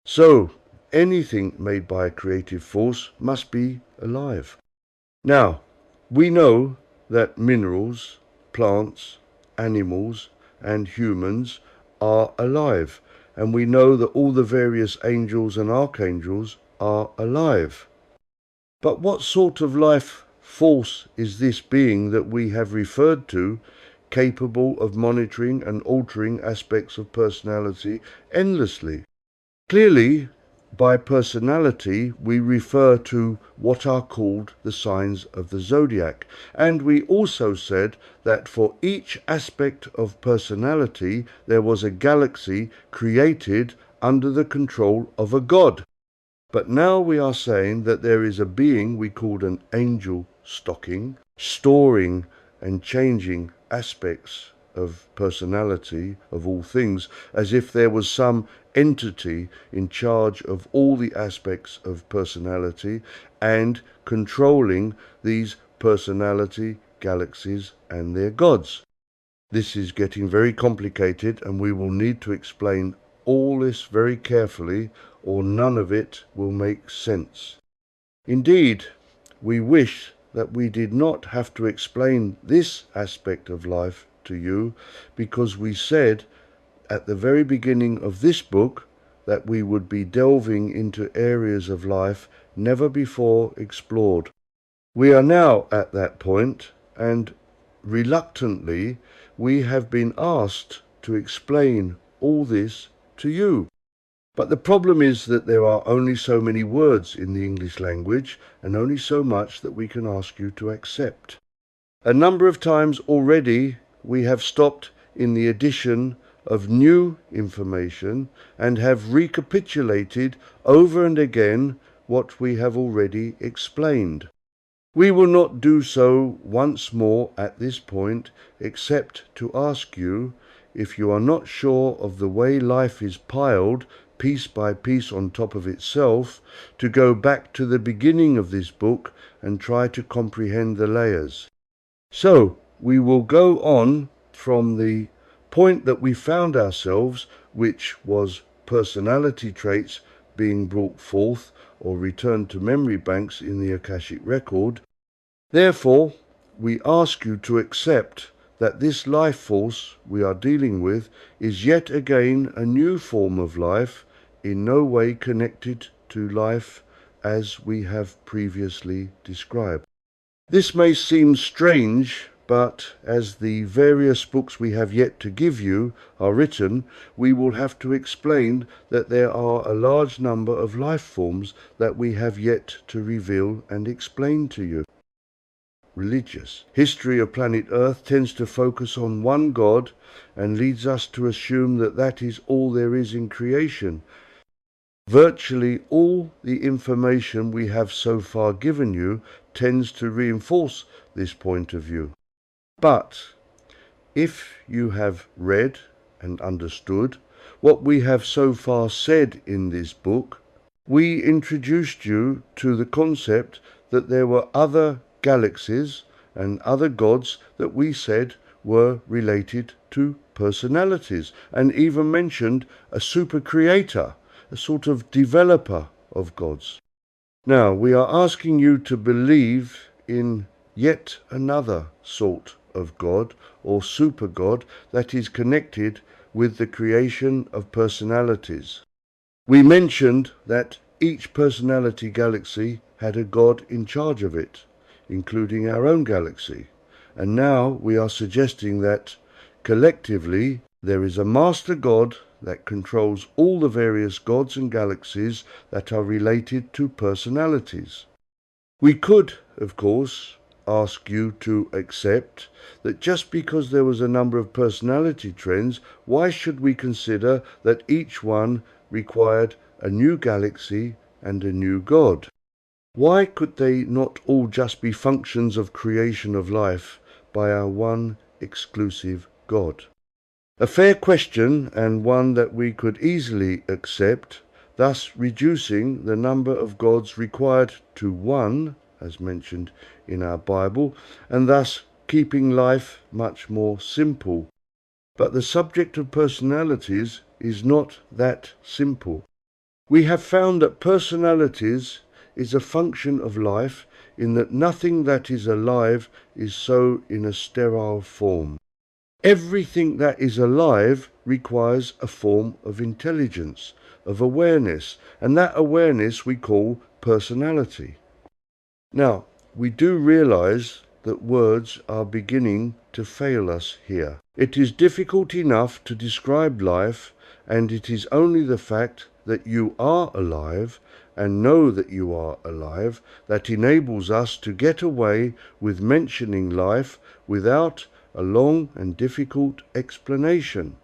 A: So, anything made by a creative force must be alive. Now, we know that minerals, plants, animals, and humans are alive, and we know that all the various angels and archangels are alive. But what sort of life force is this being that we have referred to, capable of monitoring and altering aspects of personality endlessly? Clearly, by personality, we refer to what are called the signs of the zodiac. And we also said that for each aspect of personality, there was a galaxy created under the control of a god. But now we are saying that there is a being we called an angel stocking, storing and changing aspects of personality of all things, as if there was some entity in charge of all the aspects of personality and controlling these personality galaxies and their gods. This is getting very complicated, and we will need to explain all this very carefully, or none of it will make sense. Indeed, we wish that we did not have to explain this aspect of life to you, because we said at the very beginning of this book that we would be delving into areas of life never before explored. We are now at that point, and reluctantly we have been asked to explain all this to you. But the problem is that there are only so many words in the English language, and only so much that we can ask you to accept. A number of times already we have stopped in the addition of new information and have recapitulated over and again what we have already explained. We will not do so once more at this point, except to ask you, if you are not sure of the way life is piled piece by piece on top of itself, to go back to the beginning of this book and try to comprehend the layers. So, we will go on from the point that we found ourselves, which was personality traits being brought forth or returned to memory banks in the Akashic record. Therefore, we ask you to accept that this life force we are dealing with is yet again a new form of life, in no way connected to life as we have previously described. This may seem strange, but as the various books we have yet to give you are written, we will have to explain that there are a large number of life forms that we have yet to reveal and explain to you. Religious history of planet Earth tends to focus on one God and leads us to assume that that is all there is in creation. Virtually all the information we have so far given you tends to reinforce this point of view. But if you have read and understood what we have so far said in this book, we introduced you to the concept that there were other galaxies and other gods that we said were related to personalities, and even mentioned a super creator, a sort of developer of gods. Now, we are asking you to believe in yet another sort of God or super God that is connected with the creation of personalities. We mentioned that each personality galaxy had a God in charge of it, including our own galaxy. And now we are suggesting that collectively there is a master God that controls all the various gods and galaxies that are related to personalities. We could, of course, ask you to accept that just because there was a number of personality trends, why should we consider that each one required a new galaxy and a new God? Why could they not all just be functions of creation of life by our one exclusive God? A fair question, and one that we could easily accept, thus reducing the number of gods required to one, as mentioned in our Bible, and thus keeping life much more simple. But the subject of personalities is not that simple. We have found that personalities is a function of life, in that nothing that is alive is so in a sterile form. Everything that is alive requires a form of intelligence, of awareness, and that awareness we call personality. Now, we do realize that words are beginning to fail us here. It is difficult enough to describe life, and it is only the fact that you are alive and know that you are alive that enables us to get away with mentioning life without a long and difficult explanation.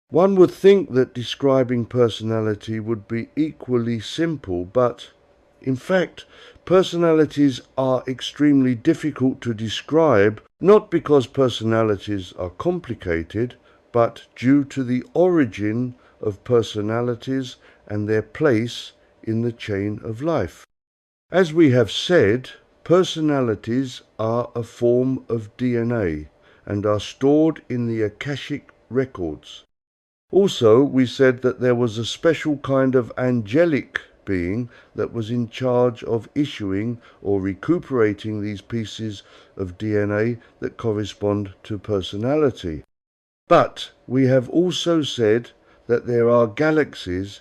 A: One would think that describing personality would be equally simple, but in fact, personalities are extremely difficult to describe, not because personalities are complicated, but due to the origin of personalities and their place in the chain of life. As we have said, personalities are a form of DNA and are stored in the Akashic records. Also, we said that there was a special kind of angelic being that was in charge of issuing or recuperating these pieces of DNA that correspond to personality. But we have also said that there are galaxies,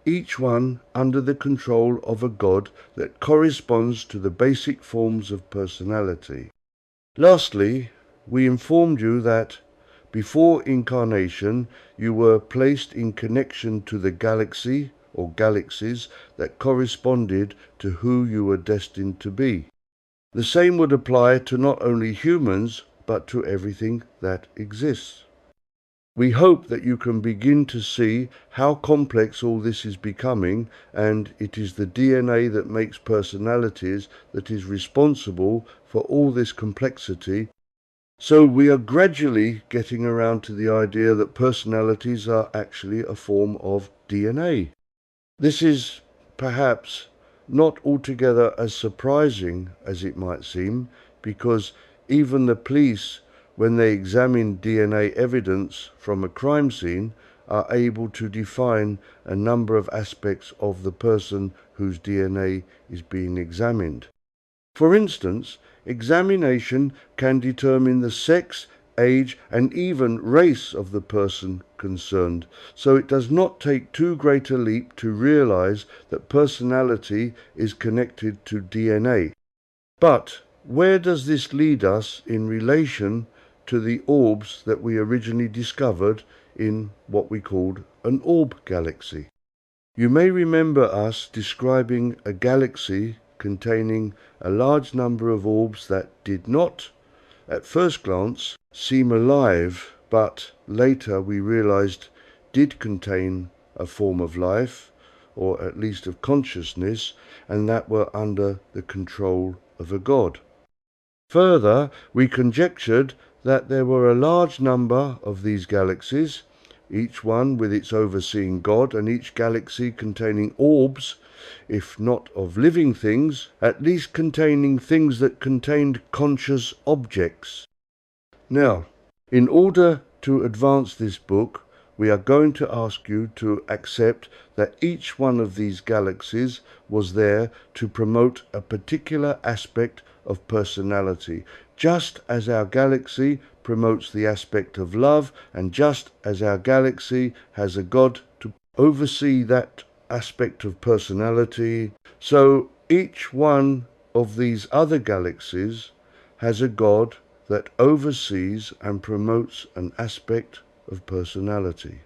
A: each one under the control of a god that corresponds to the basic forms of personality. Lastly, we informed you that before incarnation you were placed in connection to the galaxy or galaxies that corresponded to who you were destined to be. The same would apply to not only humans, but to everything that exists. We hope that you can begin to see how complex all this is becoming, and it is the DNA that makes personalities that is responsible for all this complexity. So we are gradually getting around to the idea that personalities are actually a form of DNA. This is perhaps not altogether as surprising as it might seem, because even the police, when they examine DNA evidence from a crime scene, are able to define a number of aspects of the person whose DNA is being examined. For instance, examination can determine the sex, age, and even race of the person concerned, so it does not take too great a leap to realize that personality is connected to DNA. But where does this lead us in relation to the orbs that we originally discovered in what we called an orb galaxy? You may remember us describing a galaxy containing a large number of orbs that did not, at first glance, seem alive, but later we realized did contain a form of life, or at least of consciousness, and that were under the control of a god. Further, we conjectured that there were a large number of these galaxies, each one with its overseeing god, and each galaxy containing orbs, if not of living things, at least containing things that contained conscious objects. Now, in order to advance this book, we are going to ask you to accept that each one of these galaxies was there to promote a particular aspect of personality, just as our galaxy promotes the aspect of love, and just as our galaxy has a god to oversee that aspect of personality, so each one of these other galaxies has a god that oversees and promotes an aspect of personality.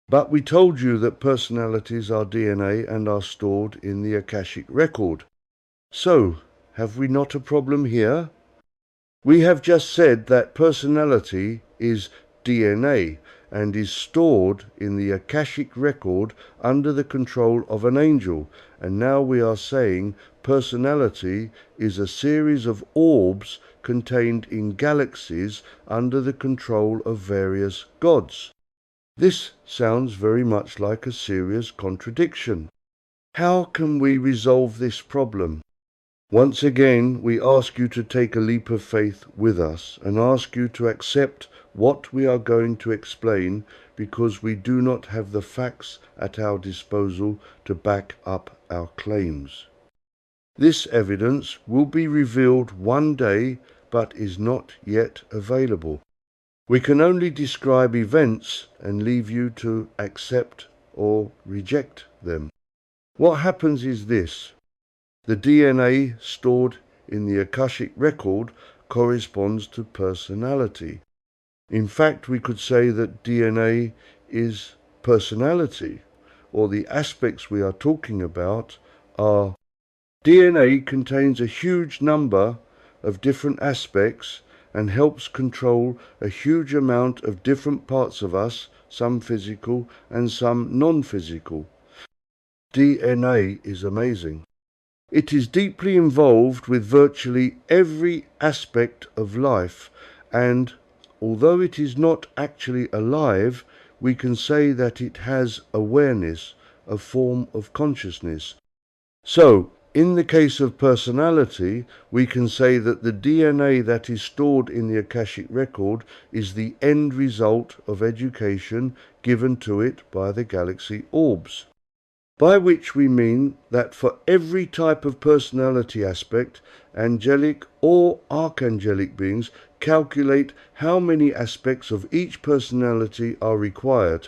A: But we told you that personalities are DNA and are stored in the Akashic record. So, have we not a problem here? We have just said that personality is DNA and is stored in the Akashic record under the control of an angel, and now we are saying personality is a series of orbs contained in galaxies under the control of various gods. This sounds very much like a serious contradiction. How can we resolve this problem? Once again, we ask you to take a leap of faith with us and ask you to accept what we are going to explain, because we do not have the facts at our disposal to back up our claims. This evidence will be revealed one day, but is not yet available. We can only describe events and leave you to accept or reject them. What happens is this. The DNA stored in the Akashic record corresponds to personality. In fact, we could say that DNA is personality, or the aspects we are talking about are DNA contains a huge number of different aspects and helps control a huge amount of different parts of us, some physical and some non-physical. DNA is amazing. It is deeply involved with virtually every aspect of life, and although it is not actually alive, we can say that it has awareness, a form of consciousness. So, In the case of personality, we can say that the DNA that is stored in the Akashic record is the end result of education given to it by the galaxy orbs. By which we mean that for every type of personality aspect, angelic or archangelic beings calculate how many aspects of each personality are required.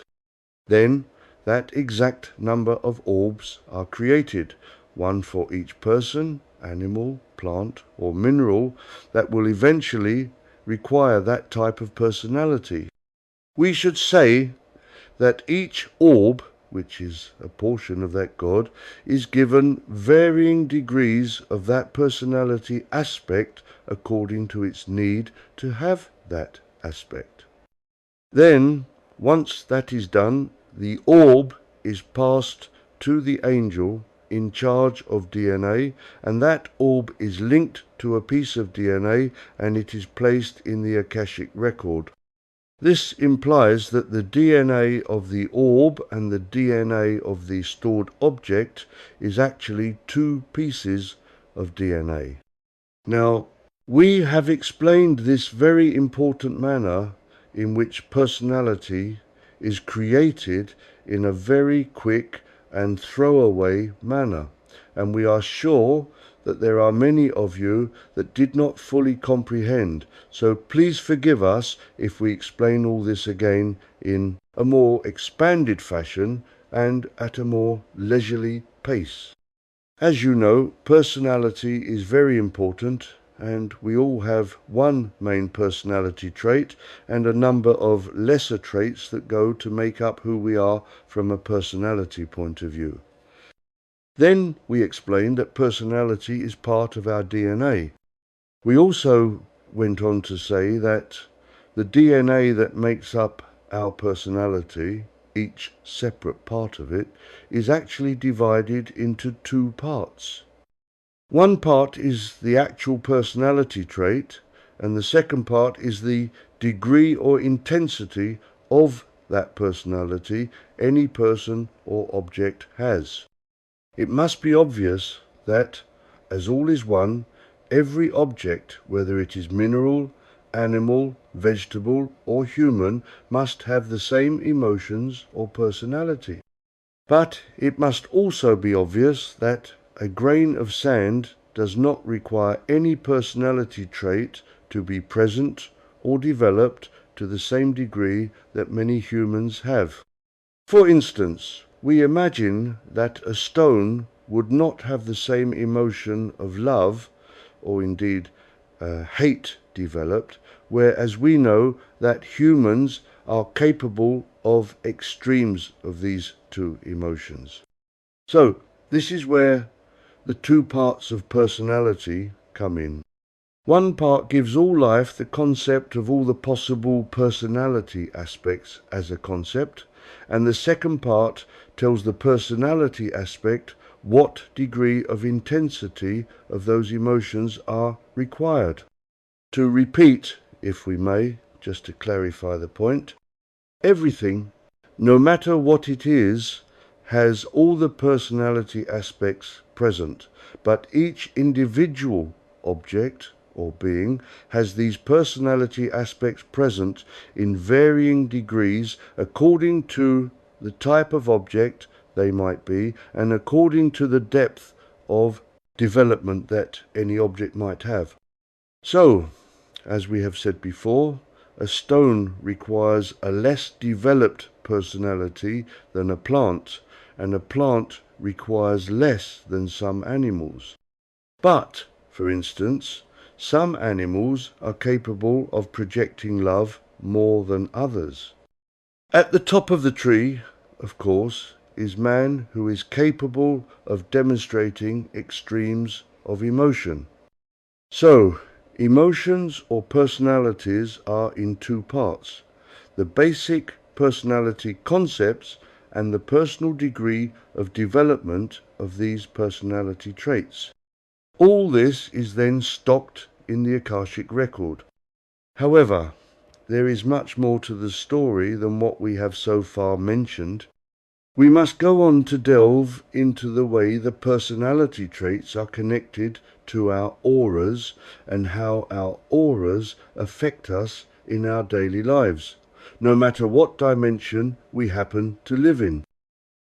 A: Then that exact number of orbs are created, one for each person, animal, plant or mineral that will eventually require that type of personality. We should say that each orb, which is a portion of that God, is given varying degrees of that personality aspect according to its need to have that aspect. Then, once that is done, the orb is passed to the angel in charge of DNA, and that orb is linked to a piece of DNA and it is placed in the Akashic record. This implies that the DNA of the orb and the DNA of the stored object is actually two pieces of DNA. Now, we have explained this very important manner in which personality is created in a very quick and throwaway manner, and we are sure that there are many of you that did not fully comprehend, so please forgive us if we explain all this again in a more expanded fashion and at a more leisurely pace. As you know, personality is very important, and we all have one main personality trait and a number of lesser traits that go to make up who we are from a personality point of view. Then we explained that personality is part of our DNA. We also went on to say that the DNA that makes up our personality, each separate part of it, is actually divided into two parts. One part is the actual personality trait, and the second part is the degree or intensity of that personality any person or object has. It must be obvious that, as all is one, every object, whether it is mineral, animal, vegetable, or human, must have the same emotions or personality. But it must also be obvious that a grain of sand does not require any personality trait to be present or developed to the same degree that many humans have. For instance, we imagine that a stone would not have the same emotion of love, or indeed hate, developed, whereas we know that humans are capable of extremes of these two emotions. So, this is where the two parts of personality come in. One part gives all life the concept of all the possible personality aspects as a concept, and the second part tells the personality aspect what degree of intensity of those emotions are required. To repeat, if we may, just to clarify the point, everything, no matter what it is, has all the personality aspects present, but each individual object or being has these personality aspects present in varying degrees according to the type of object they might be and according to the depth of development that any object might have. So, as we have said before, a stone requires a less developed personality than a plant, and a plant requires less than some animals. But, for instance, some animals are capable of projecting love more than others. At the top of the tree, of course, is man, who is capable of demonstrating extremes of emotion. So, emotions or personalities are in two parts: the basic personality concepts and the personal degree of development of these personality traits. All this is then stocked in the Akashic record. However, there is much more to the story than what we have so far mentioned. We must go on to delve into the way the personality traits are connected to our auras and how our auras affect us in our daily lives, no matter what dimension we happen to live in.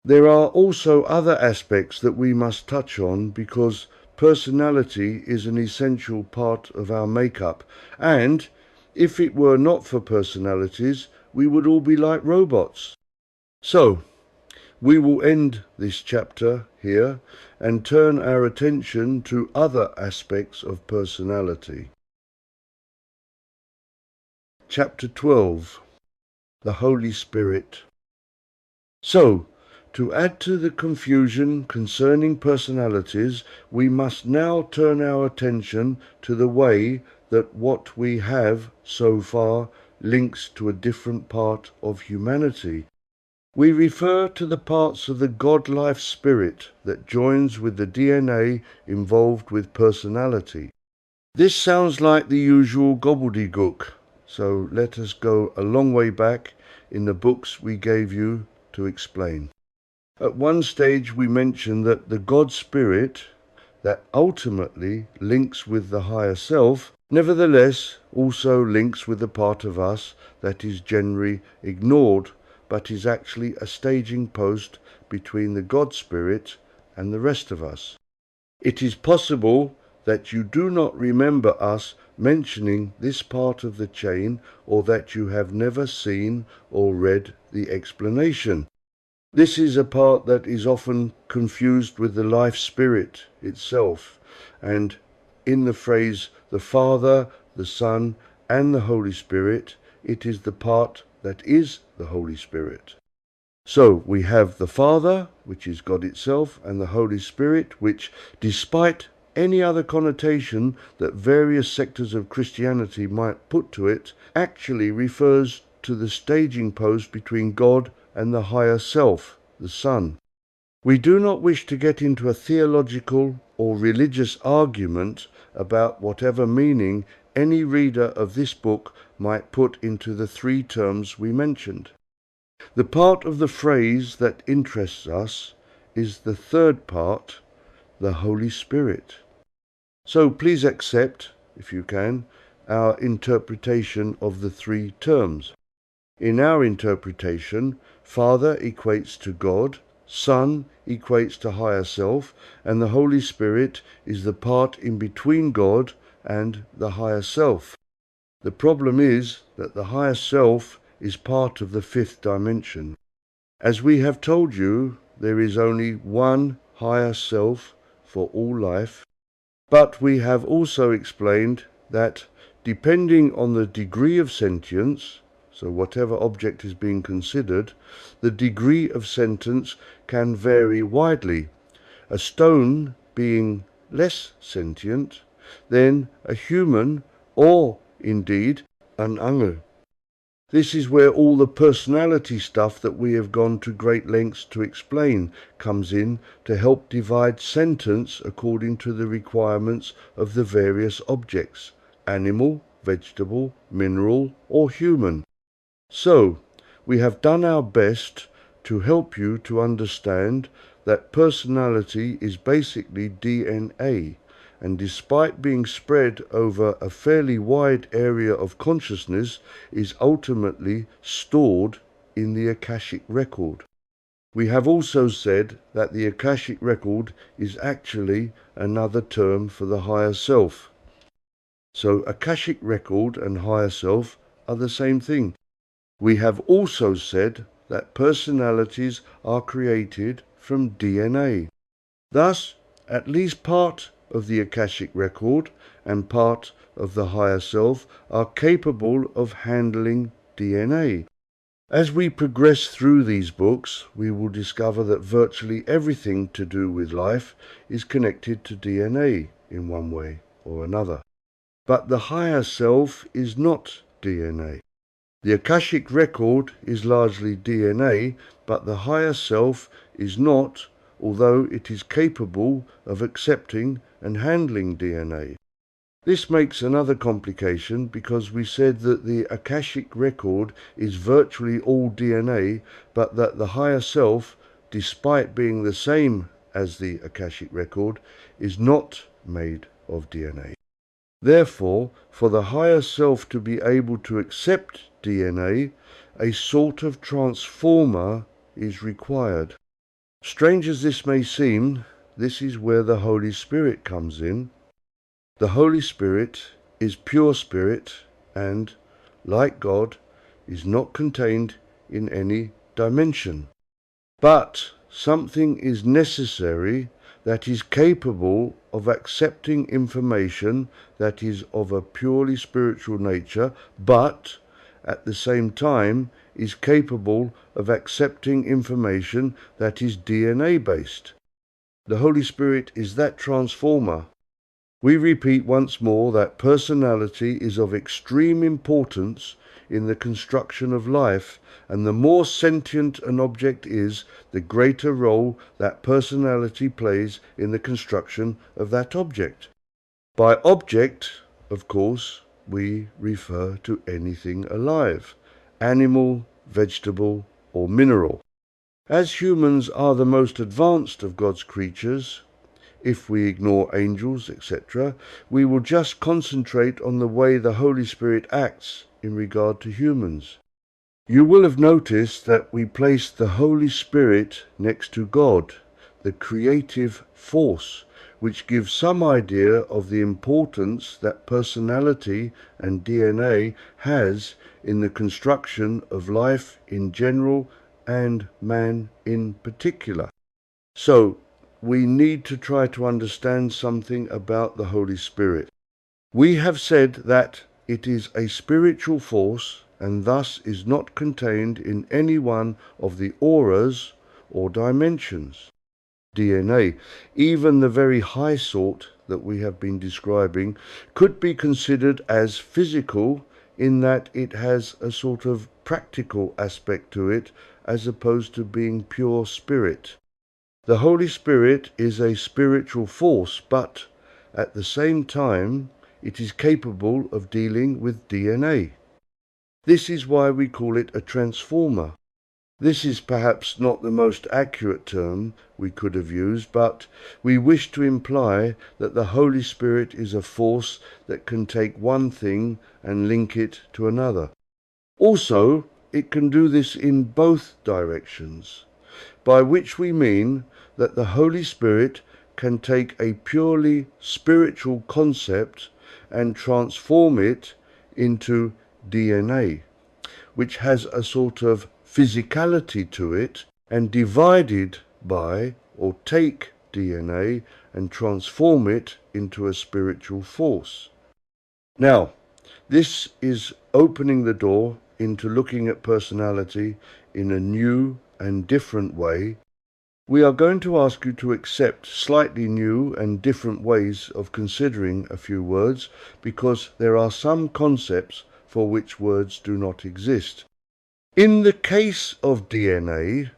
A: There are also other aspects that we must touch on because personality is an essential part of our makeup, and if it were not for personalities, we would all be like robots. So, we will end this chapter here and turn our attention to other aspects of personality. Chapter 12. The Holy Spirit. So, to add to the confusion concerning personalities, we must now turn our attention to the way that what we have so far links to a different part of humanity. We refer to the parts of the God-life spirit that joins with the DNA involved with personality. This sounds like the usual gobbledygook, so let us go a long way back in the books we gave you to explain. At one stage we mentioned that the God Spirit that ultimately links with the higher self, nevertheless also links with the part of us that is generally ignored, but is actually a staging post between the God Spirit and the rest of us. It is possible that you do not remember us mentioning this part of the chain, or that you have never seen or read the explanation. This is a part that is often confused with the life spirit itself, and in the phrase the Father, the Son, and the Holy Spirit, it is the part that is the Holy Spirit. So we have the Father, which is God itself, and the Holy Spirit, which, despite any other connotation that various sectors of Christianity might put to it, actually refers to the staging post between God and the higher self, the Son. We do not wish to get into a theological or religious argument about whatever meaning any reader of this book might put into the three terms we mentioned. The part of the phrase that interests us is the third part, the Holy Spirit. So please accept, if you can, our interpretation of the three terms. In our interpretation, Father equates to God, Son equates to higher self, and the Holy Spirit is the part in between God and the higher self. The problem is that the higher self is part of the fifth dimension. As we have told you, there is only one higher self for all life, but we have also explained that depending on the degree of sentience, so whatever object is being considered, the degree of sentience can vary widely. A stone being less sentient than a human, or indeed an angel. This is where all the personality stuff that we have gone to great lengths to explain comes in, to help divide sentence according to the requirements of the various objects: animal, vegetable, mineral, or human. So, we have done our best to help you to understand that personality is basically DNA, and despite being spread over a fairly wide area of consciousness, is ultimately stored in the Akashic record. We have also said that the Akashic record is actually another term for the higher self. So Akashic record and higher self are the same thing. We have also said that personalities are created from DNA. Thus, at least part of the Akashic record and part of the higher self are capable of handling DNA. As we progress through these books, we will discover that virtually everything to do with life is connected to DNA in one way or another. But the higher self is not DNA. The Akashic record is largely DNA, but the higher self is not, although it is capable of accepting and handling DNA. This makes another complication because we said that the Akashic record is virtually all DNA, but that the higher self despite being the same as the Akashic record, is not made of DNA. Therefore, for the higher self to be able to accept DNA, a sort of transformer is required. Strange as this may seem, this is where the Holy Spirit comes in. The Holy Spirit is pure spirit and, like God, is not contained in any dimension. But something is necessary that is capable of accepting information that is of a purely spiritual nature, but at the same time is capable of accepting information that is DNA based. The Holy Spirit is that transformer. We repeat once more that personality is of extreme importance in the construction of life, and the more sentient an object is, the greater role that personality plays in the construction of that object. By object, of course, we refer to anything alive, animal, vegetable, or mineral. As humans are the most advanced of God's creatures, if we ignore angels, etc., we will just concentrate on the way the Holy Spirit acts in regard to humans. You will have noticed that we place the Holy Spirit next to God, the creative force, which gives some idea of the importance that personality and DNA has in the construction of life in general and man in particular. So, we need to try to understand something about the Holy Spirit. We have said that it is a spiritual force and thus is not contained in any one of the auras or dimensions. DNA, even the very high sort that we have been describing, could be considered as physical in that it has a sort of practical aspect to it as opposed to being pure spirit. The Holy Spirit is a spiritual force, but at the same time, it is capable of dealing with DNA. This is why we call it a transformer. This is perhaps not the most accurate term we could have used, but we wish to imply that the Holy Spirit is a force that can take one thing and link it to another. Also, it can do this in both directions, by which we mean that the Holy Spirit can take a purely spiritual concept and transform it into DNA, which has a sort of physicality to it, and divide it by or take DNA and transform it into a spiritual force. Now, this is opening the door into looking at personality in a new and different way. We are going to ask you to accept slightly new and different ways of considering a few words, because there are some concepts for which words do not exist. In the case of DNA,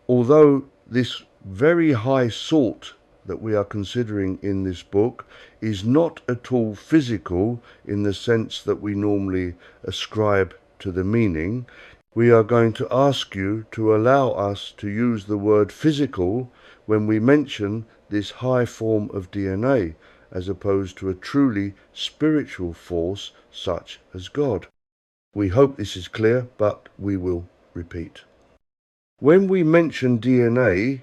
A: although this very high sort that we are considering in this book is not at all physical in the sense that we normally ascribe to the meaning, we are going to ask you to allow us to use the word physical when we mention this high form of DNA, as opposed to a truly spiritual force such as God. We hope this is clear, but we will repeat. When we mention DNA,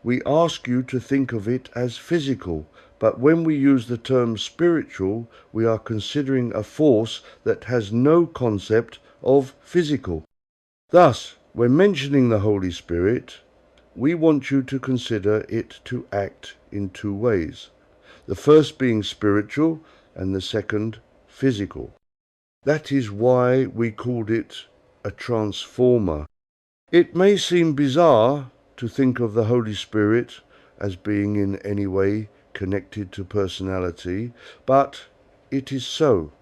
A: we ask you to think of it as physical, but when we use the term spiritual, we are considering a force that has no concept of physical. Thus, when mentioning the Holy Spirit, we want you to consider it to act in two ways, the first being spiritual and the second physical. That is why we called it a transformer. It may seem bizarre to think of the Holy Spirit as being in any way connected to personality, but it is so.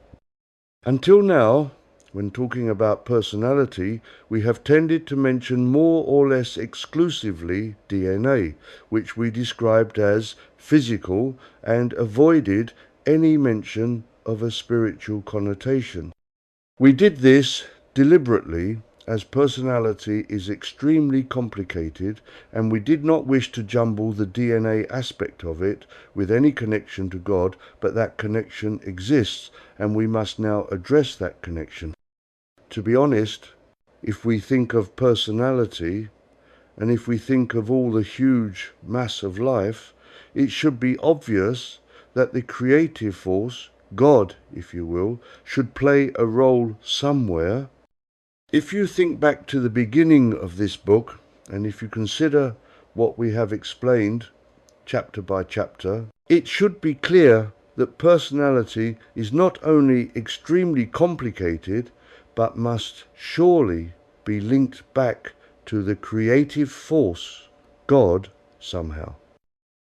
A: Until now, when talking about personality, we have tended to mention more or less exclusively DNA, which we described as physical, and avoided any mention of a spiritual connotation. We did this deliberately as personality is extremely complicated, and we did not wish to jumble the DNA aspect of it with any connection to God, but that connection exists, and we must now address that connection. To be honest, if we think of personality, and if we think of all the huge mass of life, it should be obvious that the creative force, God, if you will, should play a role somewhere. If you think back to the beginning of this book, and if you consider what we have explained chapter by chapter, it should be clear that personality is not only extremely complicated, but must surely be linked back to the creative force, God, somehow.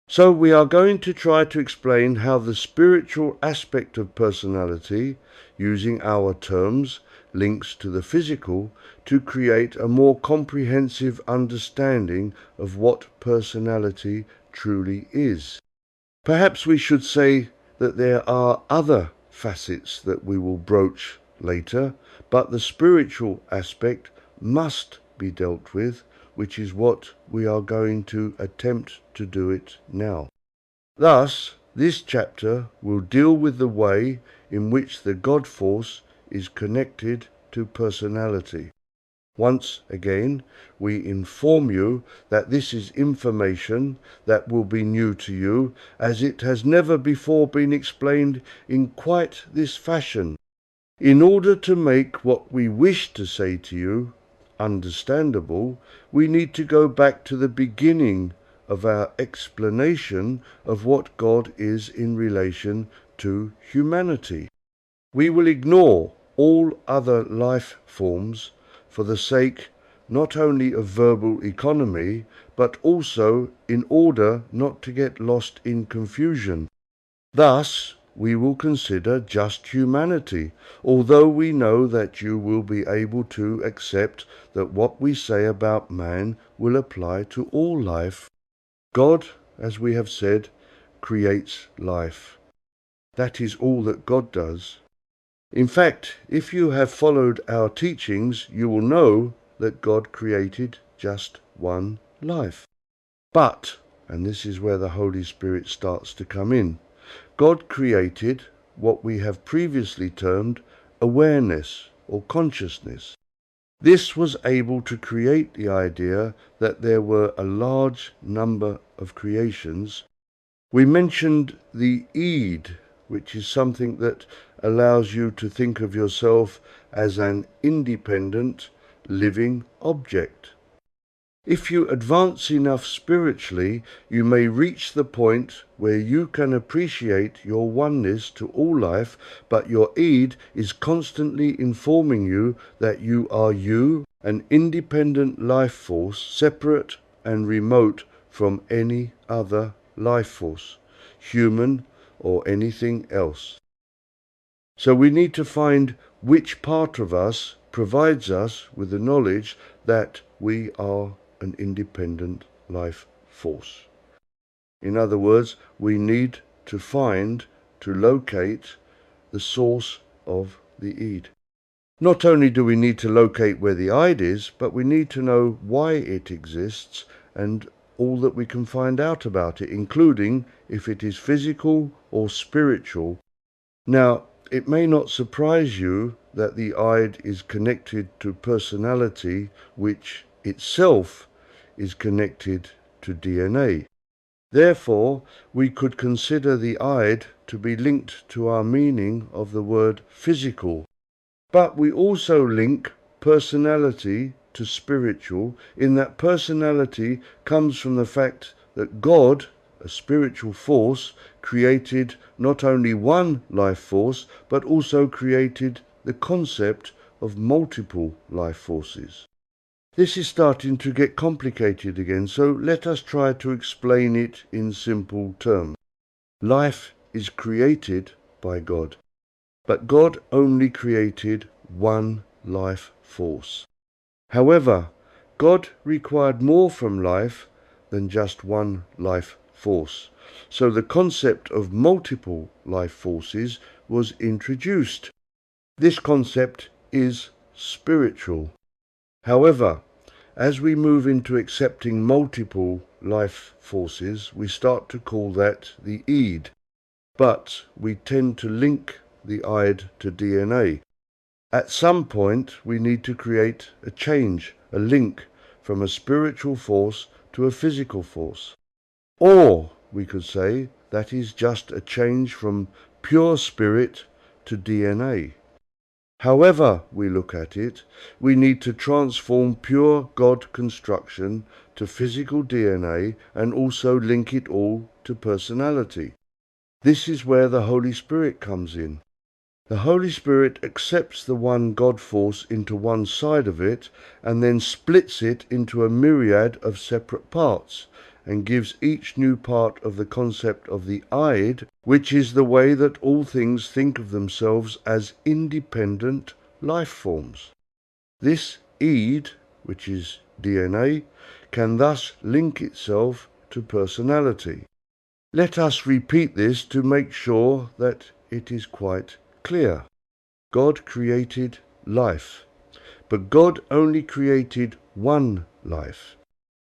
A: So we are going to try to explain how the spiritual aspect of personality, using our terms, links to the physical, to create a more comprehensive understanding of what personality truly is. Perhaps we should say that there are other facets that we will broach later, but the spiritual aspect must be dealt with, which is what we are going to attempt to do it now. Thus, this chapter will deal with the way in which the God force is connected to personality. Once again, we inform you that this is information that will be new to you, as it has never before been explained in quite this fashion. In order to make what we wish to say to you understandable, we need to go back to the beginning of our explanation of what God is in relation to humanity. We will ignore all other life forms for the sake not only of verbal economy, but also in order not to get lost in confusion. Thus, we will consider just humanity, although we know that you will be able to accept that what we say about man will apply to all life. God, as we have said, creates life. That is all that God does. In fact, if you have followed our teachings, you will know that God created just one life. But, and this is where the Holy Spirit starts to come in, God created what we have previously termed awareness or consciousness. This was able to create the idea that there were a large number of creations. We mentioned the Eid, which is something that allows you to think of yourself as an independent, living object. If you advance enough spiritually, you may reach the point where you can appreciate your oneness to all life, but your Eid is constantly informing you that you are you, an independent life force, separate and remote from any other life force, human or anything else. So we need to find which part of us provides us with the knowledge that we are an independent life force. In other words, we need to locate the source of the Eid. Not only do we need to locate where the Eid is, but we need to know why it exists and all that we can find out about it, including if it is physical or spiritual. Now, it may not surprise you that the Eid is connected to personality, which itself is connected to DNA. Therefore, we could consider the Eid to be linked to our meaning of the word physical. But we also link personality to spiritual, in that personality comes from the fact that God, a spiritual force, created not only one life force, but also created the concept of multiple life forces. This is starting to get complicated again, so let us try to explain it in simple terms. Life is created by God, but God only created one life force. However, God required more from life than just one life force. So the concept of multiple life forces was introduced. This concept is spiritual. However, as we move into accepting multiple life forces, we start to call that the id, but we tend to link the id to DNA. At some point, we need to create a change, a link from a spiritual force to a physical force. Or, we could say, that is just a change from pure spirit to DNA. However we look at it, we need to transform pure God construction to physical DNA and also link it all to personality. This is where the Holy Spirit comes in. The Holy Spirit accepts the one God force into one side of it and then splits it into a myriad of separate parts and gives each new part of the concept of the id, which is the way that all things think of themselves as independent life forms. This id, which is DNA, can thus link itself to personality. Let us repeat this to make sure that it is quite clear. God created life, but God only created one life.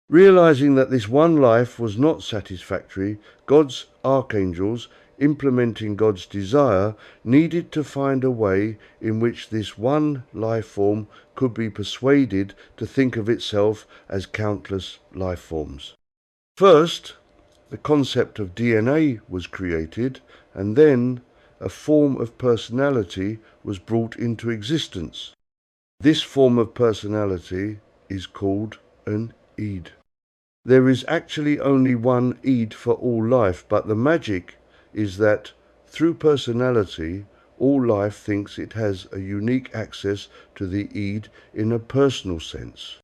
A: Realizing that this one life was not satisfactory, God's archangels, implementing God's desire, needed to find a way in which this one life form could be persuaded to think of itself as countless life forms. First, the concept of DNA was created, and then a form of personality was brought into existence. This form of personality is called an id. There is actually only one id for all life, but the magic is that through personality, all life thinks it has a unique access to the id in a personal sense.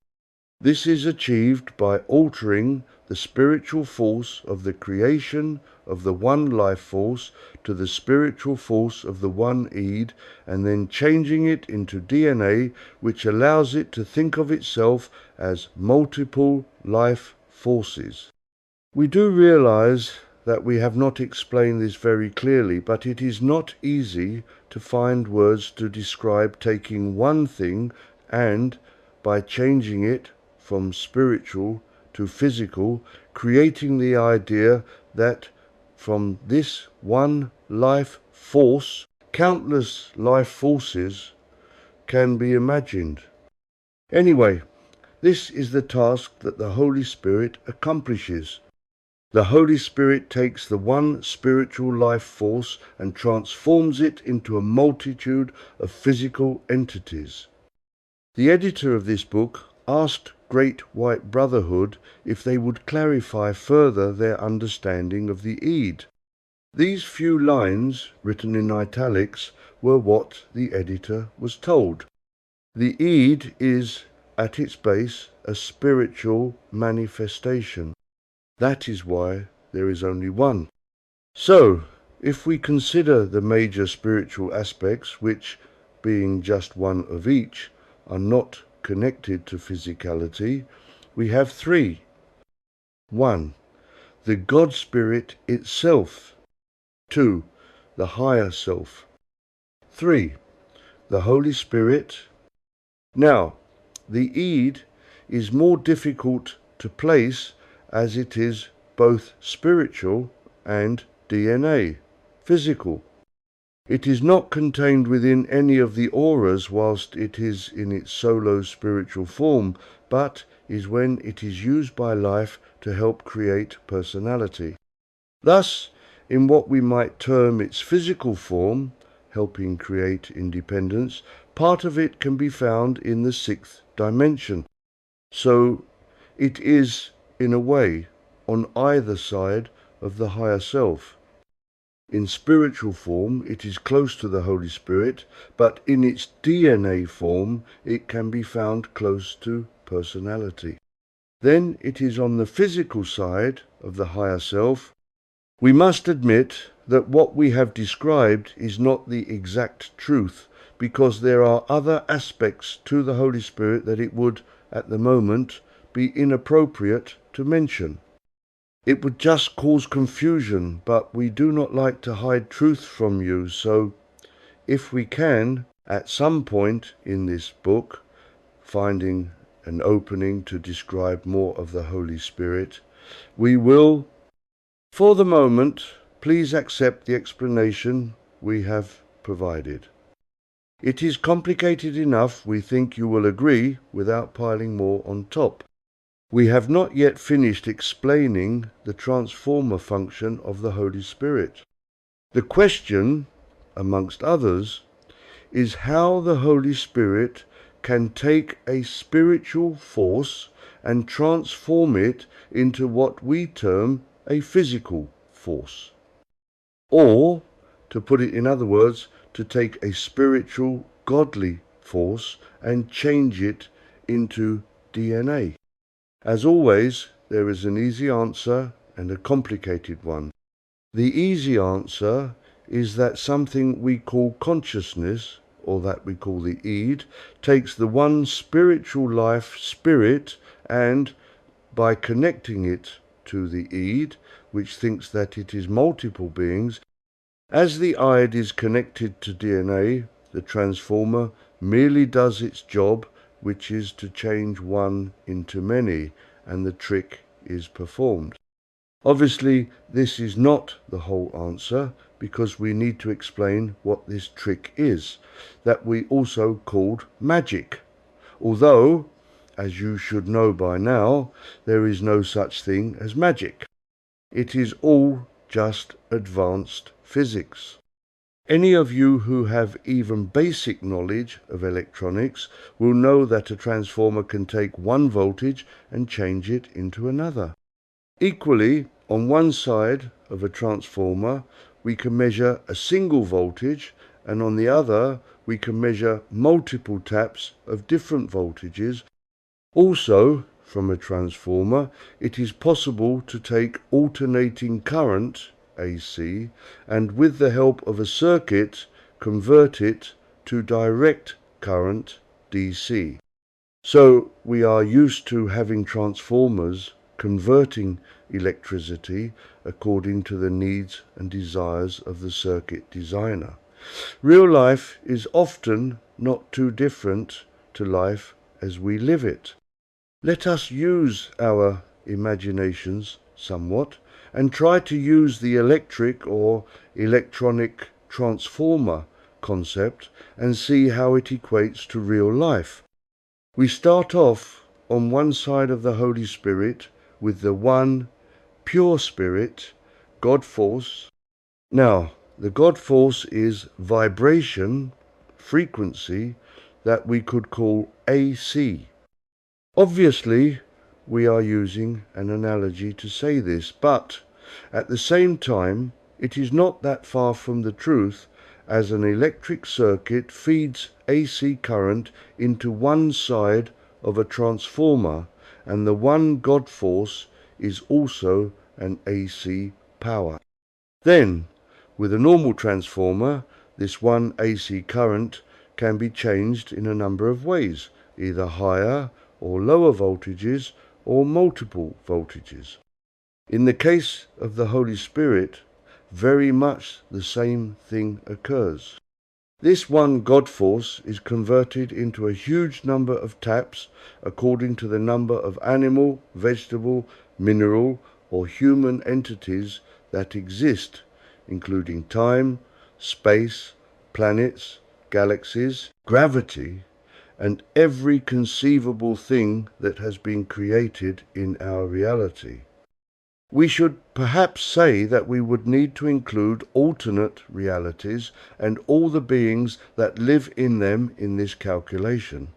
A: This is achieved by altering the spiritual force of the creation of the one life force to the spiritual force of the one id, and then changing it into DNA, which allows it to think of itself as multiple life forces. We do realize that we have not explained this very clearly, but it is not easy to find words to describe taking one thing and, by changing it from spiritual to physical, creating the idea that from this one life force, countless life forces can be imagined. Anyway, this is the task that the Holy Spirit accomplishes. The Holy Spirit takes the one spiritual life force and transforms it into a multitude of physical entities. The editor of this book asked Great White Brotherhood if they would clarify further their understanding of the id. These few lines, written in italics, were what the editor was told. The id is, at its base, a spiritual manifestation. That is why there is only one. So, if we consider the major spiritual aspects, which, being just one of each, are not connected to physicality, we have three. 1. The God Spirit itself. 2. The higher self. 3. The Holy Spirit. Now, the id is more difficult to place as it is both spiritual and DNA, physical. It is not contained within any of the auras whilst it is in its solo spiritual form, but is when it is used by life to help create personality. Thus, in what we might term its physical form, helping create independence, part of it can be found in the sixth dimension. So it is, in a way, on either side of the higher self. In spiritual form, it is close to the Holy Spirit, but in its DNA form, it can be found close to personality. Then it is on the physical side of the higher self. We must admit that what we have described is not the exact truth, because there are other aspects to the Holy Spirit that it would, at the moment, be inappropriate to mention. It would just cause confusion, but we do not like to hide truth from you, so if we can, at some point in this book, finding an opening to describe more of the Holy Spirit, we will, for the moment, please accept the explanation we have provided. It is complicated enough, we think you will agree, without piling more on top. We have not yet finished explaining the transformer function of the Holy Spirit. The question, amongst others, is how the Holy Spirit can take a spiritual force and transform it into what we term a physical force. Or, to put it in other words, to take a spiritual, godly force and change it into DNA. As always, there is an easy answer and a complicated one. The easy answer is that something we call consciousness, or that we call the id, takes the one spiritual life, spirit, and by connecting it to the id, which thinks that it is multiple beings, as the id is connected to DNA, the transformer merely does its job, which is to change one into many, and the trick is performed. Obviously, this is not the whole answer, because we need to explain what this trick is, that we also called magic. Although, as you should know by now, there is no such thing as magic. It is all just advanced physics. Any of you who have even basic knowledge of electronics will know that a transformer can take one voltage and change it into another. Equally, on one side of a transformer, we can measure a single voltage, and on the other, we can measure multiple taps of different voltages. Also, from a transformer, it is possible to take alternating current, AC, and with the help of a circuit, convert it to direct current, DC. So we are used to having transformers converting electricity according to the needs and desires of the circuit designer. Real life is often not too different to life as we live it. Let us use our imaginations somewhat and try to use the electric or electronic transformer concept and see how it equates to real life. We start off on one side of the Holy Spirit with the one pure Spirit, God Force. Now, the God Force is vibration, frequency, that we could call AC. Obviously, we are using an analogy to say this, but at the same time, it is not that far from the truth, as an electric circuit feeds AC current into one side of a transformer, and the one God force is also an AC power. Then, with a normal transformer, this one AC current can be changed in a number of ways, either higher or lower voltages or multiple voltages. In the case of the Holy Spirit, very much the same thing occurs. This one God force is converted into a huge number of taps according to the number of animal, vegetable, mineral, or human entities that exist, including time, space, planets, galaxies, gravity, and every conceivable thing that has been created in our reality. We should perhaps say that we would need to include alternate realities and all the beings that live in them in this calculation.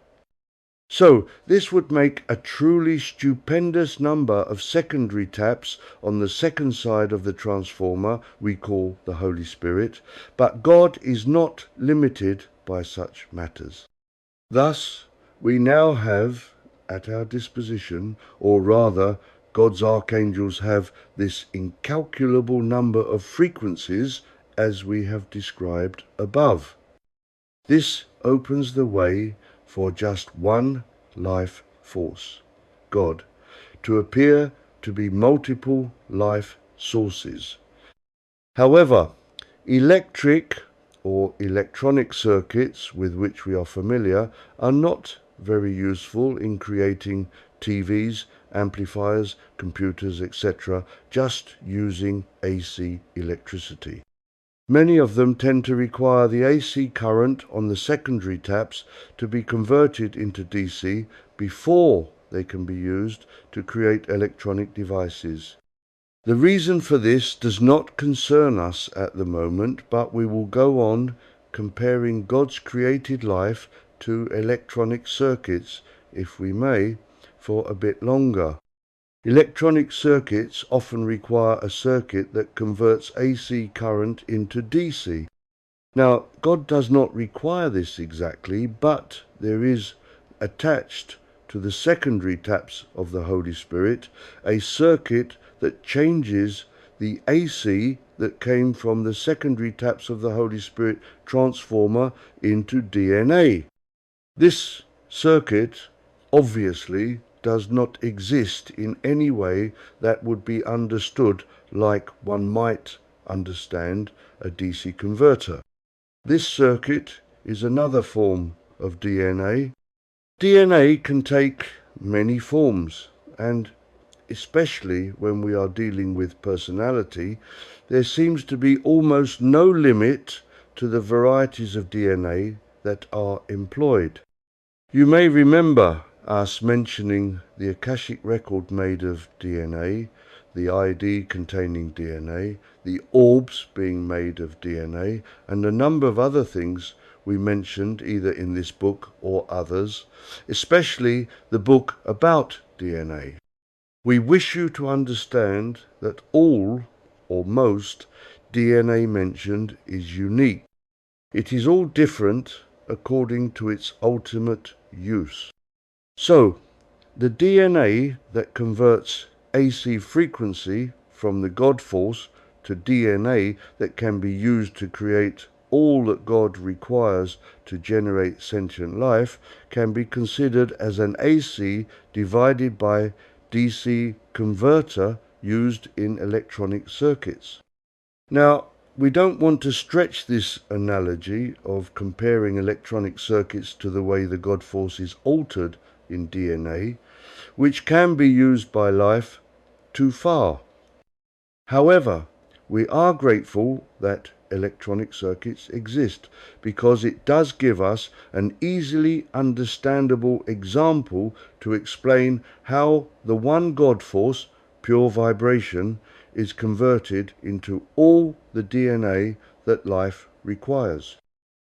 A: So, this would make a truly stupendous number of secondary taps on the second side of the transformer we call the Holy Spirit, but God is not limited by such matters. Thus, we now have at our disposition, or rather, God's archangels have this incalculable number of frequencies as we have described above. This opens the way for just one life force, God, to appear to be multiple life sources. However, electric or electronic circuits with which we are familiar are not very useful in creating TVs, amplifiers, computers, etc., just using AC electricity. Many of them tend to require the AC current on the secondary taps to be converted into DC before they can be used to create electronic devices. The reason for this does not concern us at the moment, but we will go on comparing God's created life to electronic circuits, if we may, for a bit longer. Electronic circuits often require a circuit that converts AC current into DC. Now, God does not require this exactly, but there is attached to the secondary taps of the Holy Spirit a circuit that changes the AC that came from the secondary taps of the Holy Spirit transformer into DNA. This circuit obviously does not exist in any way that would be understood like one might understand a DC converter. This circuit is another form of DNA. DNA can take many forms, and especially when we are dealing with personality, there seems to be almost no limit to the varieties of DNA that are employed. You may remember us mentioning the Akashic record made of DNA, the ID containing DNA, the orbs being made of DNA, and a number of other things we mentioned either in this book or others, especially the book about DNA. We wish you to understand that all, or most, DNA mentioned is unique. It is all different according to its ultimate use. So, the DNA that converts AC frequency from the God force to DNA that can be used to create all that God requires to generate sentient life can be considered as an AC divided by DC converter used in electronic circuits. Now, we don't want to stretch this analogy of comparing electronic circuits to the way the God force is altered in DNA, which can be used by life, too far. However, we are grateful that electronic circuits exist because it does give us an easily understandable example to explain how the one God force, pure vibration, is converted into all the DNA that life requires.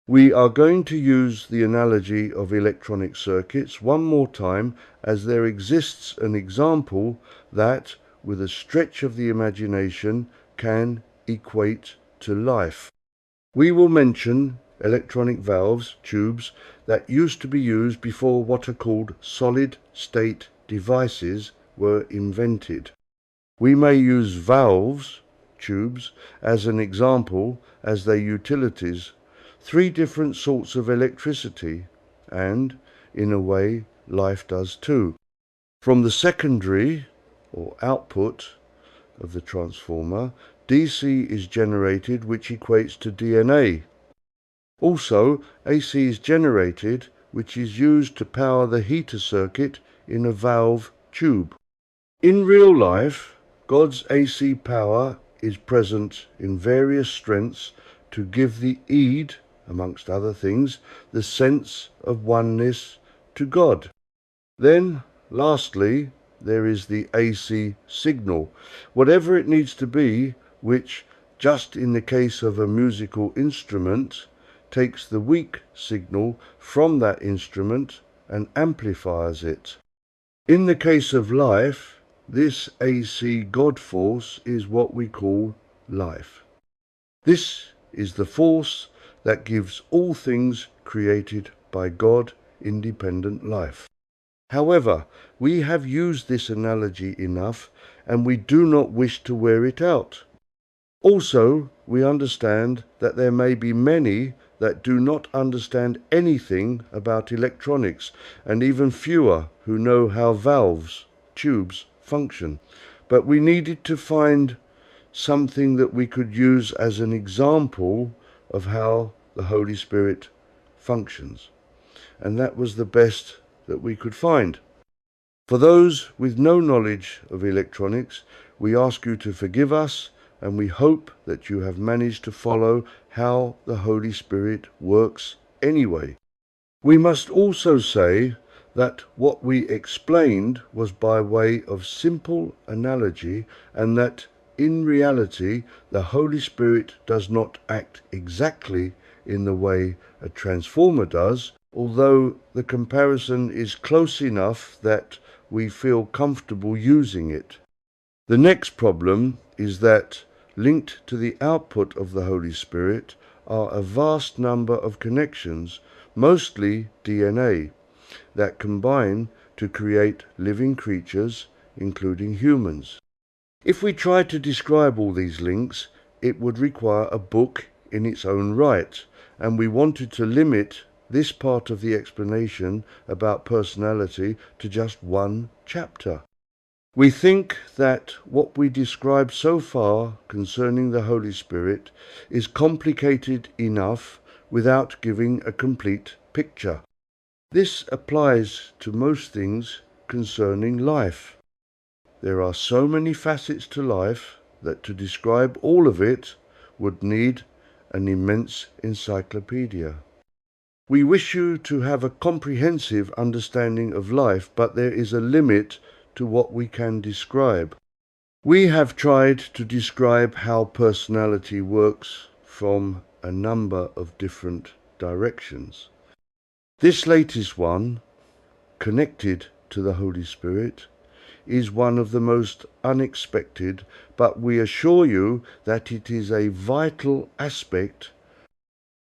A: We are going to use the analogy of electronic circuits one more time, as there exists an example that, with a stretch of the imagination, can equate to life. We will mention electronic valves, tubes, that used to be used before what are called solid-state devices were invented. We may use valves, tubes, as an example as their utilities, three different sorts of electricity, and, in a way, life does too. From the secondary, or output, of the transformer, DC is generated, which equates to DNA. Also, AC is generated, which is used to power the heater circuit in a valve tube. In real life, God's AC power is present in various strengths to give the Eid, amongst other things, the sense of oneness to God. Then, lastly, there is the AC signal, whatever it needs to be, which, just in the case of a musical instrument, takes the weak signal from that instrument and amplifies it. In the case of life, this AC God force is what we call life. This is the force that gives all things created by God independent life. However, we have used this analogy enough, and we do not wish to wear it out. Also, we understand that there may be many that do not understand anything about electronics, and even fewer who know how valves, tubes, function. But we needed to find something that we could use as an example of how the Holy Spirit functions. And that was the best that we could find. For those with no knowledge of electronics, we ask you to forgive us, and we hope that you have managed to follow how the Holy Spirit works anyway. We must also say that what we explained was by way of simple analogy, and that in reality the Holy Spirit does not act exactly in the way a transformer does, although the comparison is close enough that we feel comfortable using it. The next problem is that linked to the output of the Holy Spirit are a vast number of connections, mostly DNA, that combine to create living creatures, including humans. If we tried to describe all these links, it would require a book in its own right, and we wanted to limit this part of the explanation about personality to just one chapter. We think that what we described so far concerning the Holy Spirit is complicated enough without giving a complete picture. This applies to most things concerning life. There are so many facets to life that to describe all of it would need an immense encyclopedia. We wish you to have a comprehensive understanding of life, but there is a limit to what we can describe. We have tried to describe how personality works from a number of different directions. This latest one, connected to the Holy Spirit, is one of the most unexpected, but we assure you that it is a vital aspect.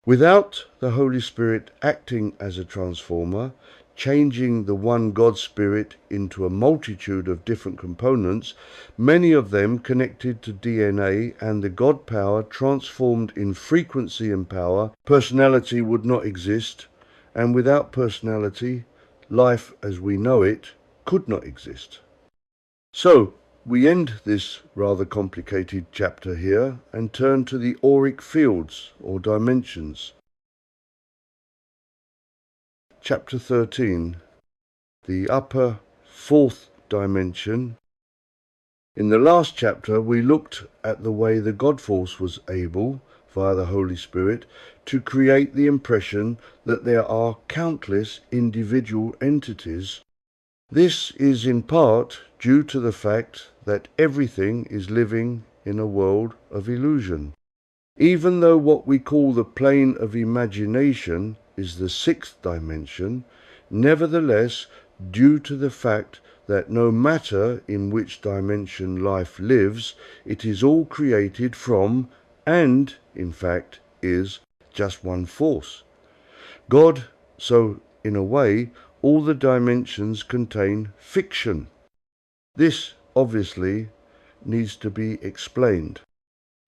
A: Without the Holy Spirit acting as a transformer, changing the one God Spirit into a multitude of different components, many of them connected to DNA and the God power transformed in frequency and power, personality would not exist, and without personality, life as we know it could not exist. So, we end this rather complicated chapter here and turn to the auric fields or dimensions. Chapter 13, the upper fourth dimension. In the last chapter we looked at the way the God Force was able, via the Holy Spirit, to create the impression that there are countless individual entities. This is in part due to the fact that everything is living in a world of illusion. Even though what we call the plane of imagination is the sixth dimension, nevertheless, due to the fact that no matter in which dimension life lives, it is all created from, and in fact is, just one force. God, so in a way, all the dimensions contain fiction. This, obviously, needs to be explained.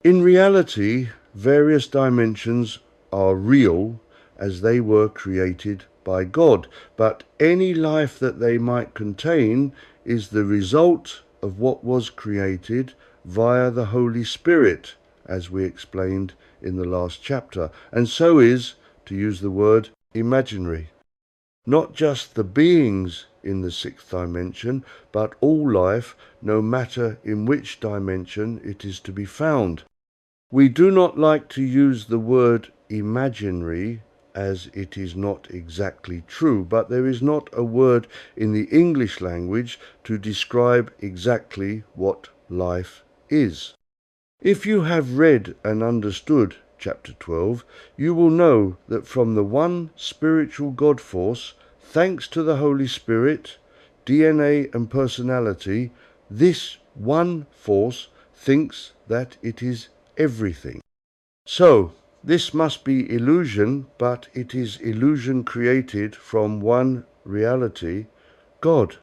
A: In reality, various dimensions are real as they were created by God, but any life that they might contain is the result of what was created via the Holy Spirit, as we explained in the last chapter, and so is, to use the word, imaginary. Not just the beings in the sixth dimension, but all life, no matter in which dimension it is to be found. We do not like to use the word imaginary, as it is not exactly true, but there is not a word in the English language to describe exactly what life is. If you have read and understood chapter 12, you will know that from the one spiritual God force, thanks to the Holy Spirit, DNA and personality, this one force thinks that it is everything. So, this must be illusion, but it is illusion created from one reality, God.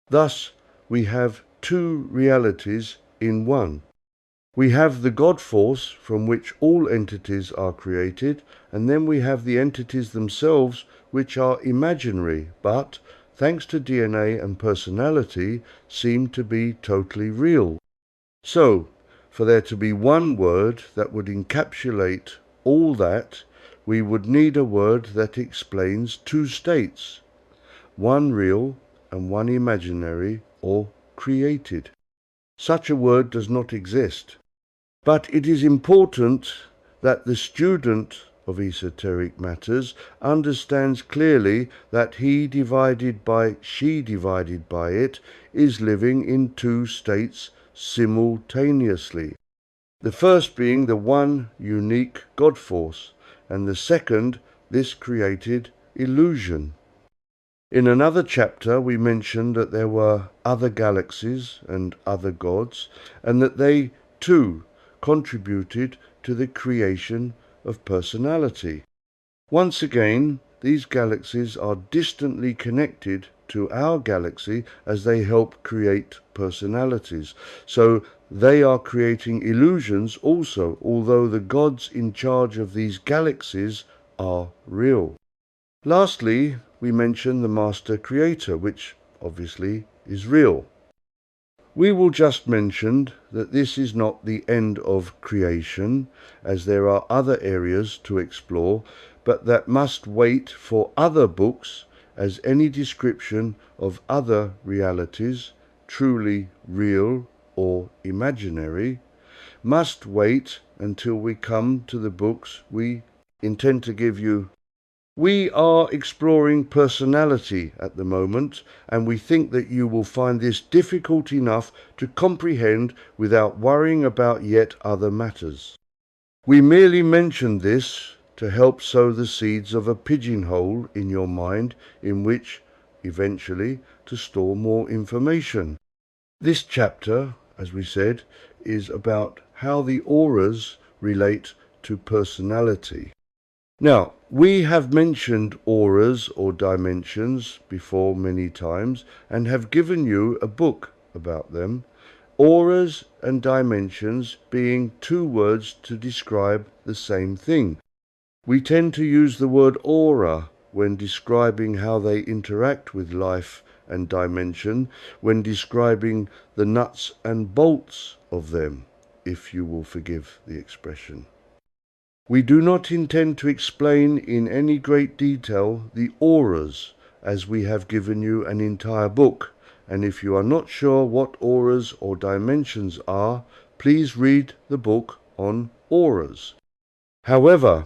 A: Thus, we have two realities in one. We have the God force from which all entities are created, and then we have the entities themselves which are imaginary, but, thanks to DNA and personality, seem to be totally real. So, for there to be one word that would encapsulate all that, we would need a word that explains two states. one real and one imaginary or created. Such a word does not exist. But it is important that the student of esoteric matters understands clearly that he divided by she divided by it is living in two states simultaneously. The first being the one unique God force, and the second this created illusion. In another chapter we mentioned that there were other galaxies and other gods, and that they too contributed to the creation of personality. Once again, these galaxies are distantly connected to our galaxy as they help create personalities. So they are creating illusions also, although the gods in charge of these galaxies are real. Lastly, we mention the Master Creator, which obviously is real. We will just mention that this is not the end of creation, as there are other areas to explore, but that must wait for other books, as any description of other realities, truly real or imaginary, must wait until we come to the books we intend to give you. We are exploring personality at the moment, and we think that you will find this difficult enough to comprehend without worrying about yet other matters. We merely mention this to help sow the seeds of a pigeonhole in your mind in which, eventually, to store more information. This chapter, as we said, is about how the auras relate to personality. Now, we have mentioned auras or dimensions before many times and have given you a book about them. Auras and dimensions being two words to describe the same thing. We tend to use the word aura when describing how they interact with life and dimension, when describing the nuts and bolts of them, if you will forgive the expression. We do not intend to explain in any great detail the auras, as we have given you an entire book, and if you are not sure what auras or dimensions are, please read the book on auras. However,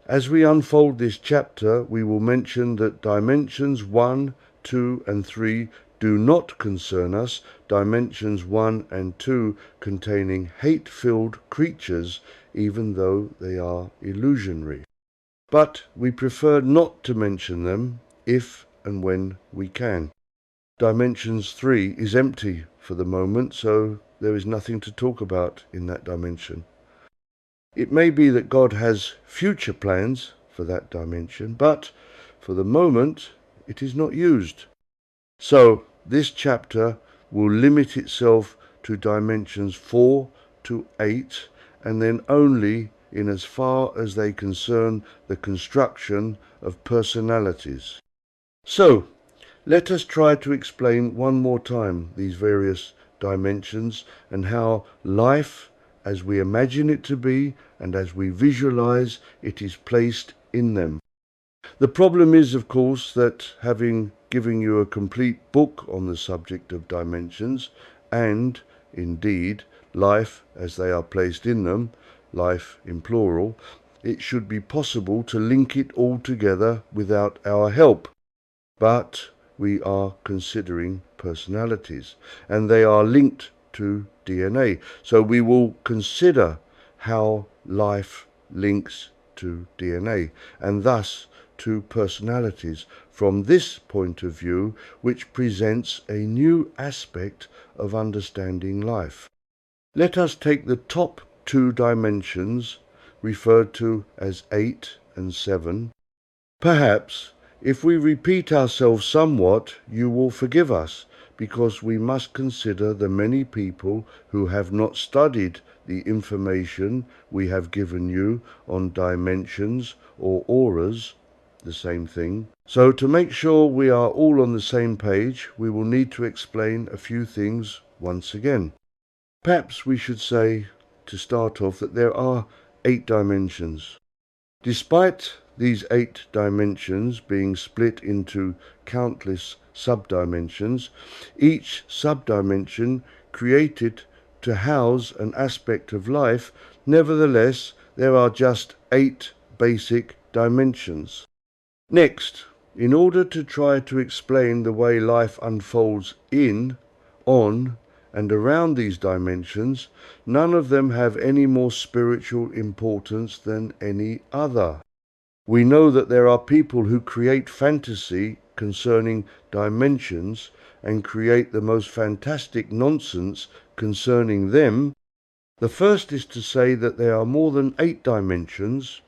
A: as we unfold this chapter, we will mention that dimensions 1, 2, and 3 do not concern us, dimensions 1 and 2 containing hate-filled creatures, even though they are illusionary. But we prefer not to mention them if and when we can. Dimensions 3 is empty for the moment, so there is nothing to talk about in that dimension. It may be that God has future plans for that dimension, but for the moment it is not used. So this chapter will limit itself to dimensions 4 to 8, and then only in as far as they concern the construction of personalities. So, let us try to explain one more time these various dimensions and how life, as we imagine it to be and as we visualize it, is placed in them. The problem is, of course, that having given you a complete book on the subject of dimensions and, indeed, life as they are placed in them, life in plural, it should be possible to link it all together without our help. But we are considering personalities, and they are linked to DNA. So we will consider how life links to DNA, and thus to personalities from this point of view, which presents a new aspect of understanding life. Let us take the top two dimensions, referred to as 8 and 7. Perhaps, if we repeat ourselves somewhat, you will forgive us, because we must consider the many people who have not studied the information we have given you on dimensions or auras, the same thing. So to make sure we are all on the same page, we will need to explain a few things once again. Perhaps we should say, to start off, that there are 8 dimensions. Despite these 8 dimensions being split into countless subdimensions, each subdimension created to house an aspect of life, nevertheless there are just 8 basic dimensions. Next, in order to try to explain the way life unfolds in, on, and around these dimensions, none of them have any more spiritual importance than any other. We know that there are people who create fantasy concerning dimensions and create the most fantastic nonsense concerning them. The first is to say that there are more than 8 dimensions.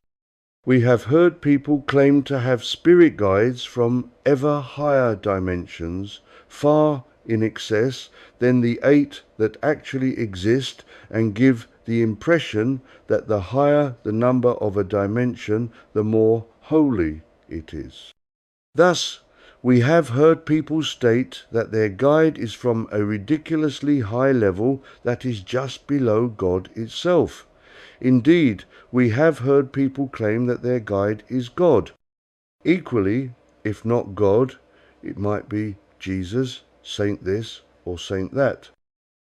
A: We have heard people claim to have spirit guides from ever higher dimensions, far in excess than the 8 that actually exist, and give the impression that the higher the number of a dimension, the more holy it is. Thus, we have heard people state that their guide is from a ridiculously high level that is just below God itself. Indeed, we have heard people claim that their guide is God. Equally, if not God, it might be Jesus, saint this or saint that.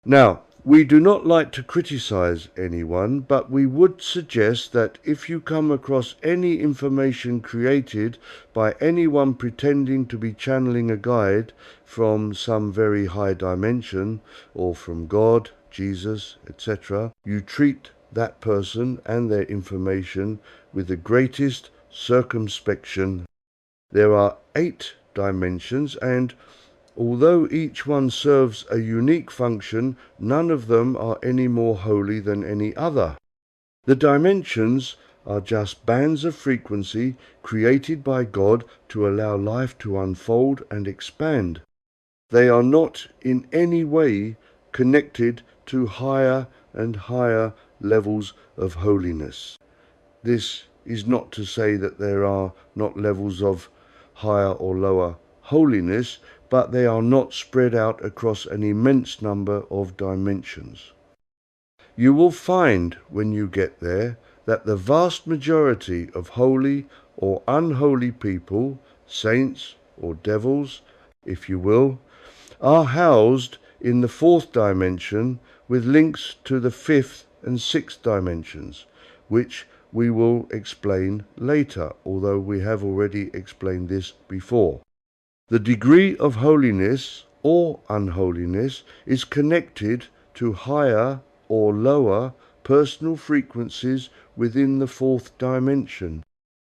A: Now, we do not like to criticize anyone, but we would suggest that if you come across any information created by anyone pretending to be channeling a guide from some very high dimension, or from God, Jesus, etc., you treat that person and their information with the greatest circumspection. There are 8 dimensions, and although each one serves a unique function, none of them are any more holy than any other. The dimensions are just bands of frequency created by God to allow life to unfold and expand. They are not in any way connected to higher and higher levels of holiness. This is not to say that there are not levels of higher or lower holiness, but they are not spread out across an immense number of dimensions. You will find when you get there that the vast majority of holy or unholy people, saints or devils, if you will, are housed in the 4th dimension with links to the 5th and 6th dimensions, which we will explain later, although we have already explained this before. The degree of holiness or unholiness is connected to higher or lower personal frequencies within the 4th dimension.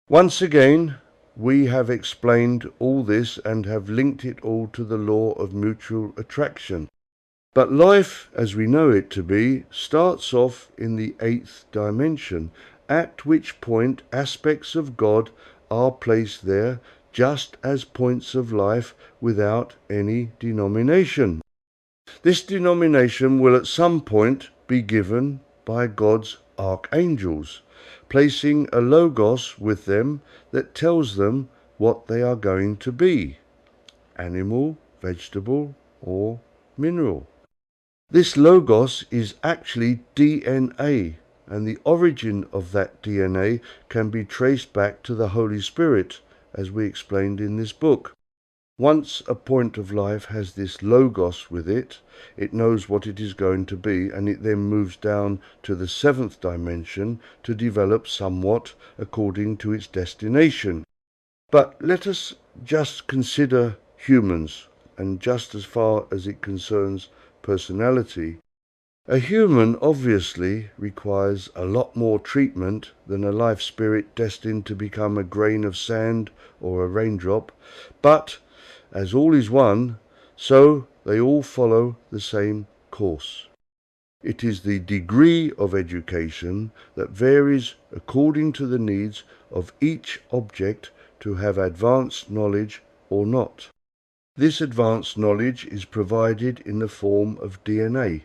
A: Once again, we have explained all this and have linked it all to the law of mutual attraction. But life, as we know it to be, starts off in the 8th dimension, at which point aspects of God are placed there just as points of life without any denomination. This denomination will at some point be given by God's archangels, placing a logos with them that tells them what they are going to be: animal, vegetable, or mineral. This logos is actually DNA, and the origin of that DNA can be traced back to the Holy Spirit, as we explained in this book. Once a point of life has this logos with it, it knows what it is going to be, and it then moves down to the 7th dimension to develop somewhat according to its destination. But let us just consider humans, and just as far as it concerns personality. A human obviously requires a lot more treatment than a life spirit destined to become a grain of sand or a raindrop, but as all is one, so they all follow the same course. It is the degree of education that varies according to the needs of each object to have advanced knowledge or not. This advanced knowledge is provided in the form of DNA.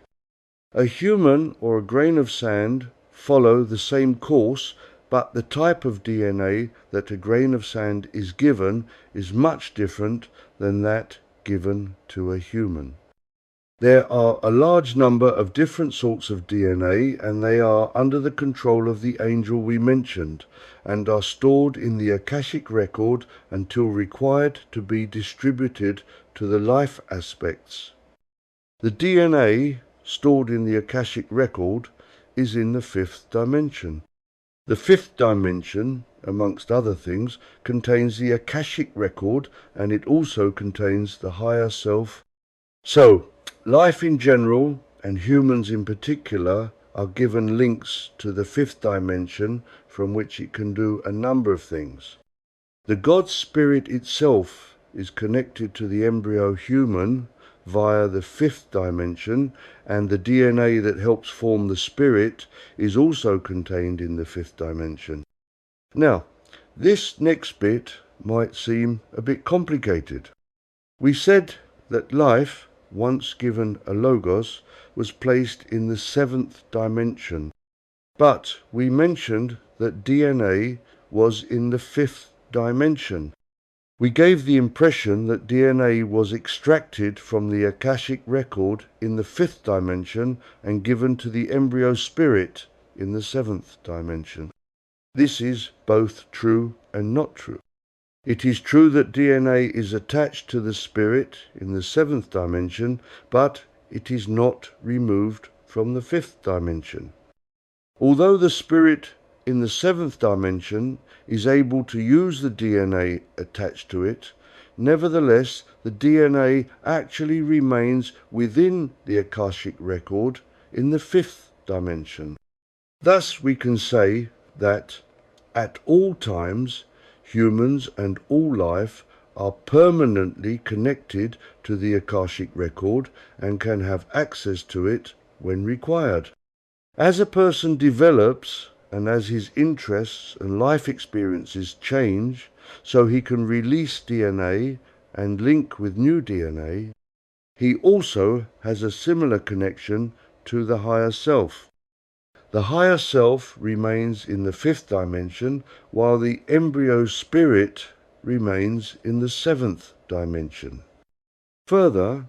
A: A human or a grain of sand follow the same course, but the type of DNA that a grain of sand is given is much different than that given to a human. There are a large number of different sorts of DNA, and they are under the control of the angel we mentioned, and are stored in the Akashic record until required to be distributed to the life aspects. The DNA stored in the Akashic record is in the fifth dimension. The fifth dimension, amongst other things, contains the Akashic record, and it also contains the higher self. So, life in general, and humans in particular, are given links to the fifth dimension from which it can do a number of things. The God Spirit itself is connected to the embryo human via the fifth dimension, and the DNA that helps form the spirit is also contained in the fifth dimension. Now, this next bit might seem a bit complicated. We said that life, once given a logos, was placed in the seventh dimension, but we mentioned that DNA was in the fifth dimension. We gave the impression that DNA was extracted from the Akashic record in the fifth dimension and given to the embryo spirit in the seventh dimension. This is both true and not true. It is true that DNA is attached to the spirit in the seventh dimension, but it is not removed from the fifth dimension. Although the spirit in the seventh dimension is able to use the DNA attached to it, nevertheless the DNA actually remains within the Akashic record in the fifth dimension. Thus we can say that at all times humans and all life are permanently connected to the Akashic record and can have access to it when required. As a person develops and as his interests and life experiences change, so he can release DNA and link with new DNA, he also has a similar connection to the higher self. The higher self remains in the fifth dimension, while the embryo spirit remains in the seventh dimension. Further,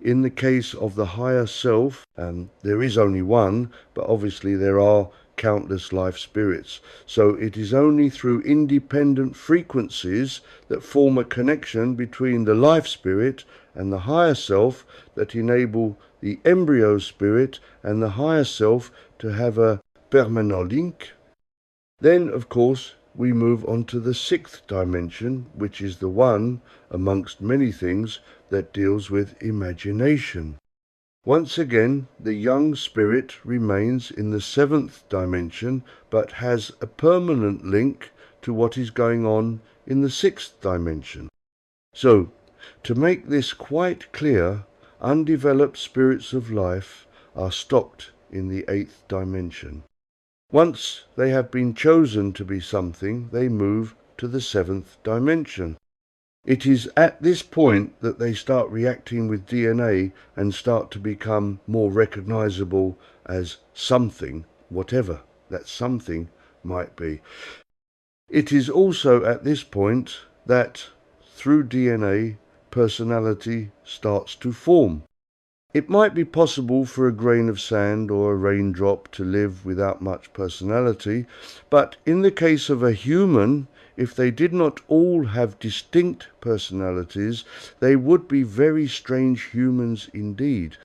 A: in the case of the higher self, and there is only one, but obviously there are countless life spirits, so it is only through independent frequencies that form a connection between the life spirit and the higher self that enable the embryo spirit and the higher self to have a permanent link. Then, of course, we move on to the sixth dimension, which is the one, amongst many things, that deals with imagination. Once again, the young spirit remains in the seventh dimension, but has a permanent link to what is going on in the sixth dimension. So, to make this quite clear, undeveloped spirits of life are stocked in the eighth dimension. Once they have been chosen to be something, they move to the seventh dimension. It is at this point that they start reacting with DNA and start to become more recognizable as something, whatever that something might be. It is also at this point that, through DNA, personality starts to form. It might be possible for a grain of sand or a raindrop to live without much personality, but in the case of a human, if they did not all have distinct personalities, they would be very strange humans indeed.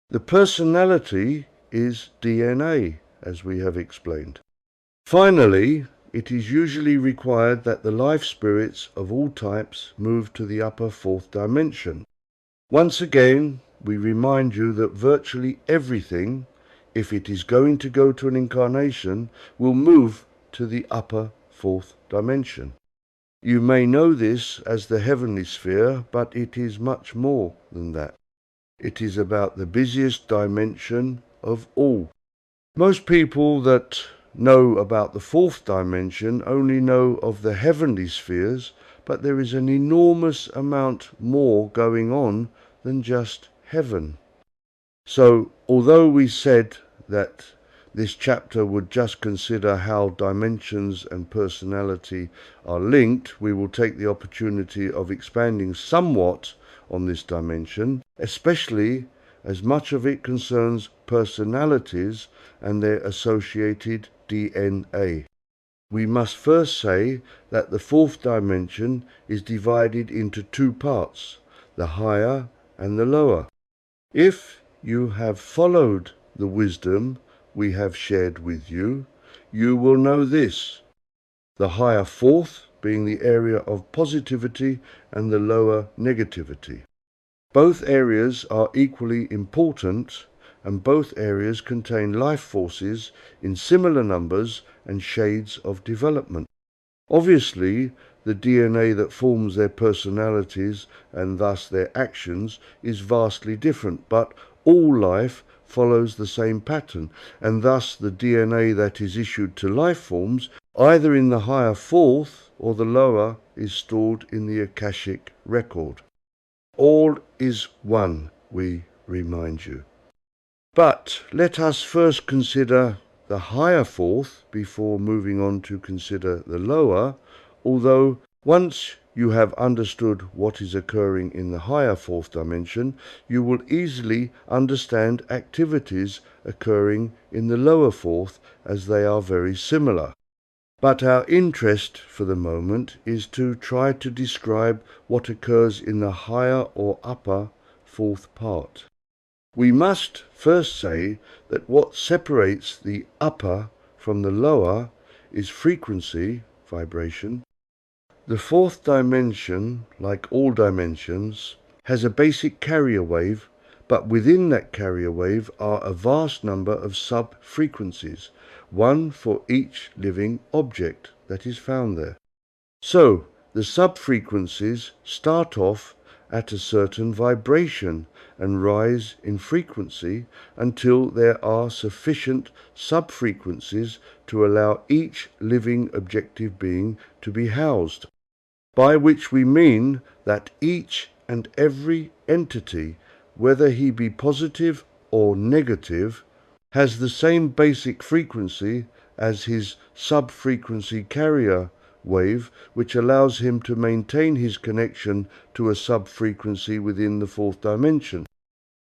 A: The personality is DNA, as we have explained. Finally, it is usually required that the life spirits of all types move to the upper fourth dimension. Once again, we remind you that virtually everything, if it is going to go to an incarnation, will move to the upper fourth dimension. You may know this as the heavenly sphere, but it is much more than that. It is about the busiest dimension of all. Most people that know about the fourth dimension only know of the heavenly spheres, but there is an enormous amount more going on than just heaven. So, although we said that this chapter would just consider how dimensions and personality are linked, we will take the opportunity of expanding somewhat on this dimension, especially as much of it concerns personalities and their associated DNA. We must first say that the fourth dimension is divided into two parts, the higher and the lower. If you have followed the wisdom we have shared with you, you will know this: the higher fourth being the area of positivity and the lower negativity. Both areas are equally important, and both areas contain life forces in similar numbers and shades of development. Obviously, the DNA that forms their personalities and thus their actions is vastly different, but all life follows the same pattern, and thus the DNA that is issued to life forms, either in the higher fourth or the lower, is stored in the Akashic record. All is one, we remind you. But let us first consider the higher fourth before moving on to consider the lower, although once you have understood what is occurring in the higher fourth dimension, you will easily understand activities occurring in the lower fourth, as they are very similar. But our interest for the moment is to try to describe what occurs in the higher or upper fourth part. We must first say that what separates the upper from the lower is frequency, vibration. The fourth dimension, like all dimensions, has a basic carrier wave, but within that carrier wave are a vast number of sub-frequencies, one for each living object that is found there. So, the sub-frequencies start off at a certain vibration and rise in frequency until there are sufficient sub-frequencies to allow each living objective being to be housed, by which we mean that each and every entity, whether he be positive or negative, has the same basic frequency as his sub-frequency carrier wave, which allows him to maintain his connection to a sub-frequency within the fourth dimension.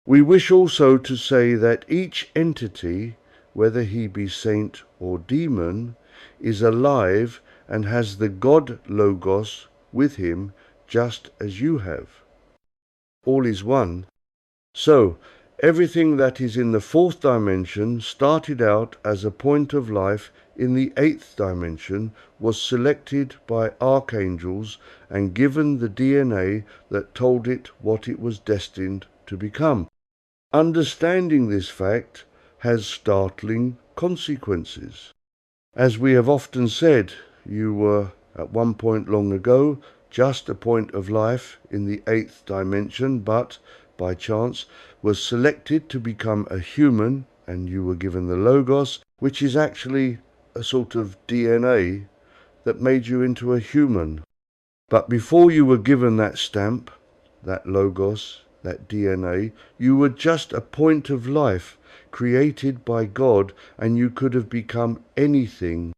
A: We wish also to say that each entity, whether he be saint or demon, is alive and has the God Logos with him, just as you have. All is one. So, everything that is in the fourth dimension started out as a point of life in the eighth dimension, was selected by archangels and given the DNA that told it what it was destined to become. Understanding this fact has startling consequences. As we have often said, you were at one point long ago just a point of life in the eighth dimension, but by chance was selected to become a human, and you were given the Logos, which is actually a sort of DNA that made you into a human. But before you were given that stamp, that Logos, that DNA, you were just a point of life created by God, and you could have become anything.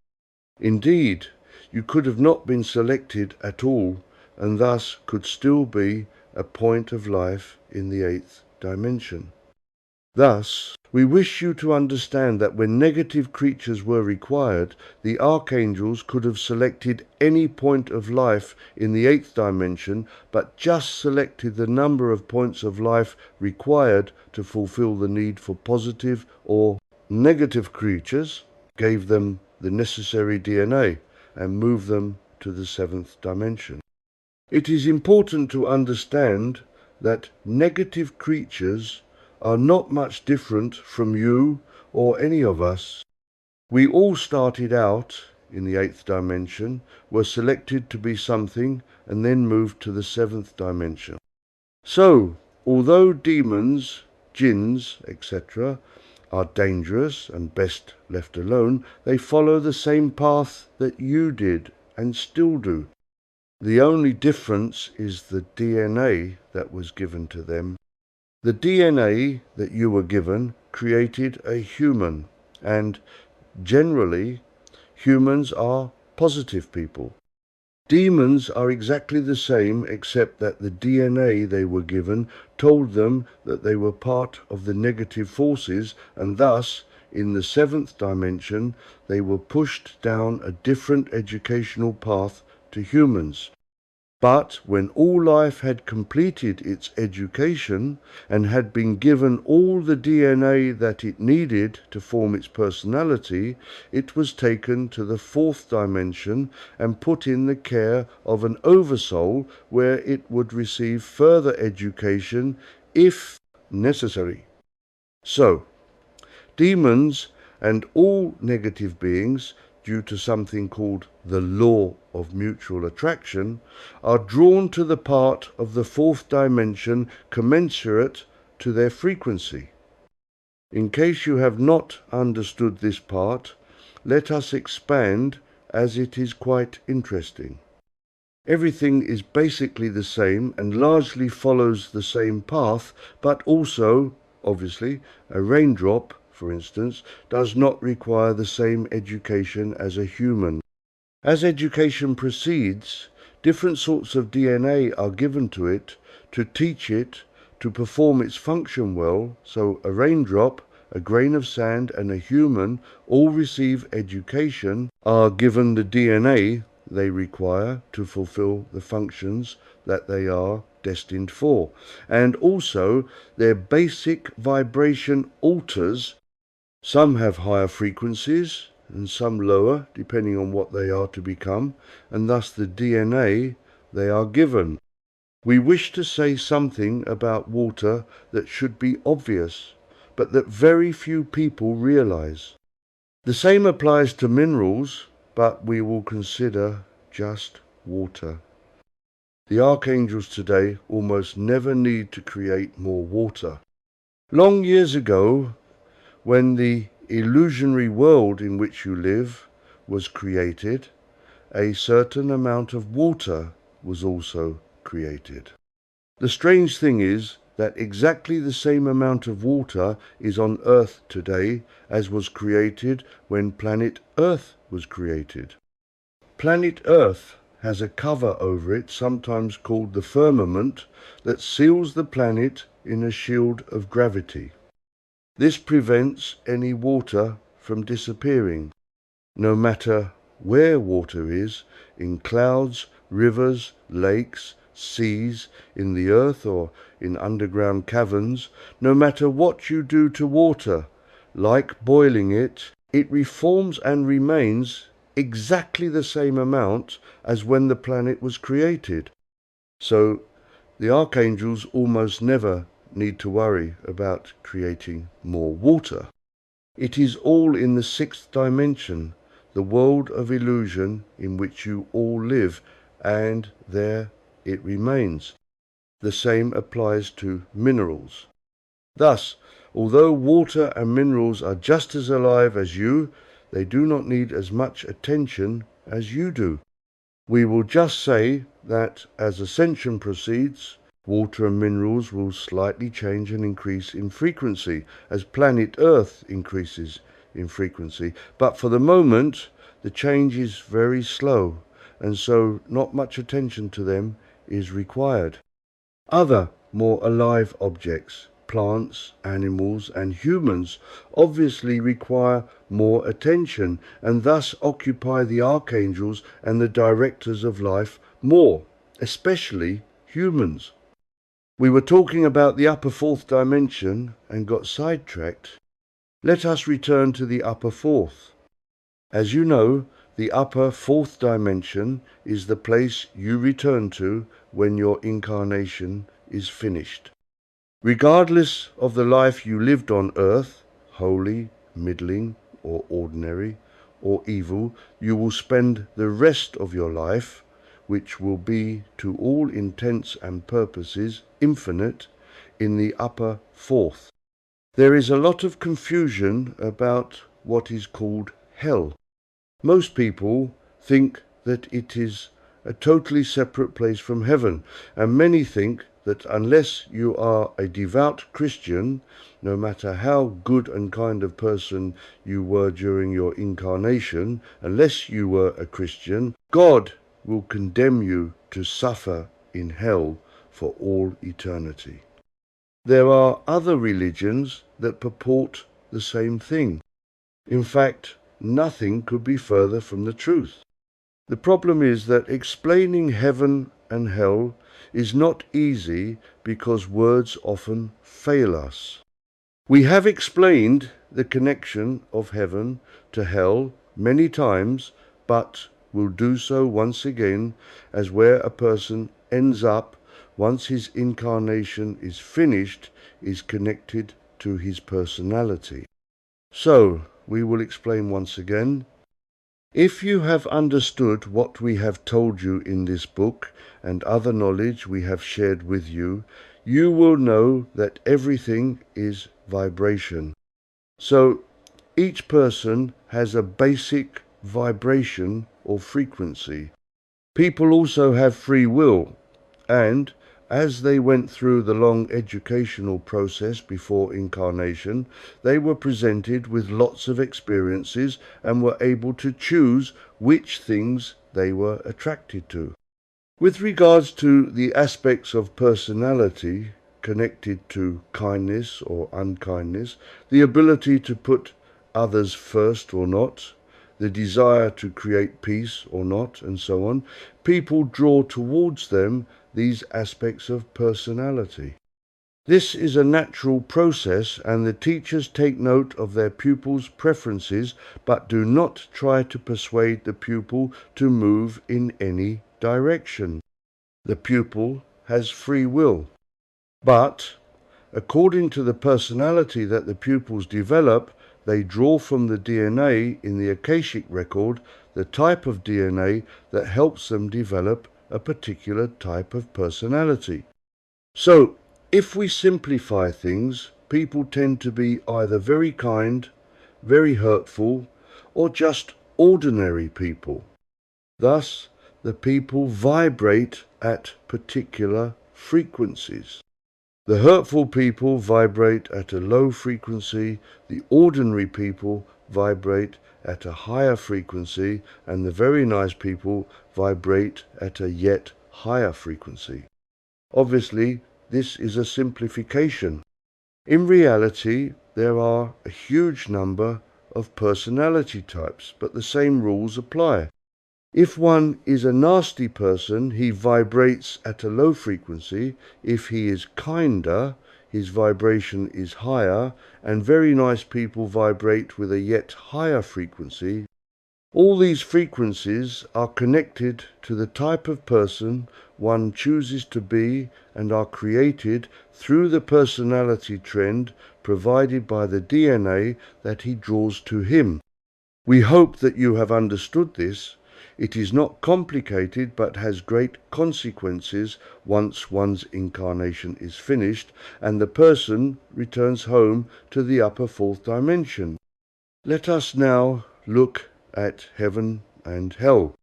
A: Indeed, you could have not been selected at all, and thus could still be a point of life in the eighth dimension. Thus, we wish you to understand that when negative creatures were required, the archangels could have selected any point of life in the eighth dimension, but just selected the number of points of life required to fulfill the need for positive or negative creatures, gave them the necessary DNA, and moved them to the seventh dimension. It is important to understand that negative creatures are not much different from you or any of us. We all started out in the eighth dimension, were selected to be something, and then moved to the seventh dimension. So, although demons, jinns, etc., are dangerous and best left alone, they follow the same path that you did and still do. The only difference is the DNA that was given to them. The DNA that you were given created a human, and generally humans are positive people. Demons are exactly the same, except that the DNA they were given told them that they were part of the negative forces, and thus, in the seventh dimension, they were pushed down a different educational path to humans. But when all life had completed its education and had been given all the DNA that it needed to form its personality, it was taken to the fourth dimension and put in the care of an oversoul, where it would receive further education if necessary. So, demons and all negative beings, due to something called the law of mutual attraction, are drawn to the part of the fourth dimension commensurate to their frequency. In case you have not understood this part, let us expand, as it is quite interesting. Everything is basically the same and largely follows the same path, but also, obviously, a raindrop, for instance, does not require the same education as a human. As education proceeds, different sorts of DNA are given to it to teach it to perform its function well, so a raindrop, a grain of sand, and a human all receive education, are given the DNA they require to fulfill the functions that they are destined for. And also, their basic vibration alters. Some have higher frequencies and some lower, depending on what they are to become, and thus the DNA they are given. We wish to say something about water that should be obvious, but that very few people realize. The same applies to minerals, but we will consider just water. The archangels today almost never need to create more water. Long years ago, when the illusionary world in which you live was created, a certain amount of water was also created. The strange thing is that exactly the same amount of water is on Earth today as was created when planet Earth was created. Planet Earth has a cover over it, sometimes called the firmament, that seals the planet in a shield of gravity. This prevents any water from disappearing, no matter where water is, in clouds, rivers, lakes, seas, in the earth or in underground caverns. No matter what you do to water, like boiling it, it reforms and remains exactly the same amount as when the planet was created. So the archangels almost never need to worry about creating more water. It is all in the sixth dimension, the world of illusion in which you all live, and there it remains. The same applies to minerals. Thus, although water and minerals are just as alive as you, they do not need as much attention as you do. We will just say that as ascension proceeds, water and minerals will slightly change and increase in frequency as planet Earth increases in frequency. But for the moment, the change is very slow, and so not much attention to them is required. Other more alive objects, plants, animals, and humans obviously require more attention and thus occupy the archangels and the directors of life more, especially humans. We were talking about the upper fourth dimension and got sidetracked. Let us return to the upper fourth. As you know, the upper fourth dimension is the place you return to when your incarnation is finished. Regardless of the life you lived on earth, holy, middling, or ordinary, or evil, you will spend the rest of your life, which will be to all intents and purposes infinite, in the upper fourth. There is a lot of confusion about what is called hell. Most people think that it is a totally separate place from heaven, and many think that unless you are a devout Christian, no matter how good and kind of person you were during your incarnation, unless you were a Christian, God will condemn you to suffer in hell for all eternity. There are other religions that purport the same thing. In fact, nothing could be further from the truth. The problem is that explaining heaven and hell is not easy because words often fail us. We have explained the connection of heaven to hell many times, but will do so once again, as where a person ends up once his incarnation is finished is connected to his personality. So, we will explain once again. If you have understood what we have told you in this book and other knowledge we have shared with you, you will know that everything is vibration. So, each person has a basic vibration or frequency. People also have free will, and as they went through the long educational process before incarnation, they were presented with lots of experiences and were able to choose which things they were attracted to. With regards to the aspects of personality connected to kindness or unkindness, the ability to put others first or not, the desire to create peace or not, and so on, people draw towards them these aspects of personality. This is a natural process, and the teachers take note of their pupils' preferences, but do not try to persuade the pupil to move in any direction. The pupil has free will. But, according to the personality that the pupils develop, they draw from the DNA in the Akashic record the type of DNA that helps them develop a particular type of personality. So, if we simplify things, people tend to be either very kind, very hurtful, or just ordinary people. Thus, the people vibrate at particular frequencies. The hurtful people vibrate at a low frequency, the ordinary people vibrate at a higher frequency, and the very nice people vibrate at a yet higher frequency. Obviously, this is a simplification. In reality, there are a huge number of personality types, but the same rules apply. If one is a nasty person, he vibrates at a low frequency. If he is kinder, his vibration is higher, and very nice people vibrate with a yet higher frequency. All these frequencies are connected to the type of person one chooses to be and are created through the personality trend provided by the DNA that he draws to him. We hope that you have understood this. It is not complicated, but has great consequences once one's incarnation is finished and the person returns home to the upper fourth dimension. Let us now look at heaven and hell.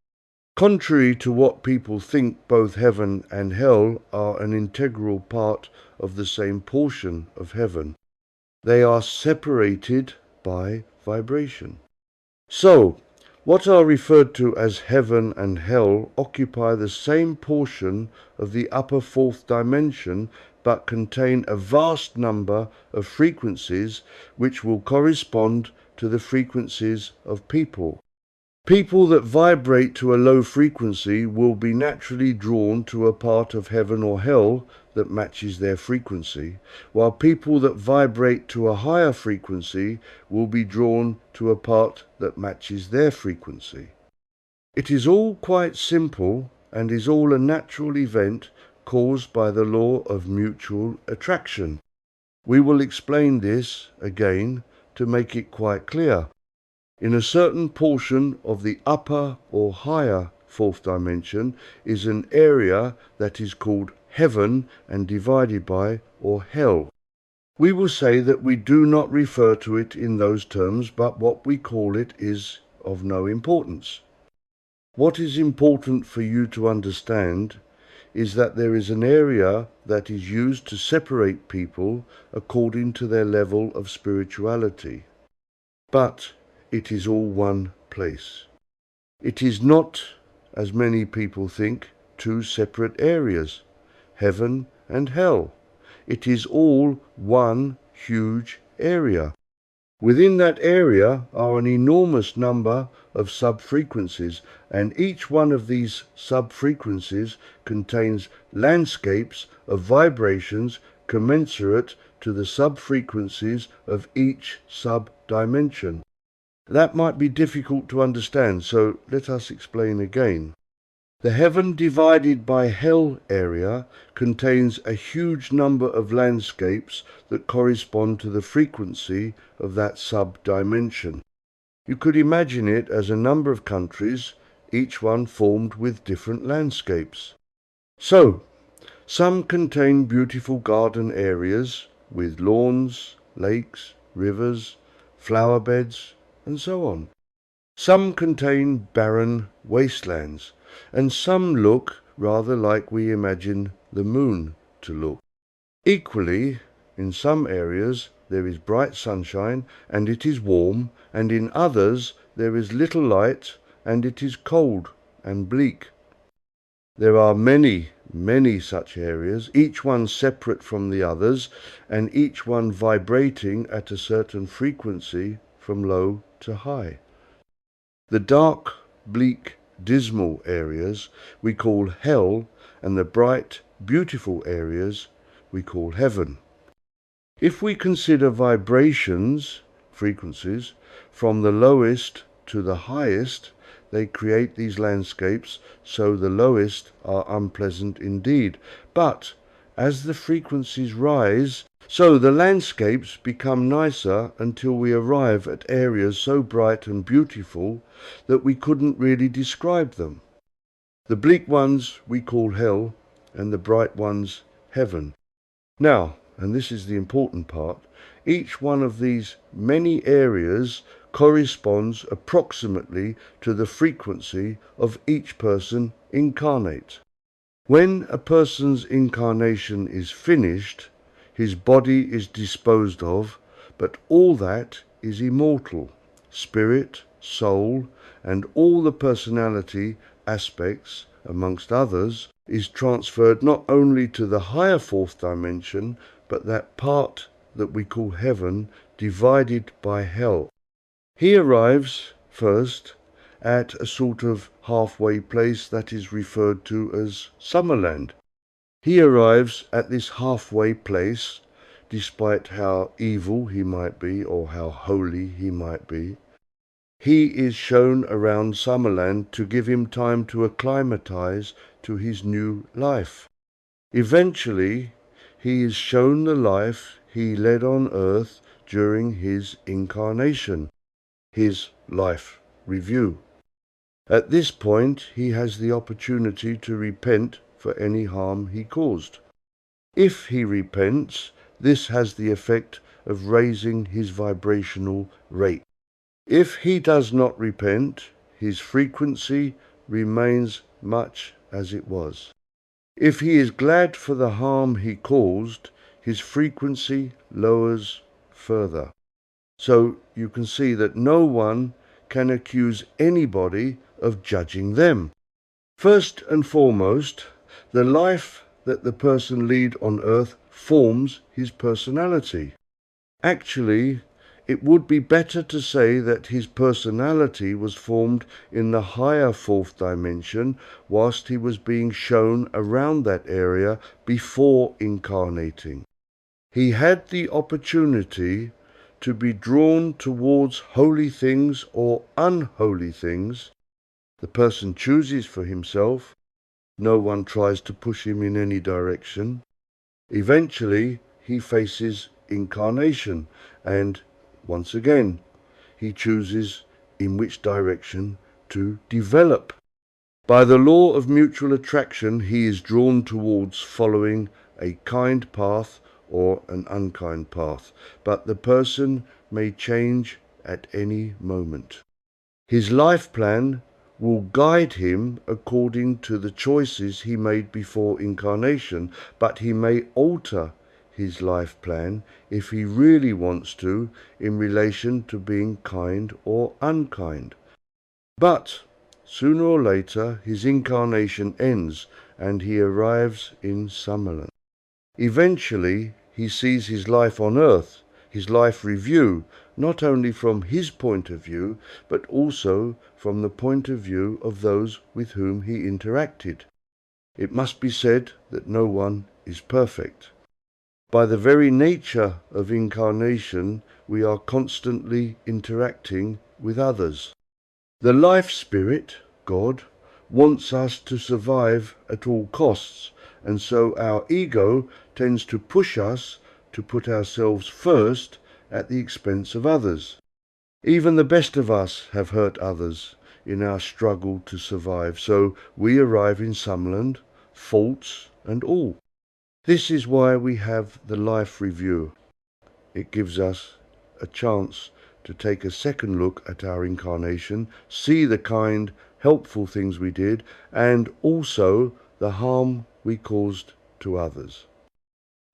A: Contrary to what people think, both heaven and hell are an integral part of the same portion of heaven. They are separated by vibration. So, what are referred to as heaven and hell occupy the same portion of the upper fourth dimension, but contain a vast number of frequencies which will correspond to the frequencies of people. People that vibrate to a low frequency will be naturally drawn to a part of heaven or hell that matches their frequency, while people that vibrate to a higher frequency will be drawn to a part that matches their frequency. It is all quite simple and is all a natural event caused by the law of mutual attraction. We will explain this again to make it quite clear. In a certain portion of the upper or higher fourth dimension is an area that is called heaven and divided by or hell. We will say that we do not refer to it in those terms, but what we call it is of no importance. What is important for you to understand is that there is an area that is used to separate people according to their level of spirituality. But it is all one place. It is not as many people think, two separate areas, heaven and hell. It is all one huge area. Within that area are an enormous number of sub-frequencies, and each one of these sub-frequencies contains landscapes of vibrations commensurate to the sub-frequencies of each sub-dimension. That might be difficult to understand, so let us explain again. The heaven divided by hell area contains a huge number of landscapes that correspond to the frequency of that sub-dimension. You could imagine it as a number of countries, each one formed with different landscapes. So, some contain beautiful garden areas with lawns, lakes, rivers, flower beds, and so on. Some contain barren wastelands, and some look rather like we imagine the moon to look. Equally, in some areas there is bright sunshine and it is warm, and in others there is little light and it is cold and bleak. There are many, many such areas, each one separate from the others, and each one vibrating at a certain frequency from low to high. The dark, bleak, dismal areas we call hell, and the bright, beautiful areas we call heaven. If we consider vibrations, frequencies, from the lowest to the highest, they create these landscapes, so the lowest are unpleasant indeed. But as the frequencies rise, so the landscapes become nicer until we arrive at areas so bright and beautiful that we couldn't really describe them. The bleak ones we call hell, and the bright ones heaven. Now, and this is the important part, each one of these many areas corresponds approximately to the frequency of each person incarnate. When a person's incarnation is finished, his body is disposed of, but all that is immortal. Spirit, soul, and all the personality aspects, amongst others, is transferred not only to the higher fourth dimension, but that part that we call heaven, divided by hell. He arrives first at a sort of halfway place that is referred to as Summerland. He arrives at this halfway place, despite how evil he might be or how holy he might be. He is shown around Summerland to give him time to acclimatize to his new life. Eventually, he is shown the life he led on earth during his incarnation, his life review. At this point, he has the opportunity to repent for any harm he caused. If he repents, this has the effect of raising his vibrational rate. If he does not repent, his frequency remains much as it was. If he is glad for the harm he caused, his frequency lowers further. So you can see that no one can accuse anybody of judging them. First and foremost, the life that the person leads on earth forms his personality. Actually, it would be better to say that his personality was formed in the higher fourth dimension whilst he was being shown around that area before incarnating. He had the opportunity to be drawn towards holy things or unholy things. The person chooses for himself. No one tries to push him in any direction. Eventually, he faces incarnation, and once again, he chooses in which direction to develop. By the law of mutual attraction, he is drawn towards following a kind path or an unkind path, but the person may change at any moment. His life plan will guide him according to the choices he made before incarnation, but he may alter his life plan if he really wants to in relation to being kind or unkind. But sooner or later his incarnation ends and he arrives in Summerland. Eventually, he sees his life on earth, his life review, not only from his point of view, but also from the point of view of those with whom he interacted. It must be said that no one is perfect. By the very nature of incarnation, we are constantly interacting with others. The life spirit, God, wants us to survive at all costs, and so our ego tends to push us to put ourselves first at the expense of others. Even the best of us have hurt others in our struggle to survive, so we arrive in Summerland, faults and all. This is why we have the life review. It gives us a chance to take a second look at our incarnation, see the kind, helpful things we did, and also the harm we caused to others.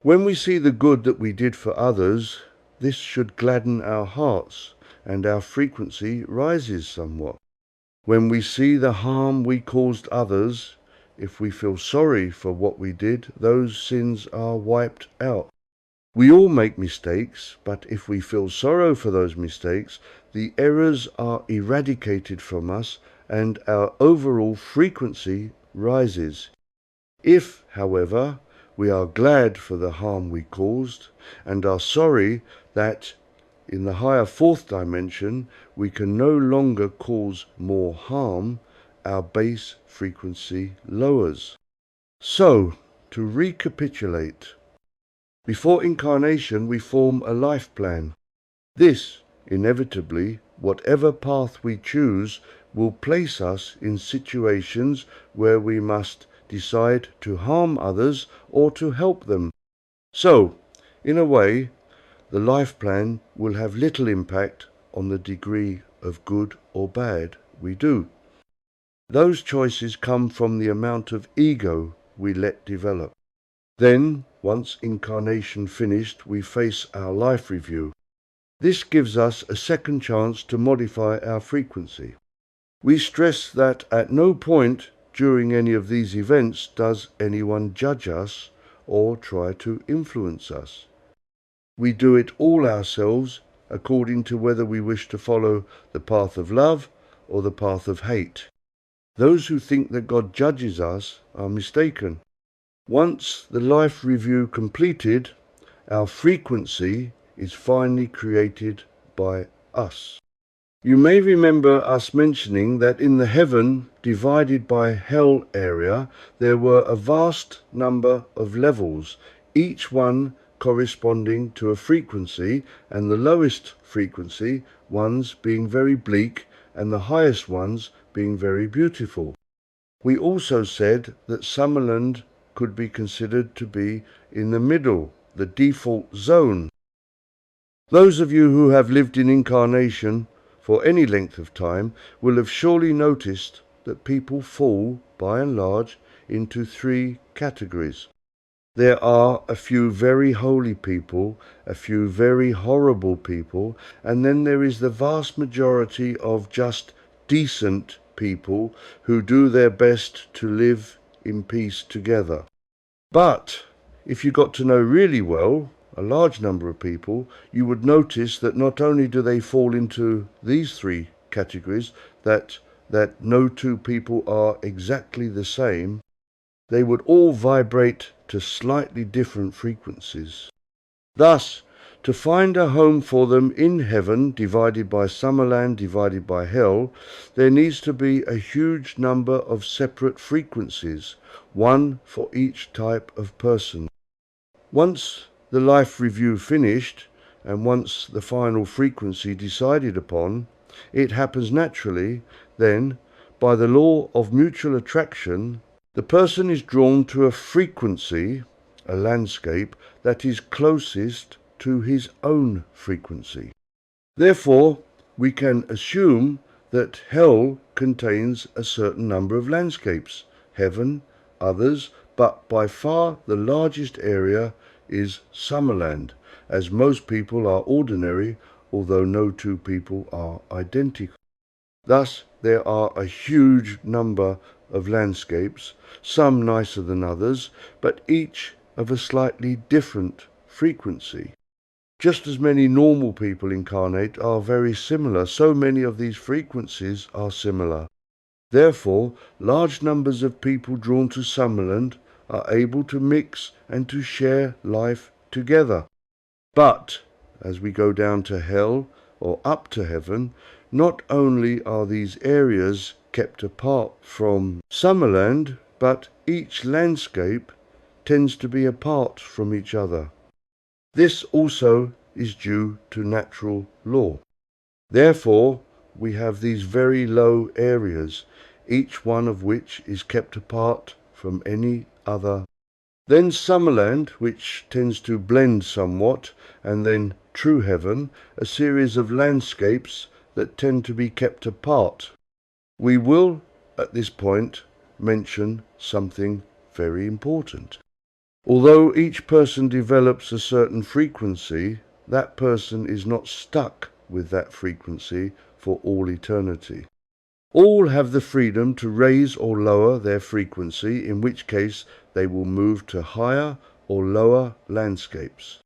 A: When we see the good that we did for others, this should gladden our hearts, and our frequency rises somewhat. When we see the harm we caused others, if we feel sorry for what we did, those sins are wiped out. We all make mistakes, but if we feel sorrow for those mistakes, the errors are eradicated from us and our overall frequency rises. If, however, we are glad for the harm we caused and are sorry that in the higher fourth dimension we can no longer cause more harm, our base frequency lowers. So, to recapitulate, before incarnation we form a life plan. This, inevitably, whatever path we choose, will place us in situations where we must decide to harm others or to help them. So, in a way, the life plan will have little impact on the degree of good or bad we do. Those choices come from the amount of ego we let develop. Then, once incarnation finished, we face our life review. This gives us a second chance to modify our frequency. We stress that at no point during any of these events does anyone judge us or try to influence us. We do it all ourselves according to whether we wish to follow the path of love or the path of hate. Those who think that God judges us are mistaken. Once the life review completed, our frequency is finally created by us. You may remember us mentioning that in the heaven divided by hell area there were a vast number of levels, each one corresponding to a frequency, and the lowest frequency ones being very bleak and the highest ones being very beautiful. We also said that Summerland could be considered to be in the middle, the default zone. Those of you who have lived in incarnation for any length of time will have surely noticed that people fall, by and large, into three categories. There are a few very holy people, a few very horrible people, and then there is the vast majority of just decent people who do their best to live in peace together. But if you got to know really well a large number of people, you would notice that not only do they fall into these three categories, that no two people are exactly the same, they would all vibrate to slightly different frequencies. Thus, to find a home for them in heaven, divided by Summerland, divided by hell, there needs to be a huge number of separate frequencies, one for each type of person. Once the life review finished, and once the final frequency decided upon, it happens naturally, then, by the law of mutual attraction, the person is drawn to a frequency, a landscape, that is closest to his own frequency. Therefore, we can assume that hell contains a certain number of landscapes, heaven, others, but by far the largest area is Summerland, as most people are ordinary, although no two people are identical. Thus, there are a huge number of landscapes, some nicer than others, but each of a slightly different frequency. Just as many normal people incarnate are very similar, so many of these frequencies are similar. Therefore, large numbers of people drawn to Summerland are able to mix and to share life together. But, as we go down to hell or up to heaven, not only are these areas kept apart from Summerland, but each landscape tends to be apart from each other. This also is due to natural law. Therefore, we have these very low areas, each one of which is kept apart from any other. Then Summerland, which tends to blend somewhat, and then true heaven, a series of landscapes that tend to be kept apart. We will, at this point, mention something very important. Although each person develops a certain frequency, that person is not stuck with that frequency for all eternity. All have the freedom to raise or lower their frequency, in which case they will move to higher or lower landscapes.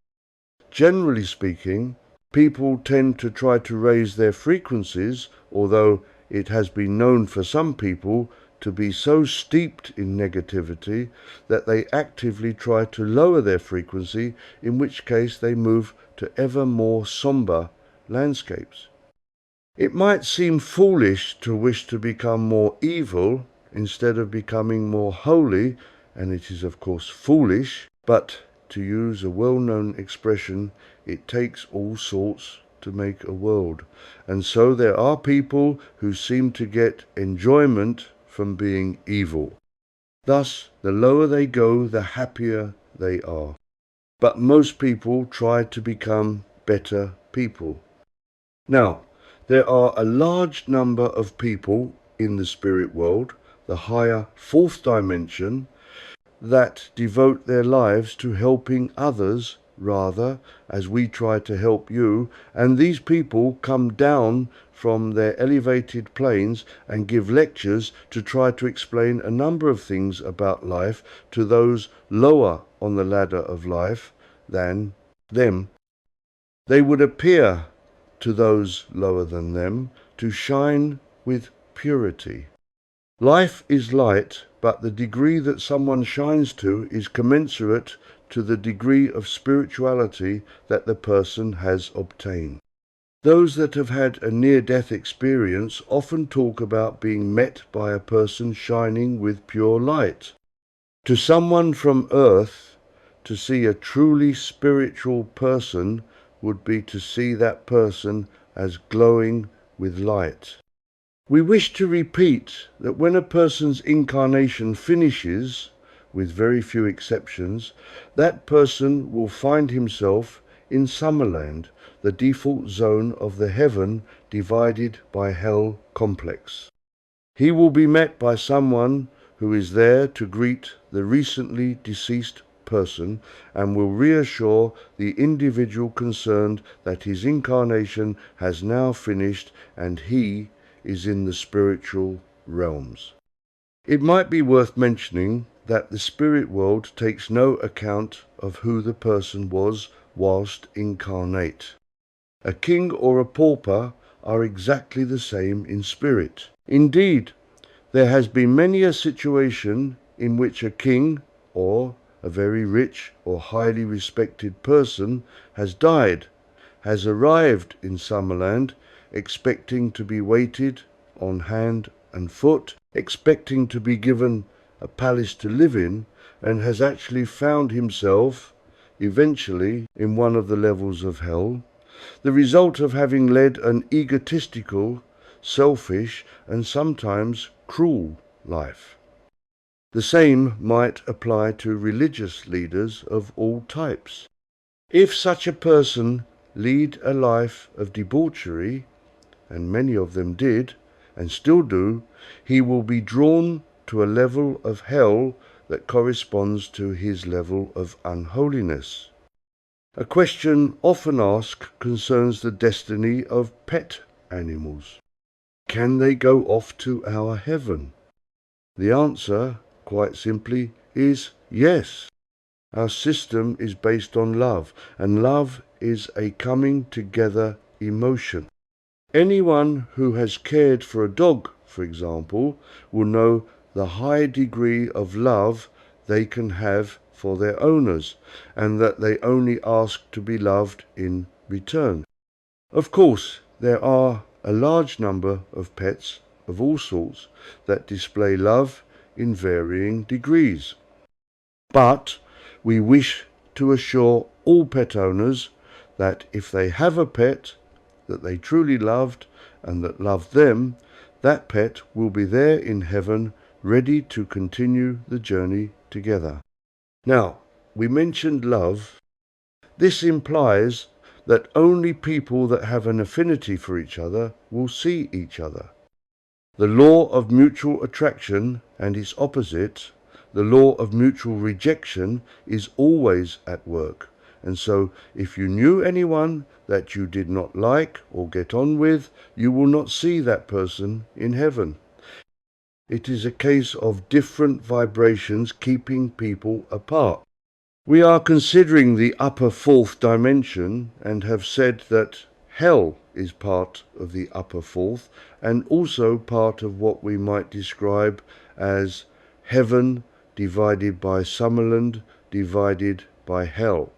A: Generally speaking, people tend to try to raise their frequencies, although it has been known for some people to be so steeped in negativity that they actively try to lower their frequency, in which case they move to ever more somber landscapes. It might seem foolish to wish to become more evil instead of becoming more holy, and it is of course foolish, but to use a well-known expression, it takes all sorts to make a world. And so there are people who seem to get enjoyment from being evil. Thus, the lower they go, the happier they are. But most people try to become better people. Now, there are a large number of people in the spirit world, the higher fourth dimension, that devote their lives to helping others rather, as we try to help you, and these people come down from their elevated planes and give lectures to try to explain a number of things about life to those lower on the ladder of life than them. They would appear to those lower than them to shine with purity. Life is light, but the degree that someone shines to is commensurate to the degree of spirituality that the person has obtained. Those that have had a near-death experience often talk about being met by a person shining with pure light. To someone from earth, to see a truly spiritual person would be to see that person as glowing with light. We wish to repeat that when a person's incarnation finishes, with very few exceptions, that person will find himself in Summerland, the default zone of the heaven divided by hell complex. He will be met by someone who is there to greet the recently deceased person and will reassure the individual concerned that his incarnation has now finished and he is in the spiritual realms. It might be worth mentioning that the spirit world takes no account of who the person was whilst incarnate. A king or a pauper are exactly the same in spirit. Indeed, there has been many a situation in which a king or a very rich or highly respected person has died, has arrived in Summerland, expecting to be waited on hand and foot, expecting to be given a palace to live in, and has actually found himself eventually in one of the levels of hell, the result of having led an egotistical, selfish, and sometimes cruel life. The same might apply to religious leaders of all types. If such a person lead a life of debauchery, and many of them did, and still do, he will be drawn to a level of hell that corresponds to his level of unholiness. A question often asked concerns the destiny of pet animals. can they go off to our heaven? The answer, quite simply, is yes. Our system is based on love, and love is a coming together emotion. Anyone who has cared for a dog, for example, will know the high degree of love they can have for their owners, and that they only ask to be loved in return. Of course, there are a large number of pets of all sorts that display love in varying degrees. But we wish to assure all pet owners that if they have a pet that they truly loved and that loved them, that pet will be there in heaven ready to continue the journey together. Now, we mentioned love. This implies that only people that have an affinity for each other will see each other. The law of mutual attraction and its opposite, the law of mutual rejection, is always at work. And so, if you knew anyone that you did not like or get on with, you will not see that person in heaven. It is a case of different vibrations keeping people apart. We are considering the upper fourth dimension and have said that hell is part of the upper fourth and also part of what we might describe as heaven divided by Summerland divided by hell.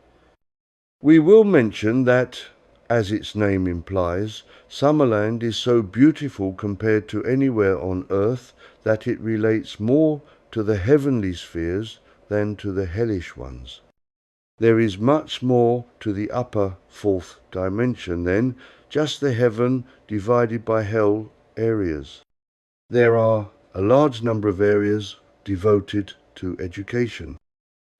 A: We will mention that, as its name implies, Summerland is so beautiful compared to anywhere on earth that it relates more to the heavenly spheres than to the hellish ones. There is much more to the upper fourth dimension than just the heaven divided by hell areas. There are a large number of areas devoted to education.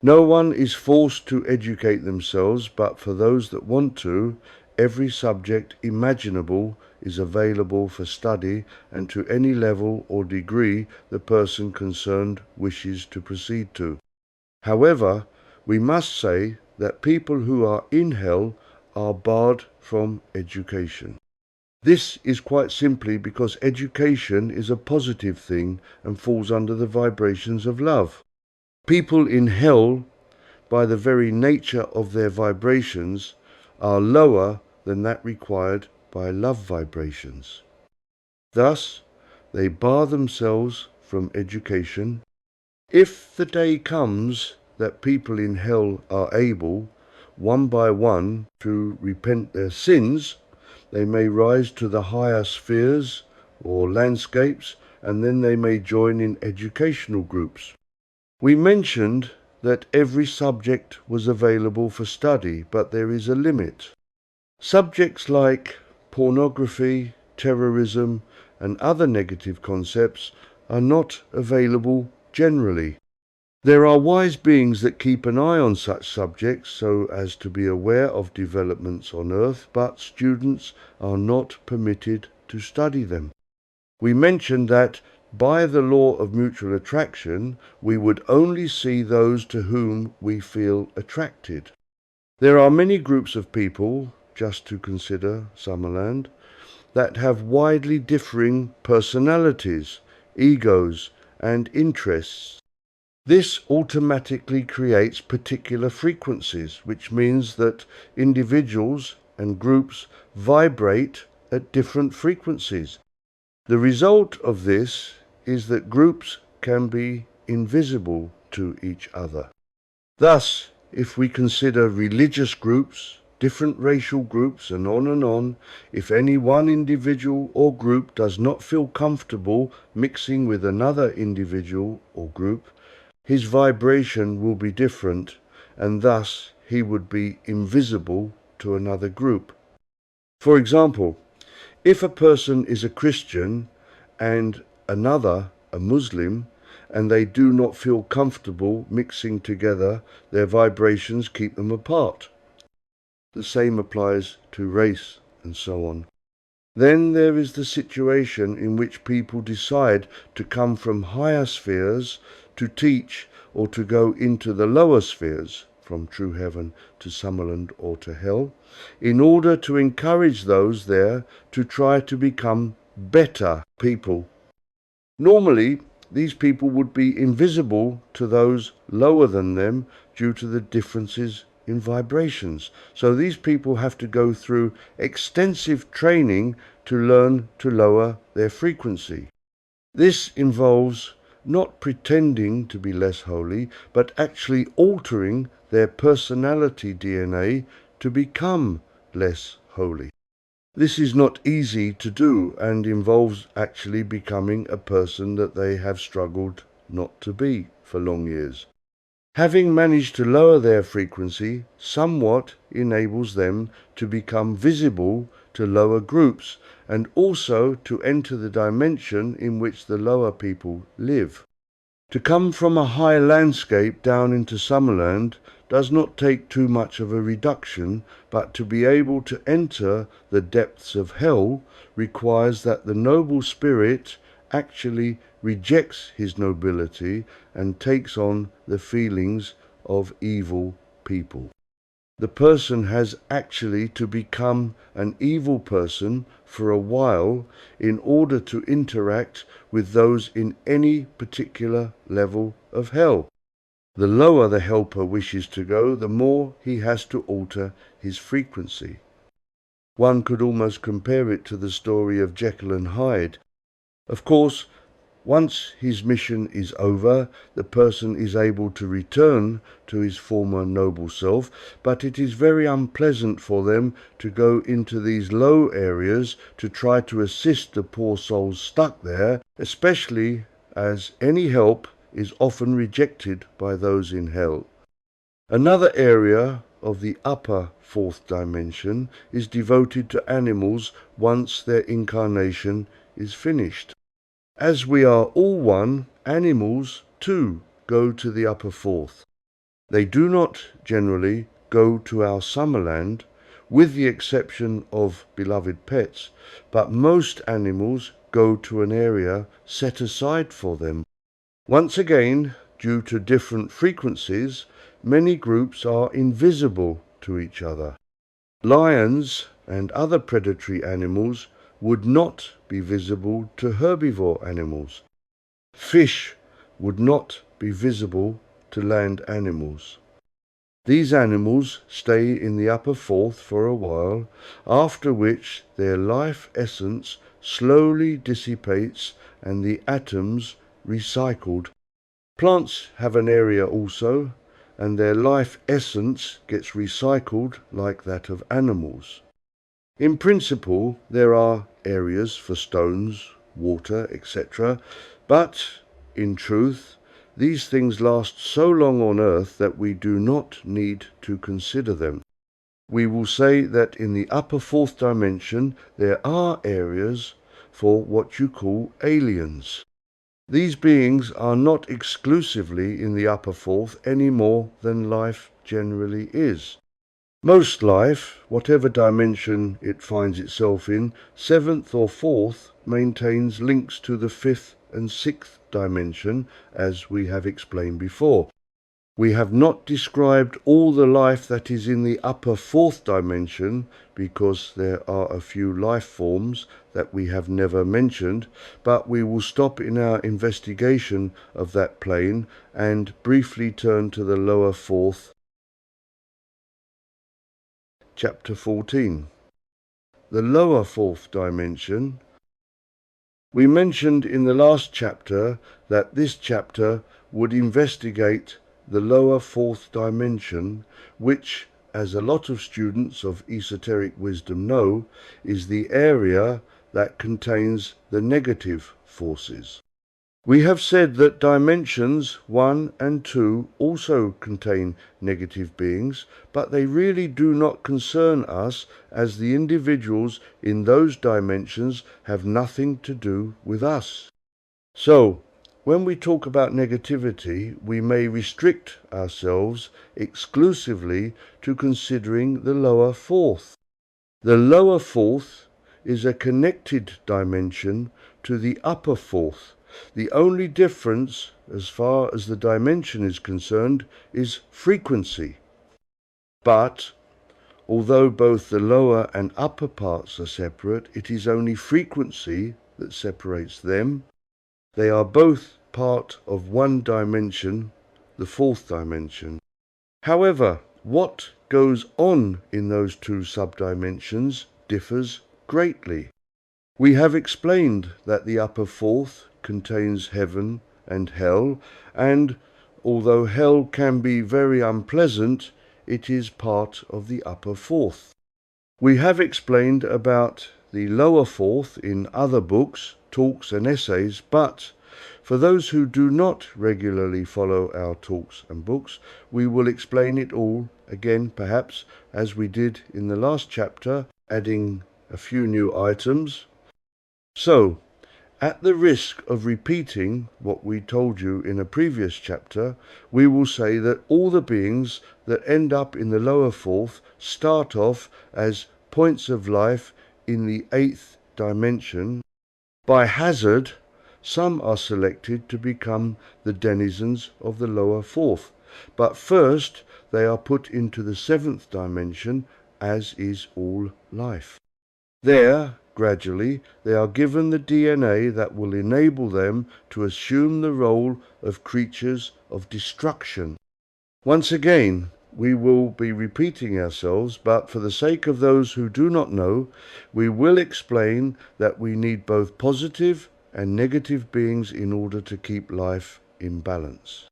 A: No one is forced to educate themselves, but for those that want to, every subject imaginable is available for study and to any level or degree the person concerned wishes to proceed to. However, we must say that people who are in hell are barred from education. This is quite simply because education is a positive thing and falls under the vibrations of love. People in hell, by the very nature of their vibrations, are lower than that required by love vibrations. Thus, they bar themselves from education. If the day comes that people in hell are able, one by one, to repent their sins, they may rise to the higher spheres or landscapes, and then they may join in educational groups. We mentioned that every subject was available for study, but there is a limit. Subjects like pornography, terrorism, and other negative concepts are not available generally. There are wise beings that keep an eye on such subjects so as to be aware of developments on earth, but students are not permitted to study them. We mentioned that by the law of mutual attraction, we would only see those to whom we feel attracted. There are many groups of people, just to consider Summerland, that have widely differing personalities, egos, and interests. This automatically creates particular frequencies, which means that individuals and groups vibrate at different frequencies. The result of this is that groups can be invisible to each other. Thus, if we consider religious groups, different racial groups, and on, if any one individual or group does not feel comfortable mixing with another individual or group, his vibration will be different, and thus he would be invisible to another group. For example, if a person is a Christian and another a Muslim, and they do not feel comfortable mixing together, their vibrations keep them apart. The same applies to race and so on. Then there is the situation in which people decide to come from higher spheres to teach or to go into the lower spheres, from true heaven to Summerland or to hell, in order to encourage those there to try to become better people. Normally, these people would be invisible to those lower than them due to the differences in vibrations. So these people have to go through extensive training to learn to lower their frequency. This involves not pretending to be less holy, but actually altering their personality DNA to become less holy. This is not easy to do and involves actually becoming a person that they have struggled not to be for long years. Having managed to lower their frequency somewhat enables them to become visible to lower groups and also to enter the dimension in which the lower people live. To come from a high landscape down into Summerland does not take too much of a reduction, but to be able to enter the depths of hell requires that the noble spirit actually rejects his nobility and takes on the feelings of evil people. The person has actually to become an evil person for a while in order to interact with those in any particular level of hell. The lower the helper wishes to go, the more he has to alter his frequency. One could almost compare it to the story of Jekyll and Hyde. Of course, once his mission is over, the person is able to return to his former noble self, but it is very unpleasant for them to go into these low areas to try to assist the poor souls stuck there, especially as any help is often rejected by those in hell. Another area of the upper fourth dimension is devoted to animals once their incarnation is finished. As we are all one, animals too go to the upper fourth. They do not generally go to our Summerland, with the exception of beloved pets, but most animals go to an area set aside for them. Once again, due to different frequencies, many groups are invisible to each other. Lions and other predatory animals would not be visible to herbivore animals. Fish would not be visible to land animals. These animals stay in the upper fourth for a while, after which their life essence slowly dissipates and the atoms recycled. Plants have an area also, and their life essence gets recycled like that of animals. In principle, there are areas for stones, water, etc., but in truth, these things last so long on earth that we do not need to consider them. We will say that in the upper fourth dimension there are areas for what you call aliens. These beings are not exclusively in the upper fourth any more than life generally is. Most life, whatever dimension it finds itself in, seventh or fourth, maintains links to the fifth and sixth dimension, as we have explained before. We have not described all the life that is in the upper fourth dimension, because there are a few life forms that we have never mentioned, but we will stop in our investigation of that plane and briefly turn to the lower fourth. Chapter 14. The lower fourth dimension. We mentioned in the last chapter that this chapter would investigate the lower fourth dimension, which, as a lot of students of esoteric wisdom know, is the area that contains the negative forces. We have said that dimensions 1 and 2 also contain negative beings, but they really do not concern us, as the individuals in those dimensions have nothing to do with us. So, when we talk about negativity, we may restrict ourselves exclusively to considering the lower fourth. The lower fourth is a connected dimension to the upper fourth. The only difference, as far as the dimension is concerned, is frequency. But, although both the lower and upper parts are separate, it is only frequency that separates them. They are both part of one dimension, the fourth dimension. However, what goes on in those two subdimensions differs greatly. We have explained that the upper fourth contains heaven and hell, and although hell can be very unpleasant, it is part of the upper fourth. We have explained about the lower fourth in other books, talks and essays, but for those who do not regularly follow our talks and books, we will explain it all again, perhaps, as we did in the last chapter, adding a few new items. So, at the risk of repeating what we told you in a previous chapter, we will say that all the beings that end up in the lower fourth start off as points of life in the eighth dimension. By hazard, some are selected to become the denizens of the lower fourth, but first they are put into the seventh dimension, as is all life. There, gradually, they are given the DNA that will enable them to assume the role of creatures of destruction. Once again, we will be repeating ourselves, but for the sake of those who do not know, we will explain that we need both positive and negative beings in order to keep life in balance.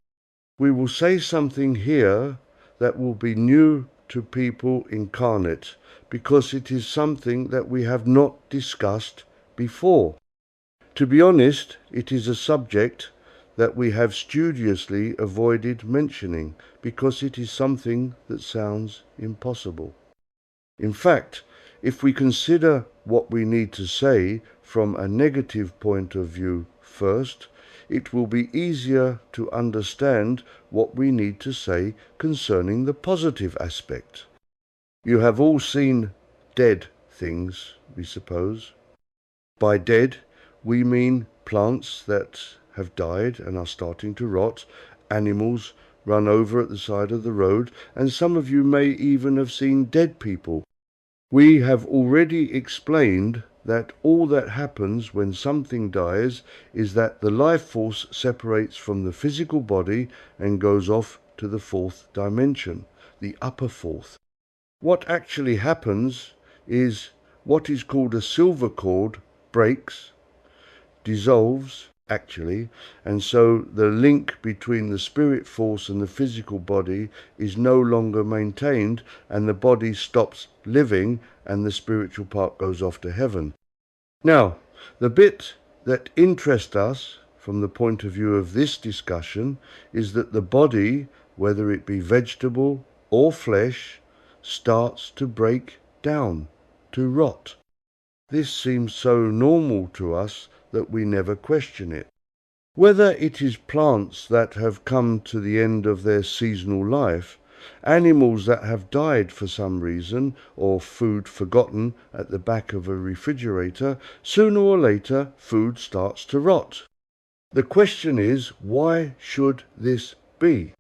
A: We will say something here that will be new to people incarnate, because it is something that we have not discussed before. To be honest, it is a subject that we have studiously avoided mentioning, because it is something that sounds impossible. In fact, if we consider what we need to say from a negative point of view first, it will be easier to understand what we need to say concerning the positive aspect. You have all seen dead things, we suppose. By dead, we mean plants that have died and are starting to rot, animals run over at the side of the road, and some of you may even have seen dead people. We have already explained that all that happens when something dies is that the life force separates from the physical body and goes off to the fourth dimension, the upper fourth. What actually happens is what is called a silver cord breaks, dissolves actually, and so the link between the spirit force and the physical body is no longer maintained, and the body stops living and the spiritual part goes off to heaven. Now, the bit that interests us from the point of view of this discussion is that the body, whether it be vegetable or flesh, starts to break down, to rot. This seems so normal to us that we never question it. Whether it is plants that have come to the end of their seasonal life, animals that have died for some reason, or food forgotten at the back of a refrigerator, sooner or later food starts to rot. The question is, why should this be?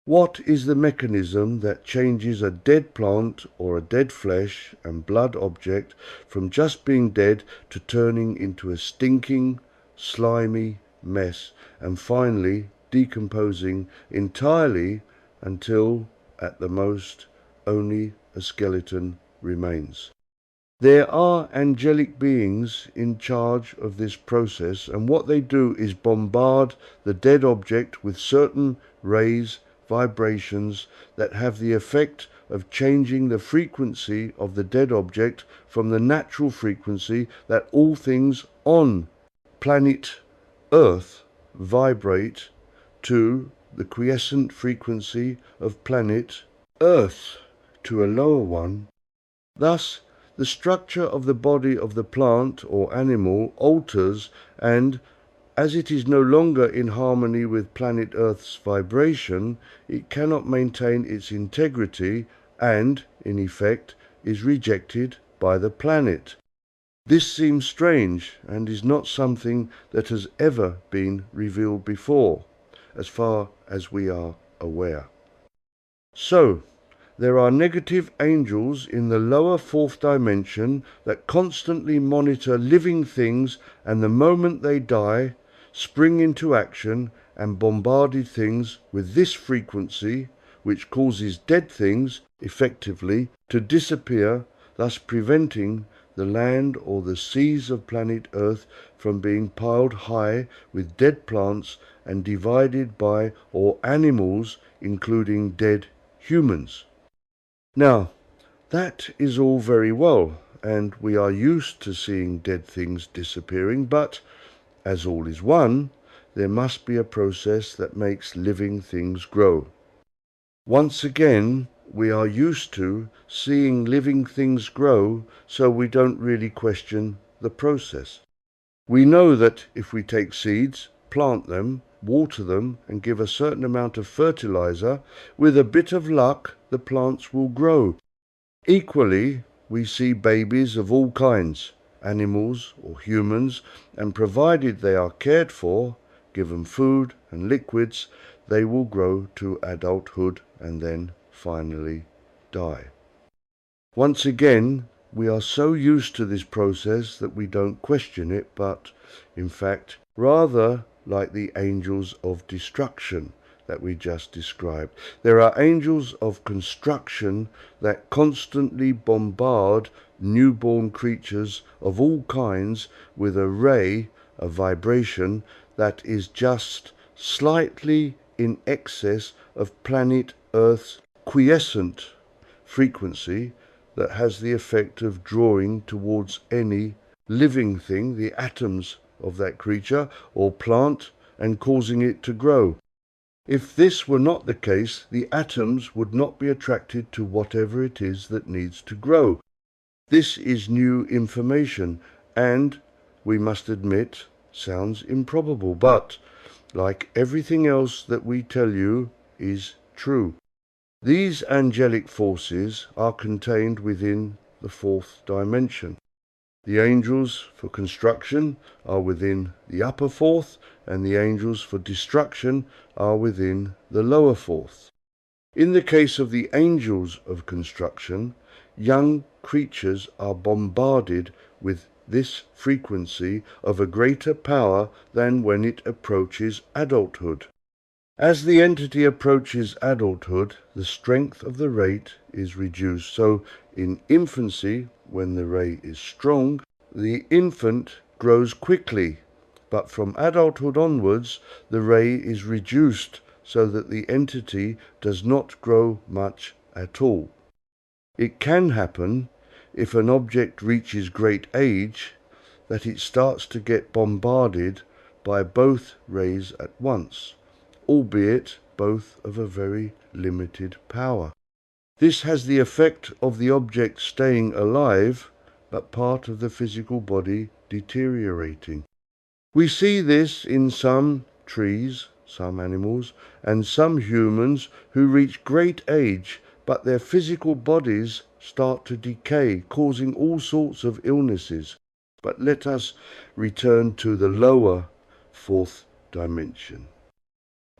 A: What is the mechanism that changes a dead plant or a dead flesh and blood object from just being dead to turning into a stinking, slimy mess and finally decomposing entirely until, at the most, only a skeleton remains? There are angelic beings in charge of this process, and what they do is bombard the dead object with certain rays, vibrations that have the effect of changing the frequency of the dead object from the natural frequency that all things on planet Earth vibrate to the quiescent frequency of planet Earth, to a lower one. Thus, the structure of the body of the plant or animal alters, and as it is no longer in harmony with planet Earth's vibration, it cannot maintain its integrity and, in effect, is rejected by the planet. This seems strange and is not something that has ever been revealed before, as far as we are aware. So, There are negative angels in the lower fourth dimension that constantly monitor living things, and the moment they die, spring into action and bombarded things with this frequency, which causes dead things, effectively, to disappear, thus preventing the land or the seas of planet Earth from being piled high with dead plants and divided by or animals, including dead humans. Now, that is all very well, and we are used to seeing dead things disappearing, but, as all is one, there must be a process that makes living things grow. Once again, we are used to seeing living things grow, so we don't really question the process. We know that if we take seeds, plant them, water them, and give a certain amount of fertilizer, with a bit of luck, the plants will grow. Equally, we see babies of all kinds, animals or humans, and provided they are cared for, given food and liquids, they will grow to adulthood and then finally die. Once again, we are so used to this process that we don't question it, but, in fact, rather like the angels of destruction that we just described. There are angels of construction that constantly bombard newborn creatures of all kinds with a ray, a vibration, that is just slightly in excess of planet Earth's quiescent frequency, that has the effect of drawing towards any living thing, the atoms of that creature or plant, and causing it to grow. If this were not the case, the atoms would not be attracted to whatever it is that needs to grow. This is new information, and, we must admit, sounds improbable, but, like everything else that we tell you, is true. These angelic forces are contained within the fourth dimension. The angels for construction are within the upper fourth, and the angels for destruction are within the lower fourth. In the case of the angels of construction, young creatures are bombarded with this frequency of a greater power than when it approaches adulthood. As the entity approaches adulthood, the strength of the rate is reduced. So in infancy, when the ray is strong, the infant grows quickly, but from adulthood onwards, the ray is reduced so that the entity does not grow much at all. It can happen, if an object reaches great age, that it starts to get bombarded by both rays at once, albeit both of a very limited power. This has the effect of the object staying alive, but part of the physical body deteriorating. We see this in some trees, some animals, and some humans who reach great age, but their physical bodies start to decay, causing all sorts of illnesses. But let us return to the lower fourth dimension.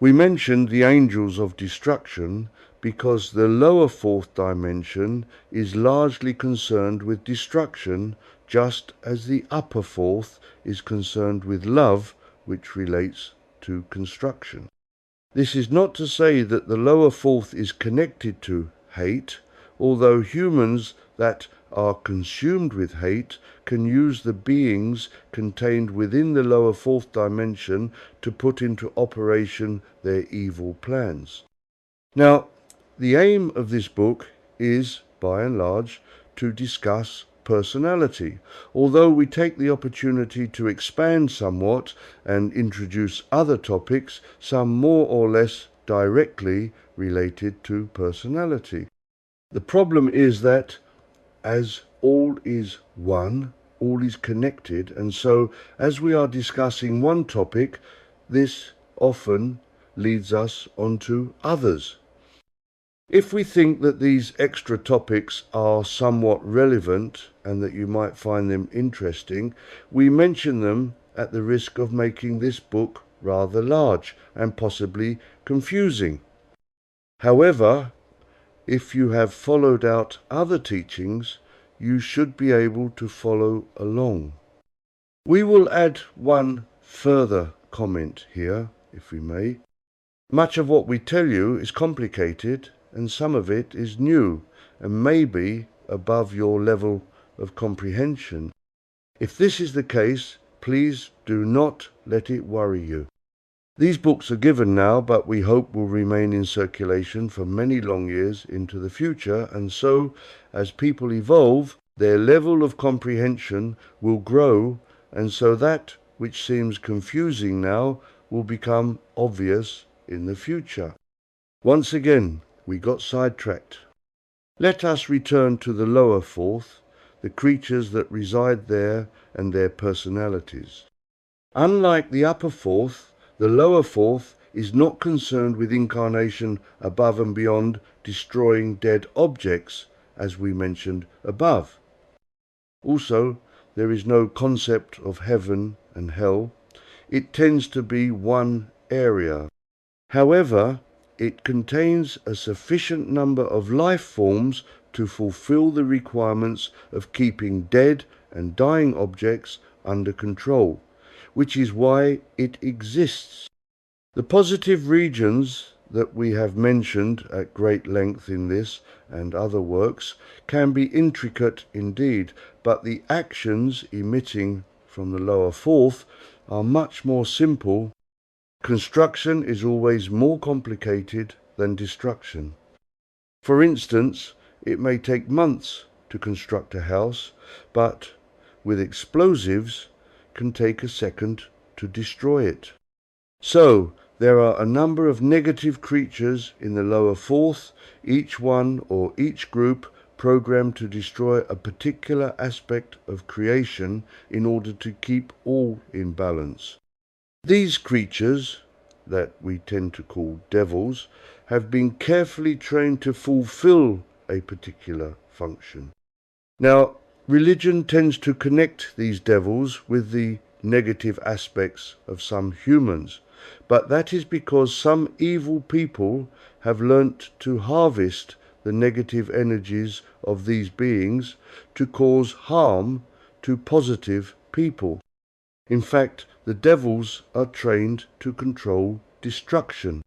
A: We mentioned the angels of destruction because the lower fourth dimension is largely concerned with destruction, just as the upper fourth is concerned with love, which relates to construction. This is not to say that the lower fourth is connected to hate, although humans that are consumed with hate can use the beings contained within the lower fourth dimension to put into operation their evil plans. Now, the aim of this book is, by and large, to discuss personality, although we take the opportunity to expand somewhat and introduce other topics, some more or less directly related to personality. The problem is that, as all is one, all is connected, and so as we are discussing one topic, this often leads us onto others. If we think that these extra topics are somewhat relevant and that you might find them interesting, we mention them at the risk of making this book rather large and possibly confusing. However, if you have followed out other teachings, you should be able to follow along. We will add one further comment here, if we may. Much of what we tell you is complicated, and some of it is new, and maybe above your level of comprehension. If this is the case, please do not let it worry you. These books are given now, but we hope will remain in circulation for many long years into the future, and so, as people evolve, their level of comprehension will grow, and so that which seems confusing now will become obvious in the future. Once again, we got sidetracked. Let us return to the lower fourth, the creatures that reside there and their personalities. Unlike the upper fourth, the lower fourth is not concerned with incarnation above and beyond destroying dead objects, as we mentioned above. Also, there is no concept of heaven and hell. It tends to be one area. However, it contains a sufficient number of life forms to fulfill the requirements of keeping dead and dying objects under control, which is why it exists. The positive regions that we have mentioned at great length in this and other works can be intricate indeed, but the actions emitting from the lower fourth are much more simple. Construction is always more complicated than destruction. For instance, it may take months to construct a house, but with explosives can take a second to destroy it. So, there are a number of negative creatures in the lower fourth, each one or each group programmed to destroy a particular aspect of creation in order to keep all in balance. These creatures, that we tend to call devils, have been carefully trained to fulfill a particular function. Now, religion tends to connect these devils with the negative aspects of some humans, but that is because some evil people have learnt to harvest the negative energies of these beings to cause harm to positive people. In fact, the devils are trained to control destruction.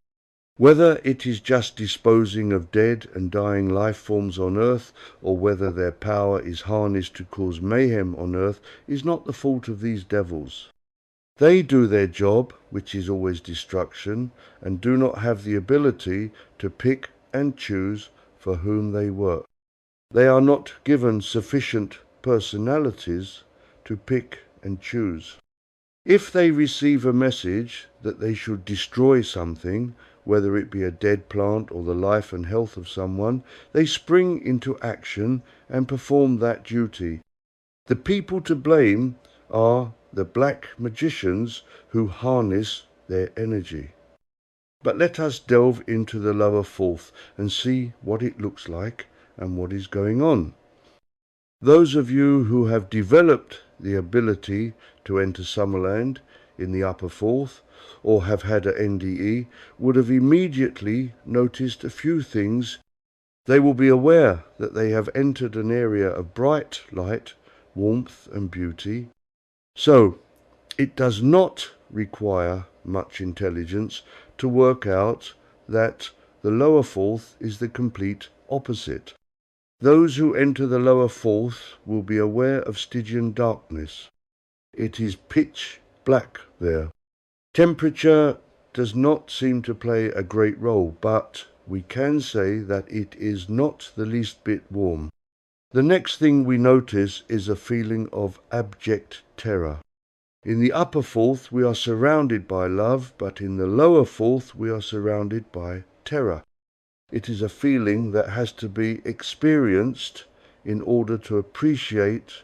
A: Whether it is just disposing of dead and dying life forms on earth, or whether their power is harnessed to cause mayhem on earth, is not the fault of these devils. They do their job, which is always destruction, and do not have the ability to pick and choose for whom they work. They are not given sufficient personalities to pick and choose. If they receive a message that they should destroy something, whether it be a dead plant or the life and health of someone, they spring into action and perform that duty. The people to blame are the black magicians who harness their energy. But let us delve into the lower fourth and see what it looks like and what is going on. Those of you who have developed the ability to enter Summerland in the upper fourth, or have had a NDE, would have immediately noticed a few things. They will be aware that they have entered an area of bright light, warmth and beauty. So, it does not require much intelligence to work out that the lower fourth is the complete opposite. Those who enter the lower fourth will be aware of Stygian darkness. It is pitch black there. Temperature does not seem to play a great role, but we can say that it is not the least bit warm. The next thing we notice is a feeling of abject terror. In the upper fourth we are surrounded by love, but in the lower fourth we are surrounded by terror. It is a feeling that has to be experienced in order to appreciate.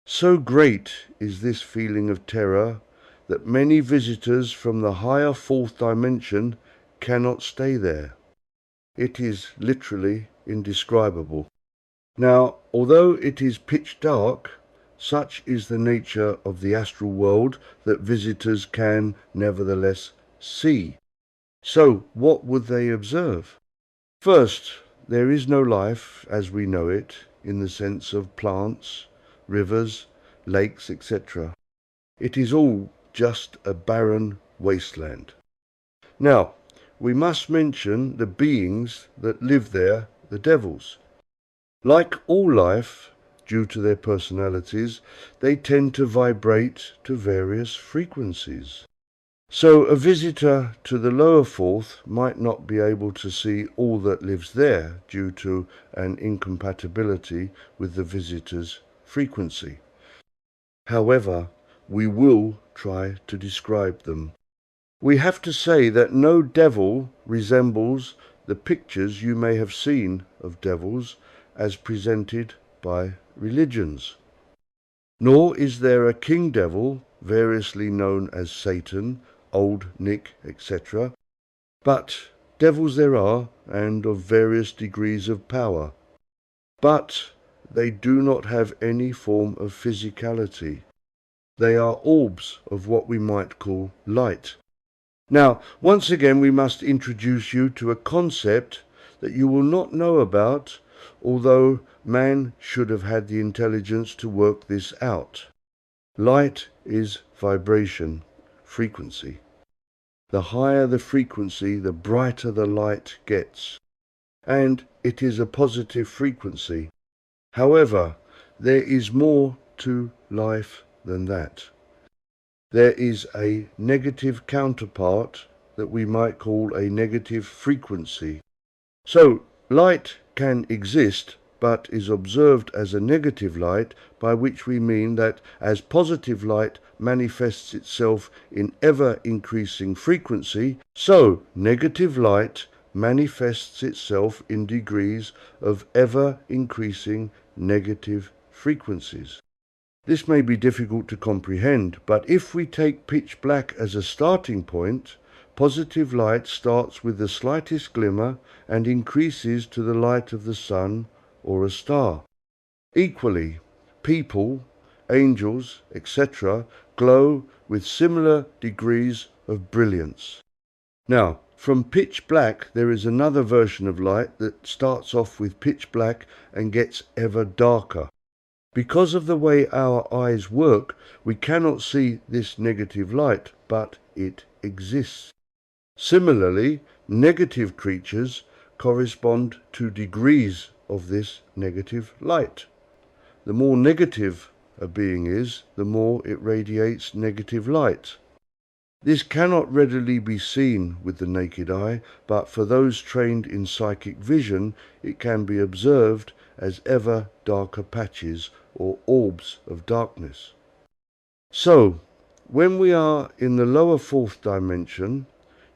A: So great is this feeling of terror that many visitors from the higher fourth dimension cannot stay there. It is literally indescribable. Now, although it is pitch dark, such is the nature of the astral world that visitors can nevertheless see. So, what would they observe? First, there is no life as we know it in the sense of plants, rivers, lakes, etc. It is all just a barren wasteland. Now, we must mention the beings that live there, the devils. Like all life, due to their personalities, they tend to vibrate to various frequencies. So a visitor to the lower fourth might not be able to see all that lives there due to an incompatibility with the visitor's frequency. However, we will try to describe them. We have to say that no devil resembles the pictures you may have seen of devils as presented by religions. Nor is there a king devil, variously known as Satan, Old Nick, etc. But devils there are, and of various degrees of power. But they do not have any form of physicality. They are orbs of what we might call light. Now, once again, we must introduce you to a concept that you will not know about, although man should have had the intelligence to work this out. Light is vibration, frequency. The higher the frequency, the brighter the light gets. And it is a positive frequency. However, there is more to life than that. There is a negative counterpart that we might call a negative frequency. So, light can exist, but is observed as a negative light, by which we mean that as positive light manifests itself in ever-increasing frequency, so negative light manifests itself in degrees of ever-increasing negative frequencies. This may be difficult to comprehend, but if we take pitch black as a starting point, positive light starts with the slightest glimmer and increases to the light of the sun or a star. Equally, people, angels, etc. glow with similar degrees of brilliance. Now, from pitch black there is another version of light that starts off with pitch black and gets ever darker. Because of the way our eyes work, we cannot see this negative light, but it exists. Similarly, negative creatures correspond to degrees of this negative light. The more negative a being is, the more it radiates negative light. This cannot readily be seen with the naked eye, but for those trained in psychic vision, it can be observed as ever darker patches or orbs of darkness. So, when we are in the lower fourth dimension,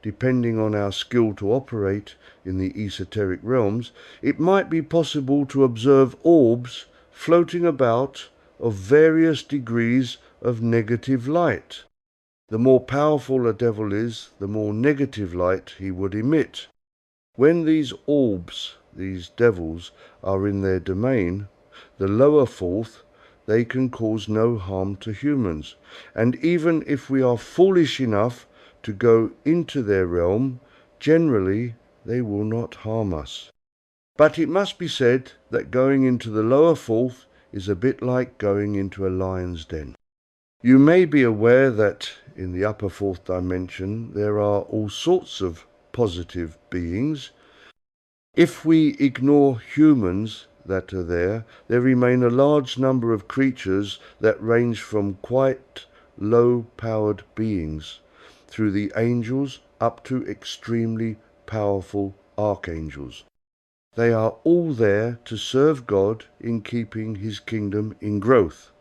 A: depending on our skill to operate in the esoteric realms, it might be possible to observe orbs floating about of various degrees of negative light. The more powerful a devil is, the more negative light he would emit. When these orbs, these devils, are in their domain, the lower fourth, they can cause no harm to humans. And even if we are foolish enough to go into their realm, generally they will not harm us. But it must be said that going into the lower fourth is a bit like going into a lion's den. You may be aware that in the upper fourth dimension there are all sorts of positive beings. If we ignore humans that are there, there remain a large number of creatures that range from quite low-powered beings through the angels up to extremely powerful archangels. They are all there to serve God in keeping his kingdom in growth.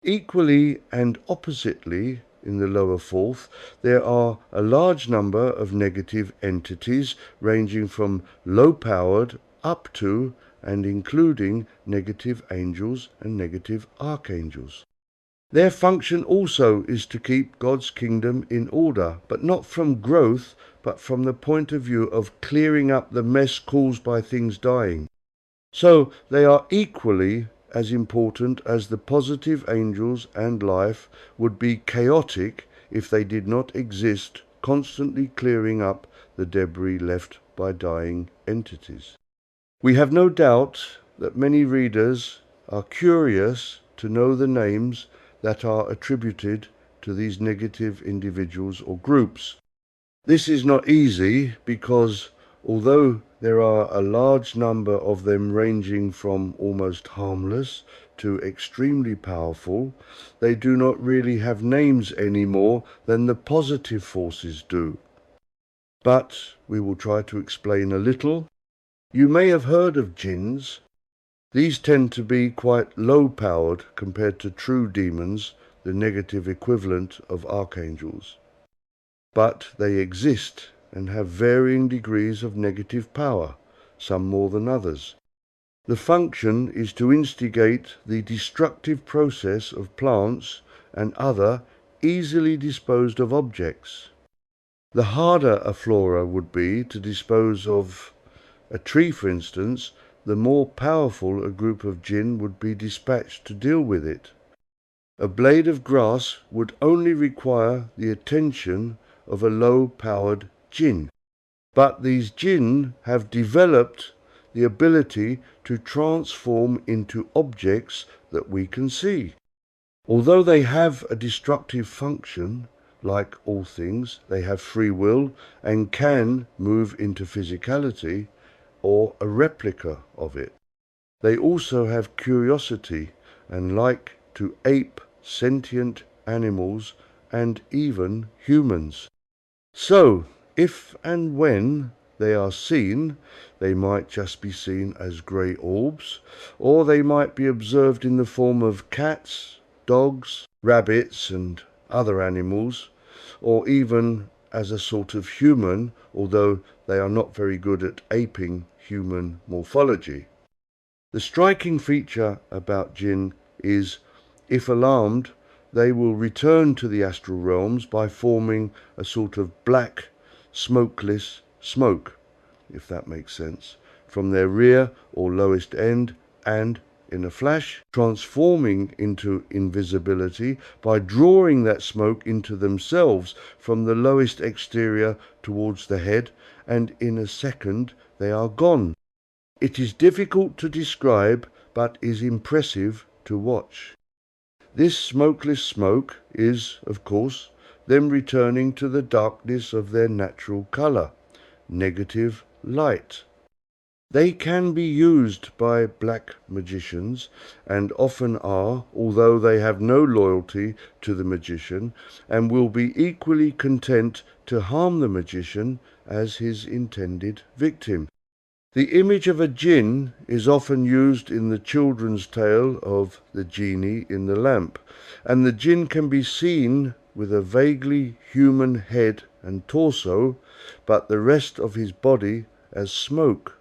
A: Equally and oppositely, in the lower fourth, there are a large number of negative entities ranging from low-powered up to and including negative angels and negative archangels. Their function also is to keep God's kingdom in order, but not from growth, but from the point of view of clearing up the mess caused by things dying. So they are equally as important as the positive angels and life would be chaotic if they did not exist, constantly clearing up the debris left by dying entities. We have no doubt that many readers are curious to know the names that are attributed to these negative individuals or groups. This is not easy because although there are a large number of them ranging from almost harmless to extremely powerful, they do not really have names any more than the positive forces do. But we will try to explain a little. You may have heard of jinns. These tend to be quite low-powered compared to true demons, the negative equivalent of archangels. But they exist and have varying degrees of negative power, some more than others. The function is to instigate the destructive process of plants and other easily disposed of objects. The harder a flora would be to dispose of a tree, for instance, the more powerful a group of jinn would be dispatched to deal with it. A blade of grass would only require the attention of a low-powered jinn. But these jinn have developed the ability to transform into objects that we can see. Although they have a destructive function, like all things, they have free will and can move into physicality or a replica of it. They also have curiosity and like to ape sentient animals and even humans. So, if and when they are seen, they might just be seen as grey orbs, or they might be observed in the form of cats, dogs, rabbits and other animals, or even as a sort of human, although they are not very good at aping human morphology. The striking feature about jinn is, if alarmed, they will return to the astral realms by forming a sort of black, smokeless smoke, if that makes sense, from their rear or lowest end, and, in a flash, transforming into invisibility by drawing that smoke into themselves from the lowest exterior towards the head, and in a second they are gone. It is difficult to describe, but is impressive to watch. This smokeless smoke is, of course, them returning to the darkness of their natural colour, negative light. They can be used by black magicians, and often are, although they have no loyalty to the magician, and will be equally content to harm the magician as his intended victim. The image of a jinn is often used in the children's tale of the genie in the lamp, and the jinn can be seen with a vaguely human head and torso, but the rest of his body as smoke.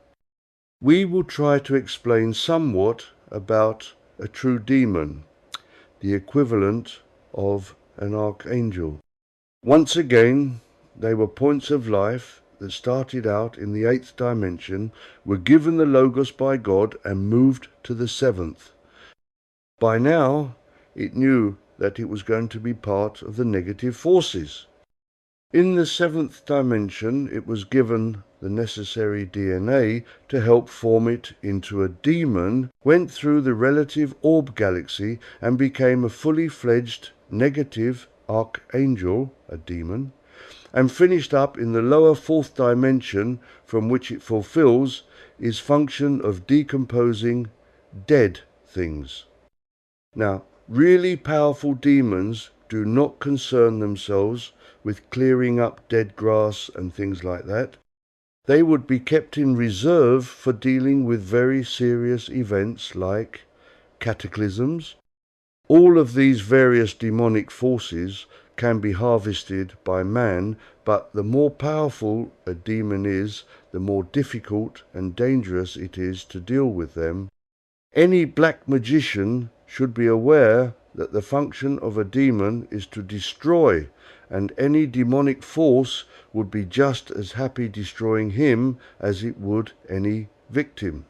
A: We will try to explain somewhat about a true demon, the equivalent of an archangel. Once again, they were points of life that started out in the 8th dimension, were given the Logos by God and moved to the 7th. By now, it knew that it was going to be part of the negative forces. In the 7th dimension, it was given the necessary DNA to help form it into a demon, went through the relative orb galaxy and became a fully fledged negative archangel, a demon, and finished up in the lower 4th dimension, from which it fulfills its function of decomposing dead things. Now, really powerful demons do not concern themselves with clearing up dead grass and things like that. They would be kept in reserve for dealing with very serious events like cataclysms. All of these various demonic forces can be harvested by man, but the more powerful a demon is, the more difficult and dangerous it is to deal with them. Any black magician should be aware that the function of a demon is to destroy, and any demonic force would be just as happy destroying him as it would any victim.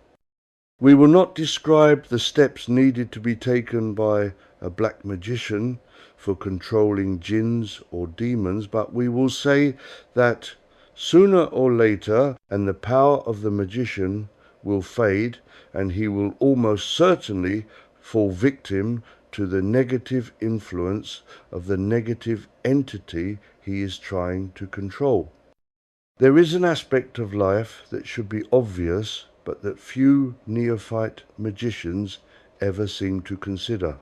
A: We will not describe the steps needed to be taken by a black magician for controlling jinns or demons, but we will say that sooner or later, and the power of the magician will fade, and he will almost certainly fall victim to the negative influence of the negative entity he is trying to control. There is an aspect of life that should be obvious, but that few neophyte magicians ever seem to consider.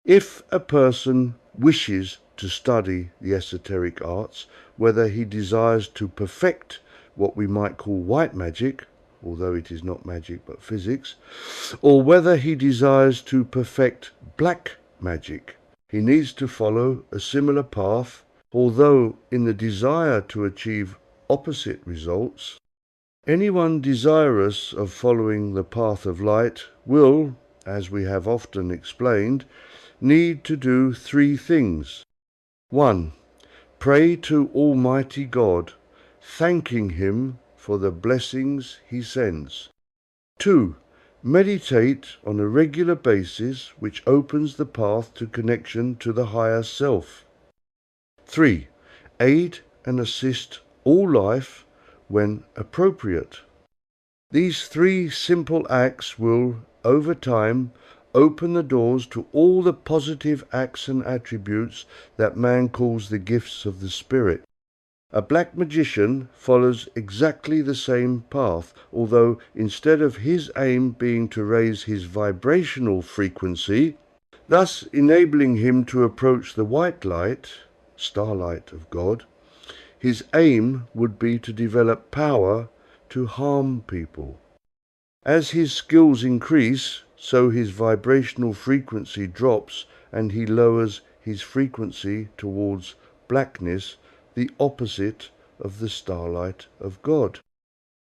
A: If a person wishes to study the esoteric arts, whether he desires to perfect what we might call white magic, although it is not magic but physics, or whether he desires to perfect black magic, he needs to follow a similar path, although in the desire to achieve opposite results. Anyone desirous of following the path of light will, as we have often explained, need to do three things. 1. Pray to Almighty God, thanking Him for the blessings He sends. 2. Meditate on a regular basis, which opens the path to connection to the higher self. 3. Aid and assist all life when appropriate. These three simple acts will, over time, open the doors to all the positive acts and attributes that man calls the gifts of the Spirit. A black magician follows exactly the same path, although instead of his aim being to raise his vibrational frequency, thus enabling him to approach the white light, starlight of God, his aim would be to develop power to harm people. As his skills increase, so his vibrational frequency drops and he lowers his frequency towards blackness, the opposite of the starlight of God.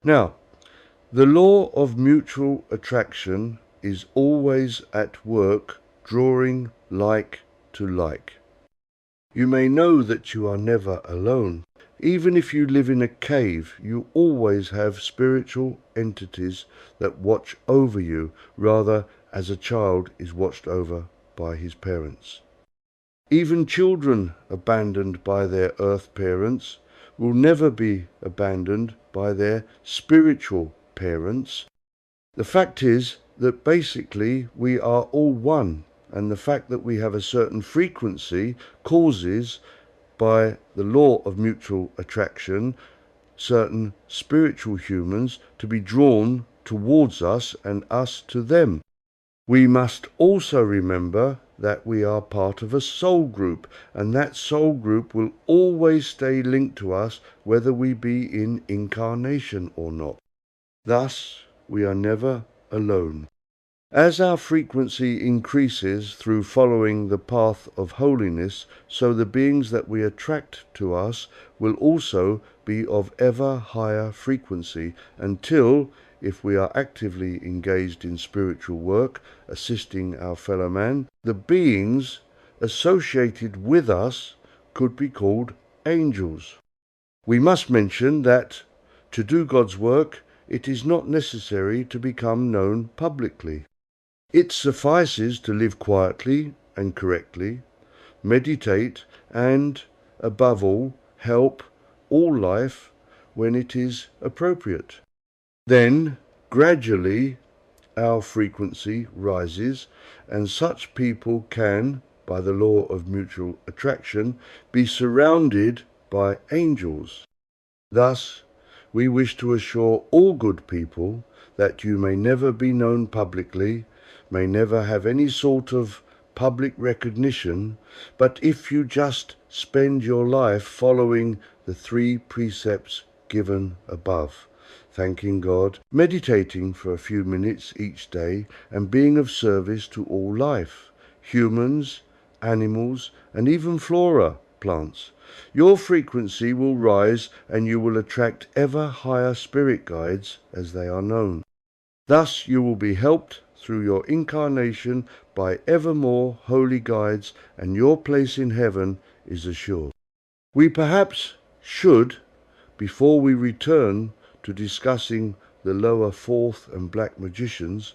A: Now, the law of mutual attraction is always at work, drawing like to like. You may know that you are never alone. Even if you live in a cave, you always have spiritual entities that watch over you, rather as a child is watched over by his parents. Even children abandoned by their earth parents will never be abandoned by their spiritual parents. The fact is that basically we are all one, and the fact that we have a certain frequency causes, by the law of mutual attraction, certain spiritual humans to be drawn towards us and us to them. We must also remember that we are part of a soul group, and that soul group will always stay linked to us whether we be in incarnation or not. Thus, we are never alone. As our frequency increases through following the path of holiness, so the beings that we attract to us will also be of ever higher frequency, until, if we are actively engaged in spiritual work, assisting our fellow man, the beings associated with us could be called angels. We must mention that to do God's work, it is not necessary to become known publicly. It suffices to live quietly and correctly, meditate, and, above all, help all life when it is appropriate. Then, gradually, our frequency rises, and such people can, by the law of mutual attraction, be surrounded by angels. Thus, we wish to assure all good people that you may never be known publicly, may never have any sort of public recognition, but if you just spend your life following the three precepts given above, thanking God, meditating for a few minutes each day, and being of service to all life, humans, animals, and even flora, plants, your frequency will rise and you will attract ever higher spirit guides, as they are known. Thus you will be helped through your incarnation by ever more holy guides, and your place in heaven is assured. We perhaps should, before we return to discussing the lower fourth and black magicians,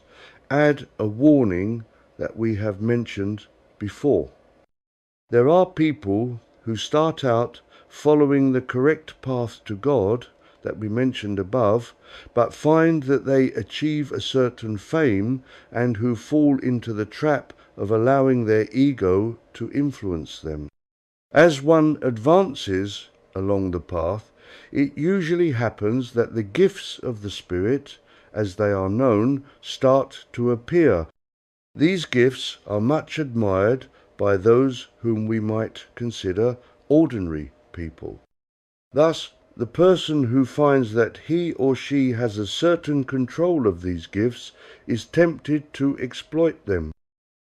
A: add a warning that we have mentioned before. There are people who start out following the correct path to God, that we mentioned above, but find that they achieve a certain fame and who fall into the trap of allowing their ego to influence them. As one advances along the path, it usually happens that the gifts of the Spirit, as they are known, start to appear. These gifts are much admired by those whom we might consider ordinary people. Thus, the person who finds that he or she has a certain control of these gifts is tempted to exploit them.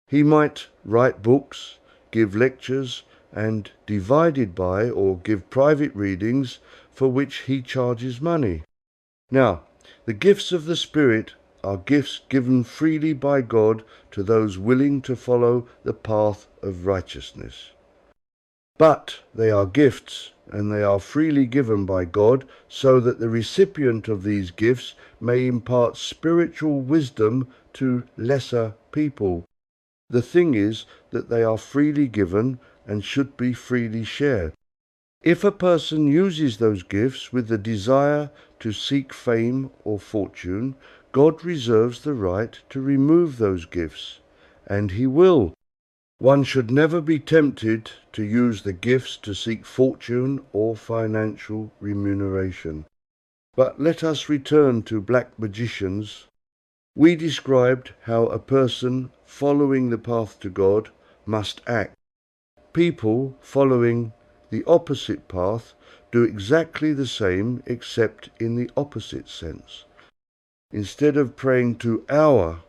A: He might write books, give lectures, and divided by or give private readings for which he charges money. Now, the gifts of the Spirit are gifts given freely by God to those willing to follow the path of righteousness. But they are gifts, and they are freely given by God so that the recipient of these gifts may impart spiritual wisdom to lesser people. The thing is that they are freely given and should be freely shared. If a person uses those gifts with the desire to seek fame or fortune, God reserves the right to remove those gifts, and he will. One should never be tempted to use the gifts to seek fortune or financial remuneration. But let us return to black magicians. We described how a person following the path to God must act. People following the opposite path do exactly the same except in the opposite sense. Instead of praying to our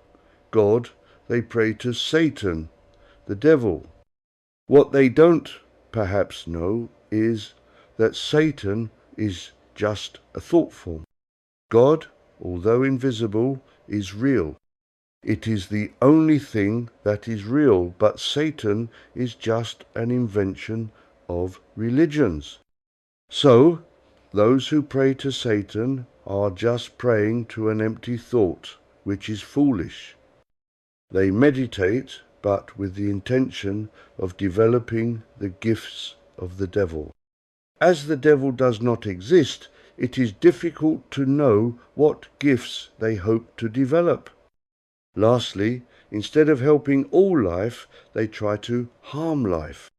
A: God, they pray to Satan, the devil. What they don't perhaps know is that Satan is just a thought form. God, although invisible, is real. It is the only thing that is real, but Satan is just an invention of religions. So, those who pray to Satan are just praying to an empty thought, which is foolish. They meditate, but with the intention of developing the gifts of the devil. As the devil does not exist, it is difficult to know what gifts they hope to develop. Lastly, instead of helping all life, they try to harm life.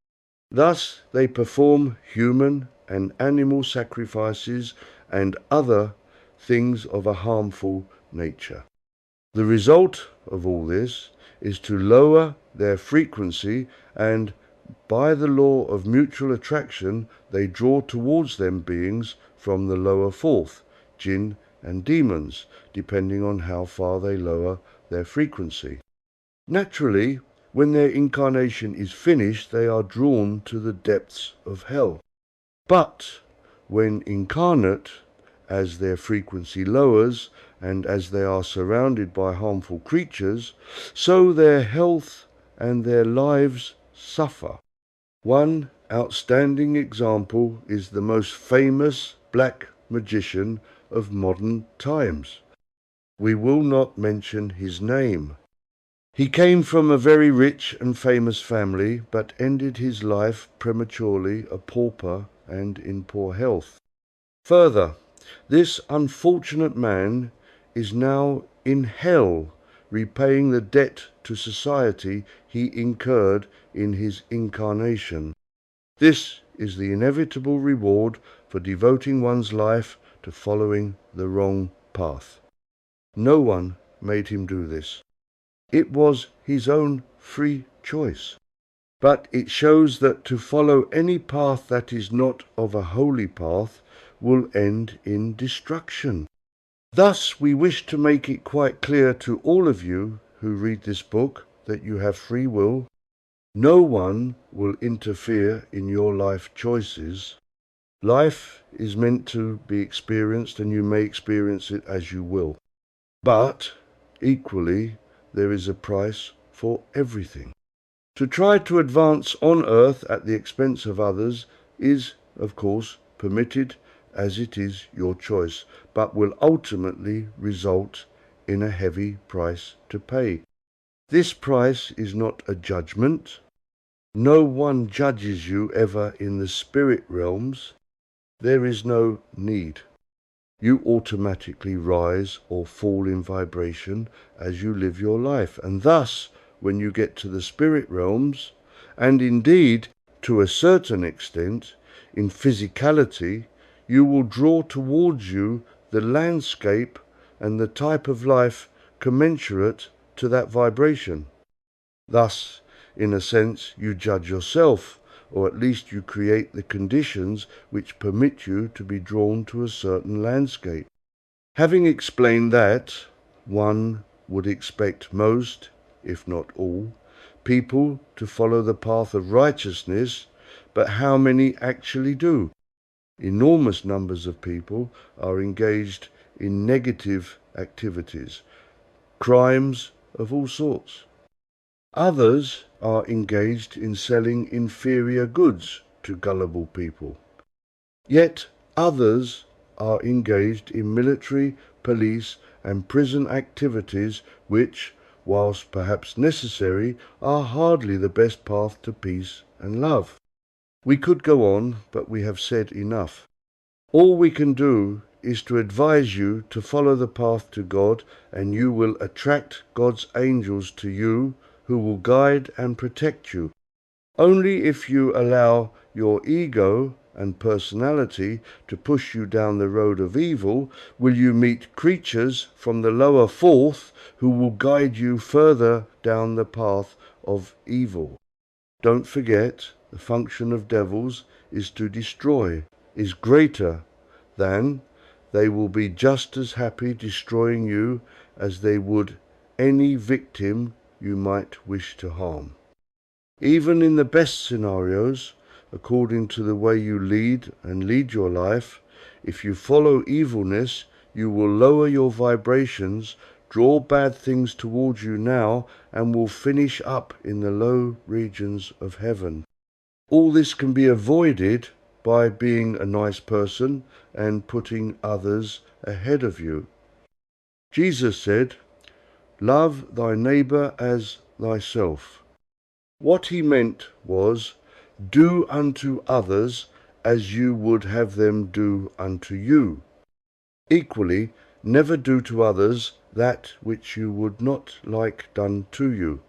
A: Thus, they perform human and animal sacrifices and other things of a harmful nature. The result of all this is to lower their frequency, and by the law of mutual attraction they draw towards them beings from the lower fourth, jinn and demons, depending on how far they lower their frequency. Naturally, when their incarnation is finished, they are drawn to the depths of hell. But when incarnate, as their frequency lowers, and as they are surrounded by harmful creatures, so their health and their lives suffer. One outstanding example is the most famous black magician of modern times. We will not mention his name. He came from a very rich and famous family, but ended his life prematurely, a pauper and in poor health. Further, this unfortunate man is now in hell, repaying the debt to society he incurred in his incarnation. This is the inevitable reward for devoting one's life to following the wrong path. No one made him do this. It was his own free choice. But it shows that to follow any path that is not of a holy path will end in destruction. Thus, we wish to make it quite clear to all of you who read this book that you have free will. No one will interfere in your life choices. Life is meant to be experienced, and you may experience it as you will. But, equally, there is a price for everything. To try to advance on earth at the expense of others is, of course, permitted, as it is your choice, but will ultimately result in a heavy price to pay. This price is not a judgment. No one judges you ever in the spirit realms. There is no need. You automatically rise or fall in vibration as you live your life. And thus, when you get to the spirit realms, and indeed, to a certain extent, in physicality, you will draw towards you the landscape and the type of life commensurate to that vibration. Thus, in a sense, you judge yourself, or at least you create the conditions which permit you to be drawn to a certain landscape. Having explained that, one would expect most, if not all, people to follow the path of righteousness, but how many actually do? Enormous numbers of people are engaged in negative activities, crimes of all sorts. Others are engaged in selling inferior goods to gullible people. Yet others are engaged in military, police and prison activities which, whilst perhaps necessary, are hardly the best path to peace and love. We could go on, but we have said enough. All we can do is to advise you to follow the path to God, and you will attract God's angels to you who will guide and protect you. Only if you allow your ego and personality to push you down the road of evil will you meet creatures from the lower fourth who will guide you further down the path of evil. Don't forget, the function of devils is to destroy, is greater than they will be just as happy destroying you as they would any victim you might wish to harm. Even in the best scenarios, according to the way you lead and lead your life, if you follow evilness, you will lower your vibrations, draw bad things towards you now, and will finish up in the low regions of heaven. All this can be avoided by being a nice person and putting others ahead of you. Jesus said, "Love thy neighbour as thyself." What he meant was, do unto others as you would have them do unto you. Equally, never do to others that which you would not like done to you.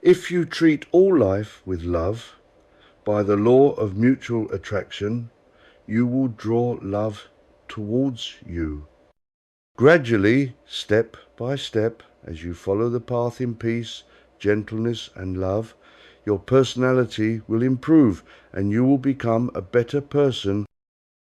A: If you treat all life with love, by the law of mutual attraction, you will draw love towards you. Gradually, step by step, as you follow the path in peace, gentleness and love, your personality will improve and you will become a better person.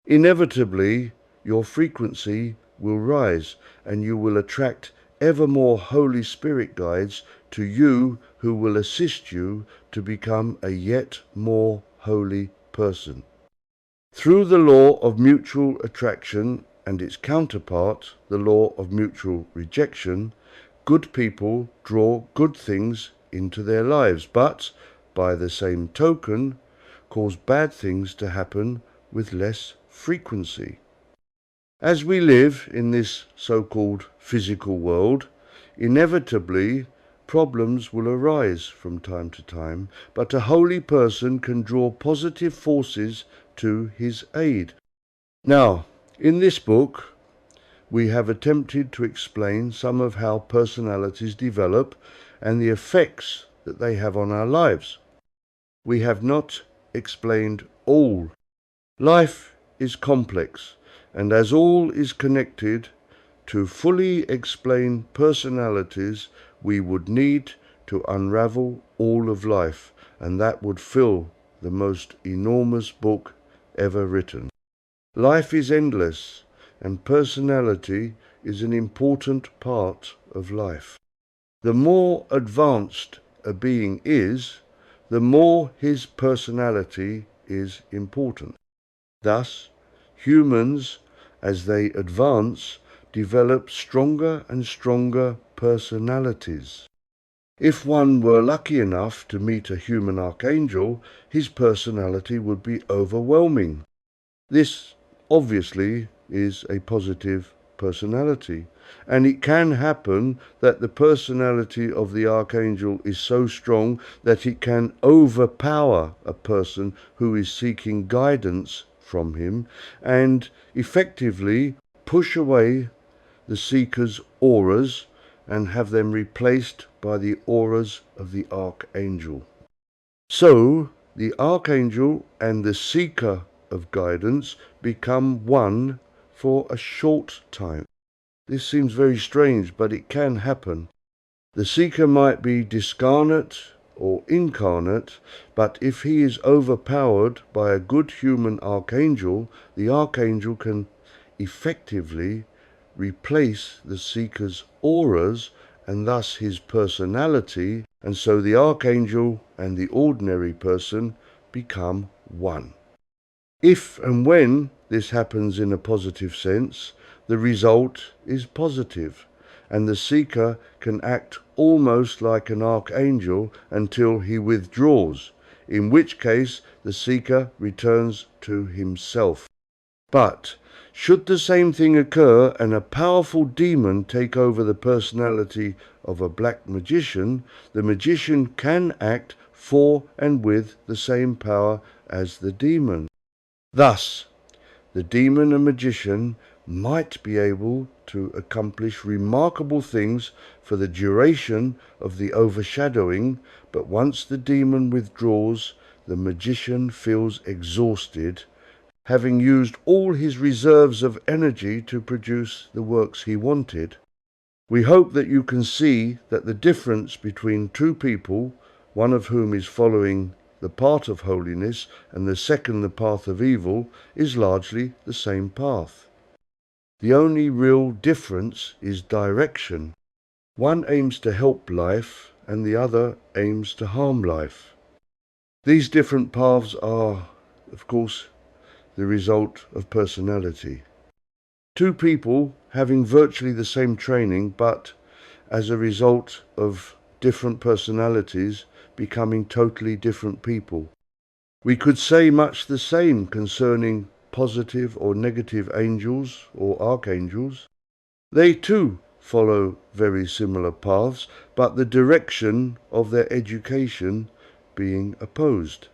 A: Inevitably, your frequency will rise and you will attract ever more Holy Spirit guides to you who will assist you to become a yet more holy person. Through the law of mutual attraction and its counterpart, the law of mutual rejection, good people draw good things into their lives, but, by the same token, cause bad things to happen with less frequency. As we live in this so-called physical world, inevitably problems will arise from time to time, but a holy person can draw positive forces to his aid. Now, in this book, we have attempted to explain some of how personalities develop and the effects that they have on our lives. We have not explained all. Life is complex, and as all is connected, to fully explain personalities, we would need to unravel all of life, and that would fill the most enormous book ever written. Life is endless, and personality is an important part of life. The more advanced a being is, the more his personality is important. Thus, humans, as they advance, develop stronger and stronger personalities. If one were lucky enough to meet a human archangel, his personality would be overwhelming. This obviously is a positive personality, and it can happen that the personality of the archangel is so strong that it can overpower a person who is seeking guidance from him and effectively push away the seeker's auras and have them replaced by the auras of the archangel. So, the archangel and the seeker of guidance become one for a short time. This seems very strange, but it can happen. The seeker might be discarnate or incarnate, but if he is overpowered by a good human archangel, the archangel can effectively replace the seeker's auras and thus his personality, and so the archangel and the ordinary person become one. If and when this happens in a positive sense, the result is positive, and the seeker can act almost like an archangel until he withdraws, in which case the seeker returns to himself. But should the same thing occur and a powerful demon take over the personality of a black magician, the magician can act for and with the same power as the demon. Thus, the demon and magician might be able to accomplish remarkable things for the duration of the overshadowing, but once the demon withdraws, the magician feels exhausted, having used all his reserves of energy to produce the works he wanted. We hope that you can see that the difference between two people, one of whom is following the path of holiness and the second the path of evil, is largely the same path. The only real difference is direction. One aims to help life and the other aims to harm life. These different paths are, of course, the result of personality. Two people having virtually the same training, but as a result of different personalities, becoming totally different people. We could say much the same concerning positive or negative angels or archangels. They too follow very similar paths, but the direction of their education being opposed.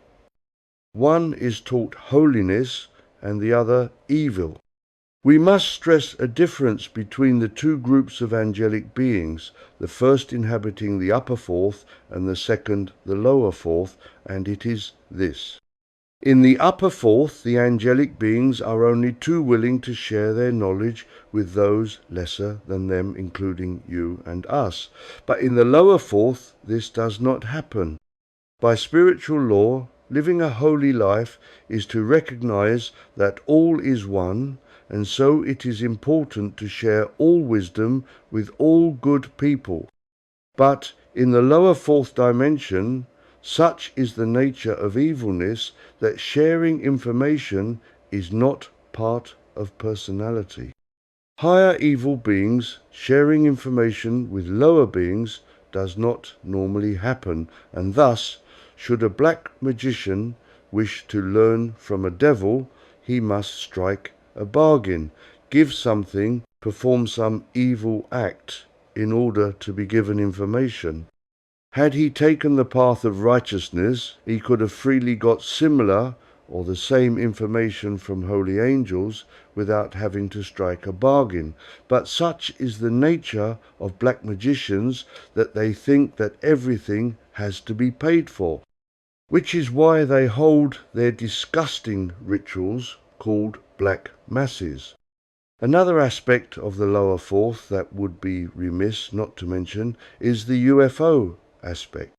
A: One is taught holiness and the other evil. We must stress a difference between the two groups of angelic beings, the first inhabiting the upper fourth and the second the lower fourth, and it is this. In the upper fourth, the angelic beings are only too willing to share their knowledge with those lesser than them, including you and us. But in the lower fourth, this does not happen. By spiritual law, living a holy life is to recognize that all is one, and so it is important to share all wisdom with all good people. But in the lower fourth dimension, such is the nature of evilness that sharing information is not part of personality. Higher evil beings sharing information with lower beings does not normally happen, and thus, should a black magician wish to learn from a devil, he must strike a bargain, give something, perform some evil act in order to be given information. Had he taken the path of righteousness, he could have freely got similar or the same information from holy angels without having to strike a bargain. But such is the nature of black magicians that they think that everything has to be paid for, which is why they hold their disgusting rituals called black masses. Another aspect of the lower fourth that would be remiss not to mention is the UFO aspect.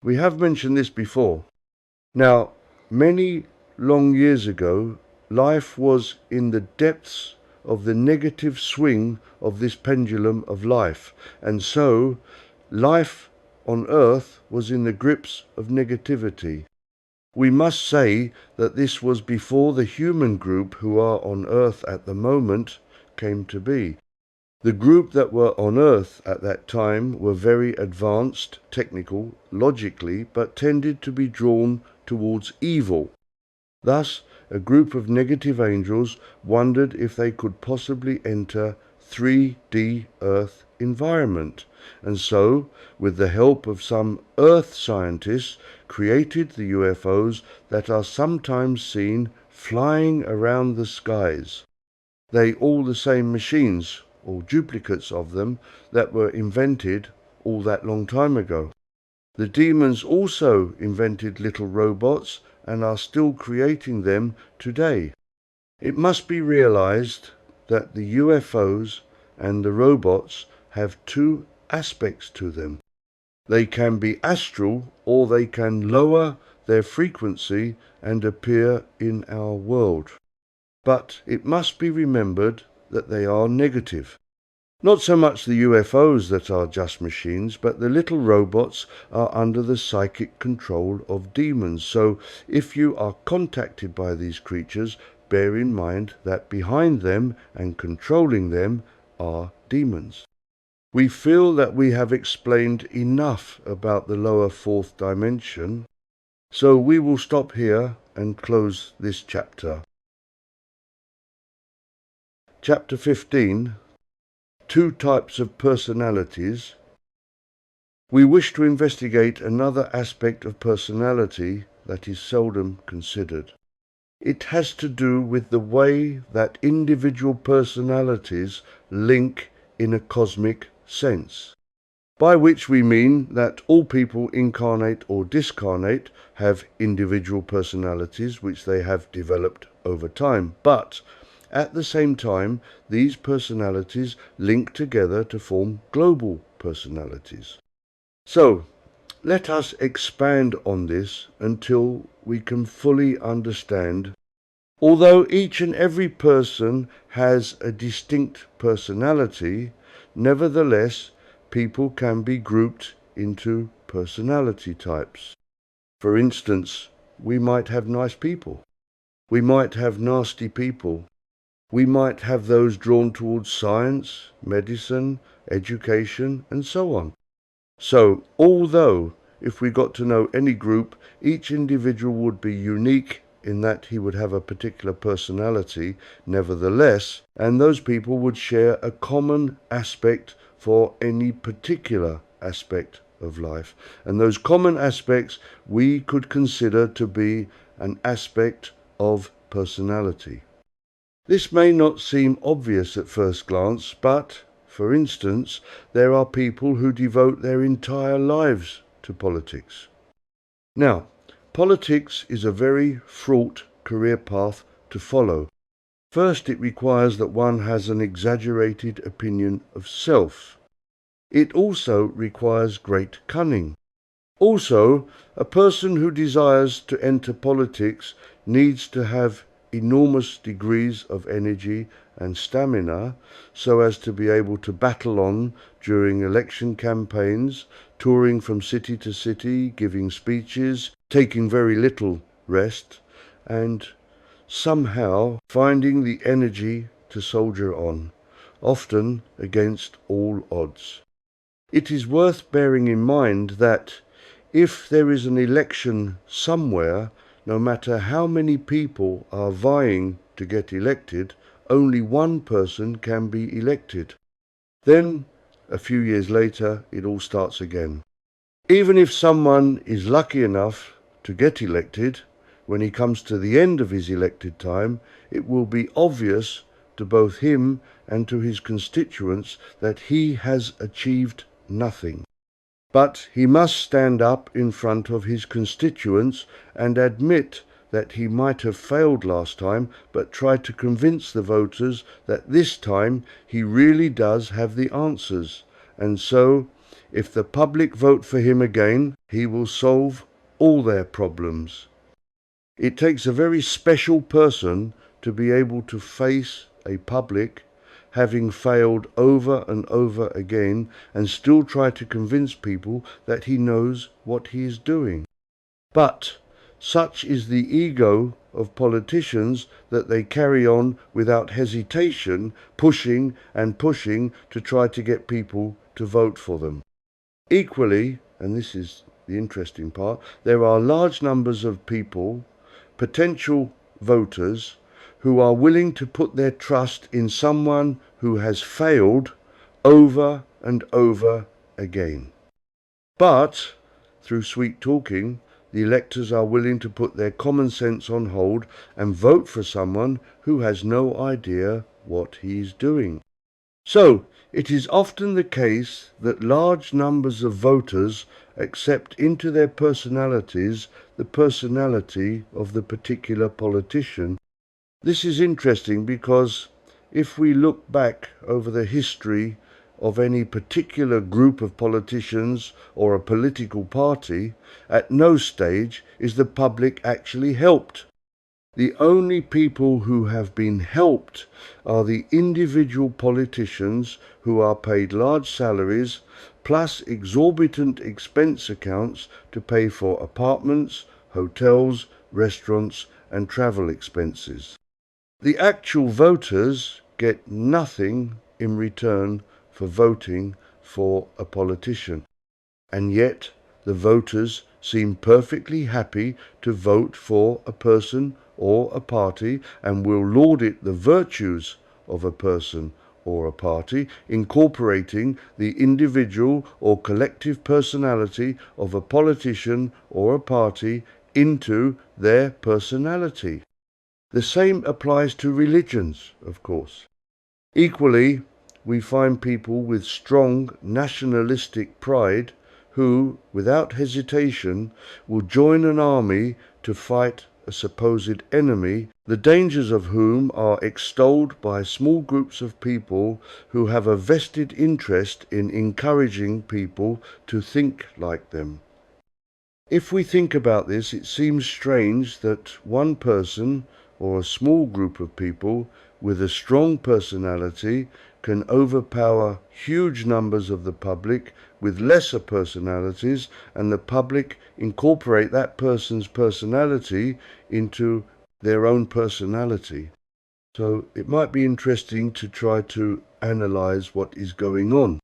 A: We have mentioned this before. Now, many long years ago, life was in the depths of the negative swing of this pendulum of life, and so life on earth was in the grips of negativity. We must say that this was before the human group who are on earth at the moment came to be. The group that were on earth at that time were very advanced, technical, logically, but tended to be drawn towards evil. Thus, a group of negative angels wondered if they could possibly enter 3D Earth environment, and so, with the help of some Earth scientists, created the UFOs that are sometimes seen flying around the skies. they all the same machines, or duplicates of them, that were invented all that long time ago. The demons also invented little robots and are still creating them today. It must be realized that the UFOs and the robots have two aspects to them. They can be astral, or they can lower their frequency and appear in our world. But it must be remembered that they are negative. Not so much the UFOs that are just machines, but the little robots are under the psychic control of demons. So if you are contacted by these creatures, bear in mind that behind them and controlling them are demons. We feel that we have explained enough about the lower fourth dimension, so we will stop here and close this chapter. Chapter 15. Two types of personalities. We wish to investigate another aspect of personality that is seldom considered. It has to do with the way that individual personalities link in a cosmic sense, by which we mean that all people, incarnate or discarnate, have individual personalities which they have developed over time, but at the same time these personalities link together to form global personalities. So let us expand on this until we can fully understand. Although each and every person has a distinct personality, nevertheless people can be grouped into personality types. For instance, we might have nice people. We might have nasty people. We might have those drawn towards science, medicine, education, and so on. So, although if we got to know any group, each individual would be unique in that he would have a particular personality, nevertheless, and those people would share a common aspect for any particular aspect of life. And those common aspects we could consider to be an aspect of personality. This may not seem obvious at first glance, but, for instance, there are people who devote their entire lives to politics. Now, politics is a very fraught career path to follow. First, it requires that one has an exaggerated opinion of self. It also requires great cunning. Also, a person who desires to enter politics needs to have enormous degrees of energy and stamina so as to be able to battle on during election campaigns, touring from city to city, giving speeches, taking very little rest, and somehow finding the energy to soldier on, often against all odds. It is worth bearing in mind that if there is an election somewhere, no matter how many people are vying to get elected, only one person can be elected. Then, a few years later, it all starts again. Even if someone is lucky enough to get elected, when he comes to the end of his elected time, it will be obvious to both him and to his constituents that he has achieved nothing. But he must stand up in front of his constituents and admit that he might have failed last time, but try to convince the voters that this time he really does have the answers. And so, if the public vote for him again, he will solve all their problems. It takes a very special person to be able to face a public having failed over and over again, and still try to convince people that he knows what he is doing. But such is the ego of politicians that they carry on without hesitation, pushing and pushing to try to get people to vote for them. Equally, and this is the interesting part, there are large numbers of people, potential voters, who are willing to put their trust in someone who has failed over and over again. But, through sweet talking, the electors are willing to put their common sense on hold and vote for someone who has no idea what he's doing. So, it is often the case that large numbers of voters accept into their personalities the personality of the particular politician. This is interesting because if we look back over the history of any particular group of politicians or a political party, at no stage is the public actually helped. The only people who have been helped are the individual politicians who are paid large salaries plus exorbitant expense accounts to pay for apartments, hotels, restaurants and travel expenses. The actual voters get nothing in return for voting for a politician. And yet the voters seem perfectly happy to vote for a person or a party and will laudate the virtues of a person or a party, incorporating the individual or collective personality of a politician or a party into their personality. The same applies to religions, of course. Equally, we find people with strong nationalistic pride who, without hesitation, will join an army to fight a supposed enemy, the dangers of whom are extolled by small groups of people who have a vested interest in encouraging people to think like them. If we think about this, it seems strange that one person or a small group of people with a strong personality can overpower huge numbers of the public with lesser personalities, and the public incorporate that person's personality into their own personality. So it might be interesting to try to analyze what is going on.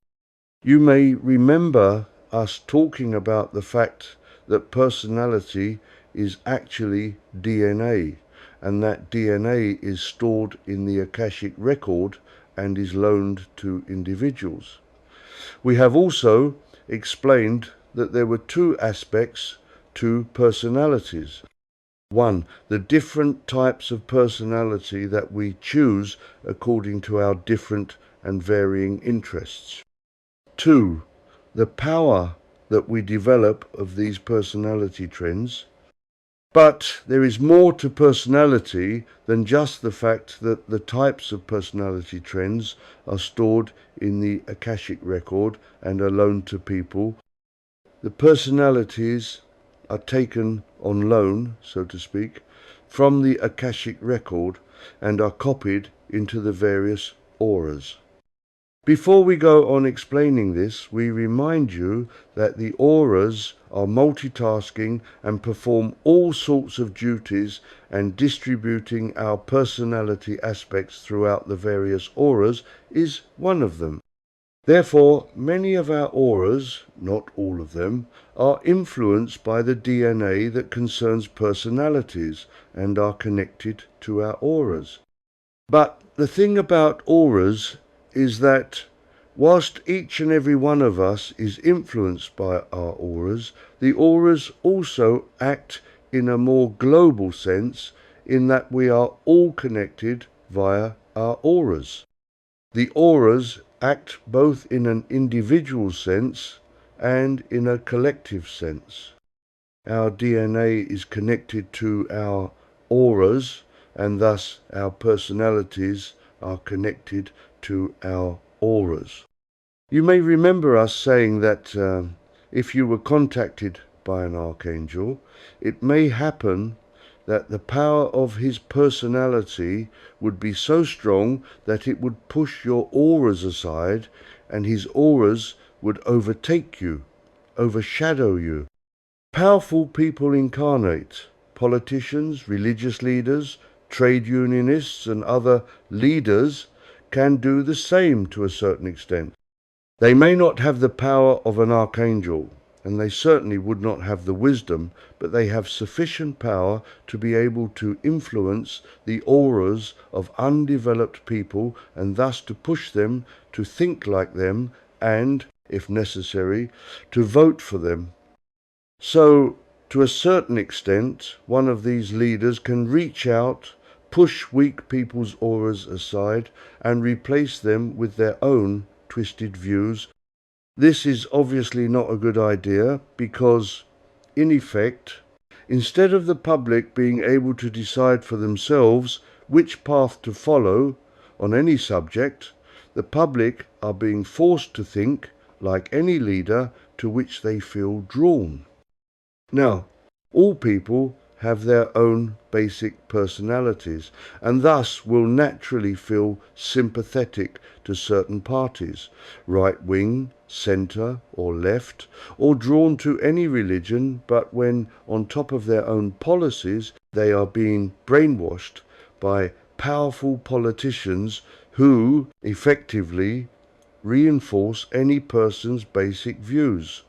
A: You may remember us talking about the fact that personality is actually DNA, and that DNA is stored in the Akashic record and is loaned to individuals. We have also explained that there were two aspects to personalities. One, the different types of personality that we choose according to our different and varying interests. Two, the power that we develop of these personality trends. But there is more to personality than just the fact that the types of personality trends are stored in the Akashic record and are loaned to people. The personalities are taken on loan, so to speak, from the Akashic record and are copied into the various auras. Before we go on explaining this, we remind you that the auras are multitasking and perform all sorts of duties, and distributing our personality aspects throughout the various auras is one of them. Therefore, many of our auras, not all of them, are influenced by the DNA that concerns personalities and are connected to our auras. But the thing about auras is that whilst each and every one of us is influenced by our auras, the auras also act in a more global sense, in that we are all connected via our auras. The auras act both in an individual sense and in a collective sense. Our DNA is connected to our auras, and thus our personalities are connected to our auras. You may remember us saying that if you were contacted by an archangel, it may happen that the power of his personality would be so strong that it would push your auras aside, and his auras would overtake you, overshadow you. Powerful people incarnate, politicians, religious leaders, trade unionists and other leaders can do the same to a certain extent. They may not have the power of an archangel, and they certainly would not have the wisdom, but they have sufficient power to be able to influence the auras of undeveloped people, and thus to push them to think like them and, if necessary, to vote for them. So, to a certain extent, one of these leaders can reach out push weak people's auras aside and replace them with their own twisted views. This is obviously not a good idea because, in effect, instead of the public being able to decide for themselves which path to follow on any subject, the public are being forced to think like any leader to which they feel drawn. Now, all people have their own basic personalities and thus will naturally feel sympathetic to certain parties, right wing, centre or left, or drawn to any religion, but when on top of their own policies they are being brainwashed by powerful politicians who effectively reinforce any person's basic views.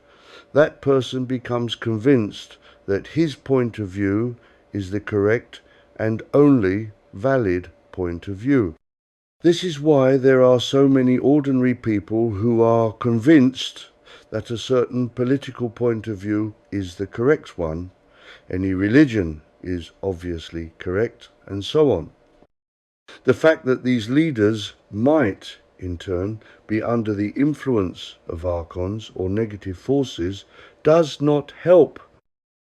A: That person becomes convinced that his point of view is the correct and only valid point of view. This is why there are so many ordinary people who are convinced that a certain political point of view is the correct one, any religion is obviously correct, and so on. The fact that these leaders might, in turn, be under the influence of archons or negative forces does not help.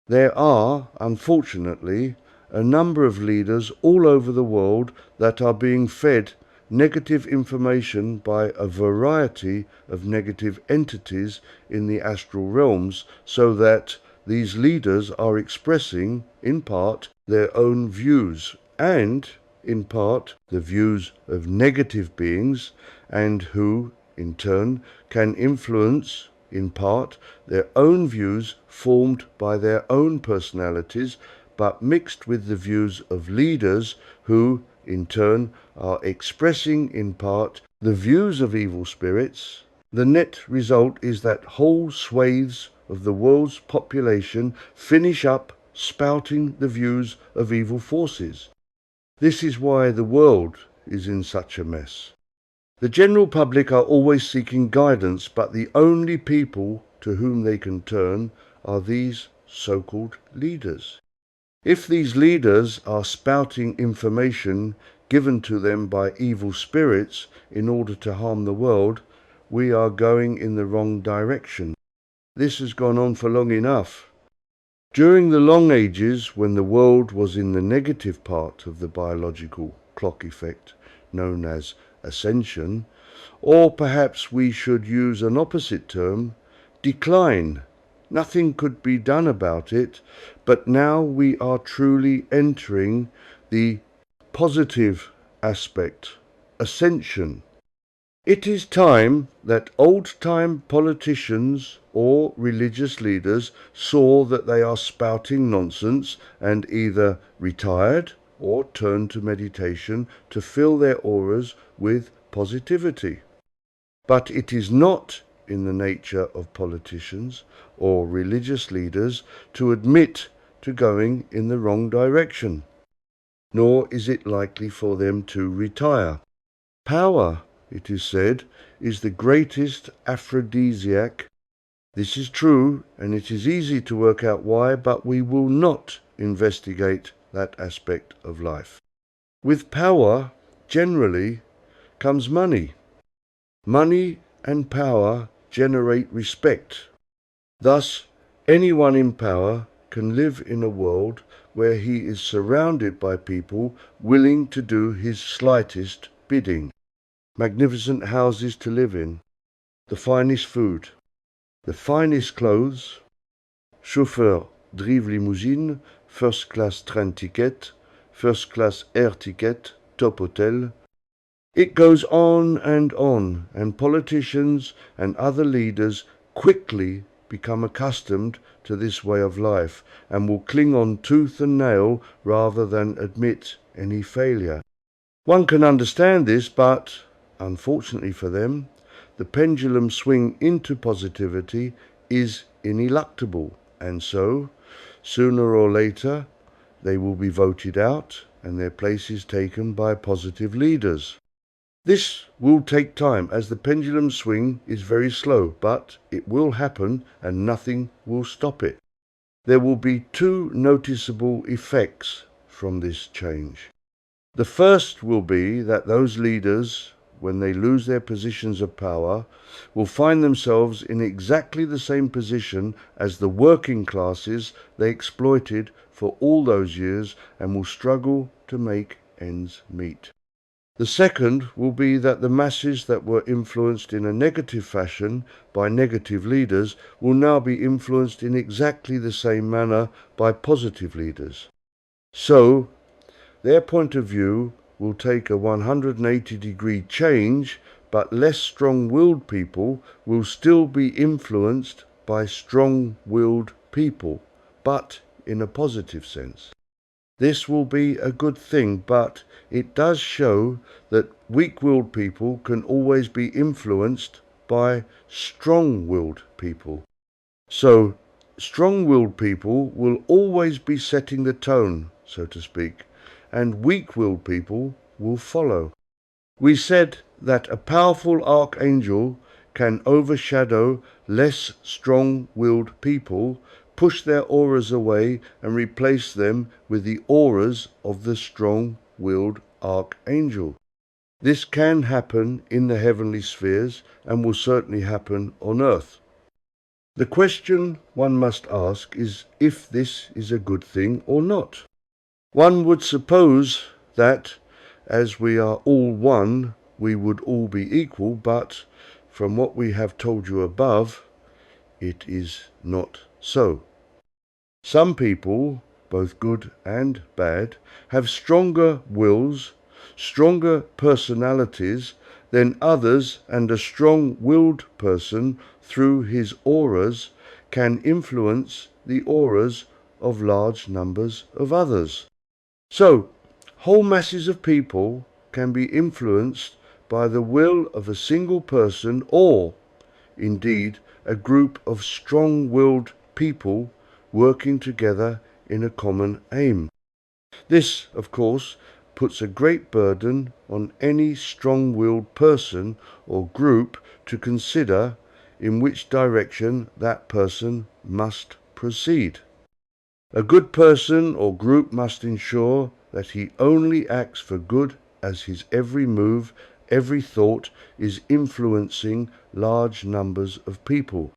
A: There are, unfortunately, a number of leaders all over the world that are being fed negative information by a variety of negative entities in the astral realms, so that these leaders are expressing, in part, their own views and, in part, the views of negative beings, and who, in turn, can influence, in part, their own views formed by their own personalities, but mixed with the views of leaders who, in turn, are expressing, in part, the views of evil spirits. The net result is that whole swathes of the world's population finish up spouting the views of evil forces. This is why the world is in such a mess. The general public are always seeking guidance, but the only people to whom they can turn are these so-called leaders. If these leaders are spouting information given to them by evil spirits in order to harm the world, we are going in the wrong direction. This has gone on for long enough. During the long ages, when the world was in the negative part of the biological clock effect, known as ascension, or perhaps we should use an opposite term, decline. Nothing could be done about it, but now we are truly entering the positive aspect, ascension. It is time that old-time politicians or religious leaders saw that they are spouting nonsense and either retired or turned to meditation to fill their auras with positivity. But it is not in the nature of politicians or religious leaders to admit to going in the wrong direction, nor is it likely for them to retire. Power, it is said, is the greatest aphrodisiac. This is true, and it is easy to work out why, but we will not investigate that aspect of life. With power, generally, comes money. Money and power generate respect. Thus, anyone in power can live in a world where he is surrounded by people willing to do his slightest bidding. Magnificent houses to live in, the finest food, the finest clothes, chauffeur drive limousine, first class train ticket, first class air ticket, top hotel. It goes on, and politicians and other leaders quickly become accustomed to this way of life and will cling on tooth and nail rather than admit any failure. One can understand this, but, unfortunately for them, the pendulum swing into positivity is ineluctable, and so, sooner or later, they will be voted out and their places taken by positive leaders. This will take time, as the pendulum swing is very slow, but it will happen and nothing will stop it. There will be two noticeable effects from this change. The first will be that those leaders, when they lose their positions of power, will find themselves in exactly the same position as the working classes they exploited for all those years and will struggle to make ends meet. The second will be that the masses that were influenced in a negative fashion by negative leaders will now be influenced in exactly the same manner by positive leaders. So, their point of view will take a 180-degree change, but less strong-willed people will still be influenced by strong-willed people, but in a positive sense. This will be a good thing, but it does show that weak-willed people can always be influenced by strong-willed people. So, strong-willed people will always be setting the tone, so to speak, and weak-willed people will follow. We said that a powerful archangel can overshadow less strong-willed people, push their auras away and replace them with the auras of the strong-willed archangel. This can happen in the heavenly spheres and will certainly happen on earth. The question one must ask is if this is a good thing or not. One would suppose that, as we are all one, we would all be equal, but from what we have told you above, it is not so. Some people, both good and bad, have stronger wills, stronger personalities than others, and a strong-willed person, through his auras, can influence the auras of large numbers of others. So, whole masses of people can be influenced by the will of a single person or, indeed, a group of strong-willed people working together in a common aim. This, of course, puts a great burden on any strong-willed person or group to consider in which direction that person must proceed. A good person or group must ensure that he only acts for good as his every move, every thought is influencing large numbers of people.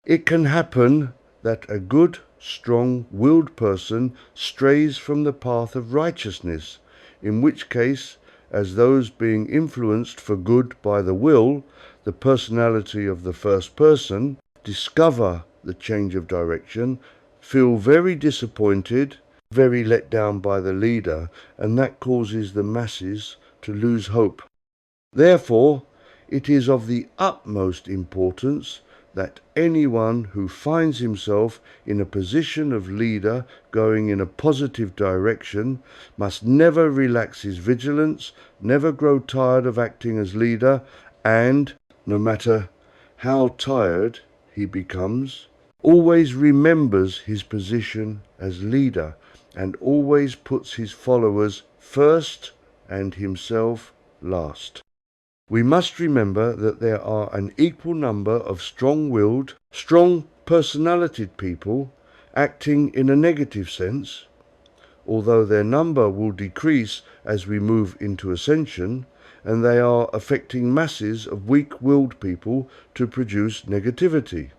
A: It can happen that a good, strong-willed person strays from the path of righteousness, in which case, as those being influenced for good by the will, the personality of the first person, discover the change of direction, feel very disappointed, very let down by the leader, and that causes the masses to lose hope. Therefore, it is of the utmost importance that anyone who finds himself in a position of leader going in a positive direction must never relax his vigilance, never grow tired of acting as leader, and, no matter how tired he becomes, always remembers his position as leader and always puts his followers first and himself last. We must remember that there are an equal number of strong-willed, strong-personalitied people acting in a negative sense, although their number will decrease as we move into ascension, and they are affecting masses of weak-willed people to produce negativity.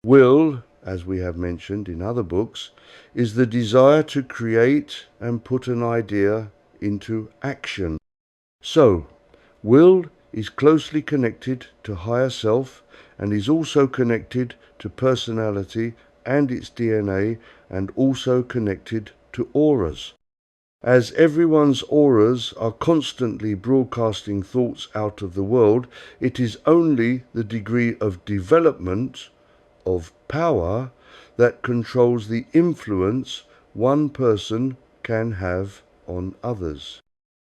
A: Will, as we have mentioned in other books, is the desire to create and put an idea into action. So, will is closely connected to higher self and is also connected to personality and its DNA and also connected to auras. As everyone's auras are constantly broadcasting thoughts out of the world, it is only the degree of development of power that controls the influence one person can have on others.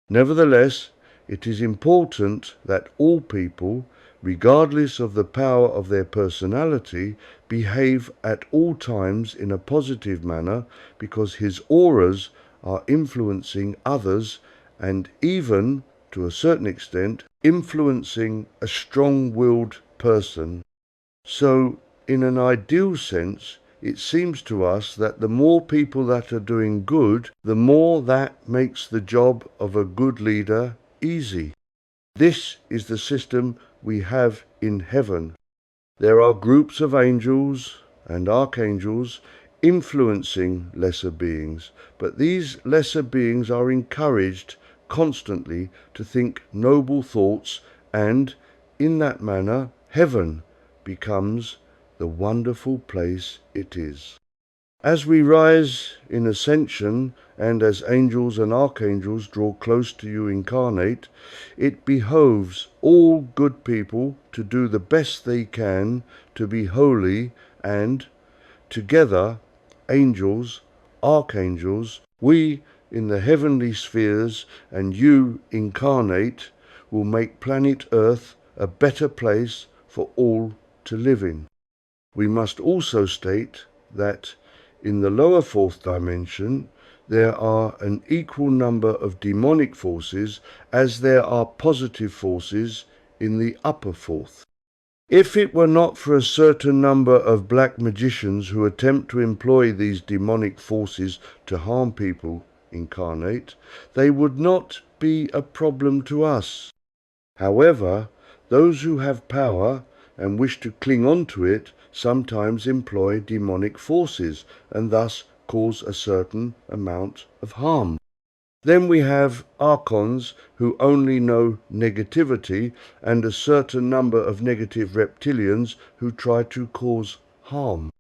A: Nevertheless, it is important that all people, regardless of the power of their personality, behave at all times in a positive manner, because his auras are influencing others and even, to a certain extent, influencing a strong-willed person. So, in an ideal sense, it seems to us that the more people that are doing good, the more that makes the job of a good leader easy. This is the system we have in heaven. There are groups of angels and archangels influencing lesser beings, but these lesser beings are encouraged constantly to think noble thoughts, and in that manner heaven becomes the wonderful place it is. As we rise in ascension, and as angels and archangels draw close to you incarnate, it behoves all good people to do the best they can to be holy, and together, angels, archangels, we in the heavenly spheres, and you incarnate, will make planet Earth a better place for all to live in. We must also state that in the lower fourth dimension, there are an equal number of demonic forces as there are positive forces in the upper fourth. If it were not for a certain number of black magicians who attempt to employ these demonic forces to harm people incarnate, they would not be a problem to us. However, those who have power and wish to cling on to it sometimes employ demonic forces and thus cause a certain amount of harm. Then we have archons who only know negativity, and a certain number of negative reptilians who try to cause harm.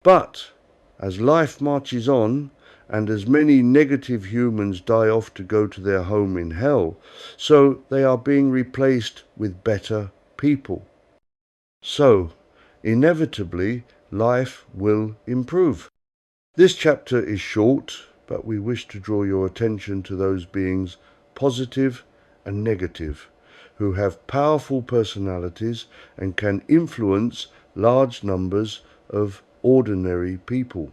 A: But as life marches on, and as many negative humans die off to go to their home in hell, so they are being replaced with better people. So, inevitably, life will improve. This chapter is short, but we wish to draw your attention to those beings, positive and negative, who have powerful personalities and can influence large numbers of ordinary people.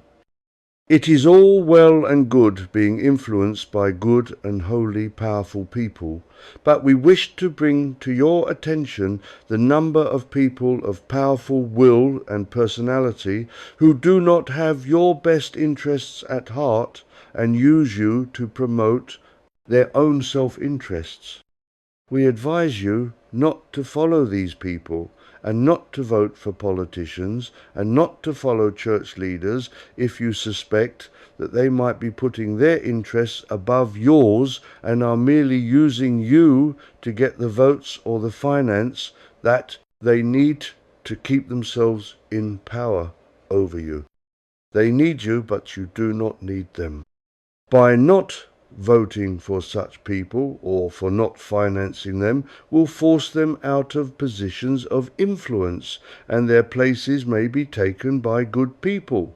A: It is all well and good being influenced by good and holy, powerful people, but we wish to bring to your attention the number of people of powerful will and personality who do not have your best interests at heart and use you to promote their own self-interests. We advise you not to follow these people, and not to vote for politicians, and not to follow church leaders if you suspect that they might be putting their interests above yours and are merely using you to get the votes or the finance that they need to keep themselves in power over you. They need you, but you do not need them. By not voting for such people, or for not financing them, will force them out of positions of influence, and their places may be taken by good people.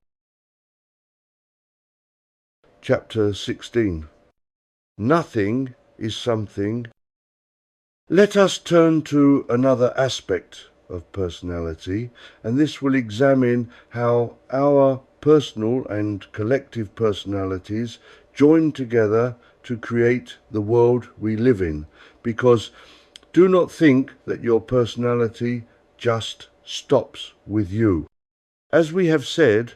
A: Chapter 16. Nothing is something. Let us turn to another aspect of personality, and this will examine how our personal and collective personalities join together to create the world we live in, because do not think that your personality just stops with you. As we have said,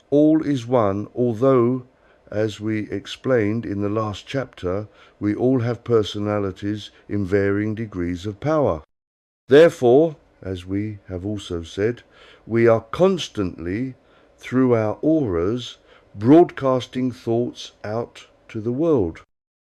A: all is one, although, as we explained in the last chapter, we all have personalities in varying degrees of power. Therefore, as we have also said, we are constantly, through our auras, broadcasting thoughts out to the world.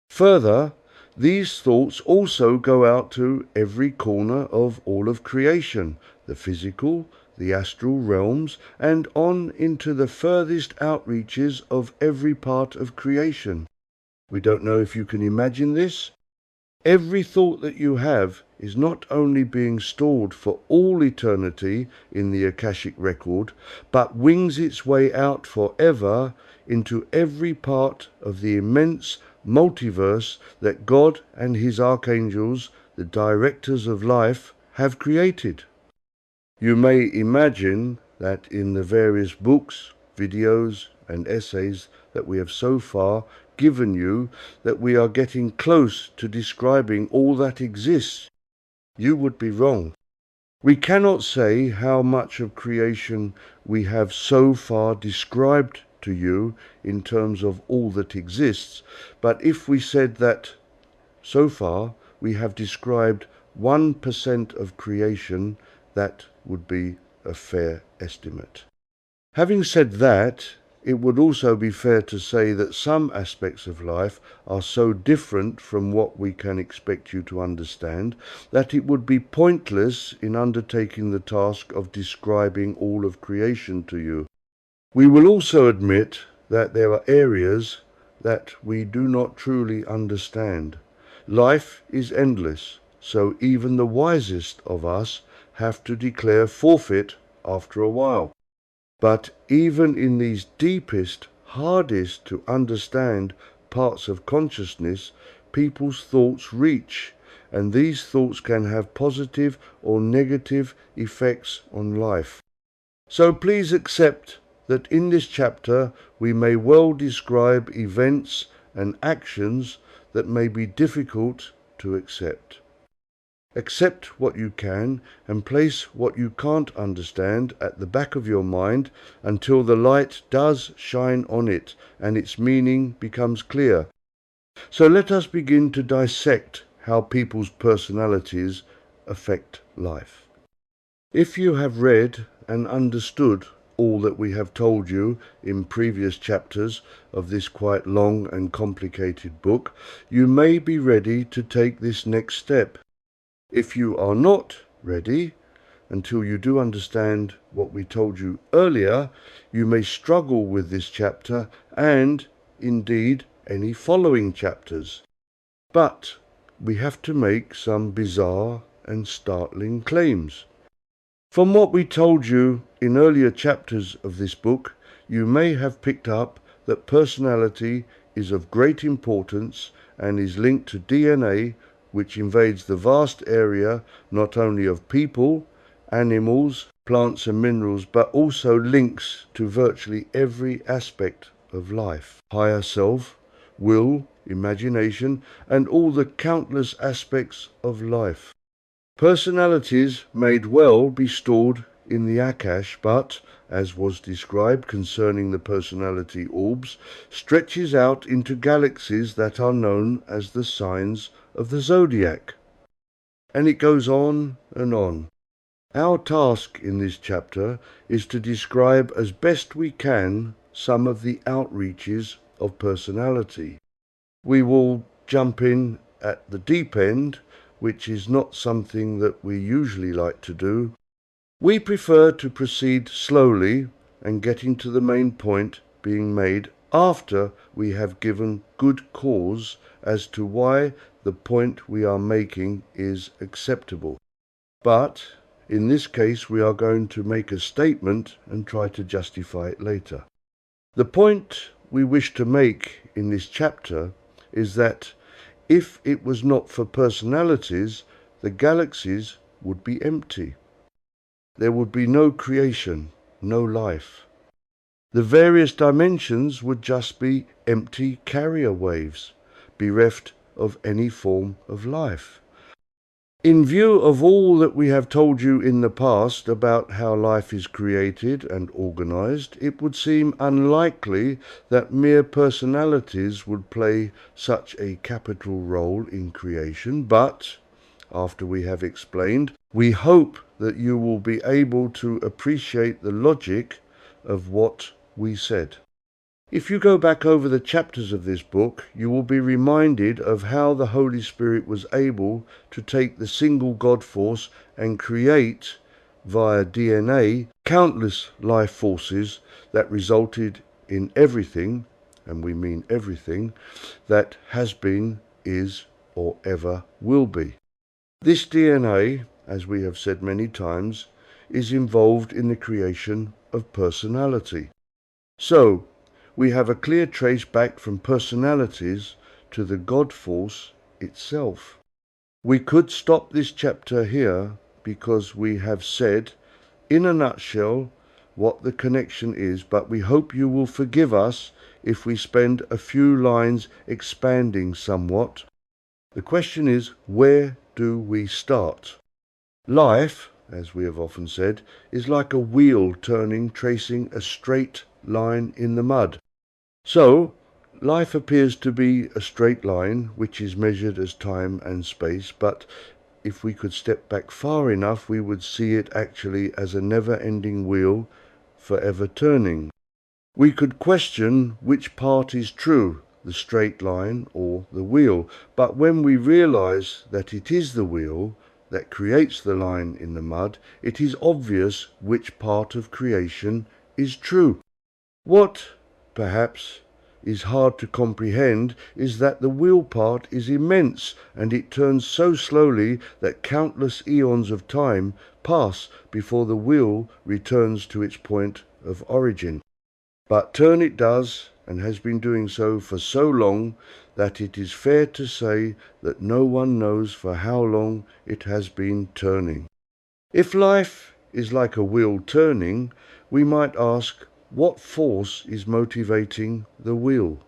A: Further, these thoughts also go out to every corner of all of creation, the physical, the astral realms, and on into the furthest outreaches of every part of creation. We don't know if you can imagine this. Every thought that you have is not only being stored for all eternity in the Akashic record, but wings its way out forever into every part of the immense multiverse that God and his archangels, the directors of life, have created. You may imagine that in the various books, videos, and essays that we have so far given you, that we are getting close to describing all that exists. You would be wrong. We cannot say how much of creation we have so far described to you in terms of all that exists, but if we said that so far we have described 1% of creation, that would be a fair estimate. Having said that, it would also be fair to say that some aspects of life are so different from what we can expect you to understand that it would be pointless in undertaking the task of describing all of creation to you. We will also admit that there are areas that we do not truly understand. Life is endless, so even the wisest of us have to declare forfeit after a while. But even in these deepest, hardest to understand parts of consciousness, people's thoughts reach, and these thoughts can have positive or negative effects on life. So please accept that in this chapter we may well describe events and actions that may be difficult to accept. Accept what you can and place what you can't understand at the back of your mind until the light does shine on it and its meaning becomes clear. So let us begin to dissect how people's personalities affect life. If you have read and understood all that we have told you in previous chapters of this quite long and complicated book, you may be ready to take this next step. If you are not ready, until you do understand what we told you earlier, you may struggle with this chapter and, indeed, any following chapters. But we have to make some bizarre and startling claims. From what we told you in earlier chapters of this book, you may have picked up that personality is of great importance and is linked to DNA, which invades the vast area not only of people, animals, plants and minerals, but also links to virtually every aspect of life. Higher self, will, imagination, and all the countless aspects of life. Personalities may well be stored in the Akash, but, as was described concerning the personality orbs, stretches out into galaxies that are known as the signs of the zodiac. And it goes on and on. Our task in this chapter is to describe as best we can some of the outreaches of personality. We will jump in at the deep end, which is not something that we usually like to do. We prefer to proceed slowly and getting to the main point being made after we have given good cause as to why the point we are making is acceptable. But in this case we are going to make a statement and try to justify it later. The point we wish to make in this chapter is that if it was not for personalities, the galaxies would be empty. There would be no creation, no life. The various dimensions would just be empty carrier waves, bereft of any form of life. In view of all that we have told you in the past about how life is created and organized, it would seem unlikely that mere personalities would play such a capital role in creation, but, after we have explained, we hope that you will be able to appreciate the logic of what we said. If you go back over the chapters of this book, you will be reminded of how the Holy Spirit was able to take the single God force and create, via DNA, countless life forces that resulted in everything, and we mean everything, that has been, is, or ever will be. This DNA, as we have said many times, is involved in the creation of personality. So, we have a clear trace back from personalities to the God force itself. We could stop this chapter here because we have said, in a nutshell, what the connection is, but we hope you will forgive us if we spend a few lines expanding somewhat. The question is, where do we start? Life, as we have often said, is like a wheel turning, tracing a straight line in the mud. So, life appears to be a straight line, which is measured as time and space, but if we could step back far enough, we would see it actually as a never-ending wheel, forever turning. We could question which part is true, the straight line or the wheel, but when we realize that it is the wheel that creates the line in the mud, it is obvious which part of creation is true. What, perhaps, is hard to comprehend is that the wheel part is immense, and it turns so slowly that countless eons of time pass before the wheel returns to its point of origin. But turn it does, and has been doing so for so long that it is fair to say that no one knows for how long it has been turning. If life is like a wheel turning, we might ask, what force is motivating the wheel?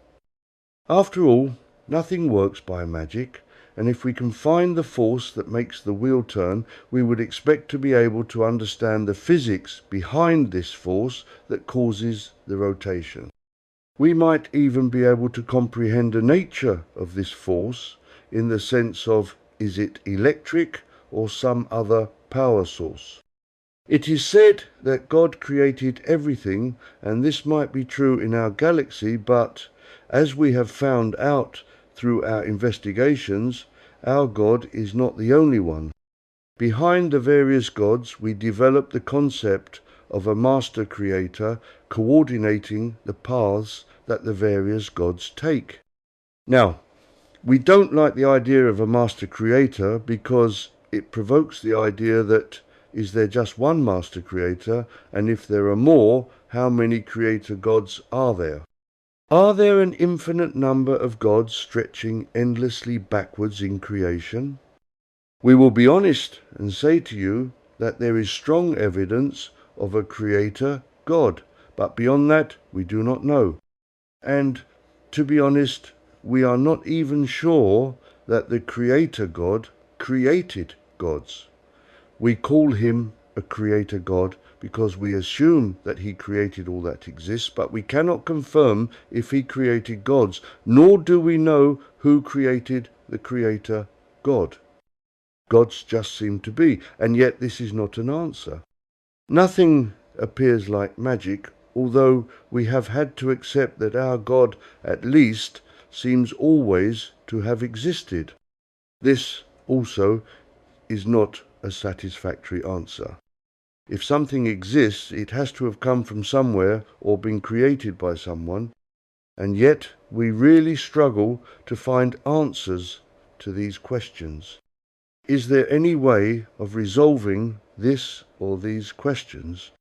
A: After all, nothing works by magic, and if we can find the force that makes the wheel turn, we would expect to be able to understand the physics behind this force that causes the rotation. We might even be able to comprehend the nature of this force in the sense of, is it electric or some other power source? It is said that God created everything, and this might be true in our galaxy, but as we have found out through our investigations, our God is not the only one. Behind the various gods, we develop the concept of a master creator coordinating the paths that the various gods take. Now, we don't like the idea of a master creator because it provokes the idea that is there just one master creator, and if there are more, how many creator gods are there? Are there an infinite number of gods stretching endlessly backwards in creation? We will be honest and say to you that there is strong evidence of a creator God, but beyond that we do not know. And to be honest, we are not even sure that the creator God created gods. We call him a creator God because we assume that he created all that exists, but we cannot confirm if he created gods, nor do we know who created the creator God. Gods just seem to be, and yet this is not an answer. Nothing appears like magic, although we have had to accept that our God, at least, seems always to have existed. This also is not a satisfactory answer. If something exists, it has to have come from somewhere or been created by someone, and yet we really struggle to find answers to these questions. Is there any way of resolving this or these questions?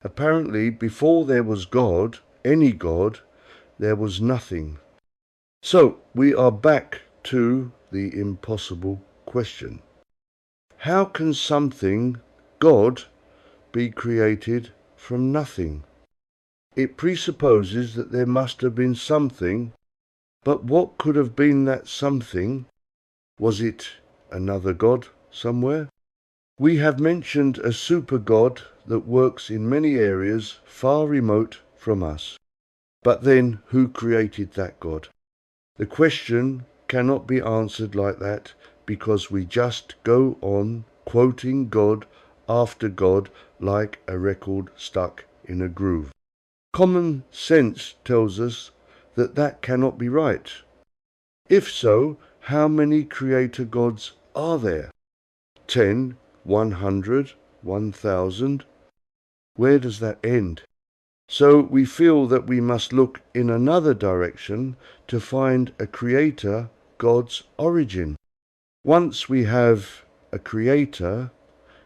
A: Apparently, before there was God, any God, there was nothing. So, we are back to the impossible question. How can something, God, be created from nothing? It presupposes that there must have been something, but what could have been that something? Was it another God somewhere? We have mentioned a super God that works in many areas far remote from us. But then, who created that God? The question cannot be answered like that because we just go on quoting God after God like a record stuck in a groove. Common sense tells us that that cannot be right. If so, how many creator gods are there? 10, 100, 1,000? Where does that end? So we feel that we must look in another direction to find a creator, God's origin. Once we have a creator,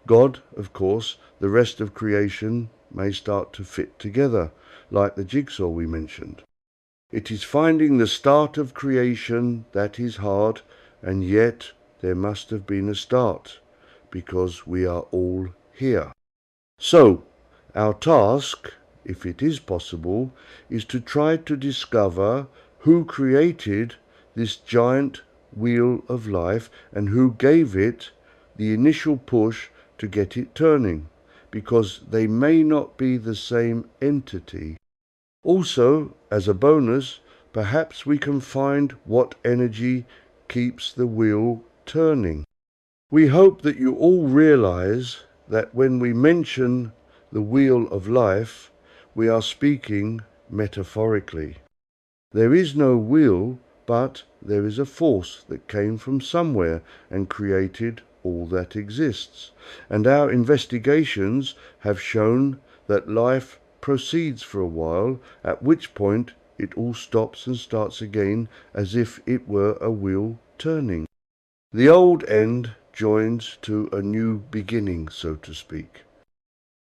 A: God, of course, the rest of creation may start to fit together, like the jigsaw we mentioned. It is finding the start of creation that is hard, and yet there must have been a start, because we are all here. So, our task, if it is possible, is to try to discover who created this giant wheel of life and who gave it the initial push to get it turning, because they may not be the same entity. Also, as a bonus, perhaps we can find what energy keeps the wheel turning. We hope that you all realize that when we mention the wheel of life, we are speaking metaphorically. There is no wheel, but there is a force that came from somewhere and created all that exists. And our investigations have shown that life proceeds for a while, at which point it all stops and starts again as if it were a wheel turning. The old end joins to a new beginning, so to speak.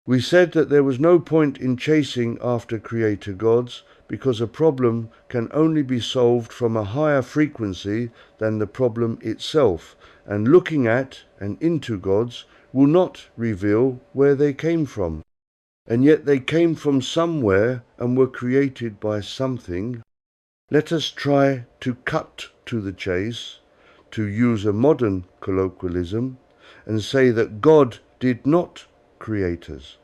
A: We said that there was no point in chasing after creator gods, because a problem can only be solved from a higher frequency than the problem itself, and looking at and into gods will not reveal where they came from. And yet they came from somewhere and were created by something. Let us try to cut to the chase, to use a modern colloquialism, and say that God did not create us.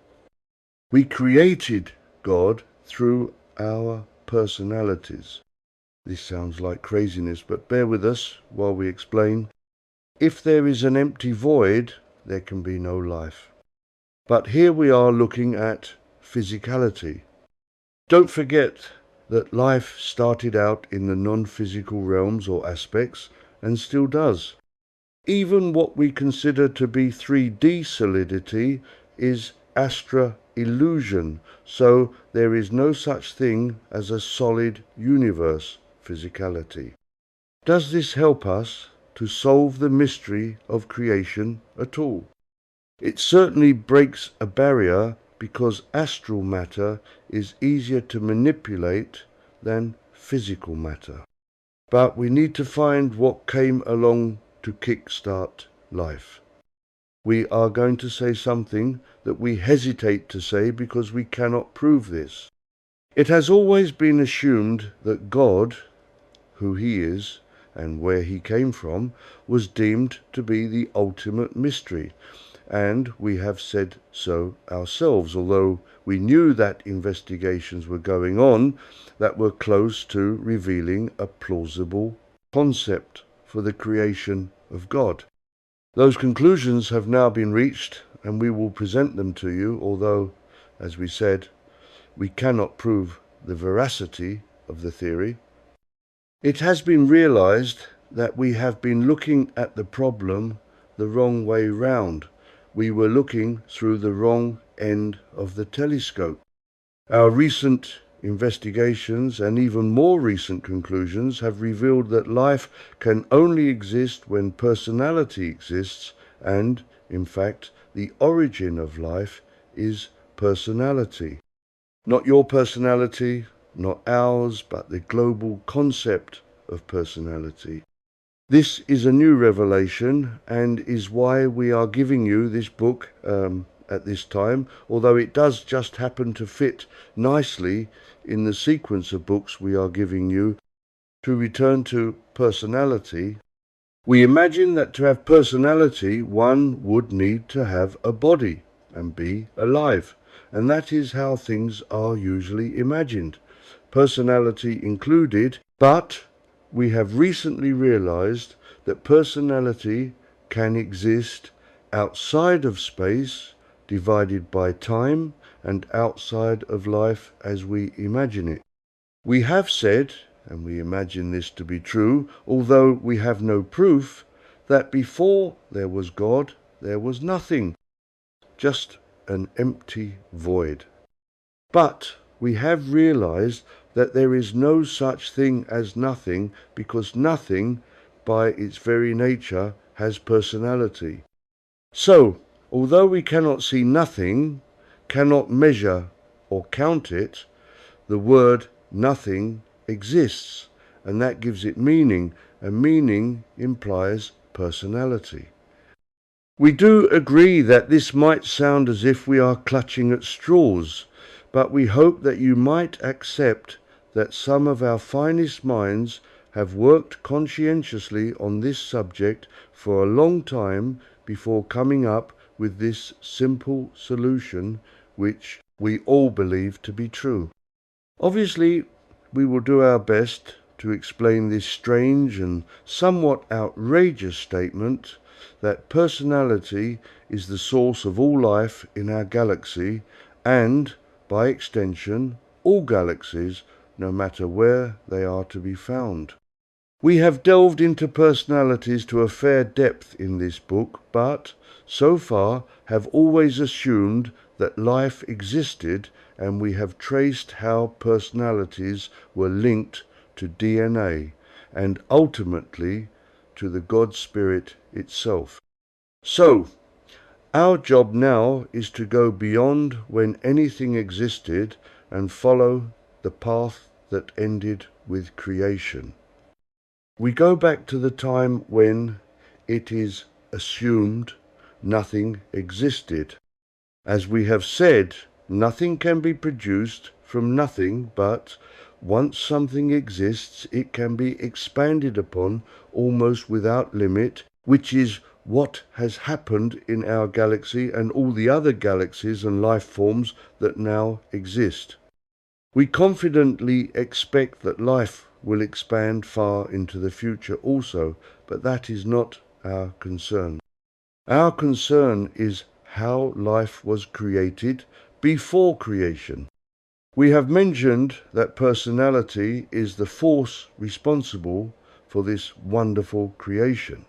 A: We created God through our personalities. This sounds like craziness, but bear with us while we explain. If there is an empty void, there can be no life. But here we are looking at physicality. Don't forget that life started out in the non-physical realms or aspects, and still does. Even what we consider to be 3D solidity is astra illusion, so there is no such thing as a solid universe, physicality. Does this help us to solve the mystery of creation at all? It certainly breaks a barrier, because astral matter is easier to manipulate than physical matter. But we need to find what came along to kickstart life. We are going to say something that we hesitate to say because we cannot prove this. It has always been assumed that God, who he is and where he came from, was deemed to be the ultimate mystery, and we have said so ourselves, although we knew that investigations were going on that were close to revealing a plausible concept for the creation of God. Those conclusions have now been reached, and we will present them to you, although, as we said, we cannot prove the veracity of the theory. It has been realized that we have been looking at the problem the wrong way round. We were looking through the wrong end of the telescope. Our recent investigations and even more recent conclusions have revealed that life can only exist when personality exists, and, in fact, the origin of life is personality. Not your personality, not ours, but the global concept of personality. This is a new revelation, and is why we are giving you this book at this time, although it does just happen to fit nicely in the sequence of books we are giving you. To return to personality, we imagine that to have personality, one would need to have a body and be alive, and that is how things are usually imagined, personality included. But we have recently realized that personality can exist outside of space, divided by time, and outside of life as we imagine it. We have said, and we imagine this to be true, although we have no proof, that before there was God, there was nothing, just an empty void. But we have realized that there is no such thing as nothing, because nothing, by its very nature, has personality. So, although we cannot see nothing, cannot measure or count it, the word nothing exists, and that gives it meaning, and meaning implies personality. We do agree that this might sound as if we are clutching at straws, but we hope that you might accept that some of our finest minds have worked conscientiously on this subject for a long time before coming up with this simple solution, which we all believe to be true. Obviously, we will do our best to explain this strange and somewhat outrageous statement that personality is the source of all life in our galaxy and, by extension, all galaxies, no matter where they are to be found. We have delved into personalities to a fair depth in this book, but, so far, have always assumed that life existed, and we have traced how personalities were linked to DNA, and ultimately to the God Spirit itself. So, our job now is to go beyond when anything existed and follow the path that ended with creation. We go back to the time when it is assumed nothing existed. As we have said, nothing can be produced from nothing, but once something exists, it can be expanded upon almost without limit, which is what has happened in our galaxy and all the other galaxies and life forms that now exist. We confidently expect that life will expand far into the future also, but that is not our concern. Our concern is how life was created before creation. We have mentioned that personality is the force responsible for this wonderful creation.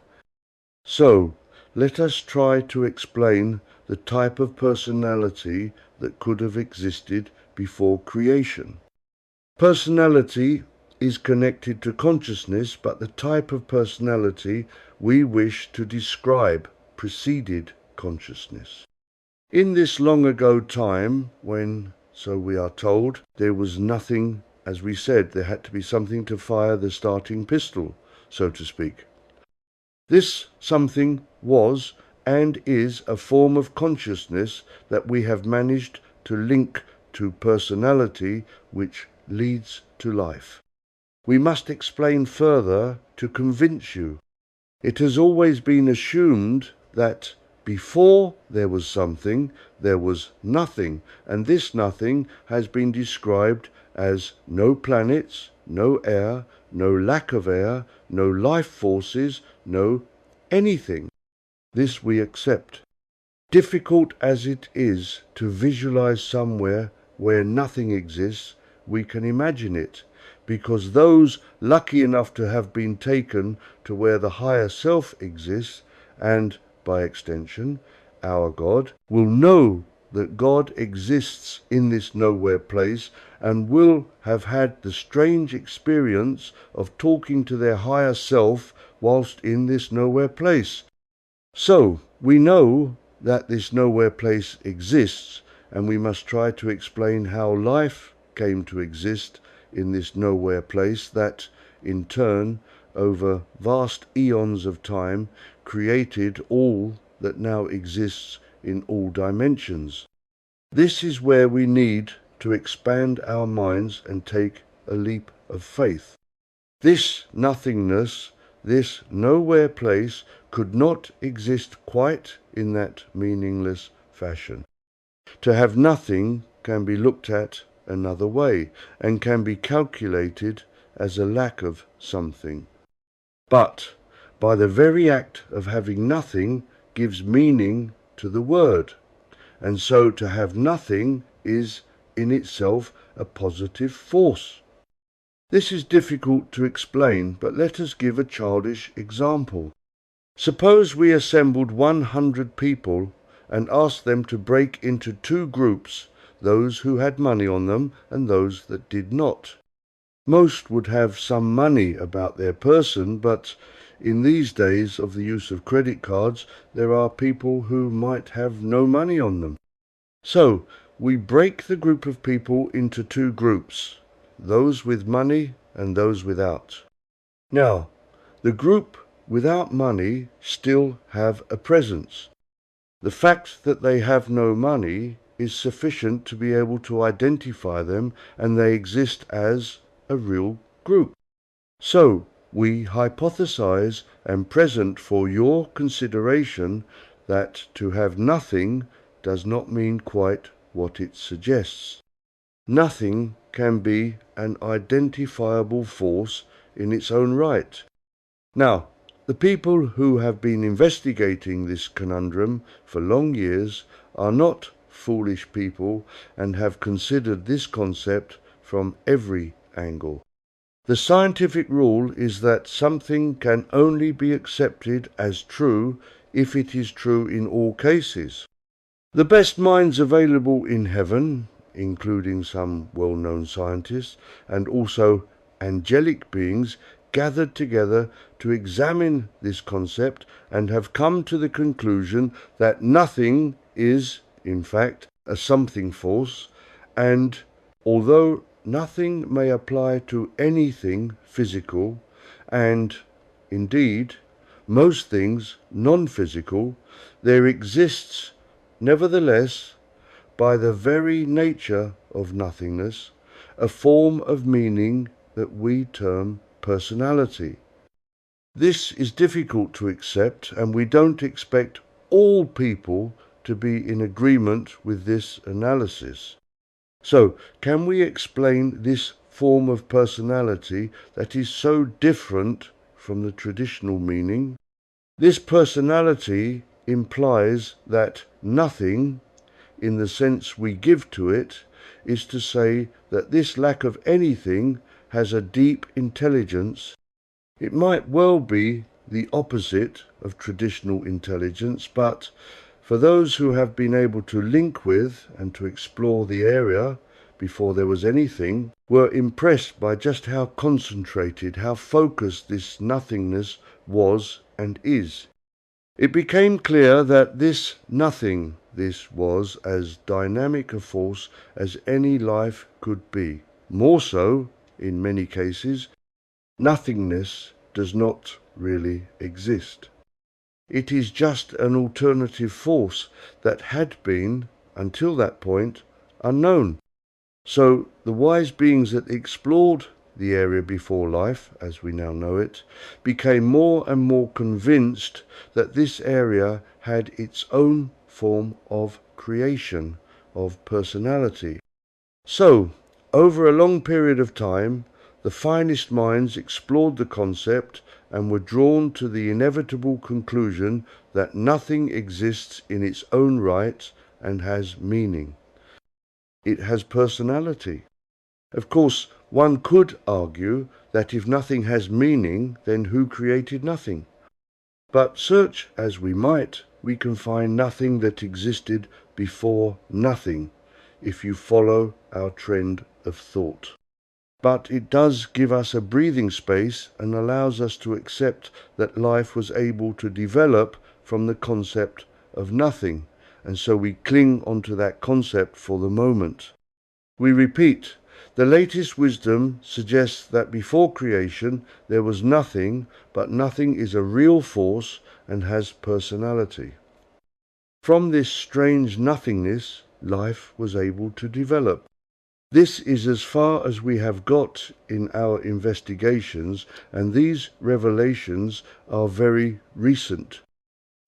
A: So, let us try to explain the type of personality that could have existed before creation. Personality is connected to consciousness, but the type of personality we wish to describe preceded consciousness. In this long ago time, when, so we are told, there was nothing, as we said, there had to be something to fire the starting pistol, so to speak. This something was and is a form of consciousness that we have managed to link to personality, which leads to life. We must explain further to convince you. It has always been assumed that before there was something, there was nothing, and this nothing has been described as no planets, no air, no lack of air, no life forces, no anything. This we accept. Difficult as it is to visualize somewhere where nothing exists, we can imagine it, because those lucky enough to have been taken to where the higher self exists, and, by extension, our God, will know that God exists in this nowhere place and will have had the strange experience of talking to their higher self whilst in this nowhere place. So, we know that this nowhere place exists, and we must try to explain how life came to exist in this nowhere place that, in turn, over vast eons of time, created all that now exists in all dimensions. This is where we need to expand our minds and take a leap of faith. This nothingness, this nowhere place, could not exist quite in that meaningless fashion. To have nothing can be looked at another way, and can be calculated as a lack of something. But by the very act of having nothing gives meaning to the word, and so to have nothing is in itself a positive force. This is difficult to explain, but let us give a childish example. Suppose we assembled 100 people and asked them to break into two groups, those who had money on them and those that did not. Most would have some money about their person, but in these days of the use of credit cards, there are people who might have no money on them. So, we break the group of people into two groups, those with money and those without. Now, the group without money still have a presence. The fact that they have no money is sufficient to be able to identify them, and they exist as a real group. So, we hypothesize and present for your consideration that to have nothing does not mean quite what it suggests. Nothing can be an identifiable force in its own right. Now, the people who have been investigating this conundrum for long years are not foolish people and have considered this concept from every angle. The scientific rule is that something can only be accepted as true if it is true in all cases. The best minds available in heaven, including some well-known scientists, and also angelic beings, gathered together to examine this concept and have come to the conclusion that nothing is, in fact, a something force, and although nothing may apply to anything physical, and indeed most things non-physical, there exists, nevertheless, by the very nature of nothingness, a form of meaning that we term personality. This is difficult to accept, and we don't expect all people to be in agreement with this analysis. So, can we explain this form of personality that is so different from the traditional meaning? This personality implies that nothing, in the sense we give to it, is to say that this lack of anything has a deep intelligence. It might well be the opposite of traditional intelligence, but for those who have been able to link with and to explore the area before there was anything, were impressed by just how concentrated, how focused this nothingness was and is. It became clear that this nothing, this was as dynamic a force as any life could be. More so, in many cases, nothingness does not really exist. It is just an alternative force that had been, until that point, unknown. So the wise beings that explored the area before life, as we now know it, became more and more convinced that this area had its own form of creation, of personality. So, over a long period of time, the finest minds explored the concept and were drawn to the inevitable conclusion that nothing exists in its own right and has meaning. It has personality. Of course, one could argue that if nothing has meaning, then who created nothing? But search as we might, we can find nothing that existed before nothing, if you follow our trend of thought. But it does give us a breathing space and allows us to accept that life was able to develop from the concept of nothing, and so we cling onto that concept for the moment. We repeat, the latest wisdom suggests that before creation there was nothing, but nothing is a real force and has personality. From this strange nothingness, life was able to develop. This is as far as we have got in our investigations, and these revelations are very recent.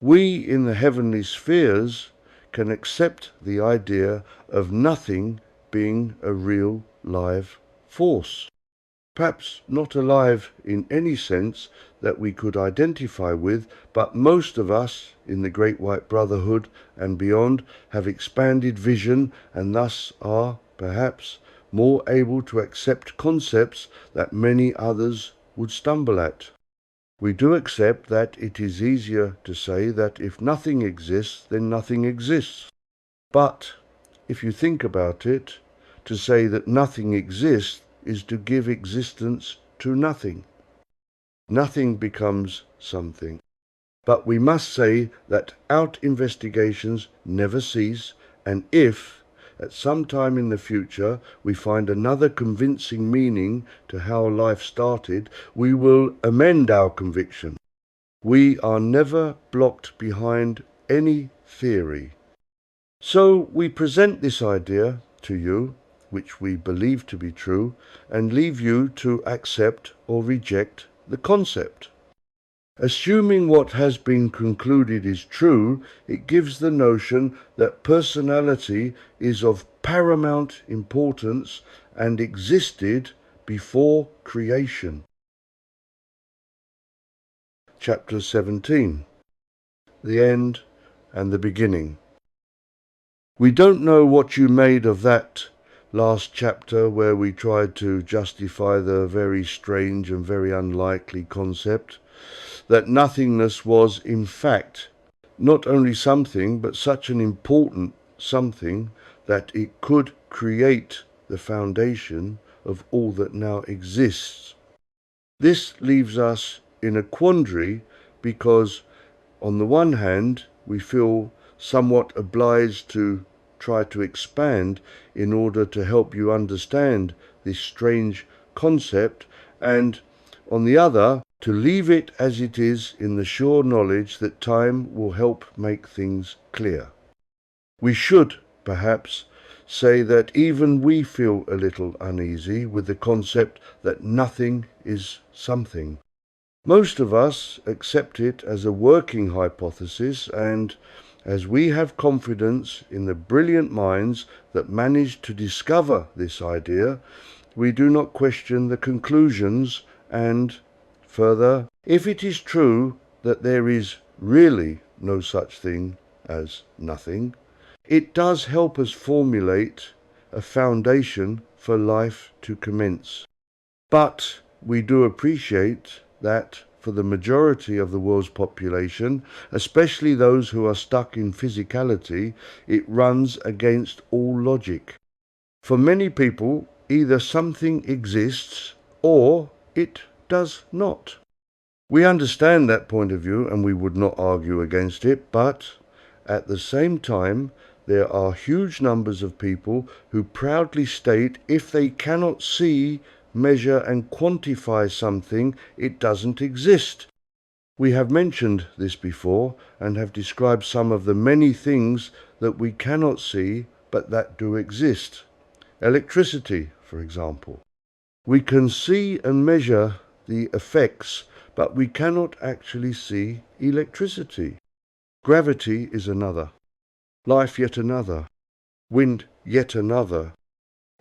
A: We in the heavenly spheres can accept the idea of nothing being a real live force. Perhaps not alive in any sense that we could identify with, but most of us in the Great White Brotherhood and beyond have expanded vision and thus are, perhaps, more able to accept concepts that many others would stumble at. We do accept that it is easier to say that if nothing exists, then nothing exists. But if you think about it, to say that nothing exists is to give existence to nothing. Nothing becomes something. But we must say that our investigations never cease, and if, at some time in the future, we find another convincing meaning to how life started, we will amend our conviction. We are never blocked behind any theory. So we present this idea to you, which we believe to be true, and leave you to accept or reject the concept. Assuming what has been concluded is true, it gives the notion that personality is of paramount importance and existed before creation. Chapter 17. The End and the Beginning. We don't know what you made of that last chapter where we tried to justify the very strange and very unlikely concept that nothingness was, in fact, not only something, but such an important something that it could create the foundation of all that now exists. This leaves us in a quandary because, on the one hand, we feel somewhat obliged to try to expand in order to help you understand this strange concept, and on the other, to leave it as it is in the sure knowledge that time will help make things clear. We should, perhaps, say that even we feel a little uneasy with the concept that nothing is something. Most of us accept it as a working hypothesis, and as we have confidence in the brilliant minds that managed to discover this idea, we do not question the conclusions, and further, if it is true that there is really no such thing as nothing, it does help us formulate a foundation for life to commence. But we do appreciate that for the majority of the world's population, especially those who are stuck in physicality, it runs against all logic. For many people, either something exists or it does not. We understand that point of view and we would not argue against it, but at the same time, there are huge numbers of people who proudly state if they cannot see, measure and quantify something, it doesn't exist. We have mentioned this before and have described some of the many things that we cannot see but that do exist. Electricity, for example. We can see and measure the effects, but we cannot actually see electricity. Gravity is another. Life yet another. Wind yet another.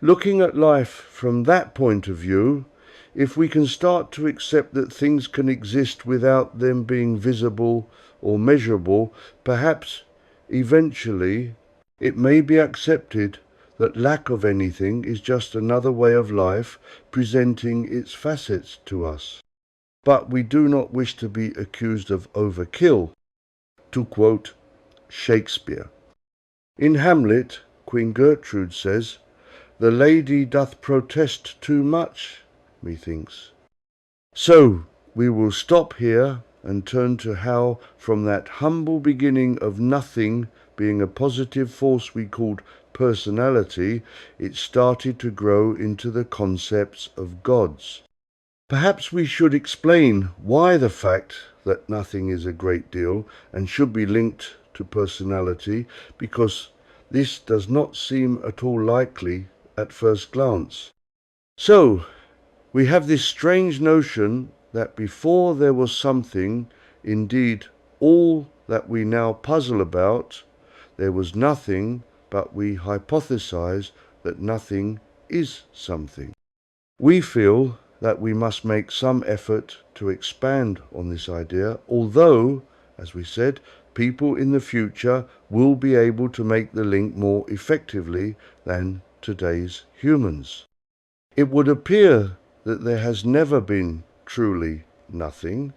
A: Looking at life from that point of view, if we can start to accept that things can exist without them being visible or measurable, perhaps eventually it may be accepted that lack of anything is just another way of life presenting its facets to us. But we do not wish to be accused of overkill, to quote Shakespeare. In Hamlet, Queen Gertrude says, "The lady doth protest too much, methinks." So we will stop here and turn to how from that humble beginning of nothing being a positive force we called personality, it started to grow into the concepts of gods. Perhaps we should explain why the fact that nothing is a great deal and should be linked to personality, because this does not seem at all likely at first glance. So, we have this strange notion that before there was something, indeed all that we now puzzle about, there was nothing, but we hypothesize that nothing is something. We feel that we must make some effort to expand on this idea, although, as we said, people in the future will be able to make the link more effectively than today's humans. It would appear that there has never been truly nothing.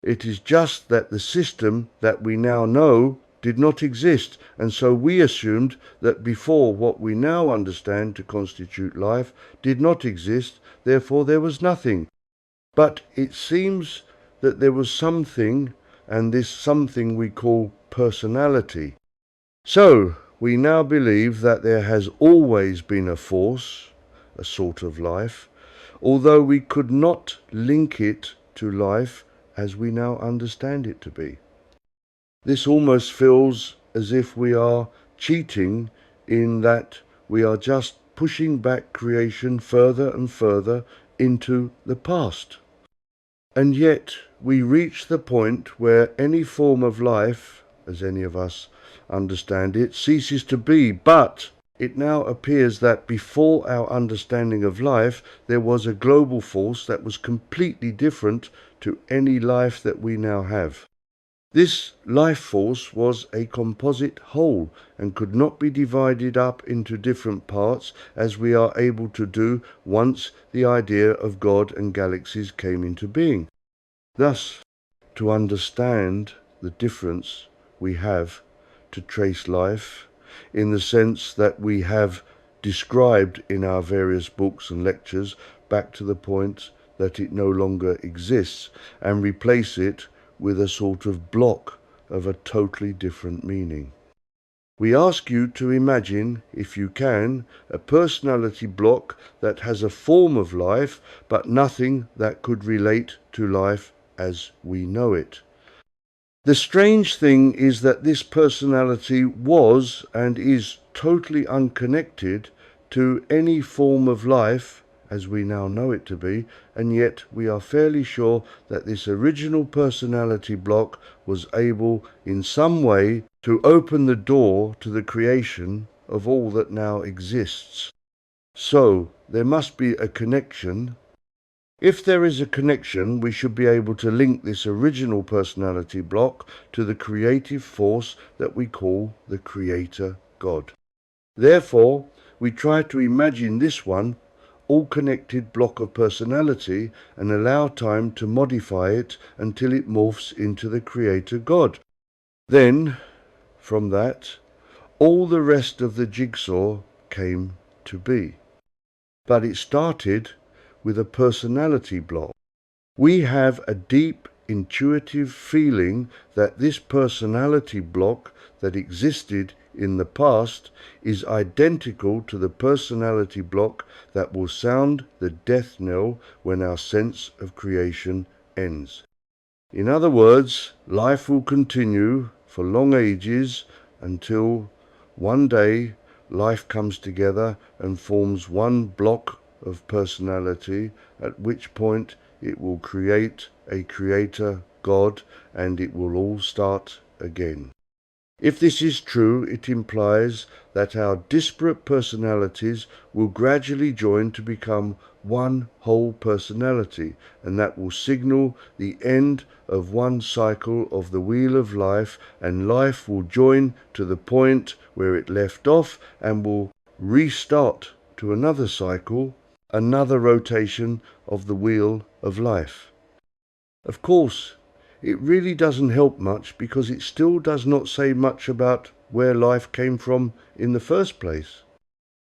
A: It is just that the system that we now know did not exist, and so we assumed that before what we now understand to constitute life did not exist, therefore there was nothing. But it seems that there was something, and this something we call personality. So we now believe that there has always been a force, a sort of life, although we could not link it to life as we now understand it to be. This almost feels as if we are cheating in that we are just pushing back creation further and further into the past. And yet we reach the point where any form of life, as any of us understand it, ceases to be. But it now appears that before our understanding of life, there was a global force that was completely different to any life that we now have. This life force was a composite whole and could not be divided up into different parts as we are able to do once the idea of God and galaxies came into being. Thus, to understand the difference we have to trace life in the sense that we have described in our various books and lectures back to the point that it no longer exists and replace it with a sort of block of a totally different meaning. We ask you to imagine, if you can, a personality block that has a form of life, but nothing that could relate to life as we know it. The strange thing is that this personality was and is totally unconnected to any form of life as we now know it to be, and yet we are fairly sure that this original personality block was able in some way to open the door to the creation of all that now exists. So there must be a connection. If there is a connection, we should be able to link this original personality block to the creative force that we call the Creator God. Therefore, we try to imagine this one all-connected block of personality and allow time to modify it until it morphs into the Creator God. Then, from that, all the rest of the jigsaw came to be. But it started with a personality block. We have a deep intuitive feeling that this personality block that existed in the past is identical to the personality block that will sound the death knell when our sense of creation ends. In other words, life will continue for long ages until one day life comes together and forms one block of personality, at which point it will create a creator God and it will all start again. If this is true, it implies that our disparate personalities will gradually join to become one whole personality, and that will signal the end of one cycle of the wheel of life, and life will join to the point where it left off and will restart to another cycle, another rotation of the wheel of life. Of course, it really doesn't help much because it still does not say much about where life came from in the first place.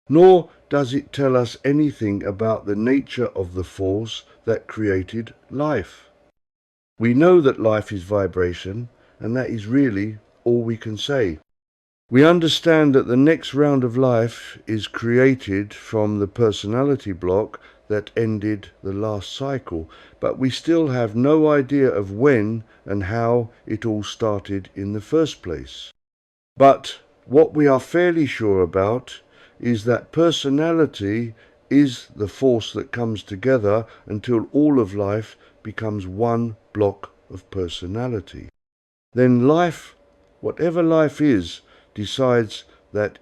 A: Nor does it tell us anything about the nature of the force that created life. We know that life is vibration, and that is really all we can say. We understand that the next round of life is created from the personality block that ended the last cycle, but we still have no idea of when and how it all started in the first place. But what we are fairly sure about is that personality is the force that comes together until all of life becomes one block of personality. Then life, whatever life is, decides that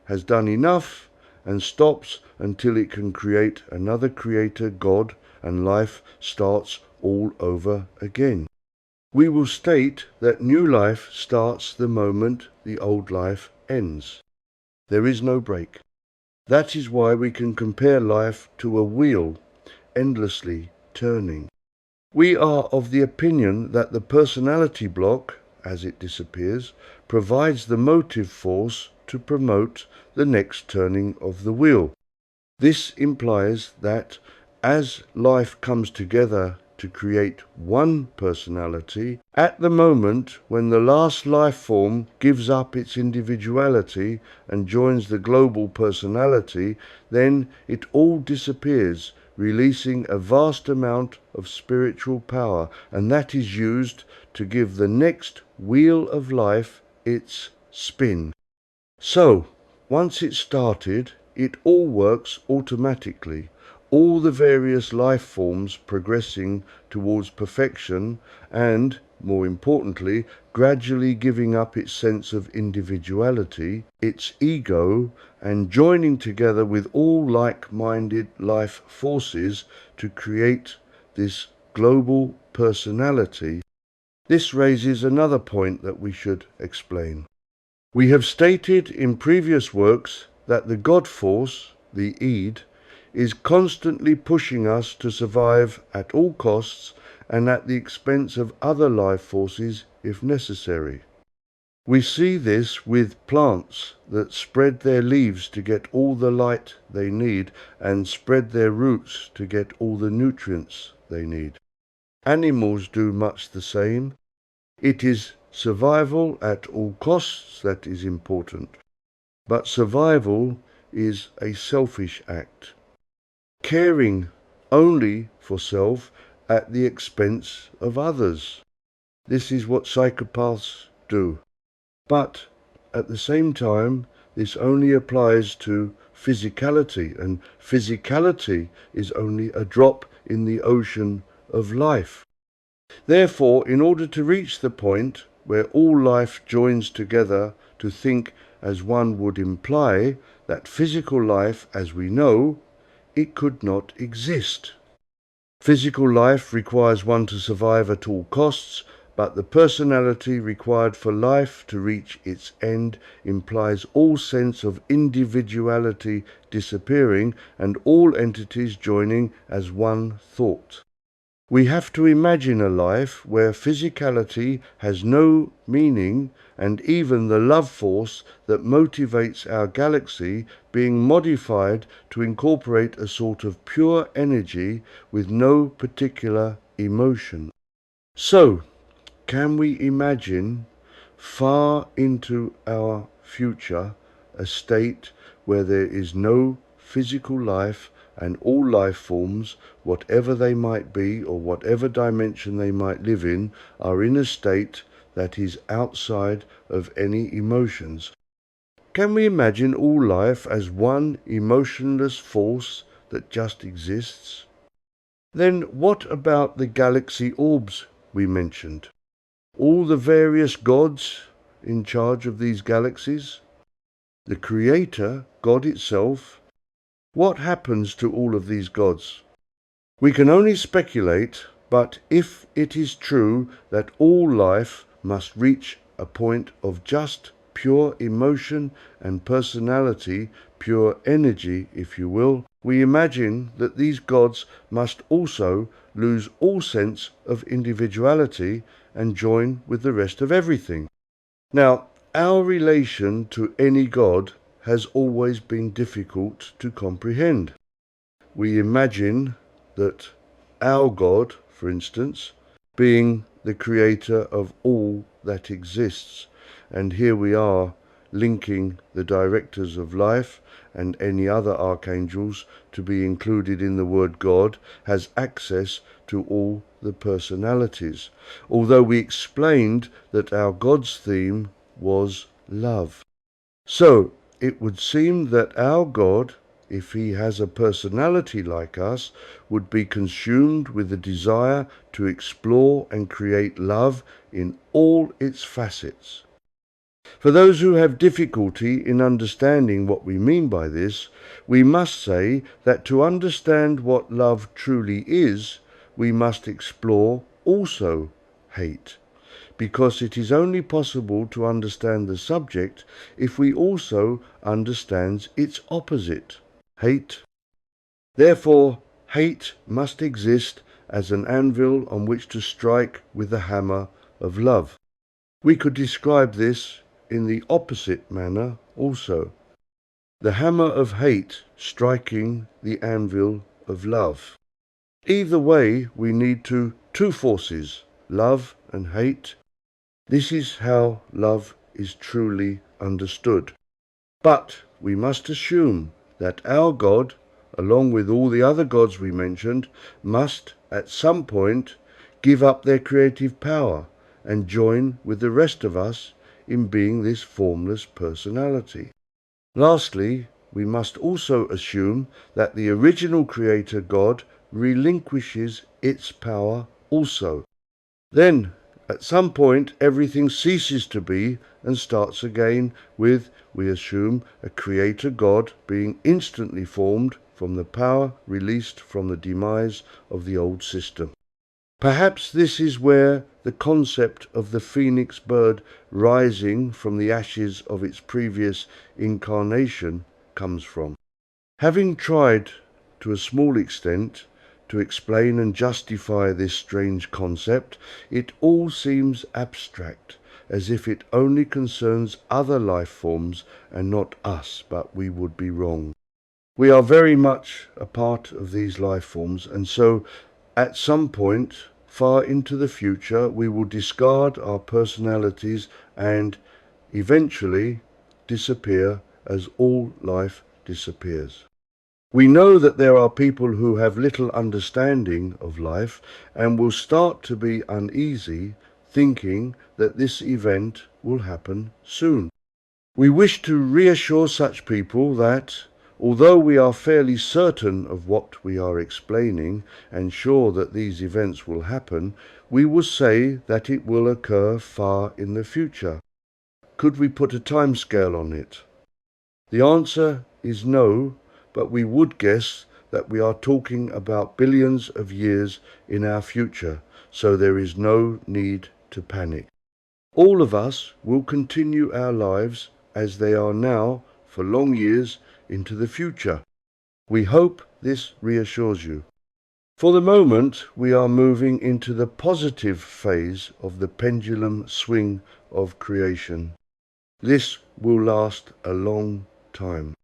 A: has done enough and stops until it can create another creator God, and life starts all over again. We will state that new life starts the moment the old life ends. There is no break. That is why we can compare life to a wheel endlessly turning. We are of the opinion that the personality block, as it disappears, provides the motive force to promote the next turning of the wheel. This implies that as life comes together to create one personality, at the moment when the last life form gives up its individuality and joins the global personality, then it all disappears, releasing a vast amount of spiritual power, and that is used to give the next wheel of life its spin. So, once it's started, it all works automatically. all the various life forms progressing towards perfection and, more importantly, gradually giving up its sense of individuality, its ego, and joining together with all like-minded life forces to create this global personality. This raises another point that we should explain. We have stated in previous works that the God force, the id, is constantly pushing us to survive at all costs and at the expense of other life forces if necessary. We see this with plants that spread their leaves to get all the light they need and spread their roots to get all the nutrients they need. Animals do much the same. It is survival at all costs that is important, but survival is a selfish act. Caring only for self at the expense of others. This is what psychopaths do. But at the same time, this only applies to physicality, and physicality is only a drop in the ocean of life. Therefore, in order to reach the point where all life joins together to think as one would imply that physical life as we know, it could not exist. Physical life requires one to survive at all costs, but the personality required for life to reach its end implies all sense of individuality disappearing and all entities joining as one thought. We have to imagine a life where physicality has no meaning and even the love force that motivates our galaxy being modified to incorporate a sort of pure energy with no particular emotion. So, can we imagine far into our future a state where there is no physical life and all life forms, whatever they might be or whatever dimension they might live in, are in a state that is outside of any emotions? Can we imagine all life as one emotionless force that just exists? Then what about the galaxy orbs we mentioned? All the various gods in charge of these galaxies? The Creator, God itself? What happens to all of these gods? We can only speculate, but if it is true that all life must reach a point of just pure emotion and personality, pure energy, if you will, we imagine that these gods must also lose all sense of individuality and join with the rest of everything. Now, our relation to any god has always been difficult to comprehend. We imagine that our God, for instance, being the creator of all that exists, and here we are linking the directors of life and any other archangels to be included in the word God, has access to all the personalities, although we explained that our God's theme was love. So, it would seem that our God, if he has a personality like us, would be consumed with the desire to explore and create love in all its facets. For those who have difficulty in understanding what we mean by this, we must say that to understand what love truly is, we must explore also hate, because it is only possible to understand the subject if we also understand its opposite, hate. Therefore, hate must exist as an anvil on which to strike with the hammer of love. We could describe this in the opposite manner also. The hammer of hate striking the anvil of love. Either way, we need two forces, love and hate. This is how love is truly understood. But we must assume that our God, along with all the other gods we mentioned, must at some point give up their creative power and join with the rest of us in being this formless personality. Lastly, we must also assume that the original Creator God relinquishes its power also. Then, at some point, everything ceases to be and starts again with, we assume, a Creator God being instantly formed from the power released from the demise of the old system. Perhaps this is where the concept of the phoenix bird rising from the ashes of its previous incarnation comes from. Having tried, to a small extent, to explain and justify this strange concept, it all seems abstract, as if it only concerns other life forms and not us, but we would be wrong. We are very much a part of these life forms, and so at some point, far into the future, we will discard our personalities and eventually disappear as all life disappears. We know that there are people who have little understanding of life and will start to be uneasy, thinking that this event will happen soon. We wish to reassure such people that, although we are fairly certain of what we are explaining and sure that these events will happen, we will say that it will occur far in the future. Could we put a timescale on it? The answer is no, but we would guess that we are talking about billions of years in our future, so there is no need to panic. All of us will continue our lives as they are now for long years into the future. We hope this reassures you. For the moment, we are moving into the positive phase of the pendulum swing of creation. This will last a long time.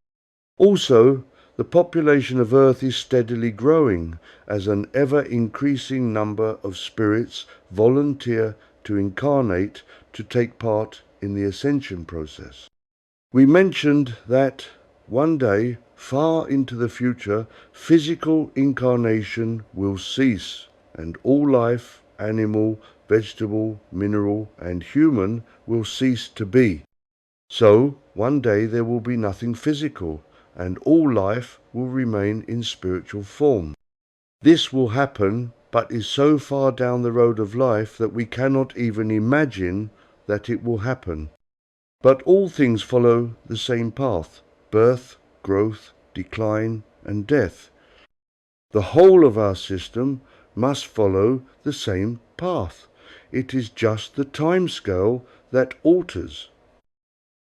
A: Also, the population of Earth is steadily growing as an ever-increasing number of spirits volunteer to incarnate to take part in the ascension process. We mentioned that one day, far into the future, physical incarnation will cease and all life, animal, vegetable, mineral and human will cease to be. So, one day there will be nothing physical and all life will remain in spiritual form. This will happen, but is so far down the road of life that we cannot even imagine that it will happen. But all things follow the same path: birth, growth, decline, and death. The whole of our system must follow the same path. It is just the time scale that alters.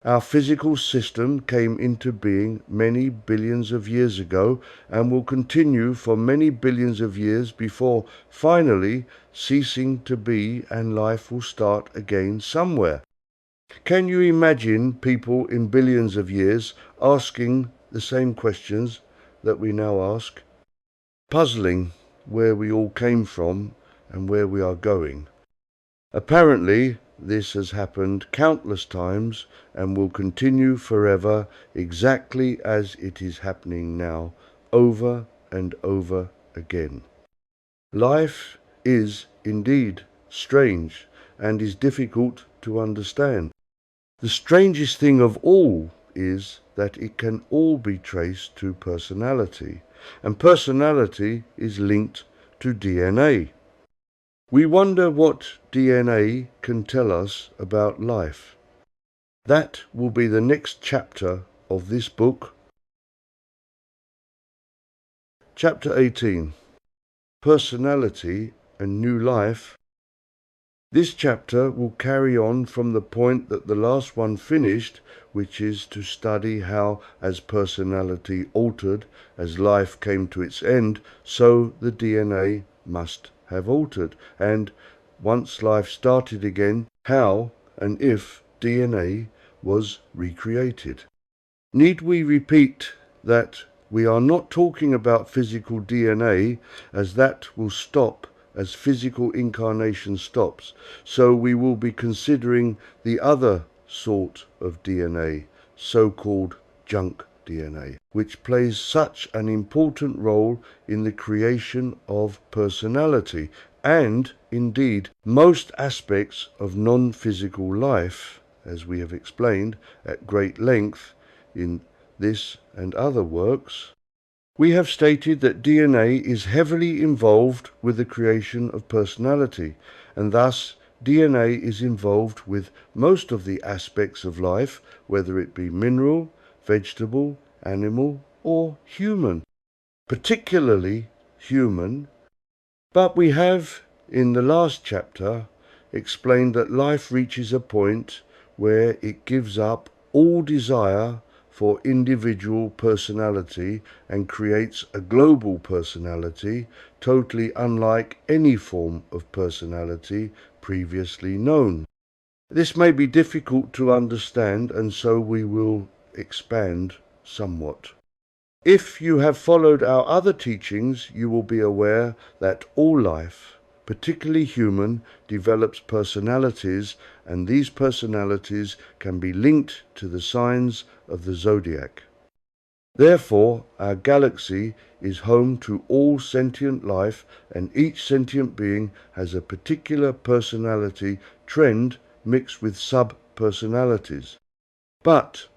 A: Our physical system came into being many billions of years ago and will continue for many billions of years before finally ceasing to be, and life will start again somewhere. Can you imagine people in billions of years asking the same questions that we now ask? Puzzling where we all came from and where we are going. Apparently, this has happened countless times and will continue forever exactly as it is happening now, over and over again. Life is indeed strange and is difficult to understand. The strangest thing of all is that it can all be traced to personality, and personality is linked to DNA. We wonder what DNA can tell us about life. That will be the next chapter of this book. Chapter 18. Personality and New Life. This chapter will carry on from the point that the last one finished, which is to study how, as personality altered, as life came to its end, so the DNA must have altered, and once life started again, how and if DNA was recreated. Need we repeat that we are not talking about physical DNA, as that will stop as physical incarnation stops, so we will be considering the other sort of DNA, so-called junk DNA, which plays such an important role in the creation of personality and, indeed, most aspects of non-physical life, as we have explained at great length in this and other works, we have stated that DNA is heavily involved with the creation of personality, and thus DNA is involved with most of the aspects of life, whether it be mineral, vegetable, animal, or human, particularly human. But we have, in the last chapter, explained that life reaches a point where it gives up all desire for individual personality and creates a global personality, totally unlike any form of personality previously known. This may be difficult to understand, and so we will expand somewhat. If you have followed our other teachings, you will be aware that all life, particularly human, develops personalities, and these personalities can be linked to the signs of the zodiac. Therefore, our galaxy is home to all sentient life, and each sentient being has a particular personality trend mixed with sub-personalities. But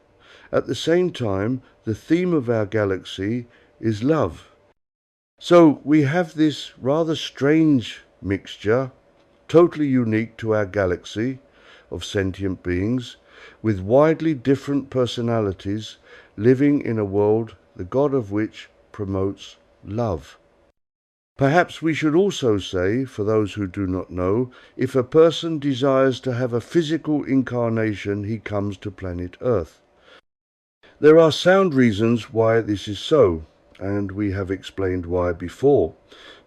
A: at the same time, the theme of our galaxy is love. So we have this rather strange mixture, totally unique to our galaxy of sentient beings, with widely different personalities, living in a world the God of which promotes love. Perhaps we should also say, for those who do not know, if a person desires to have a physical incarnation, he comes to planet Earth. There are sound reasons why this is so, and we have explained why before,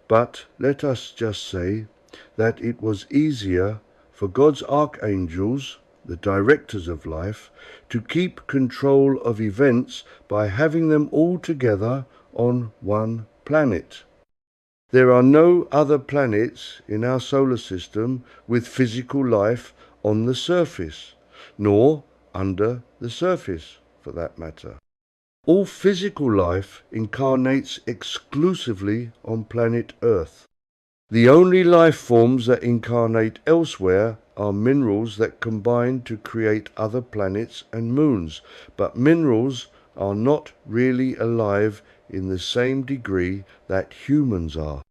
A: but let us just say that it was easier for God's archangels, the directors of life, to keep control of events by having them all together on one planet. There are no other planets in our solar system with physical life on the surface, nor under the surface, for that matter. All physical life incarnates exclusively on planet Earth. The only life forms that incarnate elsewhere are minerals that combine to create other planets and moons, but minerals are not really alive in the same degree that humans are.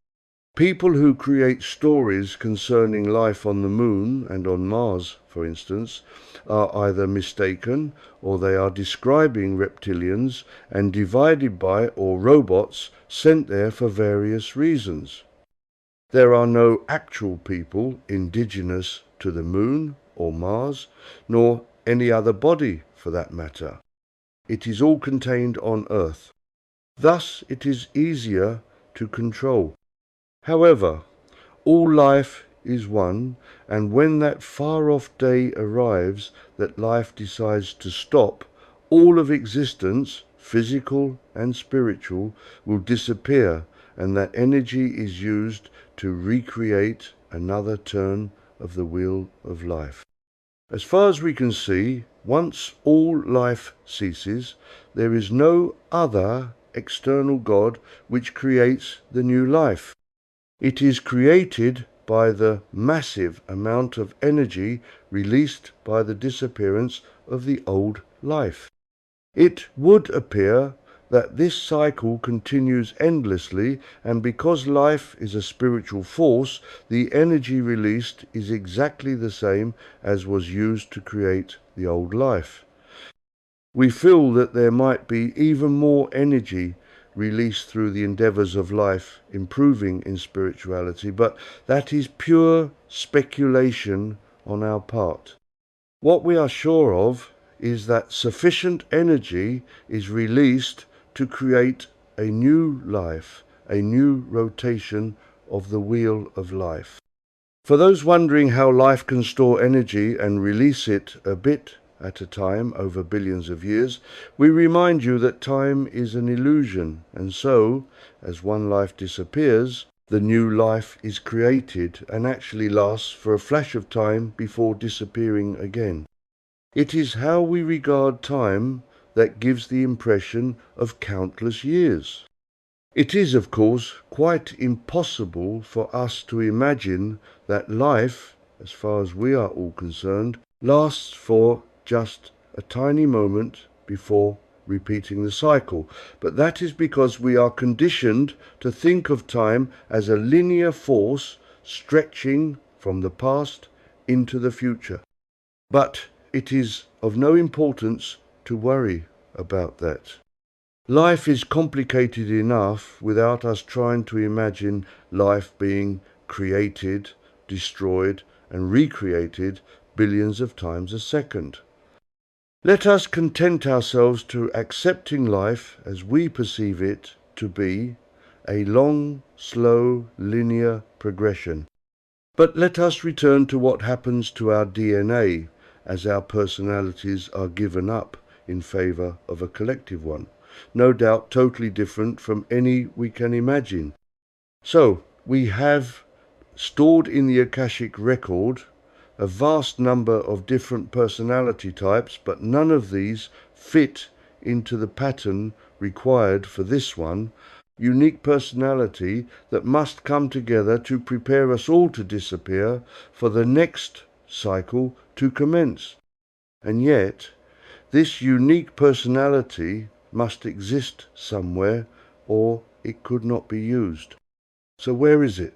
A: People who create stories concerning life on the moon and on Mars, for instance, are either mistaken or they are describing reptilians and divided by or robots sent there for various reasons. There are no actual people indigenous to the moon or Mars, nor any other body for that matter. It is all contained on Earth. Thus it is easier to control. However, all life is one, and when that far-off day arrives that life decides to stop, all of existence, physical and spiritual, will disappear, and that energy is used to recreate another turn of the wheel of life. As far as we can see, once all life ceases, there is no other external God which creates the new life. It is created by the massive amount of energy released by the disappearance of the old life. It would appear that this cycle continues endlessly, and because life is a spiritual force, the energy released is exactly the same as was used to create the old life. We feel that there might be even more energy released through the endeavours of life improving in spirituality, but that is pure speculation on our part. What we are sure of is that sufficient energy is released to create a new life, a new rotation of the wheel of life. For those wondering how life can store energy and release it a bit at a time over billions of years, we remind you that time is an illusion, and so, as one life disappears, the new life is created and actually lasts for a flash of time before disappearing again. It is how we regard time that gives the impression of countless years. It is, of course, quite impossible for us to imagine that life, as far as we are all concerned, lasts for just a tiny moment before repeating the cycle. But that is because we are conditioned to think of time as a linear force stretching from the past into the future. But it is of no importance to worry about that. Life is complicated enough without us trying to imagine life being created, destroyed, and recreated billions of times a second. Let us content ourselves to accepting life as we perceive it to be a long, slow, linear progression. But let us return to what happens to our DNA as our personalities are given up in favour of a collective one, no doubt totally different from any we can imagine. So, we have stored in the Akashic record a vast number of different personality types, but none of these fit into the pattern required for this one, unique personality that must come together to prepare us all to disappear for the next cycle to commence. And yet, this unique personality must exist somewhere, or it could not be used. So where is it?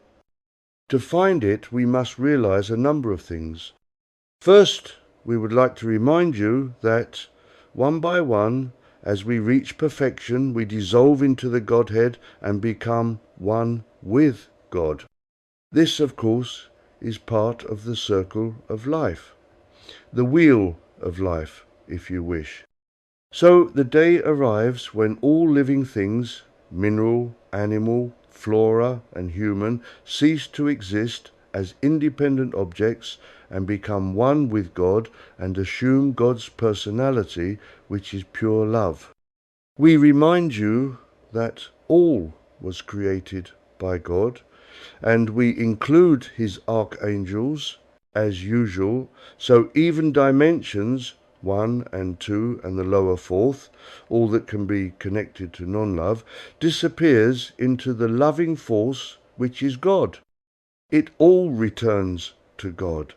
A: To find it, we must realize a number of things. First, we would like to remind you that one by one, as we reach perfection, we dissolve into the Godhead and become one with God. This, of course, is part of the circle of life, the wheel of life, if you wish. So the day arrives when all living things, mineral, animal, flora, and human, cease to exist as independent objects and become one with God and assume God's personality, which is pure love. We remind you that all was created by God, and we include his archangels as usual, so even dimensions 1 and 2 and the lower fourth, all that can be connected to non-love, disappears into the loving force which is God. It all returns to God.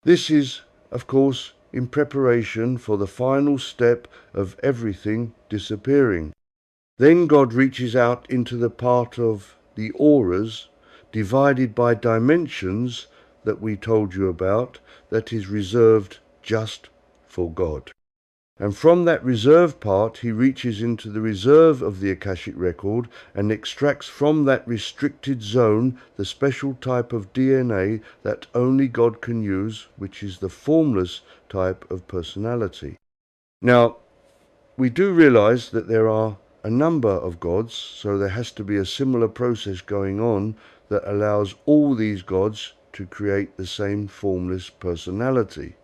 A: This is, of course, in preparation for the final step of everything disappearing. Then God reaches out into the part of the auras, divided by dimensions that we told you about, that is reserved just for God. And from that reserve part, he reaches into the reserve of the Akashic record and extracts from that restricted zone the special type of DNA that only God can use, which is the formless type of personality. Now, we do realize that there are a number of gods, so there has to be a similar process going on that allows all these gods to create the same formless personality.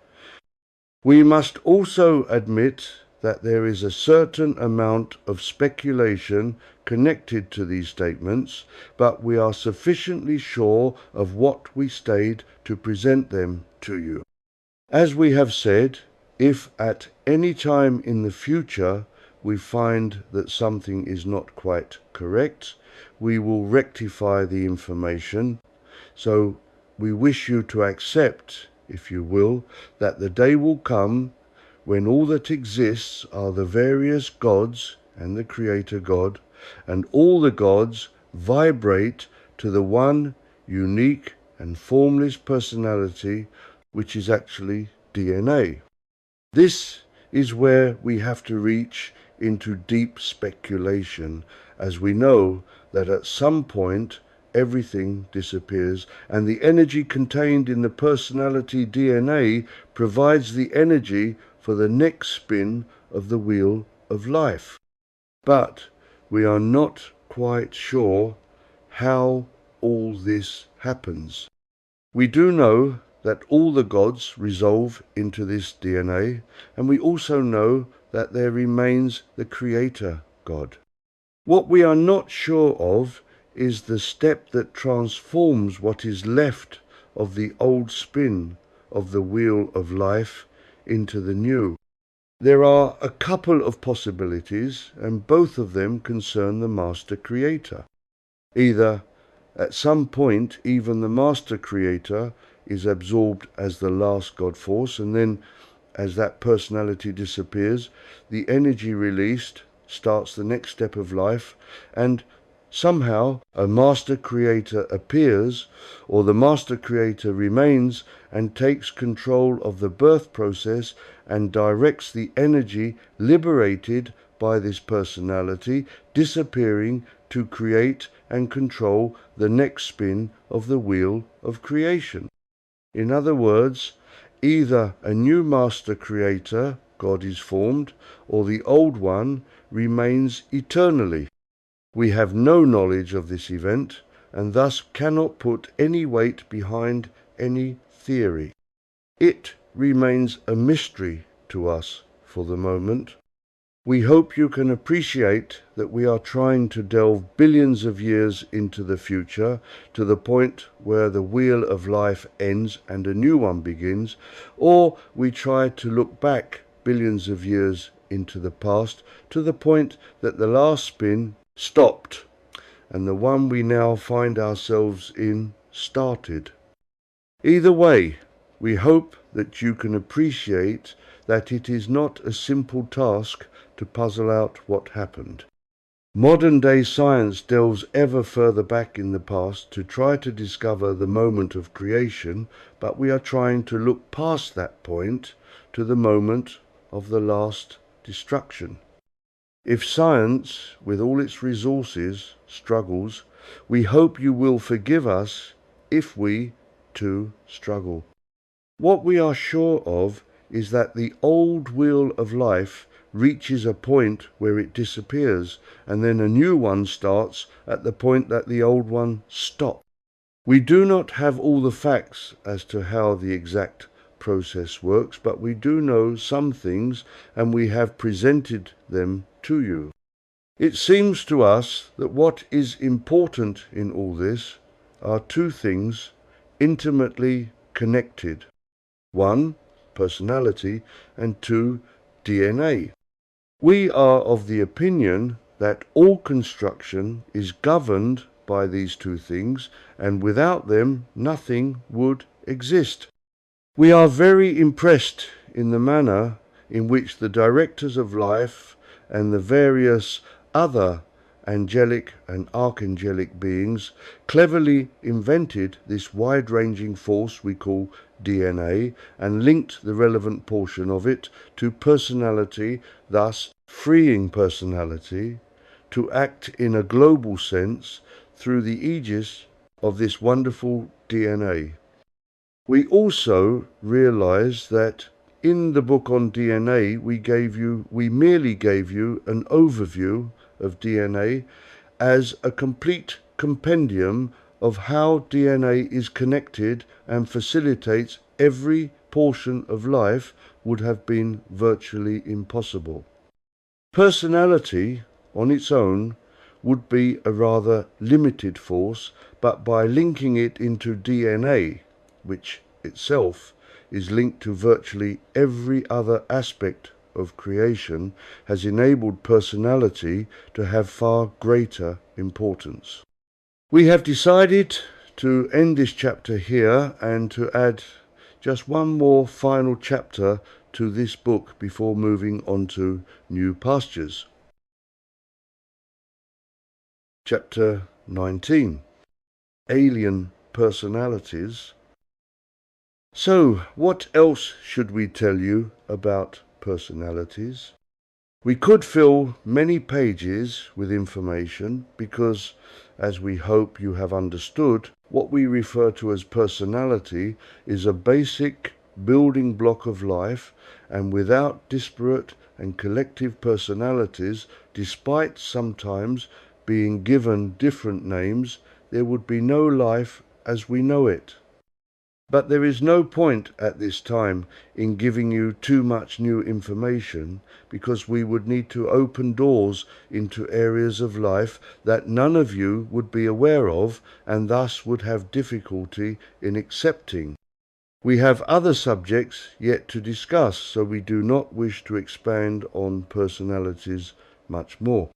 A: We must also admit that there is a certain amount of speculation connected to these statements, but we are sufficiently sure of what we state to present them to you. As we have said, if at any time in the future we find that something is not quite correct, we will rectify the information. So we wish you to accept, if you will, that the day will come when all that exists are the various gods and the Creator God, and all the gods vibrate to the one unique and formless personality, which is actually DNA. This is where we have to reach into deep speculation, as we know that at some point everything disappears, and the energy contained in the personality DNA provides the energy for the next spin of the wheel of life. But we are not quite sure how all this happens. We do know that all the gods resolve into this DNA, and we also know that there remains the Creator God. What we are not sure of is the step that transforms what is left of the old spin of the wheel of life into the new. There are a couple of possibilities, and both of them concern the Master Creator. Either at some point even the Master Creator is absorbed as the last God force, and then as that personality disappears, the energy released starts the next step of life, and somehow a master creator appears, or the master creator remains and takes control of the birth process and directs the energy liberated by this personality disappearing to create and control the next spin of the wheel of creation. In other words, either a new master creator, God, is formed, or the old one remains eternally. We have no knowledge of this event, and thus cannot put any weight behind any theory. It remains a mystery to us for the moment. We hope you can appreciate that we are trying to delve billions of years into the future, to the point where the wheel of life ends and a new one begins, or we try to look back billions of years into the past, to the point that the last spin stopped and the one we now find ourselves in started. Either way, we hope that you can appreciate that it is not a simple task to puzzle out what happened. Modern day science delves ever further back in the past to try to discover the moment of creation, but we are trying to look past that point to the moment of the last destruction. If science, with all its resources, struggles, we hope you will forgive us if we, too, struggle. What we are sure of is that the old wheel of life reaches a point where it disappears, and then a new one starts at the point that the old one stopped. We do not have all the facts as to how the exact process works, but we do know some things, and we have presented them to you. It seems to us that what is important in all this are two things intimately connected. One, personality, and two, DNA. We are of the opinion that all construction is governed by these two things, and without them nothing would exist. We are very impressed in the manner in which the directors of life and the various other angelic and archangelic beings cleverly invented this wide-ranging force we call DNA and linked the relevant portion of it to personality, thus freeing personality to act in a global sense through the aegis of this wonderful DNA. We also realize that in the book on DNA we merely gave you an overview of DNA as a complete compendium of how DNA is connected and facilitates every portion of life would have been virtually impossible. Personality on its own would be a rather limited force, but by linking it into DNA, which itself is linked to virtually every other aspect of creation, has enabled personality to have far greater importance. We have decided to end this chapter here and to add just one more final chapter to this book before moving on to new pastures. Chapter 19. Alien Personalities. So, what else should we tell you about personalities? We could fill many pages with information because, as we hope you have understood, what we refer to as personality is a basic building block of life, and without disparate and collective personalities, despite sometimes being given different names, there would be no life as we know it. But there is no point at this time in giving you too much new information, because we would need to open doors into areas of life that none of you would be aware of and thus would have difficulty in accepting. We have other subjects yet to discuss, so we do not wish to expand on personalities much more.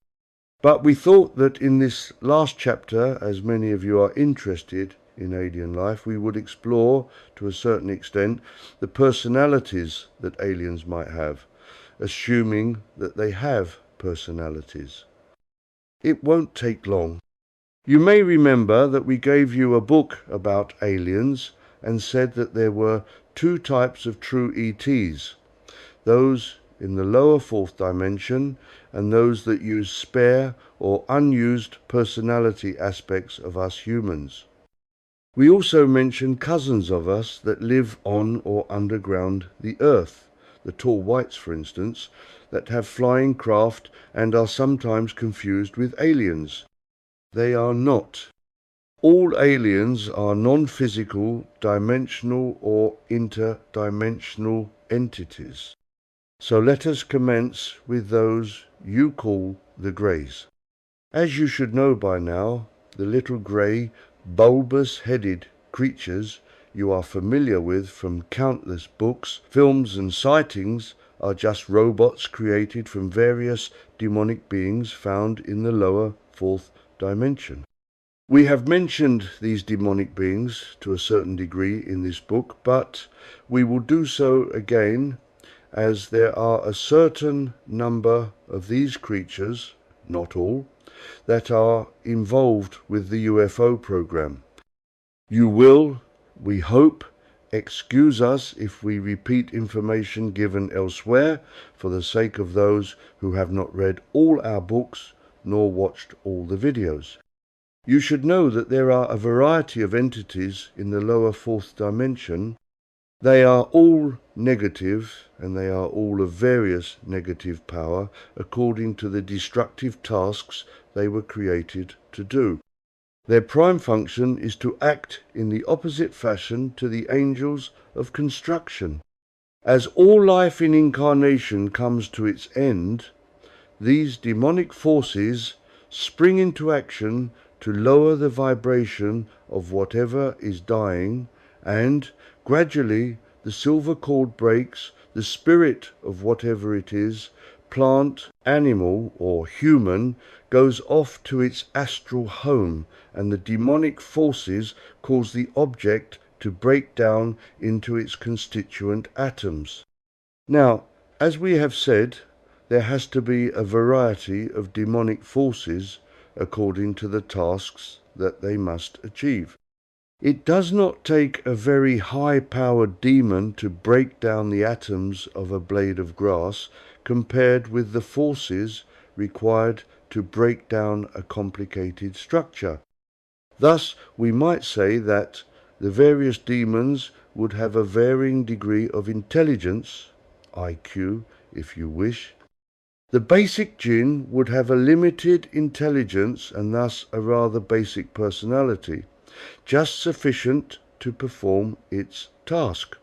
A: But we thought that in this last chapter, as many of you are interested, in alien life, we would explore, to a certain extent, the personalities that aliens might have, assuming that they have personalities. It won't take long. You may remember that we gave you a book about aliens and said that there were two types of true ETs, those in the lower fourth dimension and those that use spare or unused personality aspects of us humans. We also mentioned cousins of us that live on or underground the earth, the tall whites for instance, that have flying craft and are sometimes confused with aliens. They are not. All aliens are non-physical, dimensional or interdimensional entities. So let us commence with those you call the Greys. As you should know by now, the little grey, bulbous-headed creatures you are familiar with from countless books, films and sightings are just robots created from various demonic beings found in the lower fourth dimension. We have mentioned these demonic beings to a certain degree in this book, but we will do so again as there are a certain number of these creatures, not all, that are involved with the UFO program. You will, we hope, excuse us if we repeat information given elsewhere for the sake of those who have not read all our books nor watched all the videos. You should know that there are a variety of entities in the lower fourth dimension. They are all negative, and they are all of various negative power according to the destructive tasks they were created to do. Their prime function is to act in the opposite fashion to the angels of construction. As all life in incarnation comes to its end, these demonic forces spring into action to lower the vibration of whatever is dying, and gradually the silver cord breaks, the spirit of whatever it is, plant, animal or human, goes off to its astral home, and the demonic forces cause the object to break down into its constituent atoms. Now, as we have said, there has to be a variety of demonic forces according to the tasks that they must achieve. It does not take a very high-powered demon to break down the atoms of a blade of grass compared with the forces required to break down a complicated structure. Thus, we might say that the various demons would have a varying degree of intelligence, IQ, if you wish. The basic jinn would have a limited intelligence and thus a rather basic personality, just sufficient to perform its task,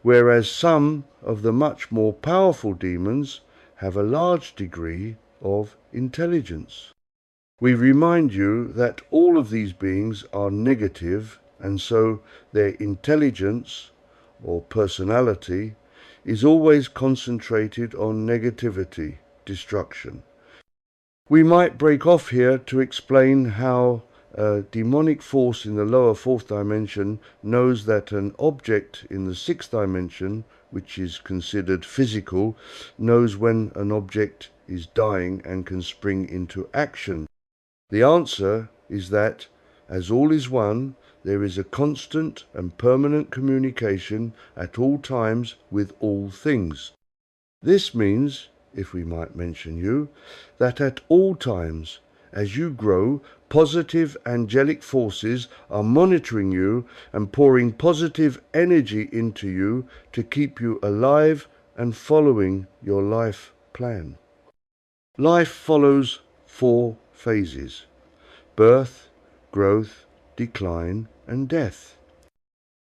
A: whereas some of the much more powerful demons have a large degree of intelligence. We remind you that all of these beings are negative, and so their intelligence or personality is always concentrated on negativity, destruction. We might break off here to explain how a demonic force in the lower fourth dimension knows that an object in the sixth dimension, which is considered physical, knows when an object is dying and can spring into action. The answer is that, as all is one, there is a constant and permanent communication at all times with all things. This means, if we might mention you, that at all times, as you grow, positive angelic forces are monitoring you and pouring positive energy into you to keep you alive and following your life plan. Life follows 4 phases: birth, growth, decline, and death.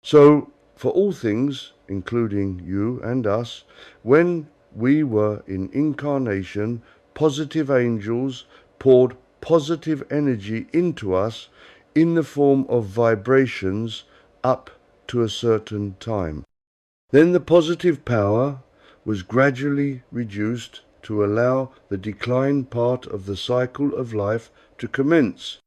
A: So, for all things, including you and us, when we were in incarnation, positive angels poured positive energy into us in the form of vibrations up to a certain time. Then the positive power was gradually reduced to allow the decline part of the cycle of life to commence.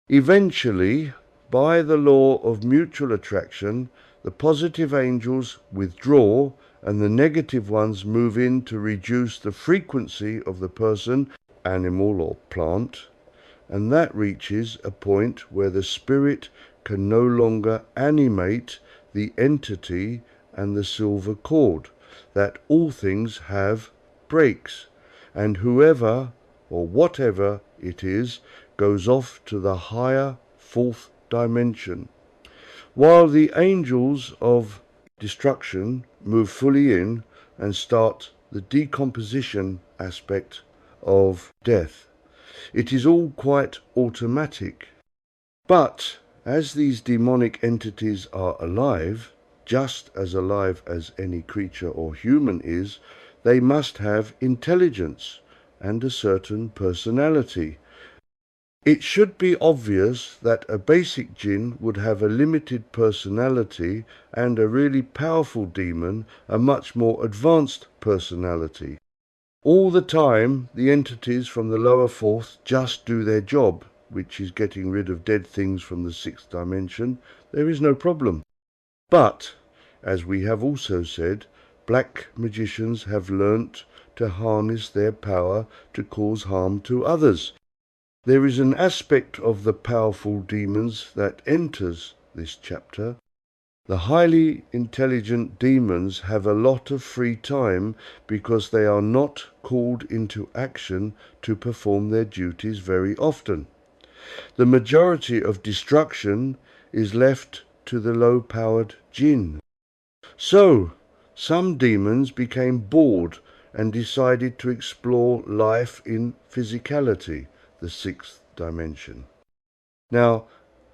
A: Eventually, by the law of mutual attraction, the positive angels withdraw and the negative ones move in to reduce the frequency of the person, animal or plant, and that reaches a point where the spirit can no longer animate the entity, and the silver cord that all things have breaks, and whoever or whatever it is goes off to the higher fourth dimension, while the angels of destruction move fully in and start the decomposition aspect of death. It is all quite automatic. But as these demonic entities are alive, just as alive as any creature or human is, they must have intelligence and a certain personality. It should be obvious that a basic jinn would have a limited personality and a really powerful demon a much more advanced personality. All the time, the entities from the lower fourth just do their job, which is getting rid of dead things from the sixth dimension. There is no problem. But, as we have also said, black magicians have learnt to harness their power to cause harm to others. There is an aspect of the powerful demons that enters this chapter. The highly intelligent demons have a lot of free time because they are not called into action to perform their duties very often. The majority of destruction is left to the low-powered jinn. So, some demons became bored and decided to explore life in physicality, the sixth dimension. Now,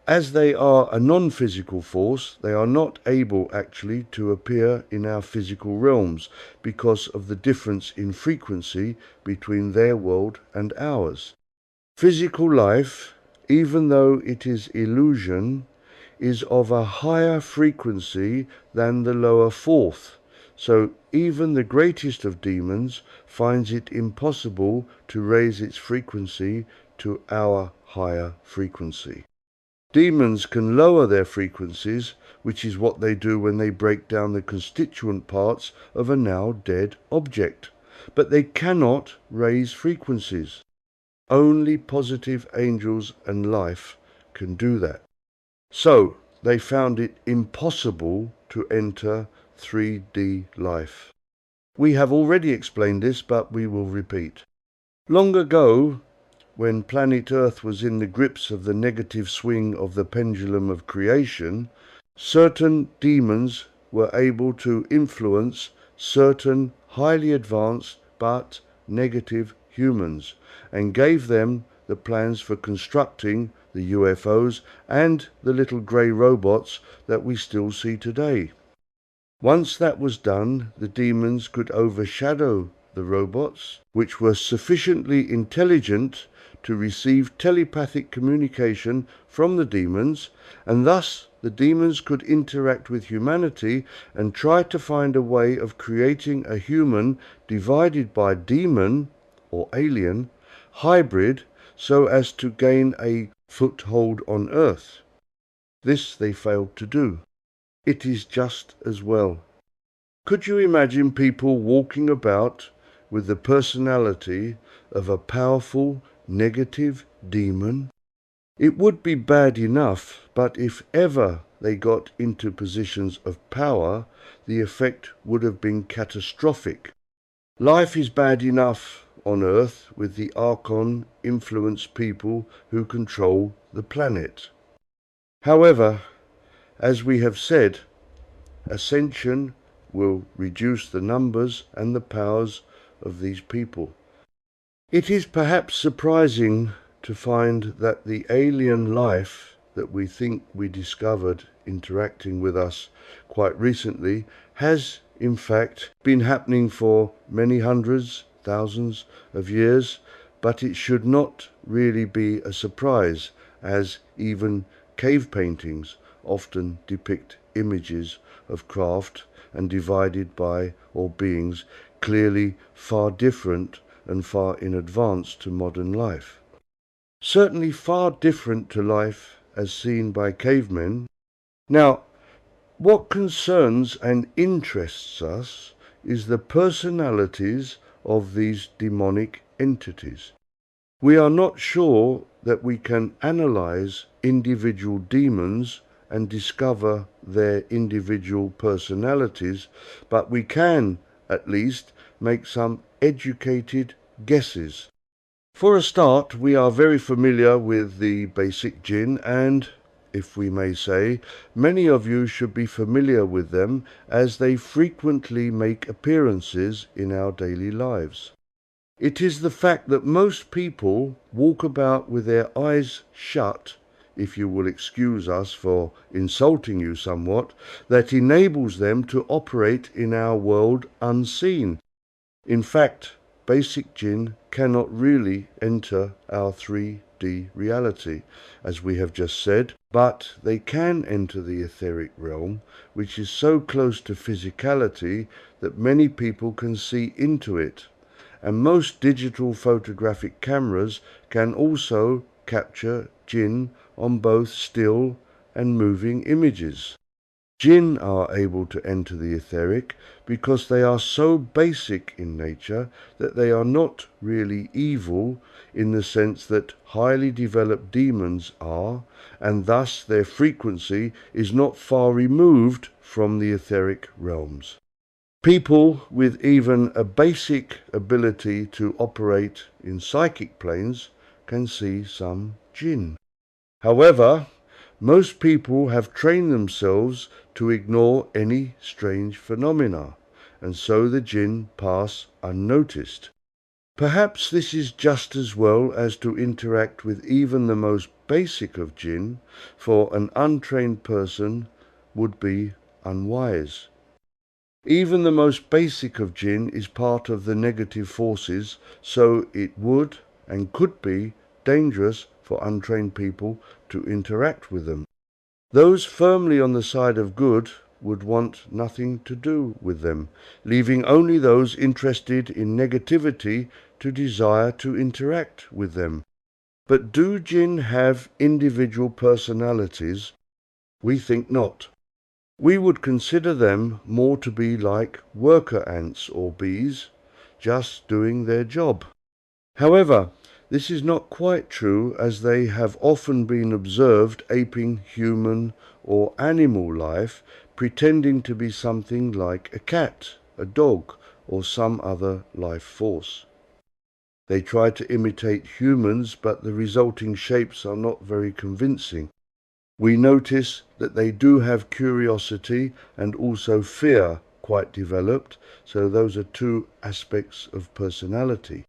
A: as they are a non-physical force, they are not able actually to appear in our physical realms because of the difference in frequency between their world and ours. Physical life, even though it is illusion, is of a higher frequency than the lower fourth. So even the greatest of demons finds it impossible to raise its frequency to our higher frequency. Demons can lower their frequencies, which is what they do when they break down the constituent parts of a now dead object. But they cannot raise frequencies. Only positive angels and life can do that. So they found it impossible to enter 3D life. We have already explained this, but we will repeat. Long ago, when planet Earth was in the grips of the negative swing of the pendulum of creation, certain demons were able to influence certain highly advanced but negative humans and gave them the plans for constructing the UFOs and the little grey robots that we still see today. Once that was done, the demons could overshadow the robots, which were sufficiently intelligent to receive telepathic communication from the demons, and thus the demons could interact with humanity and try to find a way of creating a human divided by demon or alien hybrid so as to gain a foothold on Earth. This they failed to do. It is just as well. Could you imagine people walking about with the personality of a powerful negative demon? It would be bad enough, but if ever they got into positions of power, the effect would have been catastrophic. Life is bad enough on Earth with the Archon influenced people who control the planet. However, as we have said, ascension will reduce the numbers and the powers of these people. It is perhaps surprising to find that the alien life that we think we discovered interacting with us quite recently has in fact been happening for many hundreds, thousands of years, but it should not really be a surprise, as even cave paintings often depict images of craft and divided by or beings clearly far different and far in advance to modern life. Certainly far different to life as seen by cavemen. Now, what concerns and interests us is the personalities of these demonic entities. We are not sure that we can analyze individual demons and discover their individual personalities, but we can, at least, make some educated guesses. For a start, we are very familiar with the basic jinn and, if we may say, many of you should be familiar with them as they frequently make appearances in our daily lives. It is the fact that most people walk about with their eyes shut, if you will excuse us for insulting you somewhat, that enables them to operate in our world unseen. In fact, basic jinn cannot really enter our 3D reality, as we have just said, but they can enter the etheric realm, which is so close to physicality that many people can see into it. And most digital photographic cameras can also capture jinn on both still and moving images. Jinn are able to enter the etheric because they are so basic in nature that they are not really evil in the sense that highly developed demons are, and thus their frequency is not far removed from the etheric realms. People with even a basic ability to operate in psychic planes can see some jinn. However, most people have trained themselves to ignore any strange phenomena, and so the jinn pass unnoticed. Perhaps this is just as well as to interact with even the most basic of jinn, for an untrained person would be unwise. Even the most basic of jinn is part of the negative forces, so it would and could be dangerous for untrained people to interact with them. Those firmly on the side of good would want nothing to do with them, leaving only those interested in negativity to desire to interact with them. But do jinn have individual personalities? We think not. We would consider them more to be like worker ants or bees, just doing their job. However, this is not quite true, as they have often been observed aping human or animal life, pretending to be something like a cat, a dog, or some other life force. They try to imitate humans, but the resulting shapes are not very convincing. We notice that they do have curiosity and also fear quite developed, so those are two aspects of personality.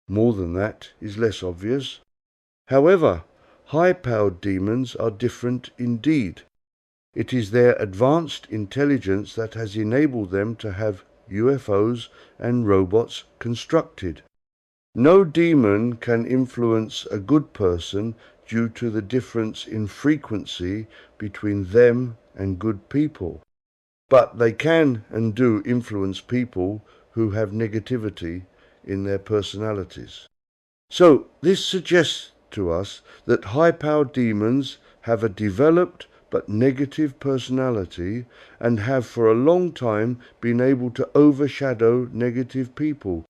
A: More than that is less obvious. However, high-powered demons are different indeed. It is their advanced intelligence that has enabled them to have UFOs and robots constructed. No demon can influence a good person due to the difference in frequency between them and good people. But they can and do influence people who have negativity in their personalities. So this suggests to us that high-powered demons have a developed but negative personality and have for a long time been able to overshadow negative people.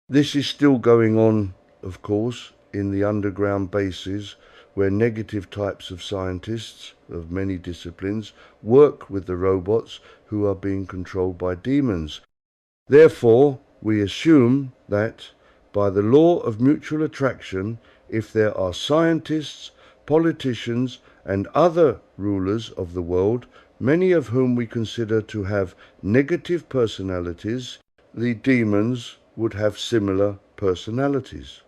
A: This is still going on, of course, in the underground bases where negative types of scientists of many disciplines work with the robots who are being controlled by demons. Therefore, we assume that, by the law of mutual attraction, if there are scientists, politicians, and other rulers of the world, many of whom we consider to have negative personalities, the demons would have similar personalities.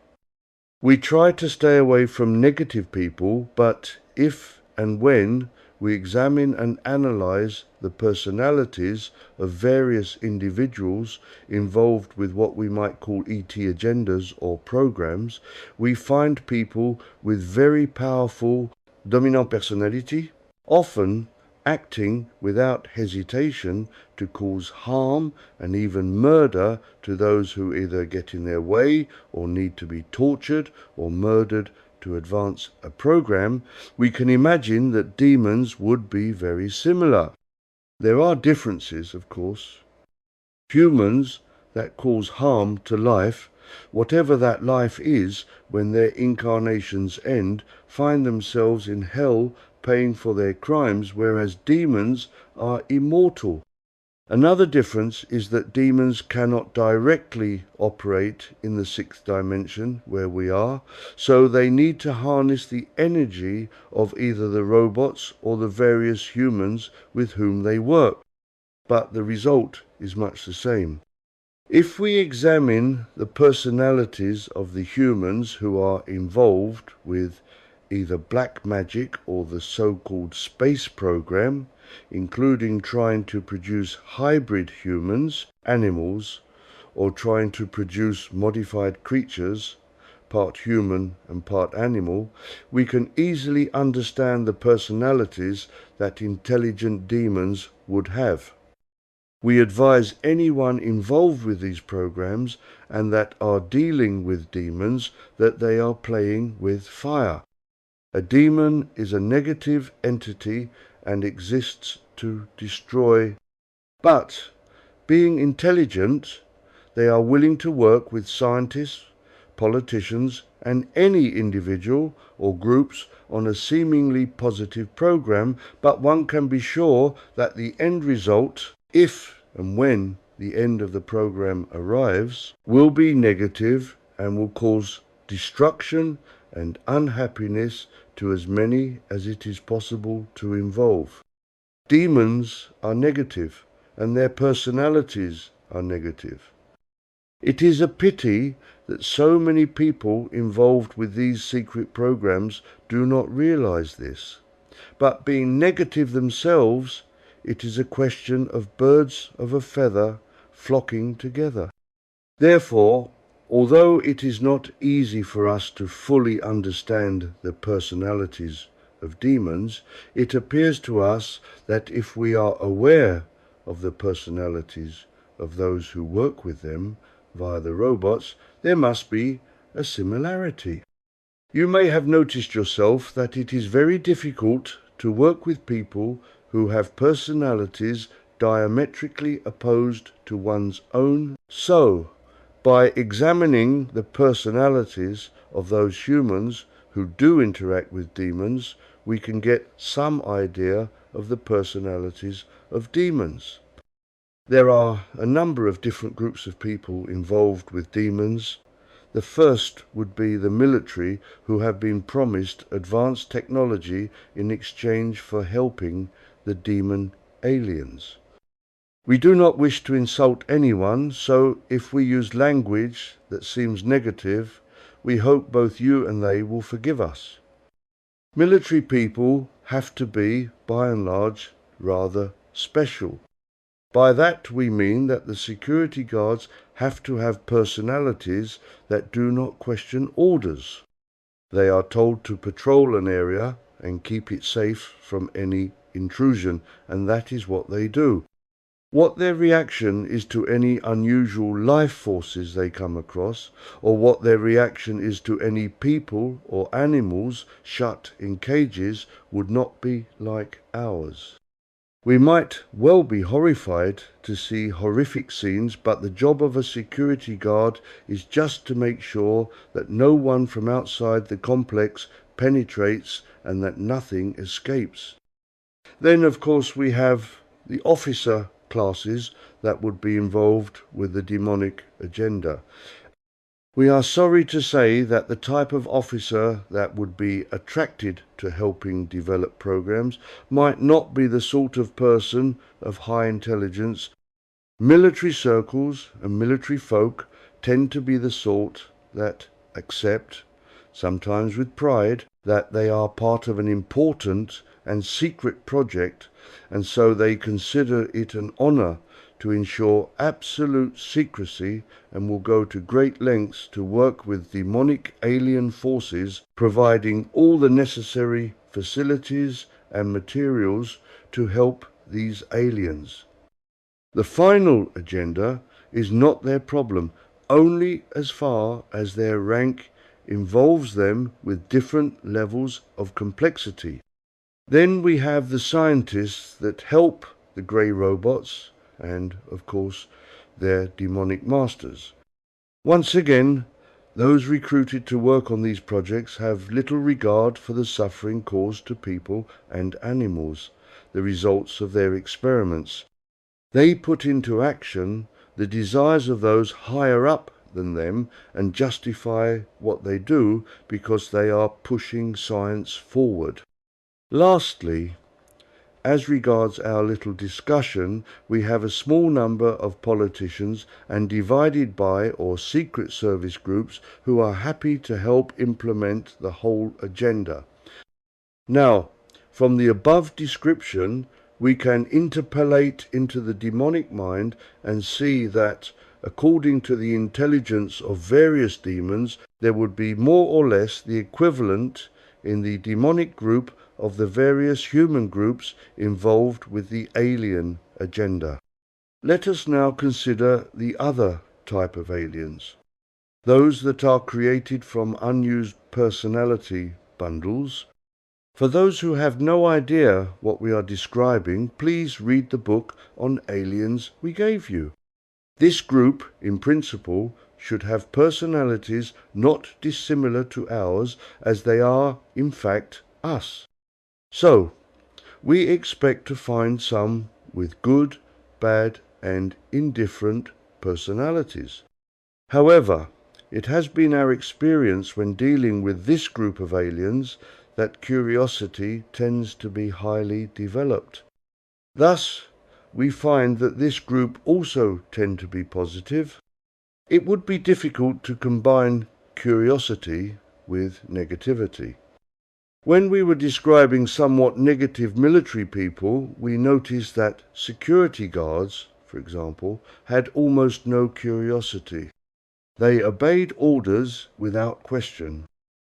A: We try to stay away from negative people, but if and when we examine and analyze the personalities of various individuals involved with what we might call ET agendas or programs, we find people with very powerful dominant personality, often acting without hesitation to cause harm and even murder to those who either get in their way or need to be tortured or murdered to advance a program, we can imagine that demons would be very similar. There are differences, of course. Humans that cause harm to life, whatever that life is, when their incarnations end, find themselves in hell paying for their crimes, whereas demons are immortal. Another difference is that demons cannot directly operate in the sixth dimension where we are, so they need to harness the energy of either the robots or the various humans with whom they work. But the result is much the same. If we examine the personalities of the humans who are involved with either black magic or the so-called space program, including trying to produce hybrid humans, animals, or trying to produce modified creatures, part human and part animal, we can easily understand the personalities that intelligent demons would have. We advise anyone involved with these programs and that are dealing with demons that they are playing with fire. A demon is a negative entity and exists to destroy. But, being intelligent, they are willing to work with scientists, politicians, and any individual or groups on a seemingly positive program, but one can be sure that the end result, if and when the end of the program arrives, will be negative and will cause destruction and unhappiness to as many as it is possible to involve. Demons are negative, and their personalities are negative. It is a pity that so many people involved with these secret programs do not realize this. But being negative themselves, it is a question of birds of a feather flocking together. Therefore, although it is not easy for us to fully understand the personalities of demons, it appears to us that if we are aware of the personalities of those who work with them via the robots, there must be a similarity. You may have noticed yourself that it is very difficult to work with people who have personalities diametrically opposed to one's own. So, by examining the personalities of those humans who do interact with demons, we can get some idea of the personalities of demons. There are a number of different groups of people involved with demons. The first would be the military, who have been promised advanced technology in exchange for helping the demon aliens. We do not wish to insult anyone, so if we use language that seems negative, we hope both you and they will forgive us. Military people have to be, by and large, rather special. By that we mean that the security guards have to have personalities that do not question orders. They are told to patrol an area and keep it safe from any intrusion, and that is what they do. What their reaction is to any unusual life forces they come across, or what their reaction is to any people or animals shut in cages, would not be like ours. We might well be horrified to see horrific scenes, but the job of a security guard is just to make sure that no one from outside the complex penetrates and that nothing escapes. Then, of course, we have the officer classes that would be involved with the demonic agenda. We are sorry to say that the type of officer that would be attracted to helping develop programs might not be the sort of person of high intelligence. Military circles and military folk tend to be the sort that accept, sometimes with pride, that they are part of an important and secret project, and so they consider it an honor to ensure absolute secrecy and will go to great lengths to work with demonic alien forces, providing all the necessary facilities and materials to help these aliens. The final agenda is not their problem, only as far as their rank involves them with different levels of complexity. Then we have the scientists that help the grey robots and, of course, their demonic masters. Once again, those recruited to work on these projects have little regard for the suffering caused to people and animals, the results of their experiments. They put into action the desires of those higher up than them and justify what they do because they are pushing science forward. Lastly, as regards our little discussion, we have a small number of politicians and divided by or secret service groups who are happy to help implement the whole agenda. Now, from the above description, we can interpolate into the demonic mind and see that, according to the intelligence of various demons, there would be more or less the equivalent in the demonic group of the various human groups involved with the alien agenda. Let us now consider the other type of aliens, those that are created from unused personality bundles. For those who have no idea what we are describing, please read the book on aliens we gave you. This group, in principle, should have personalities not dissimilar to ours, as they are, in fact, us. So, we expect to find some with good, bad, and indifferent personalities. However, it has been our experience when dealing with this group of aliens that curiosity tends to be highly developed. Thus, we find that this group also tend to be positive. It would be difficult to combine curiosity with negativity. When we were describing somewhat negative military people, we noticed that security guards, for example, had almost no curiosity. They obeyed orders without question.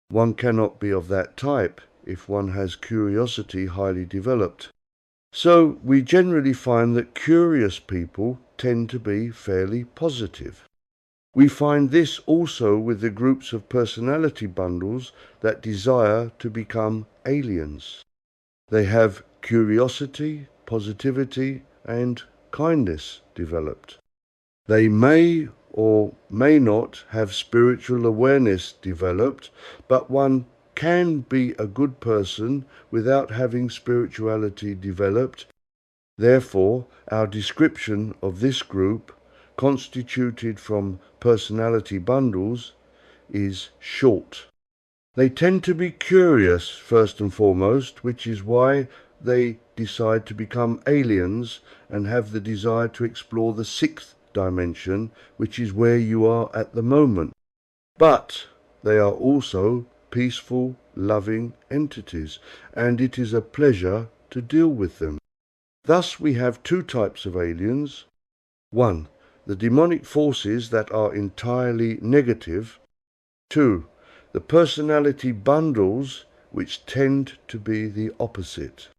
A: One cannot be of that type if one has curiosity highly developed. So we generally find that curious people tend to be fairly positive. We find this also with the groups of personality bundles that desire to become aliens. They have curiosity, positivity, and kindness developed. They may or may not have spiritual awareness developed, but one can be a good person without having spirituality developed. Therefore, our description of this group, constituted from personality bundles, is short. They tend to be curious first and foremost, which is why they decide to become aliens and have the desire to explore the sixth dimension, which is where you are at the moment. But they are also peaceful, loving entities, and it is a pleasure to deal with them. Thus we have two types of aliens. 1. The demonic forces that are entirely negative. 2. The personality bundles which tend to be the opposite.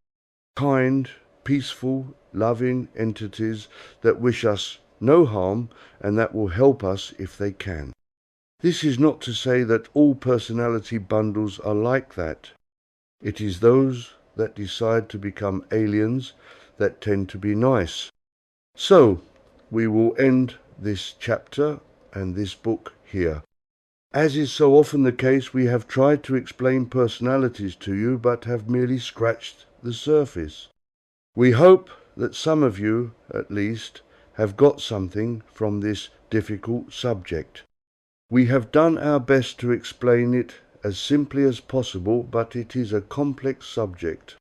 A: Kind, peaceful, loving entities that wish us no harm and that will help us if they can. This is not to say that all personality bundles are like that. It is those that decide to become aliens that tend to be nice. So, we will end this chapter and this book here. As is so often the case, we have tried to explain personalities to you, but have merely scratched the surface. We hope that some of you, at least, have got something from this difficult subject. We have done our best to explain it as simply as possible, but it is a complex subject.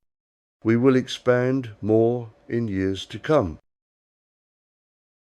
A: We will expand more in years to come.